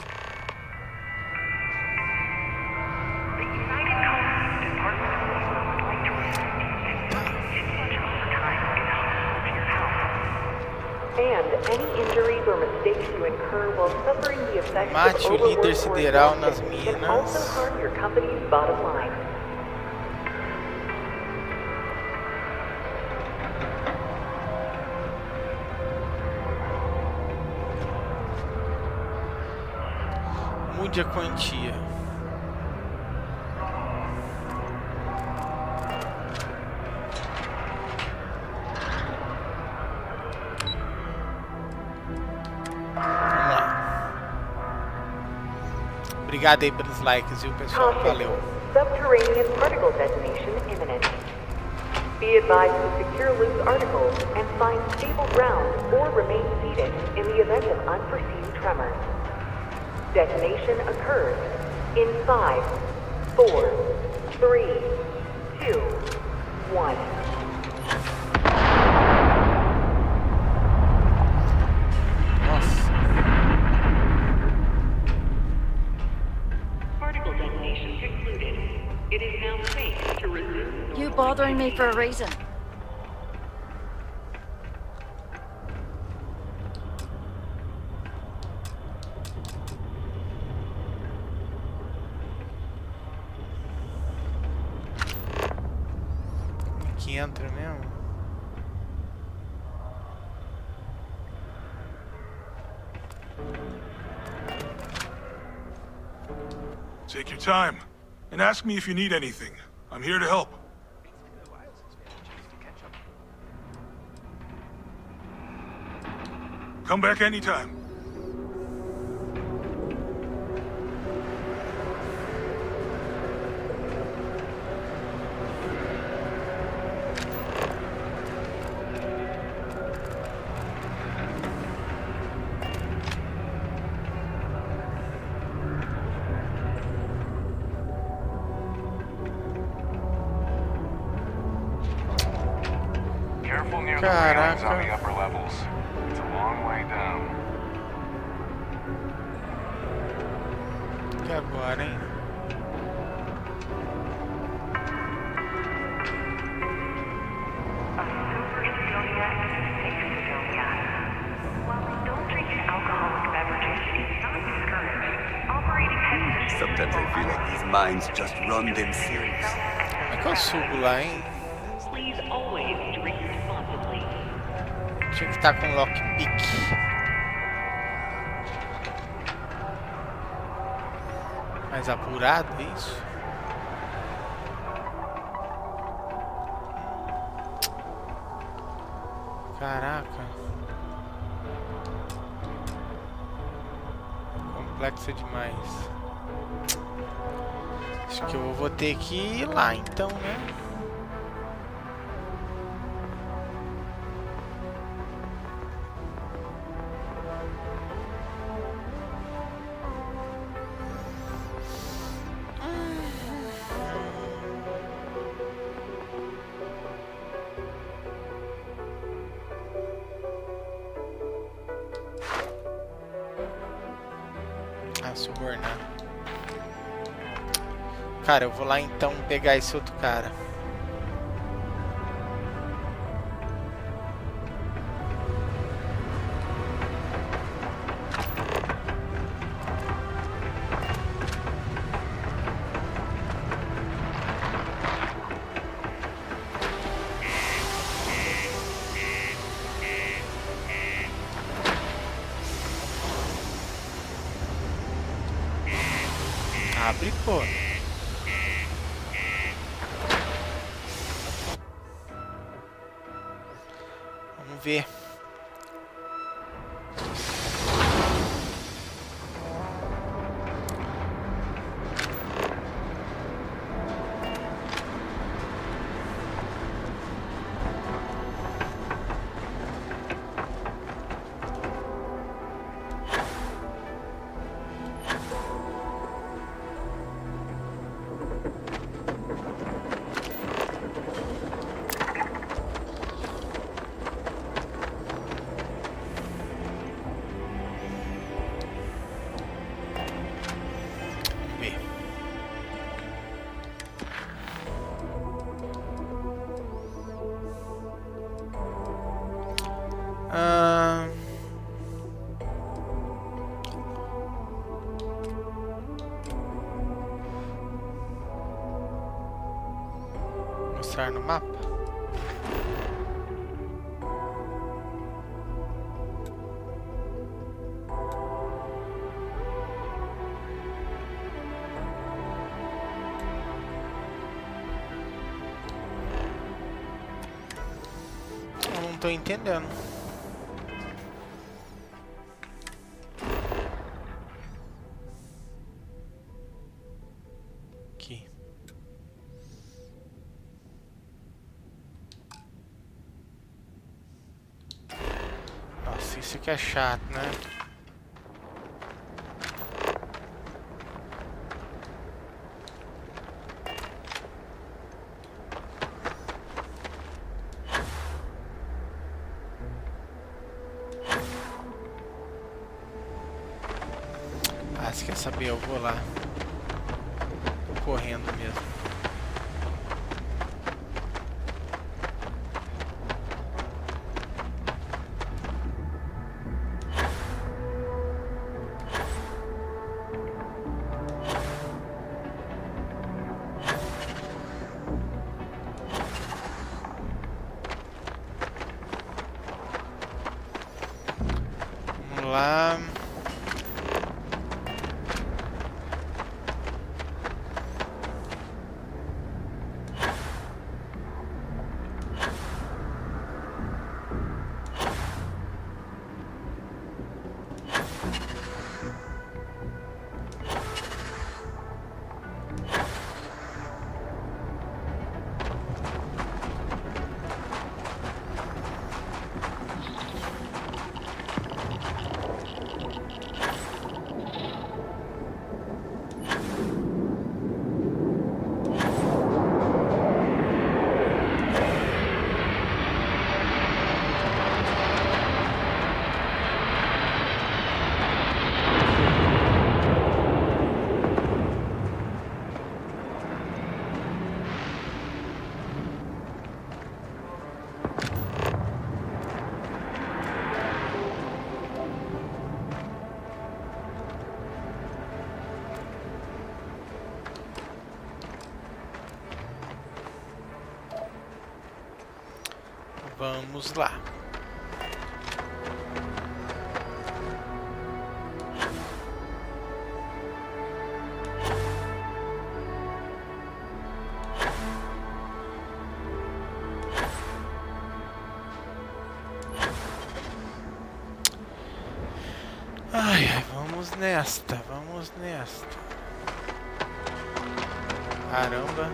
And any injuries or mistakes you incur while suffering the effects Mate of o líder overwork or sideral nas exhaustion can also minas. harm your company's bottom line. Mude a quantia. Obrigado aí pelos likes, viu, pessoal? Valeu. Subterranean particle detonation imminent. Be advised to secure loose articles and find stable ground or remain seated in the event of unforeseen tremors. Detonation occurs in 5, 4, 3, 2, 1. Particle detonation concluded. It is now safe to resume. You bothering me for a reason. Que entra mesmo. Take your time, and ask me if you need anything. I'm here to help. Come back anytime. careful near the railings on the upper levels. It's a long way down. E agora, hein? Sometimes I feel like these mines just run themselves. Como é que eu subo lá, hein? Please always drink responsibly. Tinha que estar com lockpick. Mais apurado, é isso? Caraca. Complexo demais. Acho que eu vou ter que ir lá então, né? Subornar. Cara, eu vou lá então pegar esse outro cara. Abre, pô. Vamos ver. Mostrar no mapa. Eu não tô entendendo. Isso que é chato, né? Ah, você quer saber? Eu vou lá. Tô correndo mesmo. Lá. Vamos lá. Ai, ai, vamos nesta, vamos nesta. Caramba.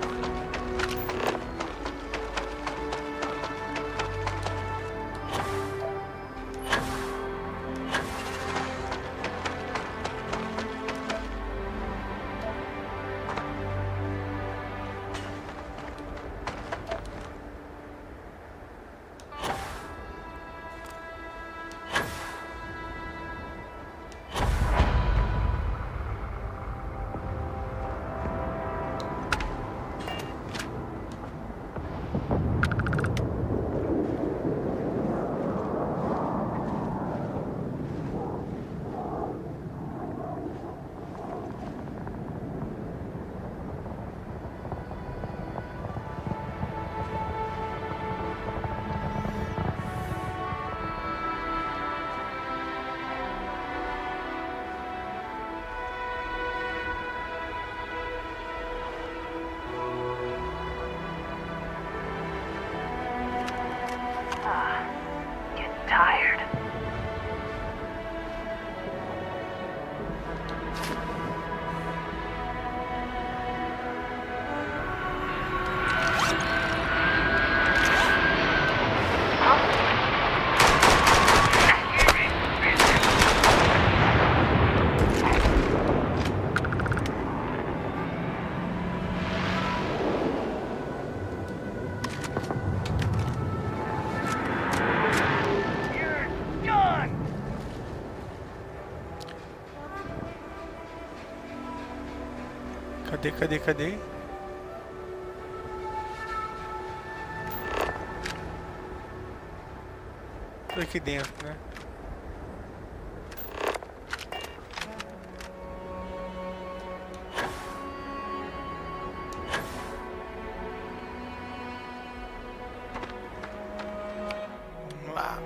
Tired. Cadê? Tô aqui dentro, né? Vamos lá.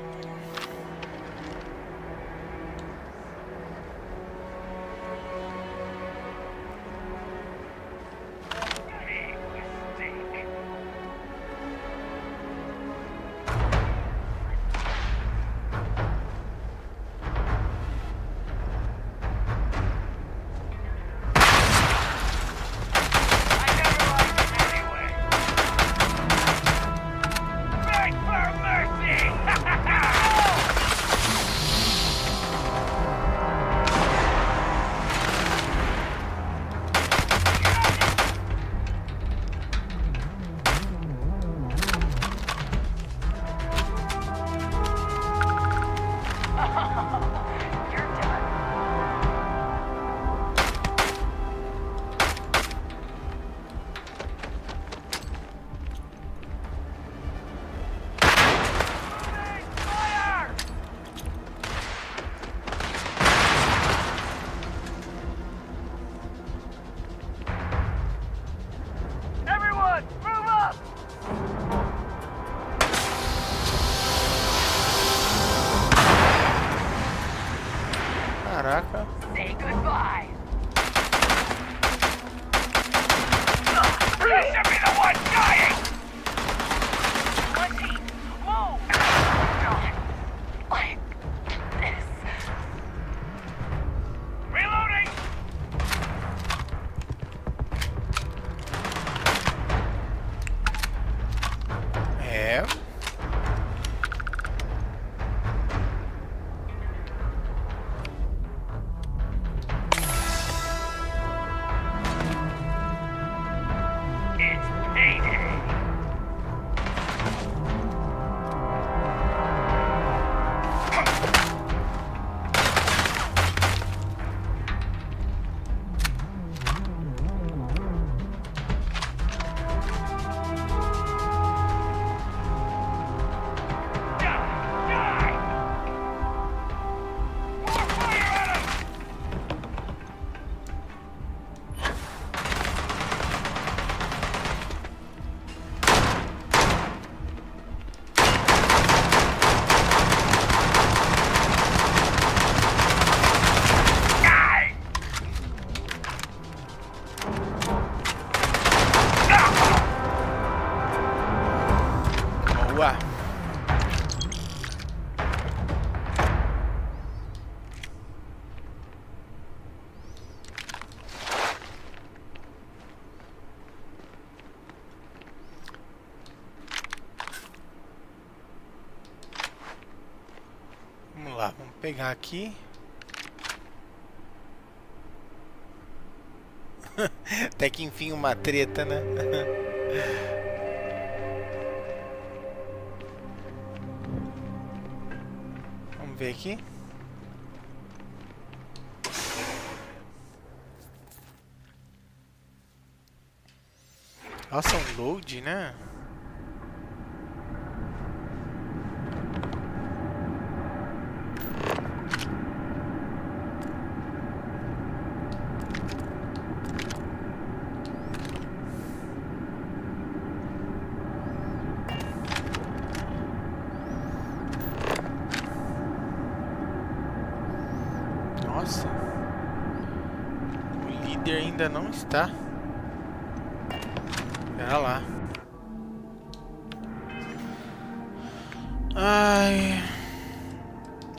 Caraca. Say goodbye. You should be the one dying! Letty, move! God, like this. Reloading! É. Vamos lá, vamos pegar aqui. Até que enfim uma treta, né? Vamos ver aqui. Nossa, um load, né? Nossa. O líder ainda não está. Pera lá. Ai.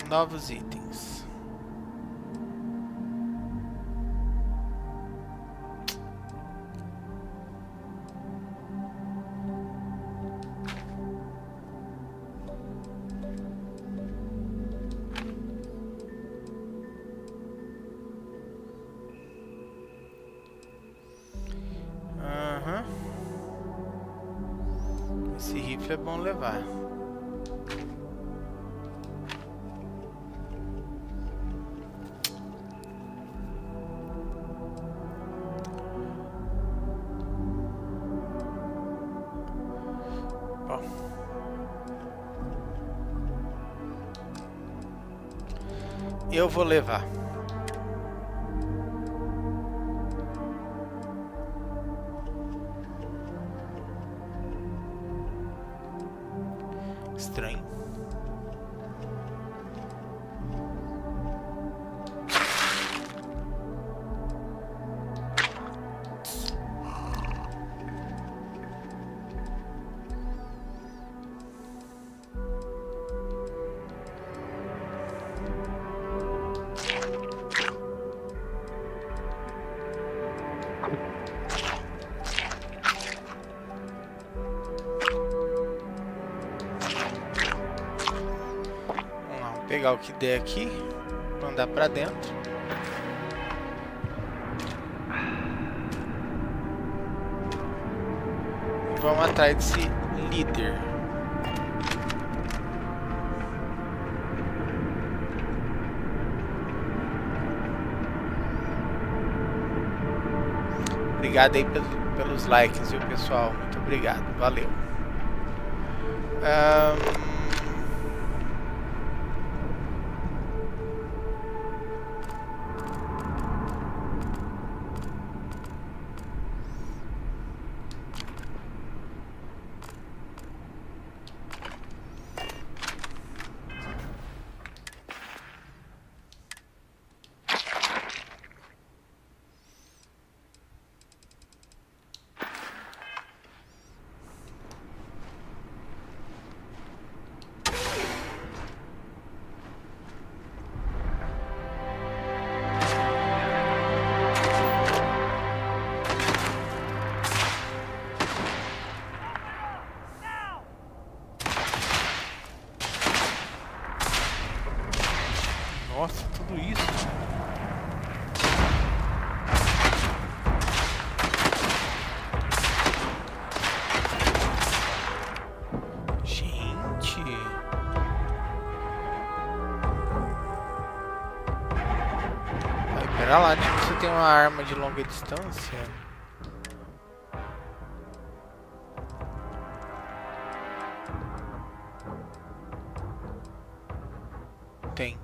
Novos itens. Esse rifle é bom levar. Bom. Eu vou levar. Estranho. Pegar o que der aqui, mandar pra dentro. E vamos atrás desse líder. Obrigado aí pelos likes, viu, pessoal? Muito obrigado, valeu. Nossa, tudo isso. Gente. Ai, pera lá, tipo, você tem uma arma de longa distância. Tem.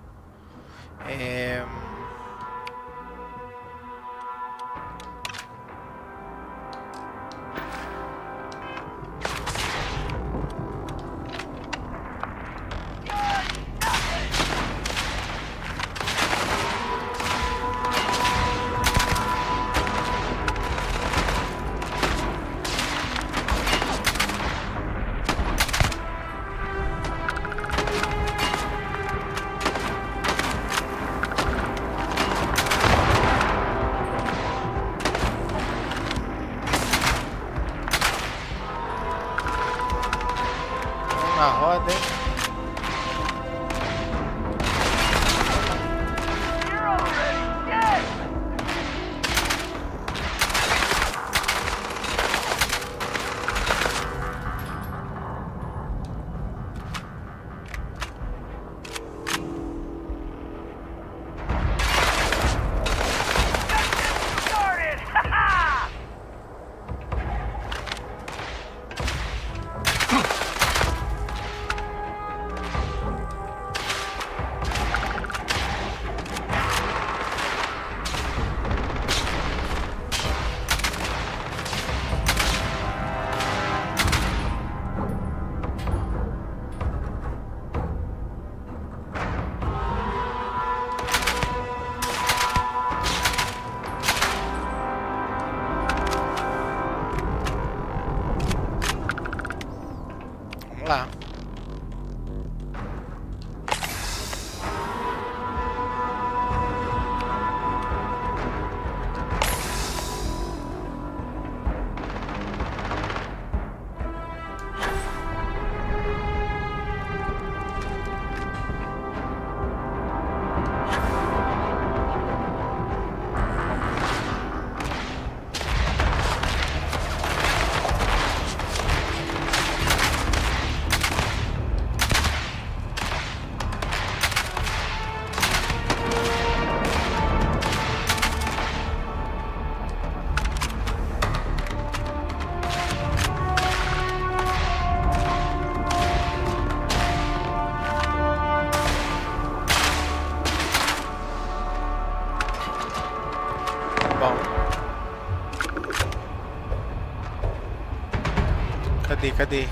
Cadê?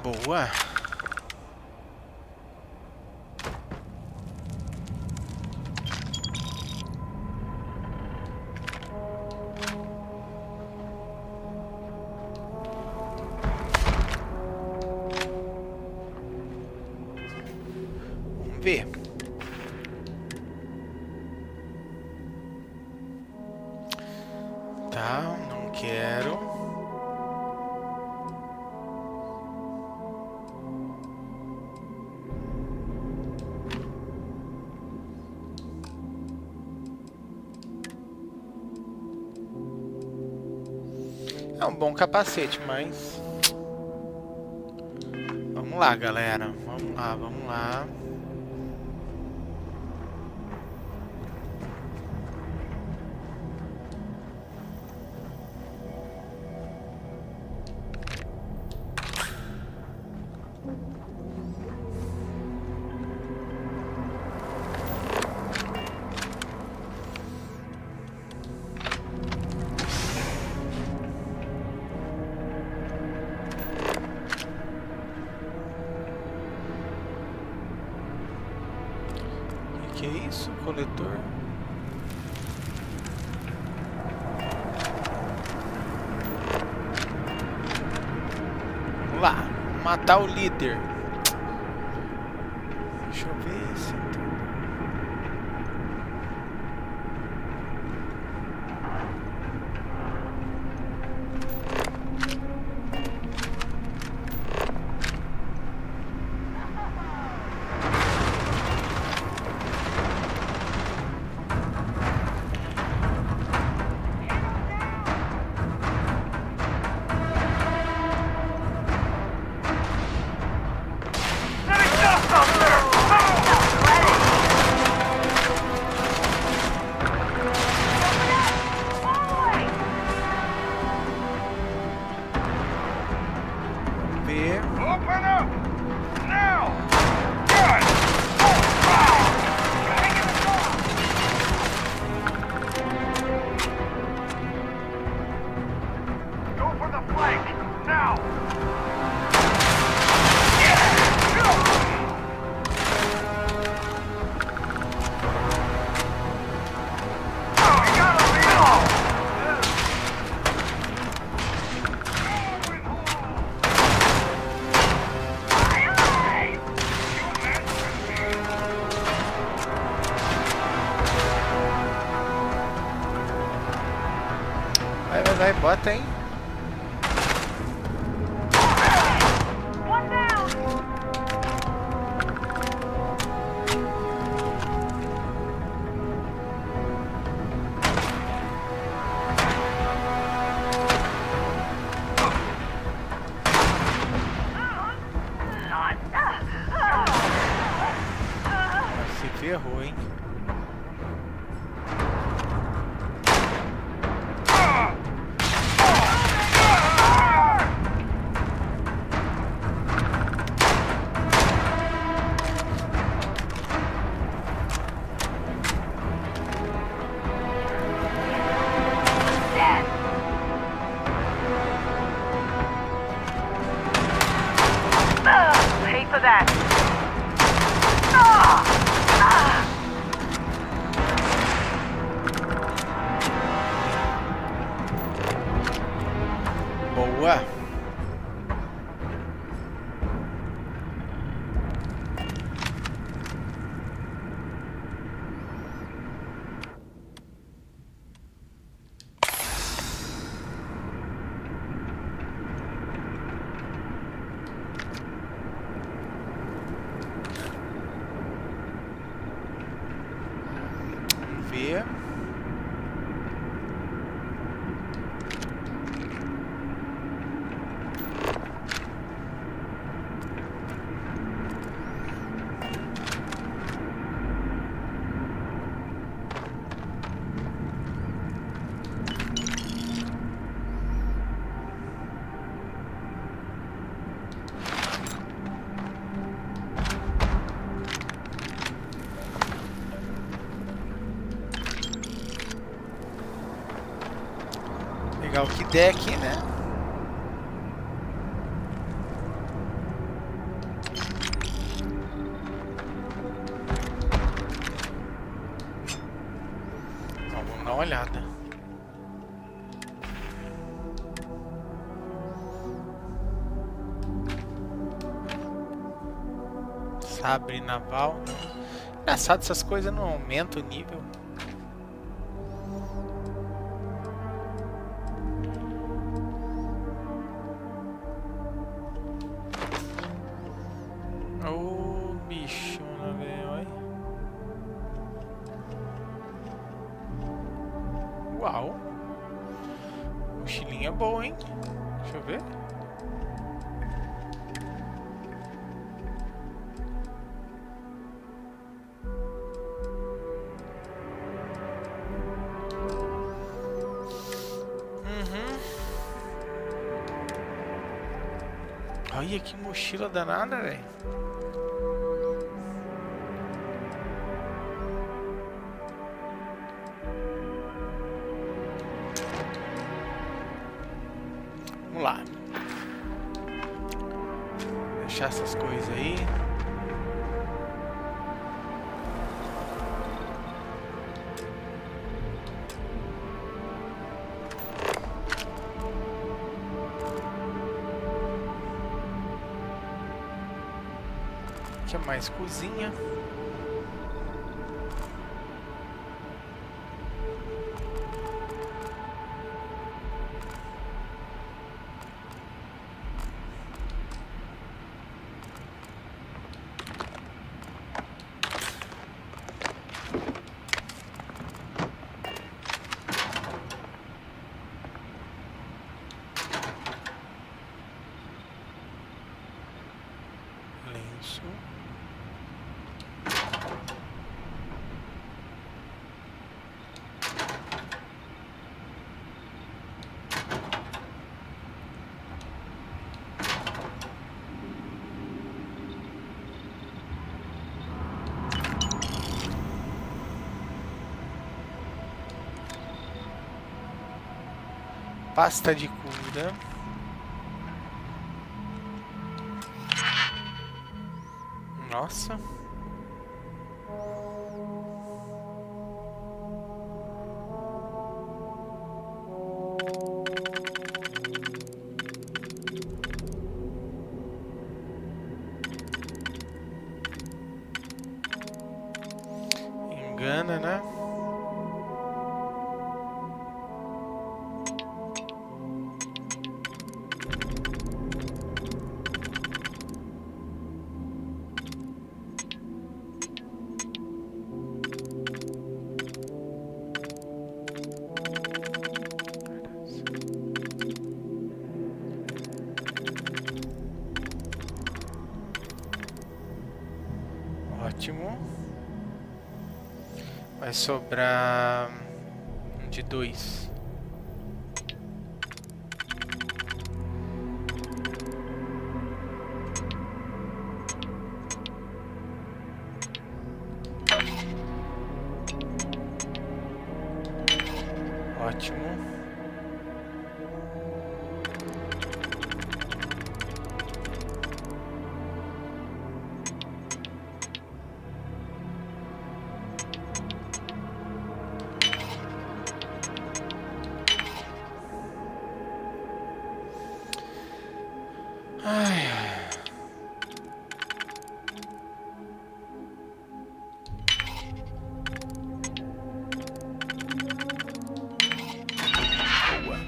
Boa. Vamos ver. Tá, não quero. É um bom capacete, mas... Vamos lá, galera. Vamos lá, vamos lá. Que é isso? Coletor? Vamos lá, matar o líder. Deixa eu ver se... Vai, bota, hein? Se ferrou, hein? Boa. Vamos ver. pegar o que der aqui, né? Vamos dar uma olhada. Sabre naval. Engraçado, essas coisas não aumentam o nível. Ô, bichona, velho. Olha. Uau. Mochilinha boa, hein? Deixa eu ver. Olha que mochila danada, velho. Vamos lá. Deixar essas coisas aí. Aqui é mais cozinha. Lenço. Pasta de cura. Nossa. Engana, né? Ótimo. Vai sobrar um de 2. Ótimo. Ai, ai. Boa.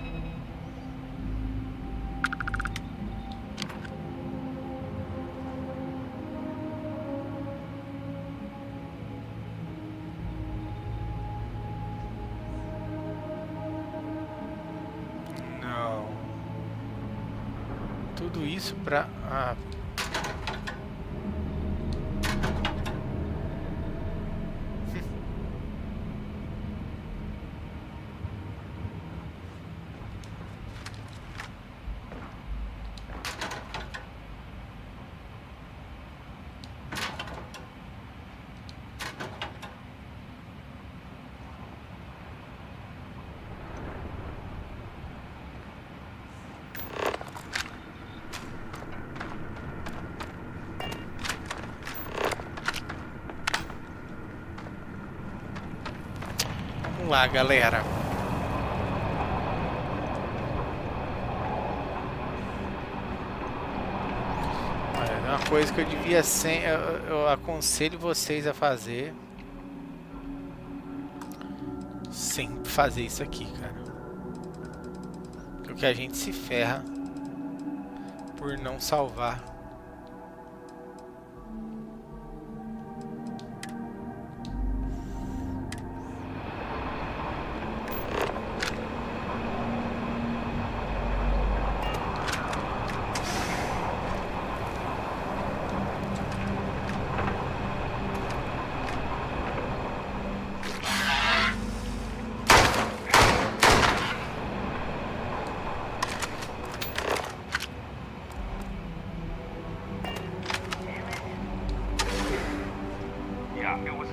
Não. Tudo isso pra... Ah. Vamos lá, galera. É uma coisa que eu devia eu aconselho vocês a fazer. Sempre fazer isso aqui, cara. Porque a gente se ferra por não salvar.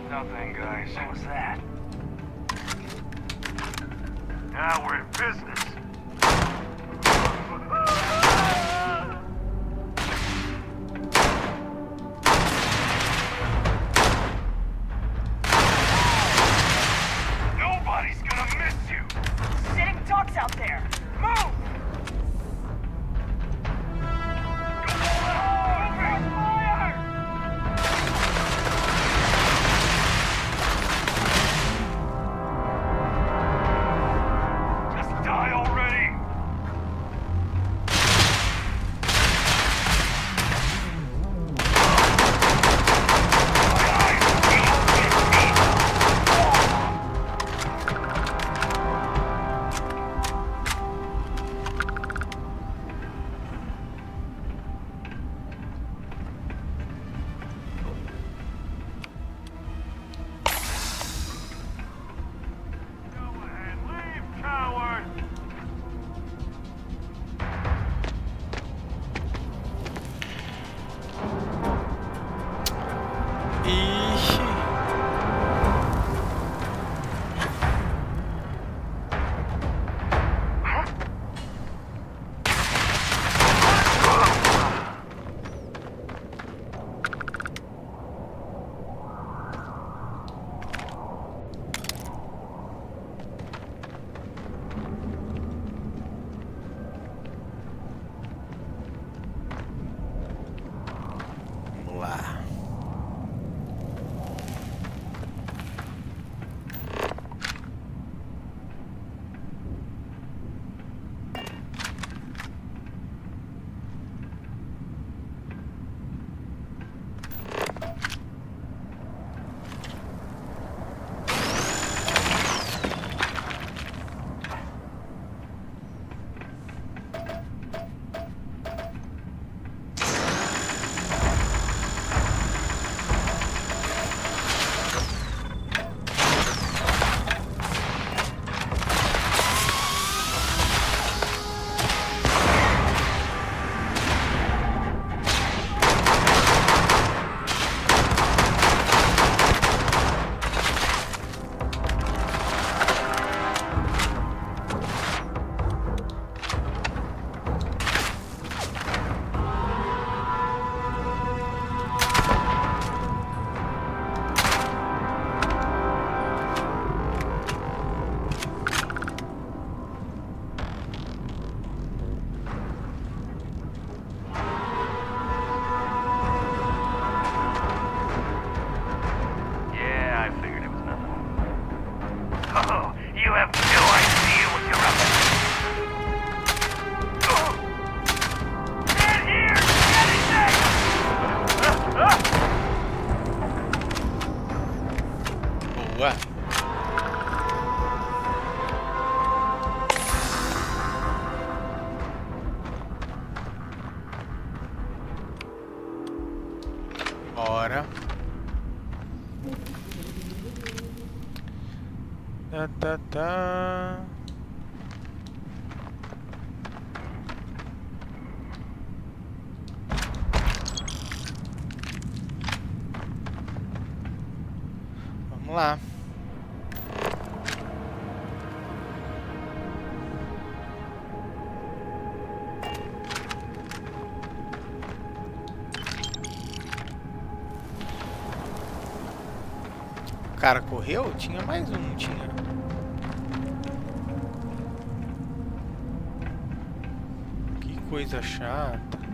Nothing, guys. What was that? Now we're in business. Nobody's gonna miss you. Sitting ducks out there. Move! Bora. Tá. Vamos lá. O cara correu? Tinha mais um, tinha. coisa chata.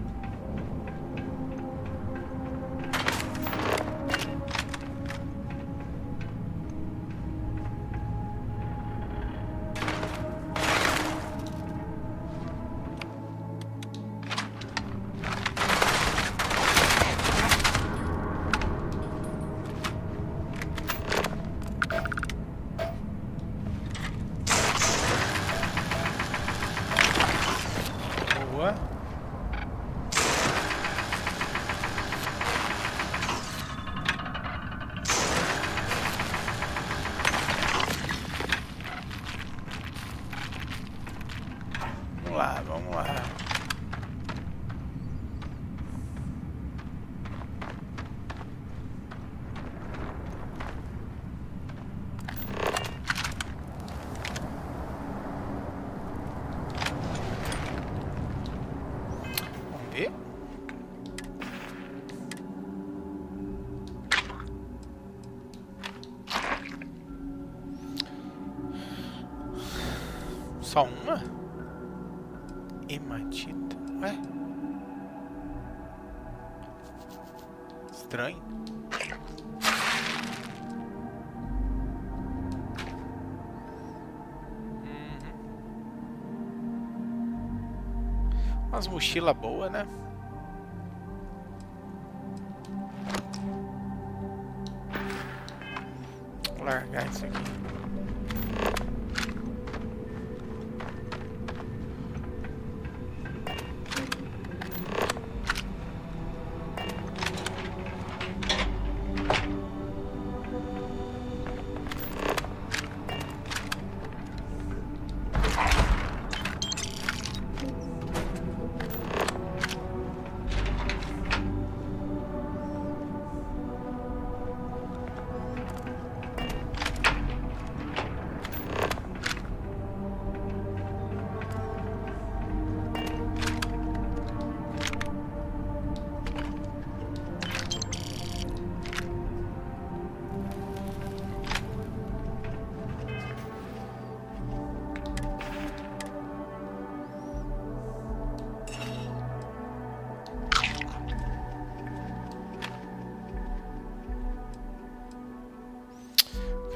Vamos lá. Vamos ver. Só uma? Hematita? Ué? Estranho. Umas mochilas boas, né? Vou largar isso aqui.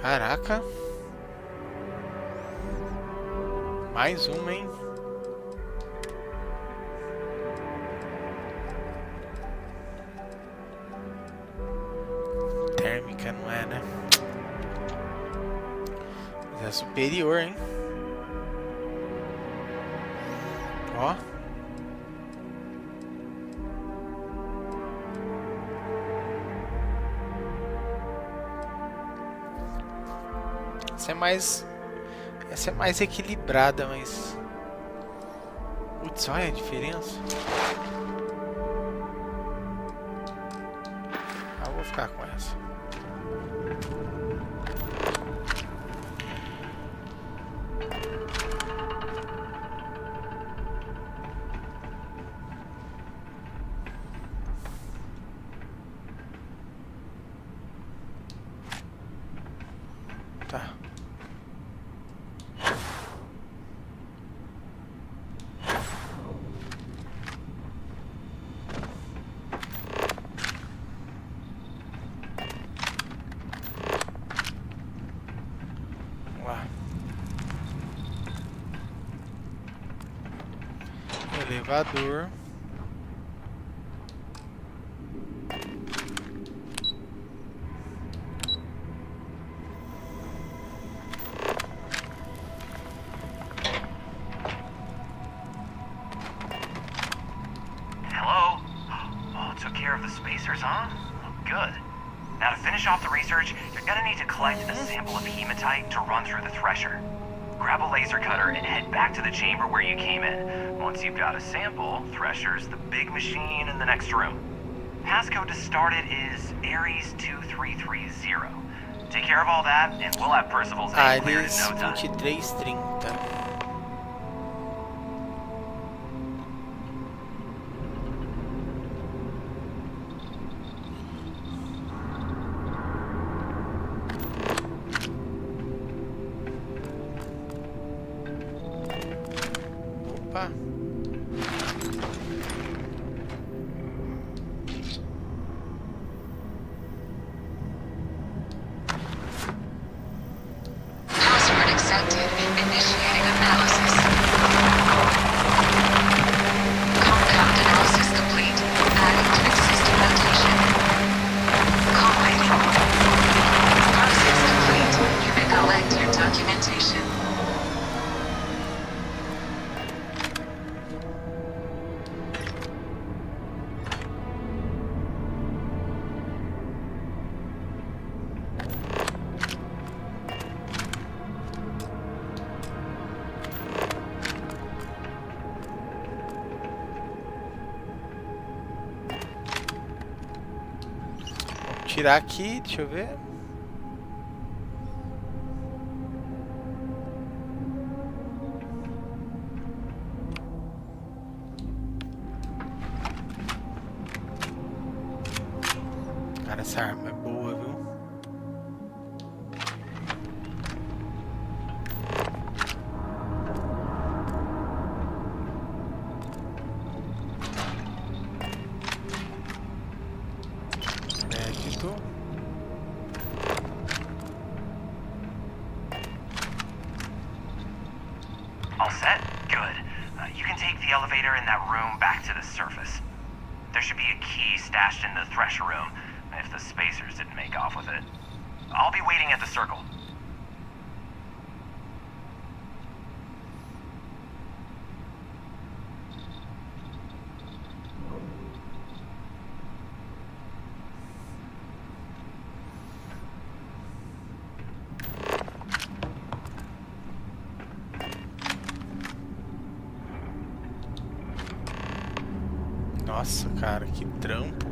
Caraca. Mais uma, hein? Térmica, não é, né? Mas é superior, hein? Ó. Essa é mais equilibrada, mas... Putz, olha a diferença. Ah, eu vou ficar com essa. Tá. Elevador. Hello? Oh, took care of the spacers, huh? Good. Now to finish off the research, you're gonna need to collect a sample of hematite to run through the thresher. Grab a laser cutter and head back to the chamber where you came in. Once you've got a sample, Thresher's the big machine in the next room. Passcode to start it is Ares 2330. Take care of all that, and we'll have Percival's name cleared in no time. Ares 2330. Opa. detected. Initiating analysis. Compound analysis complete. Adding to existing notation. Collating. Process complete. You may collect your documentation. Tirar aqui, deixa eu ver. Cara, essa arma é boa, viu? All set? Good. You can take the elevator in that room back to the surface. There should be a key stashed in the thresher room, if the spacers didn't make off with it. I'll be waiting at the circle. Nossa, cara, que trampo.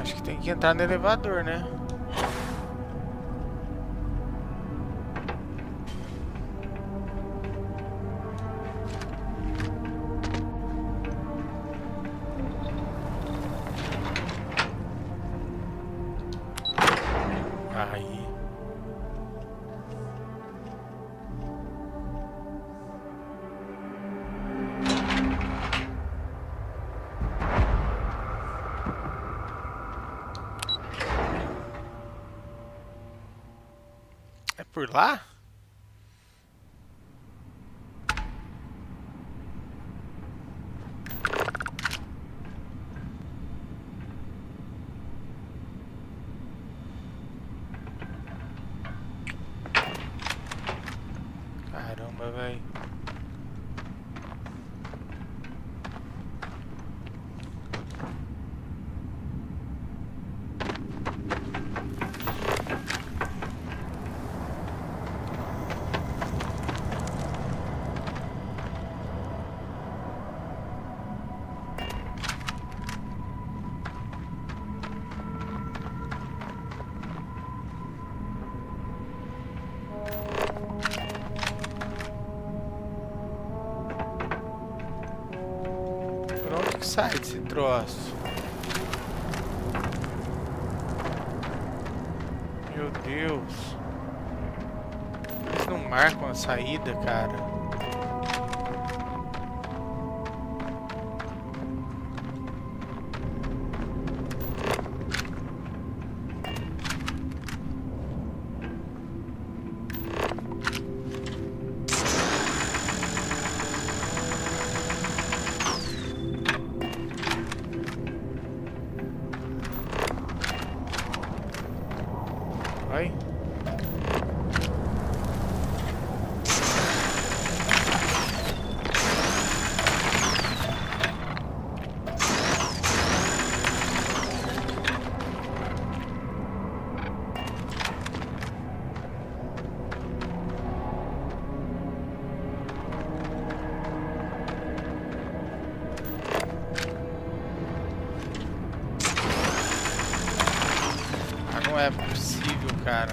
Acho que tem que entrar no elevador, né? Aí. É por lá? Caramba, velho. Sai desse troço. Meu Deus. Eles não marcam a saída, cara. Não é possível, cara.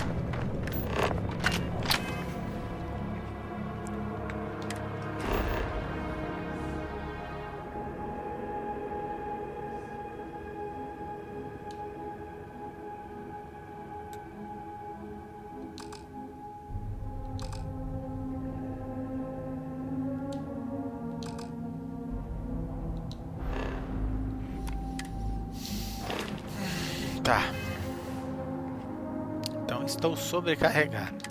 Tá. Então estou sobrecarregado.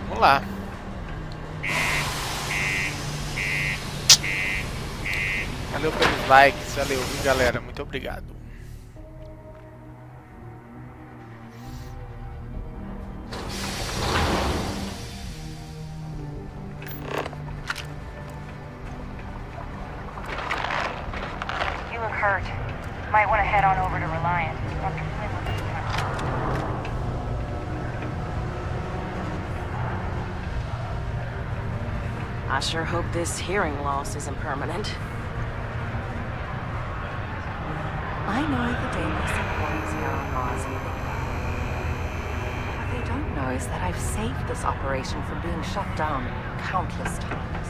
Vamos lá. Valeu pelos likes, valeu, viu, galera? Muito obrigado. You look hurt. Might want to head on over to Reliant. Dr. Flynn will be front. I sure hope this hearing loss isn't permanent. I know the daily supporters here on Mars and what they don't know is that I've saved this operation from being shut down countless times.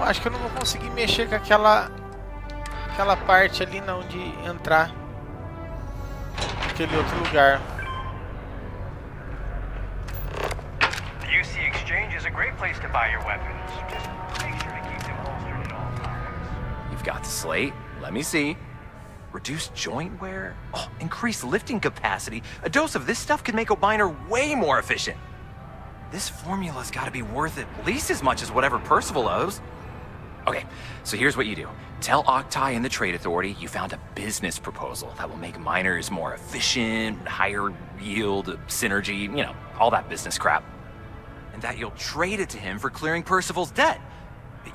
Acho que eu não vou conseguir mexer com aquela parte ali não de entrar naquele outro lugar. The UC Exchange is a great place to buy your weapons. Just make sure to keep them holstered at all times. You've got the slate. Let me see. Reduced joint wear? Oh, increased lifting capacity. A dose of this stuff could make a miner way more efficient. This formula's gotta be worth at least as much as whatever Percival owes. Okay, so here's what you do. Tell Octai and the Trade Authority you found a business proposal that will make miners more efficient, higher yield, synergy, you know, all that business crap. And that you'll trade it to him for clearing Percival's debt.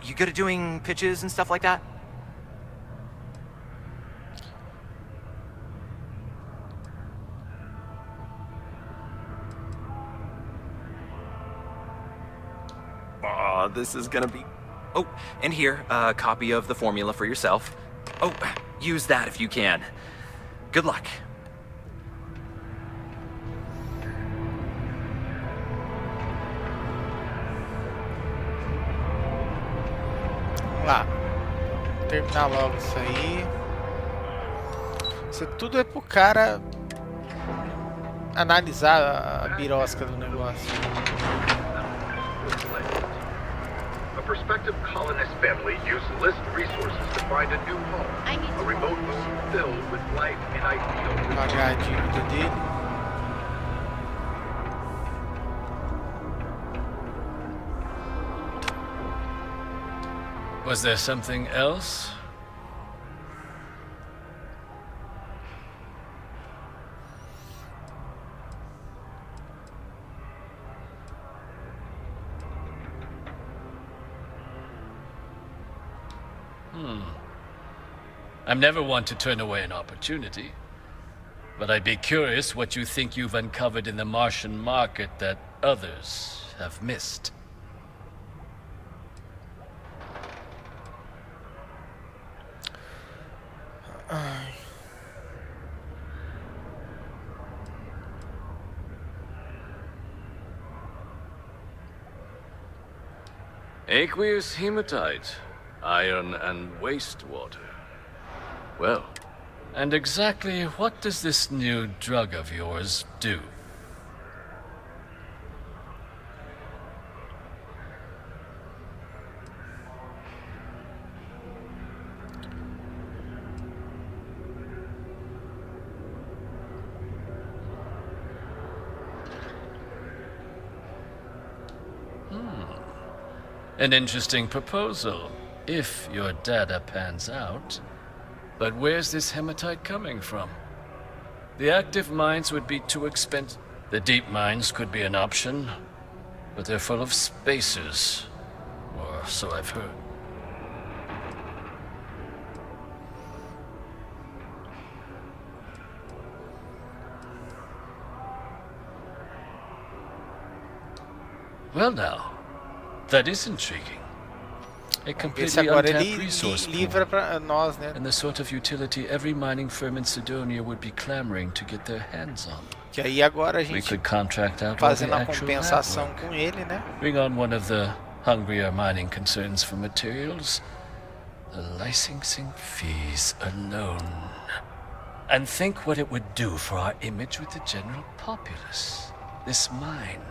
You good at doing pitches and stuff like that? Oh, this is gonna be... Oh, and here, a copy of the formula for yourself. Oh, use that if you can. Good luck. Vamos lá. Terminar logo isso aí. Isso tudo é pro cara analisar a birosca do negócio. A prospective colonist family used list resources to find a new home. A remote home filled with life in ideal. Pagar a dívida dele. Was there something else? I'm never one to turn away an opportunity, but I'd be curious what you think you've uncovered in the Martian market that others have missed. Aqueous hematite, iron and wastewater. Well, And exactly what does this new drug of yours do? An interesting proposal, if your data pans out. But where's this hematite coming from? The active mines would be too expensive. The deep mines could be an option, but they're full of spacers, or so I've heard. Well now, that is intriguing. A completely untapped resource pool, and the sort of utility every mining firm in Sidonia would be clamoring to get their hands on. Que aí agora a gente We could contract out all the fazendo a actual compensação lab work. com ele, né? Bring on one of the hungrier mining concerns for materials. The licensing fees alone. And think what it would do for our image with the general populace. This mine,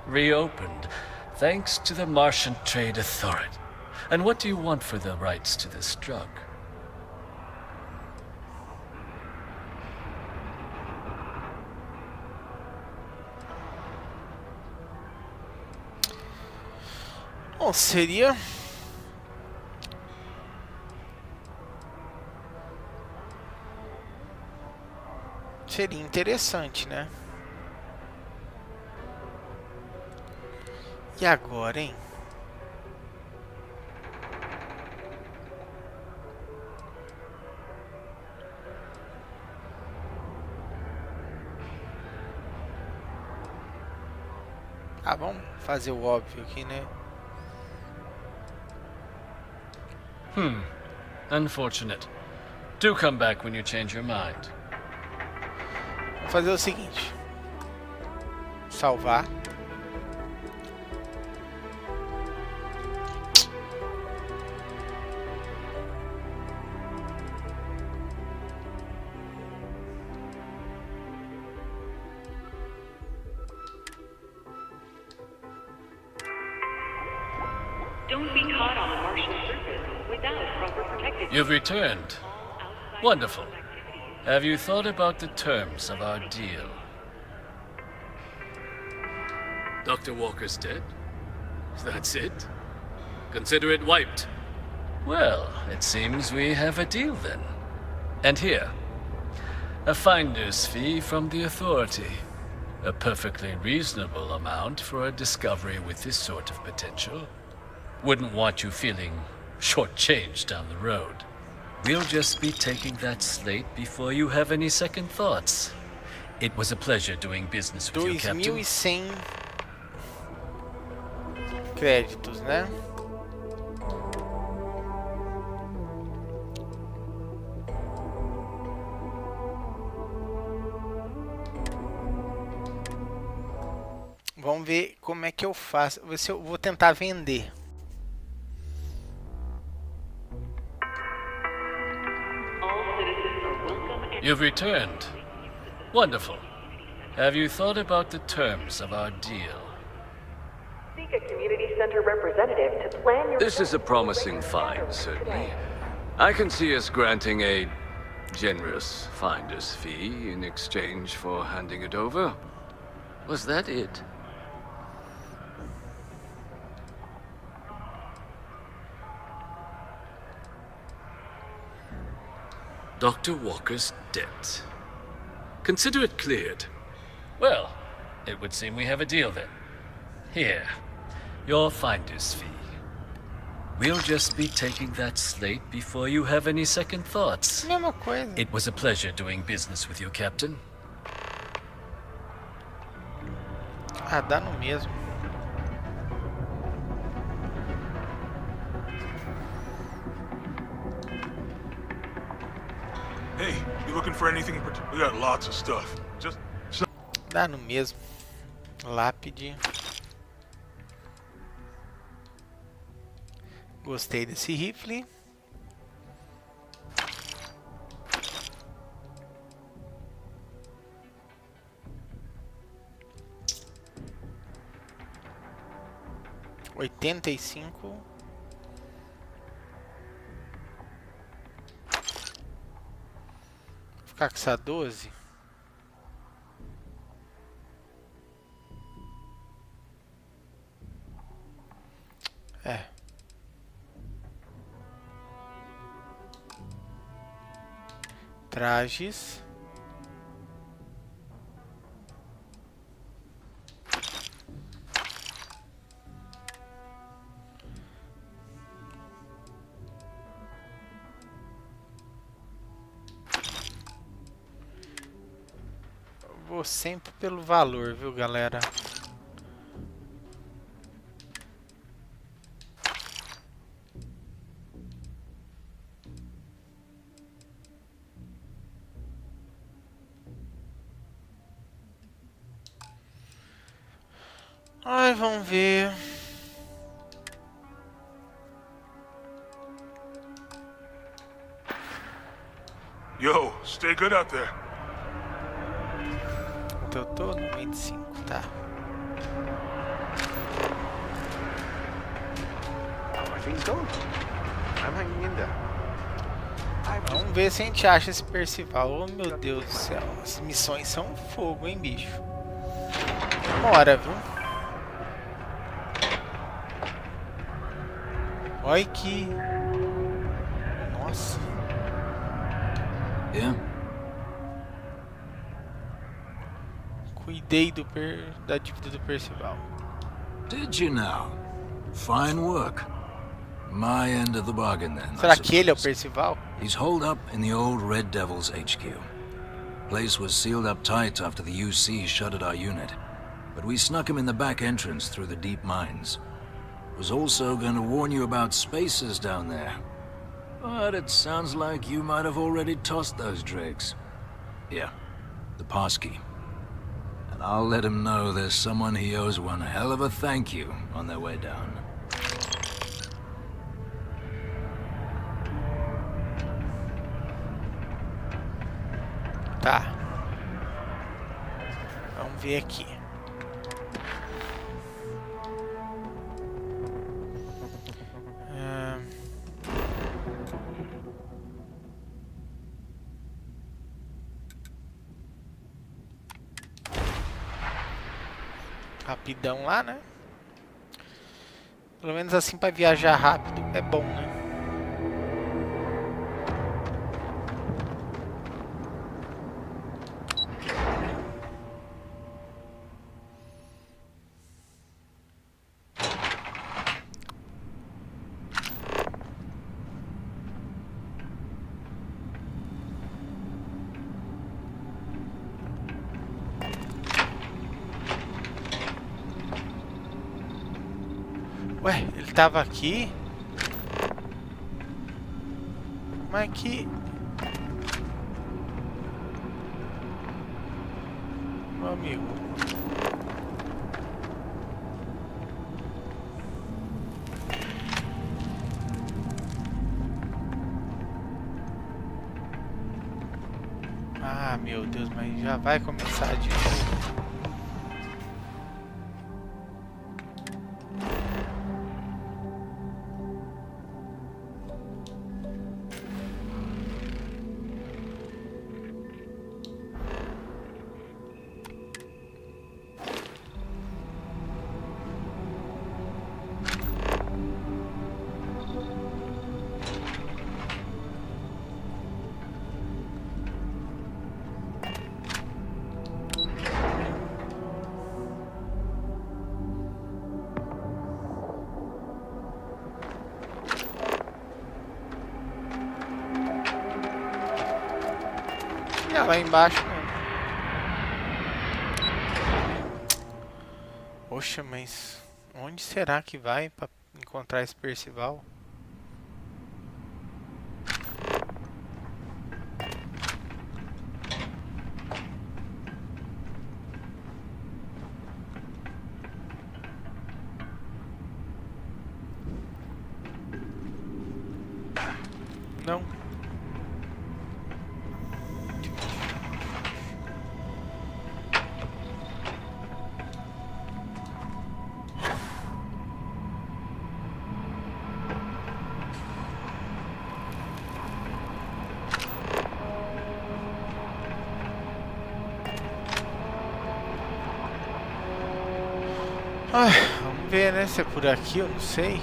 reopened, thanks to the Martian Trade Authority. And what do you want for the rights to this drug? Bom, seria interessante, né? E agora, hein? Ah, vamos fazer o óbvio aqui, né? Unfortunate. Do come back when you change your mind. Vamos fazer o seguinte. Salvar. Don't be caught on the Martian surface without proper protective. You've returned. Wonderful. Have you thought about the terms of our deal? Dr. Walker's dead? That's it? Consider it wiped. Well, it seems we have a deal then. And here, a finder's fee from the authority. A perfectly reasonable amount for a discovery with this sort of potential. Wouldn't want you feeling shortchanged down the road. We'll just be taking that slate before you have any second thoughts. It was a pleasure doing business with you, Captain. 2.100 créditos, né? Vamos ver como é que eu faço. Eu vou tentar vender. You've returned. Wonderful. Have you thought about the terms of our deal? Seek a community center representative to plan your... This is a promising find, certainly. I can see us granting a generous finder's fee in exchange for handing it over. Was that it? Dr. Walker's debt. Consider it cleared. Well, it would seem we have a deal then. Here, your finder's fee. We'll just be taking that slate before you have any second thoughts. Mesma coisa. It was a pleasure doing business with you, Captain. Ah, dá no mesmo. Hey, you looking for anything in particular? We got lots of stuff. Just Dá no mesmo. Lápide. Gostei desse rifle. 85. Vou ficar com essa 12. É. Trajes. Vou sempre pelo valor, viu, galera? Ai, vamos ver. Yo, stay good out there. Eu tô no 25, tá. Vamos ver se a gente acha esse Percival. Oh, meu Deus do céu. As missões são fogo, hein, bicho. Demora, viu? Olha que... Nossa. Yeah? Cuidei da dívida do Percival. Did you now? Fine work. My end of the bargain then. Será que ele é o Percival? He's holed up in the old Red Devil's HQ. Place was sealed up tight after the UC shuttered our unit, but we snuck him in the back entrance through the deep mines. Was also going to warn you about spacers down there. But it sounds like you might have already tossed those drakes. Yeah, the passkey. And I'll let him know there's someone he owes one hell of a thank you on their way down. Tá. Vamos ver aqui. Rapidão lá, né? Pelo menos assim para viajar rápido é bom, né? Ué, ele tava aqui? Mas que... Meu amigo. Ah, meu Deus, mas já vai começar de novo. Lá embaixo mesmo. Poxa, mas onde será que vai para encontrar esse Percival? Não. Ai, vamos ver, né? Se é por aqui, eu não sei.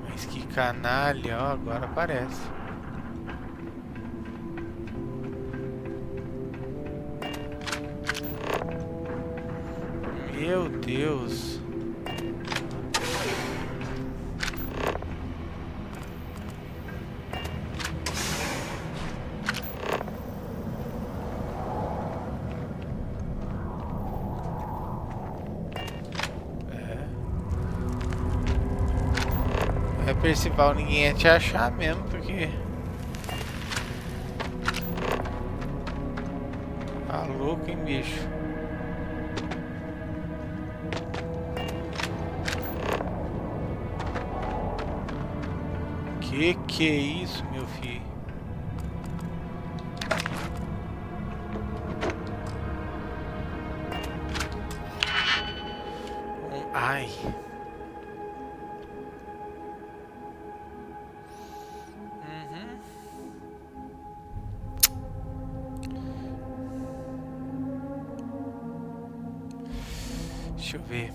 Mas que canalha, ó, agora aparece. Meu Deus. É Percival, ninguém ia te achar mesmo, porque... Tá louco, hein, bicho? Que é isso, meu filho? Ai. Deixa eu ver.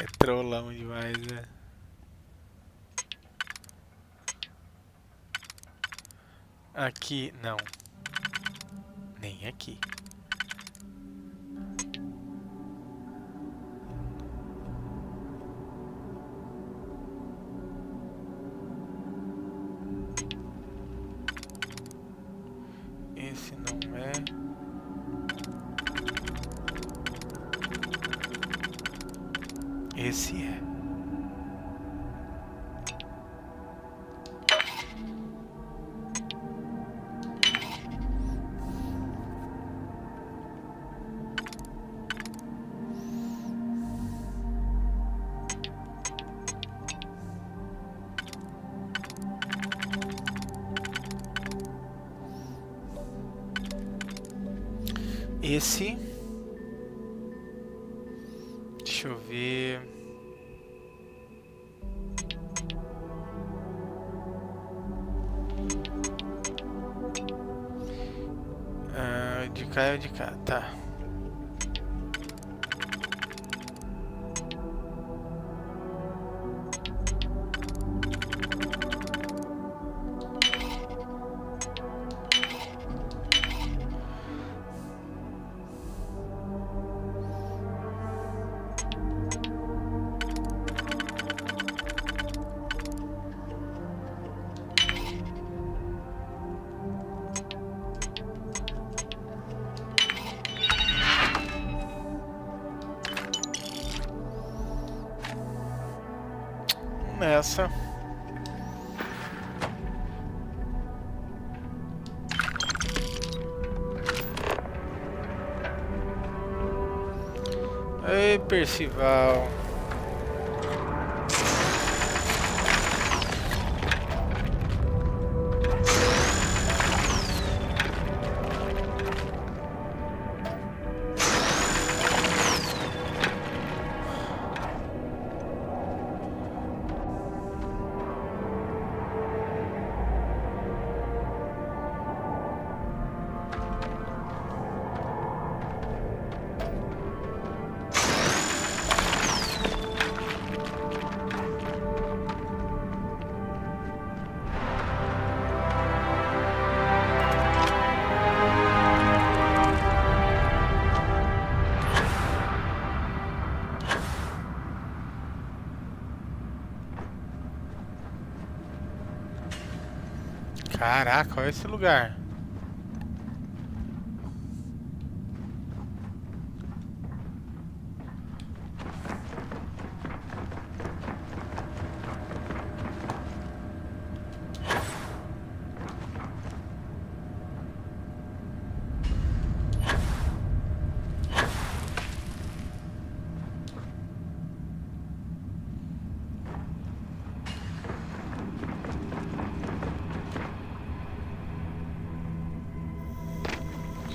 É trollão demais, né? Aqui, não. Nem aqui. Esse não é. Esse é. Esse. Deixa eu ver. De cá é de cá, tá. Nessa. Ei, Percival. Caraca, olha esse lugar.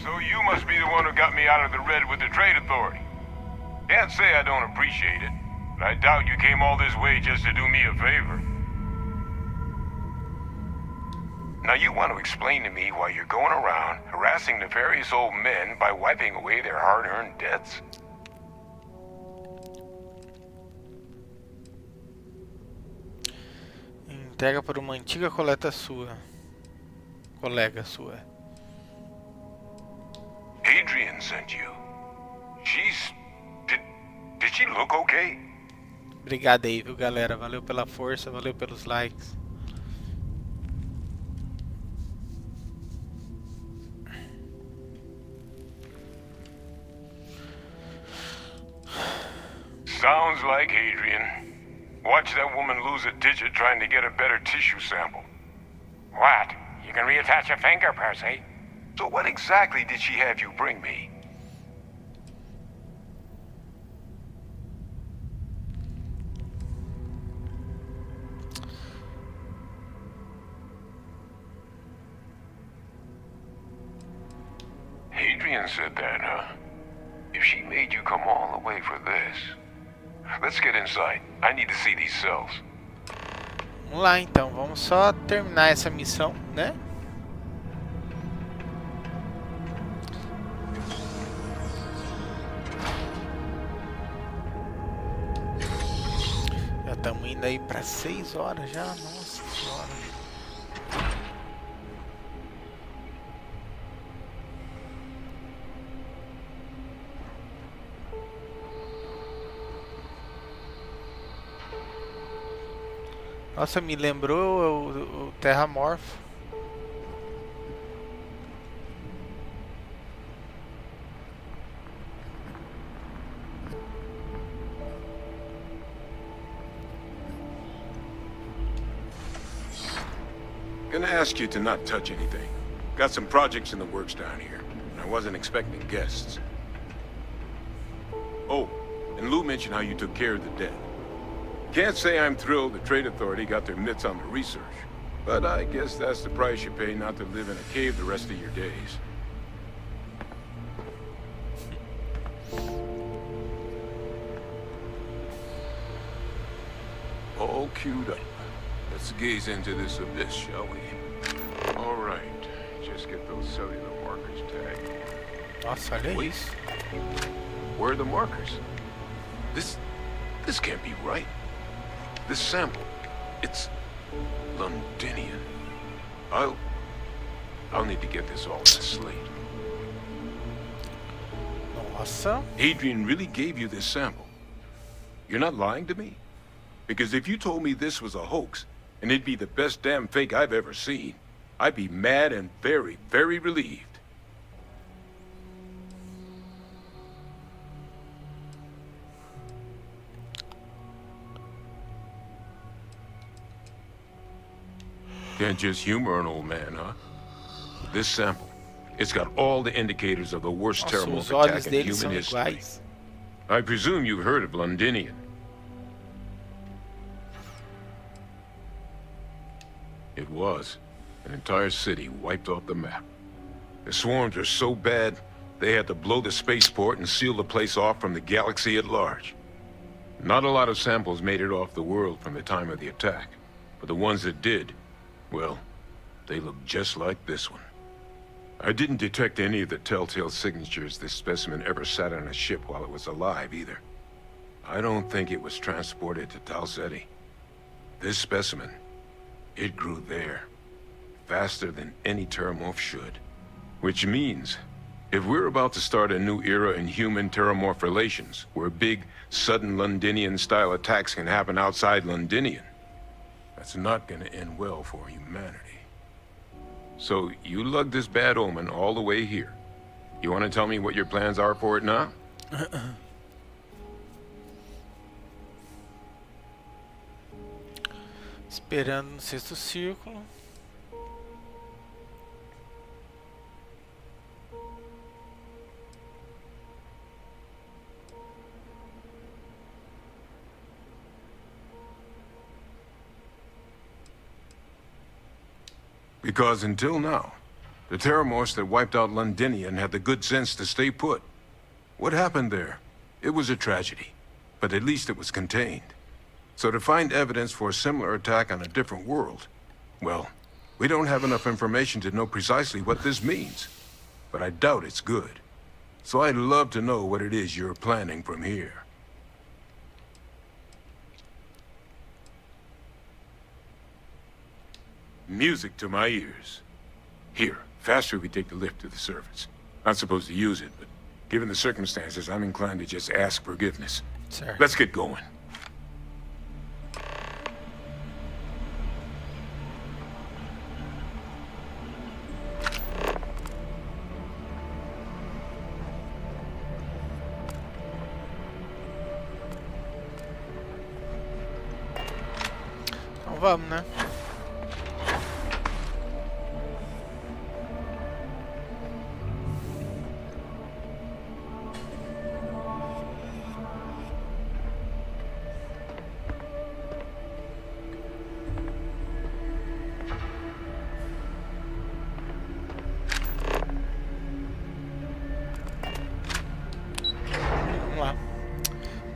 So you must be the one who got me out of the red with the Trade Authority. Can't say I don't appreciate it, but I doubt you came all this way just to do me a favor. Now you want to explain to me why you're going around harassing nefarious old men by wiping away their hard-earned debts? Entrega para uma antiga colega sua. Adrian sent you. She's... Did she look okay? Obrigado aí, viu, galera? Valeu pela força, valeu pelos likes. Sounds like Adrian. Watch that woman lose a digit trying to get a better tissue sample. What? You can reattach a finger, Percy. So what exactly did she have you bring me? Adrian said that, huh? If she made you come all the way for this... Let's get inside. I need to see these cells. Vamos lá então, vamos só terminar essa missão, né? Já estamos indo aí para 6 horas já, nossa senhora. Nossa, me lembrou o Terramorfo. Gonna ask you to not touch anything. Got some projects in the works down here, and I wasn't expecting guests. Oh, and Lou mentioned how you took care of the dead. Can't say I'm thrilled the Trade Authority got their mitts on the research, but I guess that's the price you pay not to live in a cave the rest of your days. All queued up. Let's gaze into this abyss, shall we? All right, just get those cellular markers tagged. Nossa, olha isso. Where are the markers? This can't be right. This sample, it's Londinian. I'll need to get this all on a slate. Nossa. Adrian really gave you this sample. You're not lying to me? Because if you told me this was a hoax, and it'd be the best damn fake I've ever seen, I'd be mad and very, very relieved. Can't just humor an old man, huh? This sample, it's got all the indicators of the worst terramorph attack in human history. I presume you've heard of Londinian. It was. An entire city wiped off the map. The swarms are so bad, they had to blow the spaceport and seal the place off from the galaxy at large. Not a lot of samples made it off the world from the time of the attack, but the ones that did, well, they look just like this one. I didn't detect any of the telltale signatures this specimen ever sat on a ship while it was alive, either. I don't think it was transported to Tal Ceti. This specimen, it grew there, faster than any terramorph should. Which means, if we're about to start a new era in human-terramorph relations, where big, sudden Londinian-style attacks can happen outside Londinian, that's not gonna end well for humanity. So you lugged this bad omen all the way here. You want to tell me what your plans are for it now? Esperando no sexto círculo. Because until now, the Terramorphs that wiped out Londinian had the good sense to stay put. What happened there? It was a tragedy, but at least it was contained. So to find evidence for a similar attack on a different world, well, we don't have enough information to know precisely what this means. But I doubt it's good. So I'd love to know what it is you're planning from here. Music to my ears. Here, faster we take the lift to the surface. Not supposed to use it, but given the circumstances, I'm inclined to just ask forgiveness. Sir. Let's get going. Então vamos, né?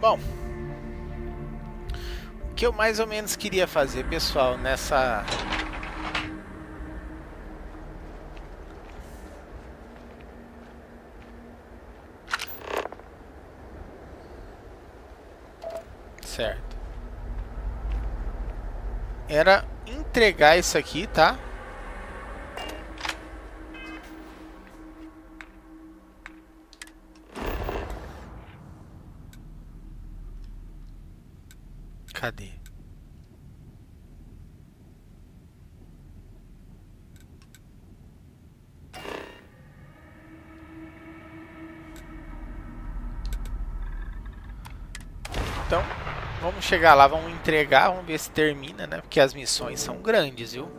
Bom, o que eu mais ou menos queria fazer, pessoal, nessa... Certo. Era entregar isso aqui, tá? Cadê? Então, vamos chegar lá, vamos entregar, vamos ver se termina, né? Porque as missões são grandes, viu?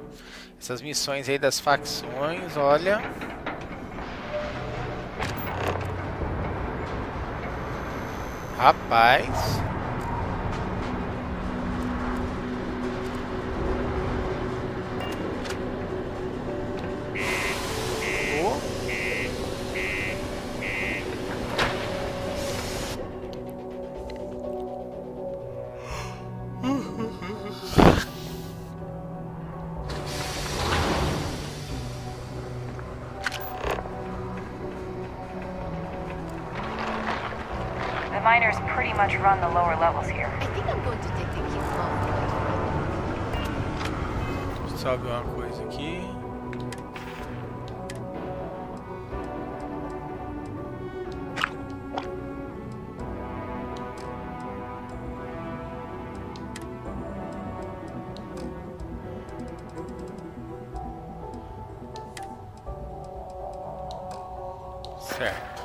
Essas missões aí das facções, olha... Rapaz... The miners pretty much run the lower levels here. I think I'm going to take the keep low. Só ver uma coisa aqui. Certo.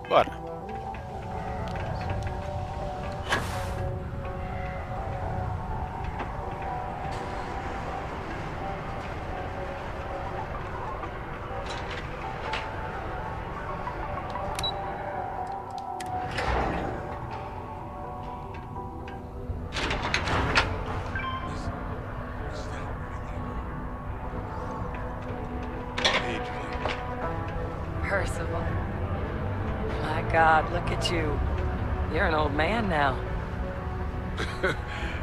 Bora. Percival. My God, look at you. You're an old man now.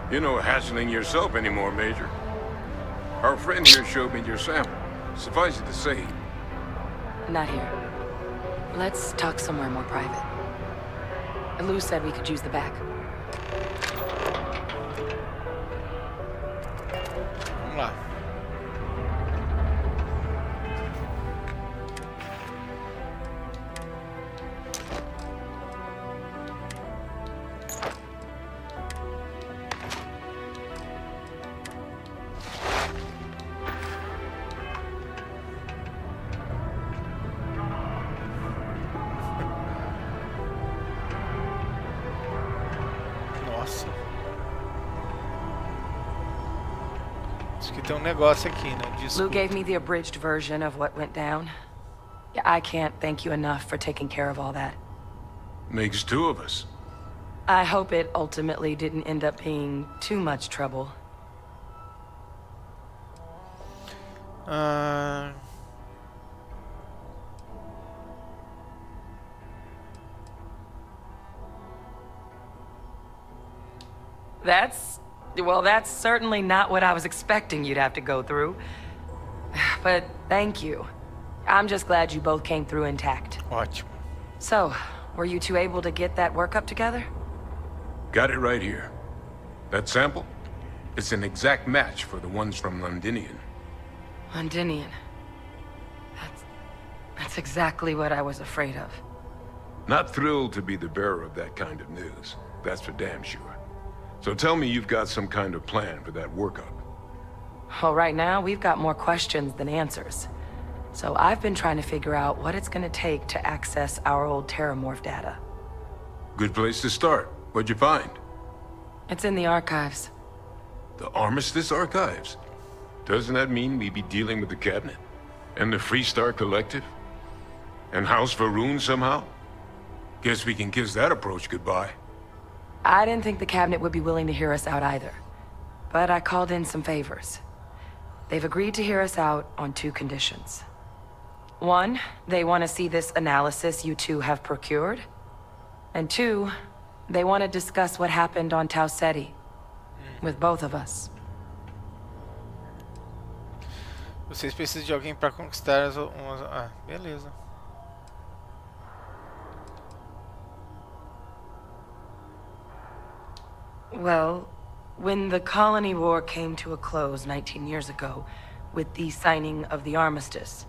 You're no hatchling yourself anymore, Major. Our friend here showed me your sample. Suffice it to say... Not here. Let's talk somewhere more private. Lou said we could use the back. Vamos lá. Nossa. Acho que tem negócio aqui, né? Lou gave me the abridged version of what went down. I can't thank you enough for taking care of all that. Makes two of us. I hope it ultimately didn't end up being too much trouble. That's certainly not what I was expecting you'd have to go through. But thank you. I'm just glad you both came through intact. Ótimo. So, were you two able to get that workup together? Got it right here. That sample? It's an exact match for the ones from Londinian. Londinian. That's exactly what I was afraid of. Not thrilled to be the bearer of that kind of news. That's for damn sure. So tell me you've got some kind of plan for that workup. Well, right now, we've got more questions than answers. So I've been trying to figure out what it's gonna take to access our old Terramorph data. Good place to start. What'd you find? It's in the archives. The Armistice Archives? Doesn't that mean we'd be dealing with the Cabinet? And the Freestar Collective? And House Varun somehow? Guess we can kiss that approach goodbye. I didn't think the Cabinet would be willing to hear us out either. But I called in some favors. They've agreed to hear us out on 2 conditions. 1, they want to see this analysis you two have procured. And 2, they want to discuss what happened on Tau Ceti. With both of us. Vocês precisam de alguém para conquistar as... Ah, beleza. Well, when the Colony War came to a close 19 years ago, with the signing of the Armistice,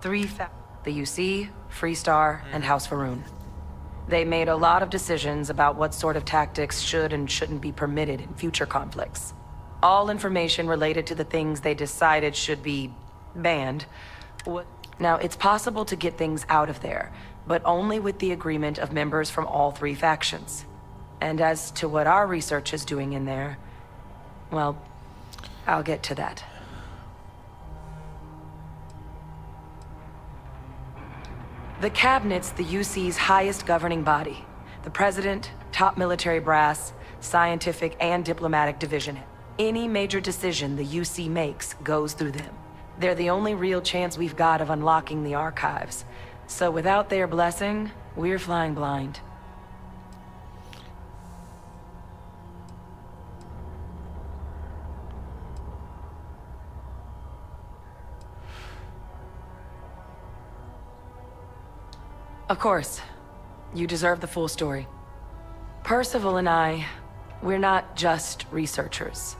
3 the UC, Freestar, and House Varun. They made a lot of decisions about what sort of tactics should and shouldn't be permitted in future conflicts. All information related to the things they decided should be banned. Now, it's possible to get things out of there, but only with the agreement of members from all 3 factions. And as to what our research is doing in there, well, I'll get to that. The Cabinet's the UC's highest governing body. The President, top military brass, scientific and diplomatic division. Any major decision the UC makes goes through them. They're the only real chance we've got of unlocking the archives. So without their blessing, we're flying blind. Of course. You deserve the full story. Percival and I, we're not just researchers.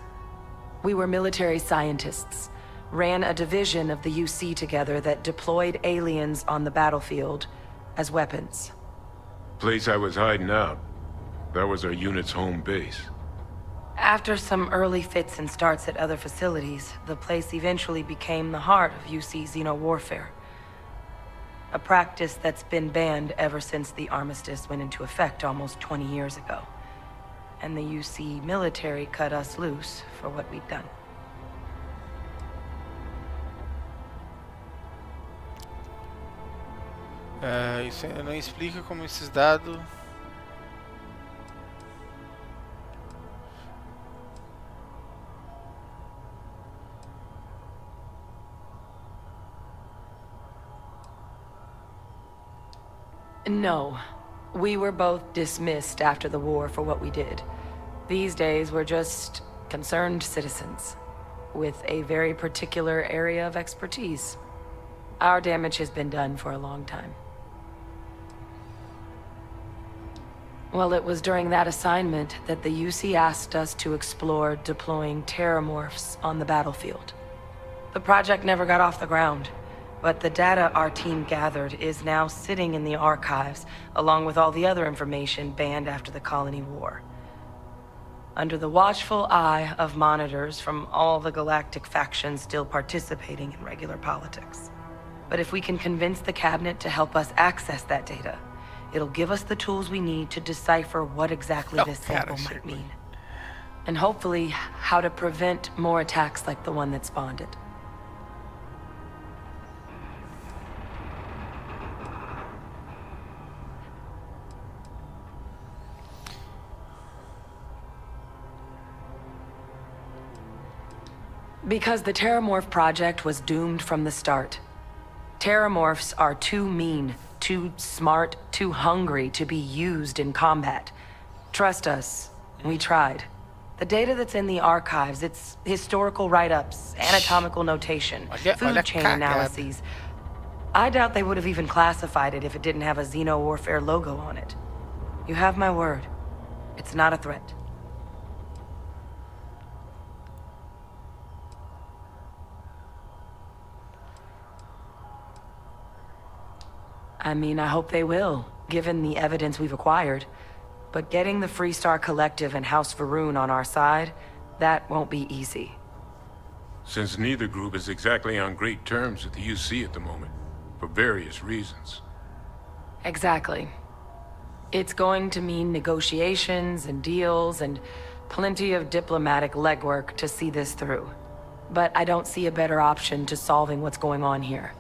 We were military scientists, ran a division of the UC together that deployed aliens on the battlefield as weapons. Place I was hiding out. That was our unit's home base. After some early fits and starts at other facilities, the place eventually became the heart of UC xeno-warfare. A practice that's been banned ever since the Armistice went into effect almost 20 years ago. And the UC military cut us loose for what we'd done. Isso não explica como esses dados... No. We were both dismissed after the war for what we did. These days, we're just concerned citizens with a very particular area of expertise. Our damage has been done for a long time. Well, it was during that assignment that the UC asked us to explore deploying terramorphs on the battlefield. The project never got off the ground. But the data our team gathered is now sitting in the archives, along with all the other information banned after the Colony War. Under the watchful eye of monitors from all the galactic factions still participating in regular politics. But if we can convince the Cabinet to help us access that data, It'll give us the tools we need to decipher what exactly this sample might mean. And hopefully, how to prevent more attacks like the one that spawned it. Because the Terramorph project was doomed from the start. Terramorphs are too mean, too smart, too hungry to be used in combat. Trust us, we tried. The data that's in the archives, it's historical write-ups, anatomical notation, food chain analyses. I doubt they would have even classified it if it didn't have a Xeno-Warfare logo on it. You have my word. It's not a threat. I mean, I hope they will, given the evidence we've acquired. But getting the Freestar Collective and House Varun on our side, that won't be easy. Since neither group is exactly on great terms with the UC at the moment, for various reasons. Exactly. It's going to mean negotiations and deals and plenty of diplomatic legwork to see this through. But I don't see a better option to solving what's going on here.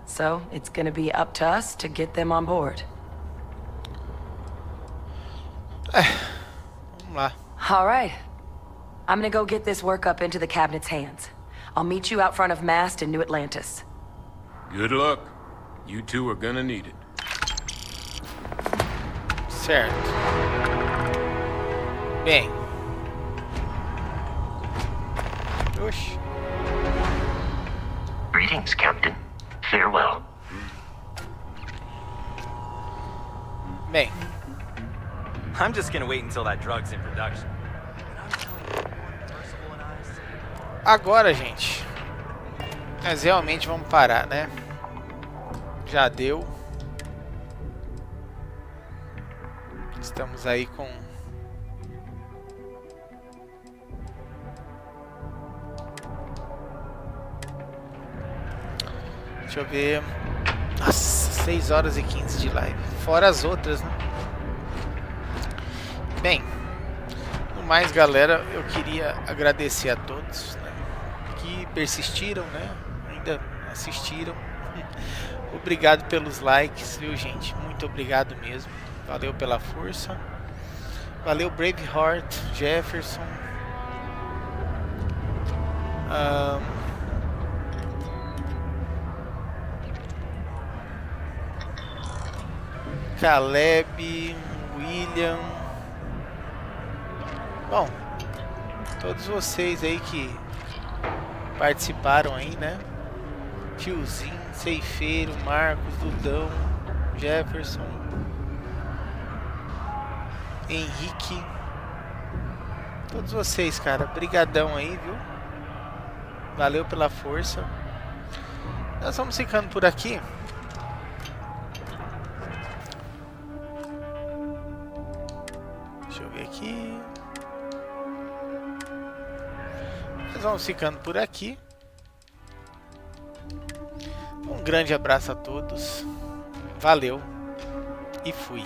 So, it's gonna be up to us to get them on board. Vamos lá. All right. I'm gonna go get this work up into the cabinet's hands. I'll meet you out front of Mast in New Atlantis. Good luck. You two are gonna need it. Certo. Bem. Oxi. Greetings, Captain. Farewell. Bem. I'm just gonna wait until that drug's in production. Agora, gente. Mas realmente vamos parar, né? Já deu. Estamos aí com... Deixa eu ver... Nossa, 6 horas e 15 de live. Fora as outras, né? Bem, no mais, galera, eu queria agradecer a todos, né, que persistiram, né? Ainda assistiram. Obrigado pelos likes, viu, gente? Muito obrigado mesmo. Valeu pela força. Valeu, Braveheart, Jefferson. Caleb, William. Bom, todos vocês aí que participaram aí, né? Tiozinho, Ceifeiro, Marcos, Dudão, Jefferson, Henrique. Todos vocês, cara, brigadão aí, viu? Valeu pela força. Nós vamos ficando por aqui. Deixa eu ver aqui. Nós vamos ficando por aqui. Um grande abraço a todos. Valeu e fui.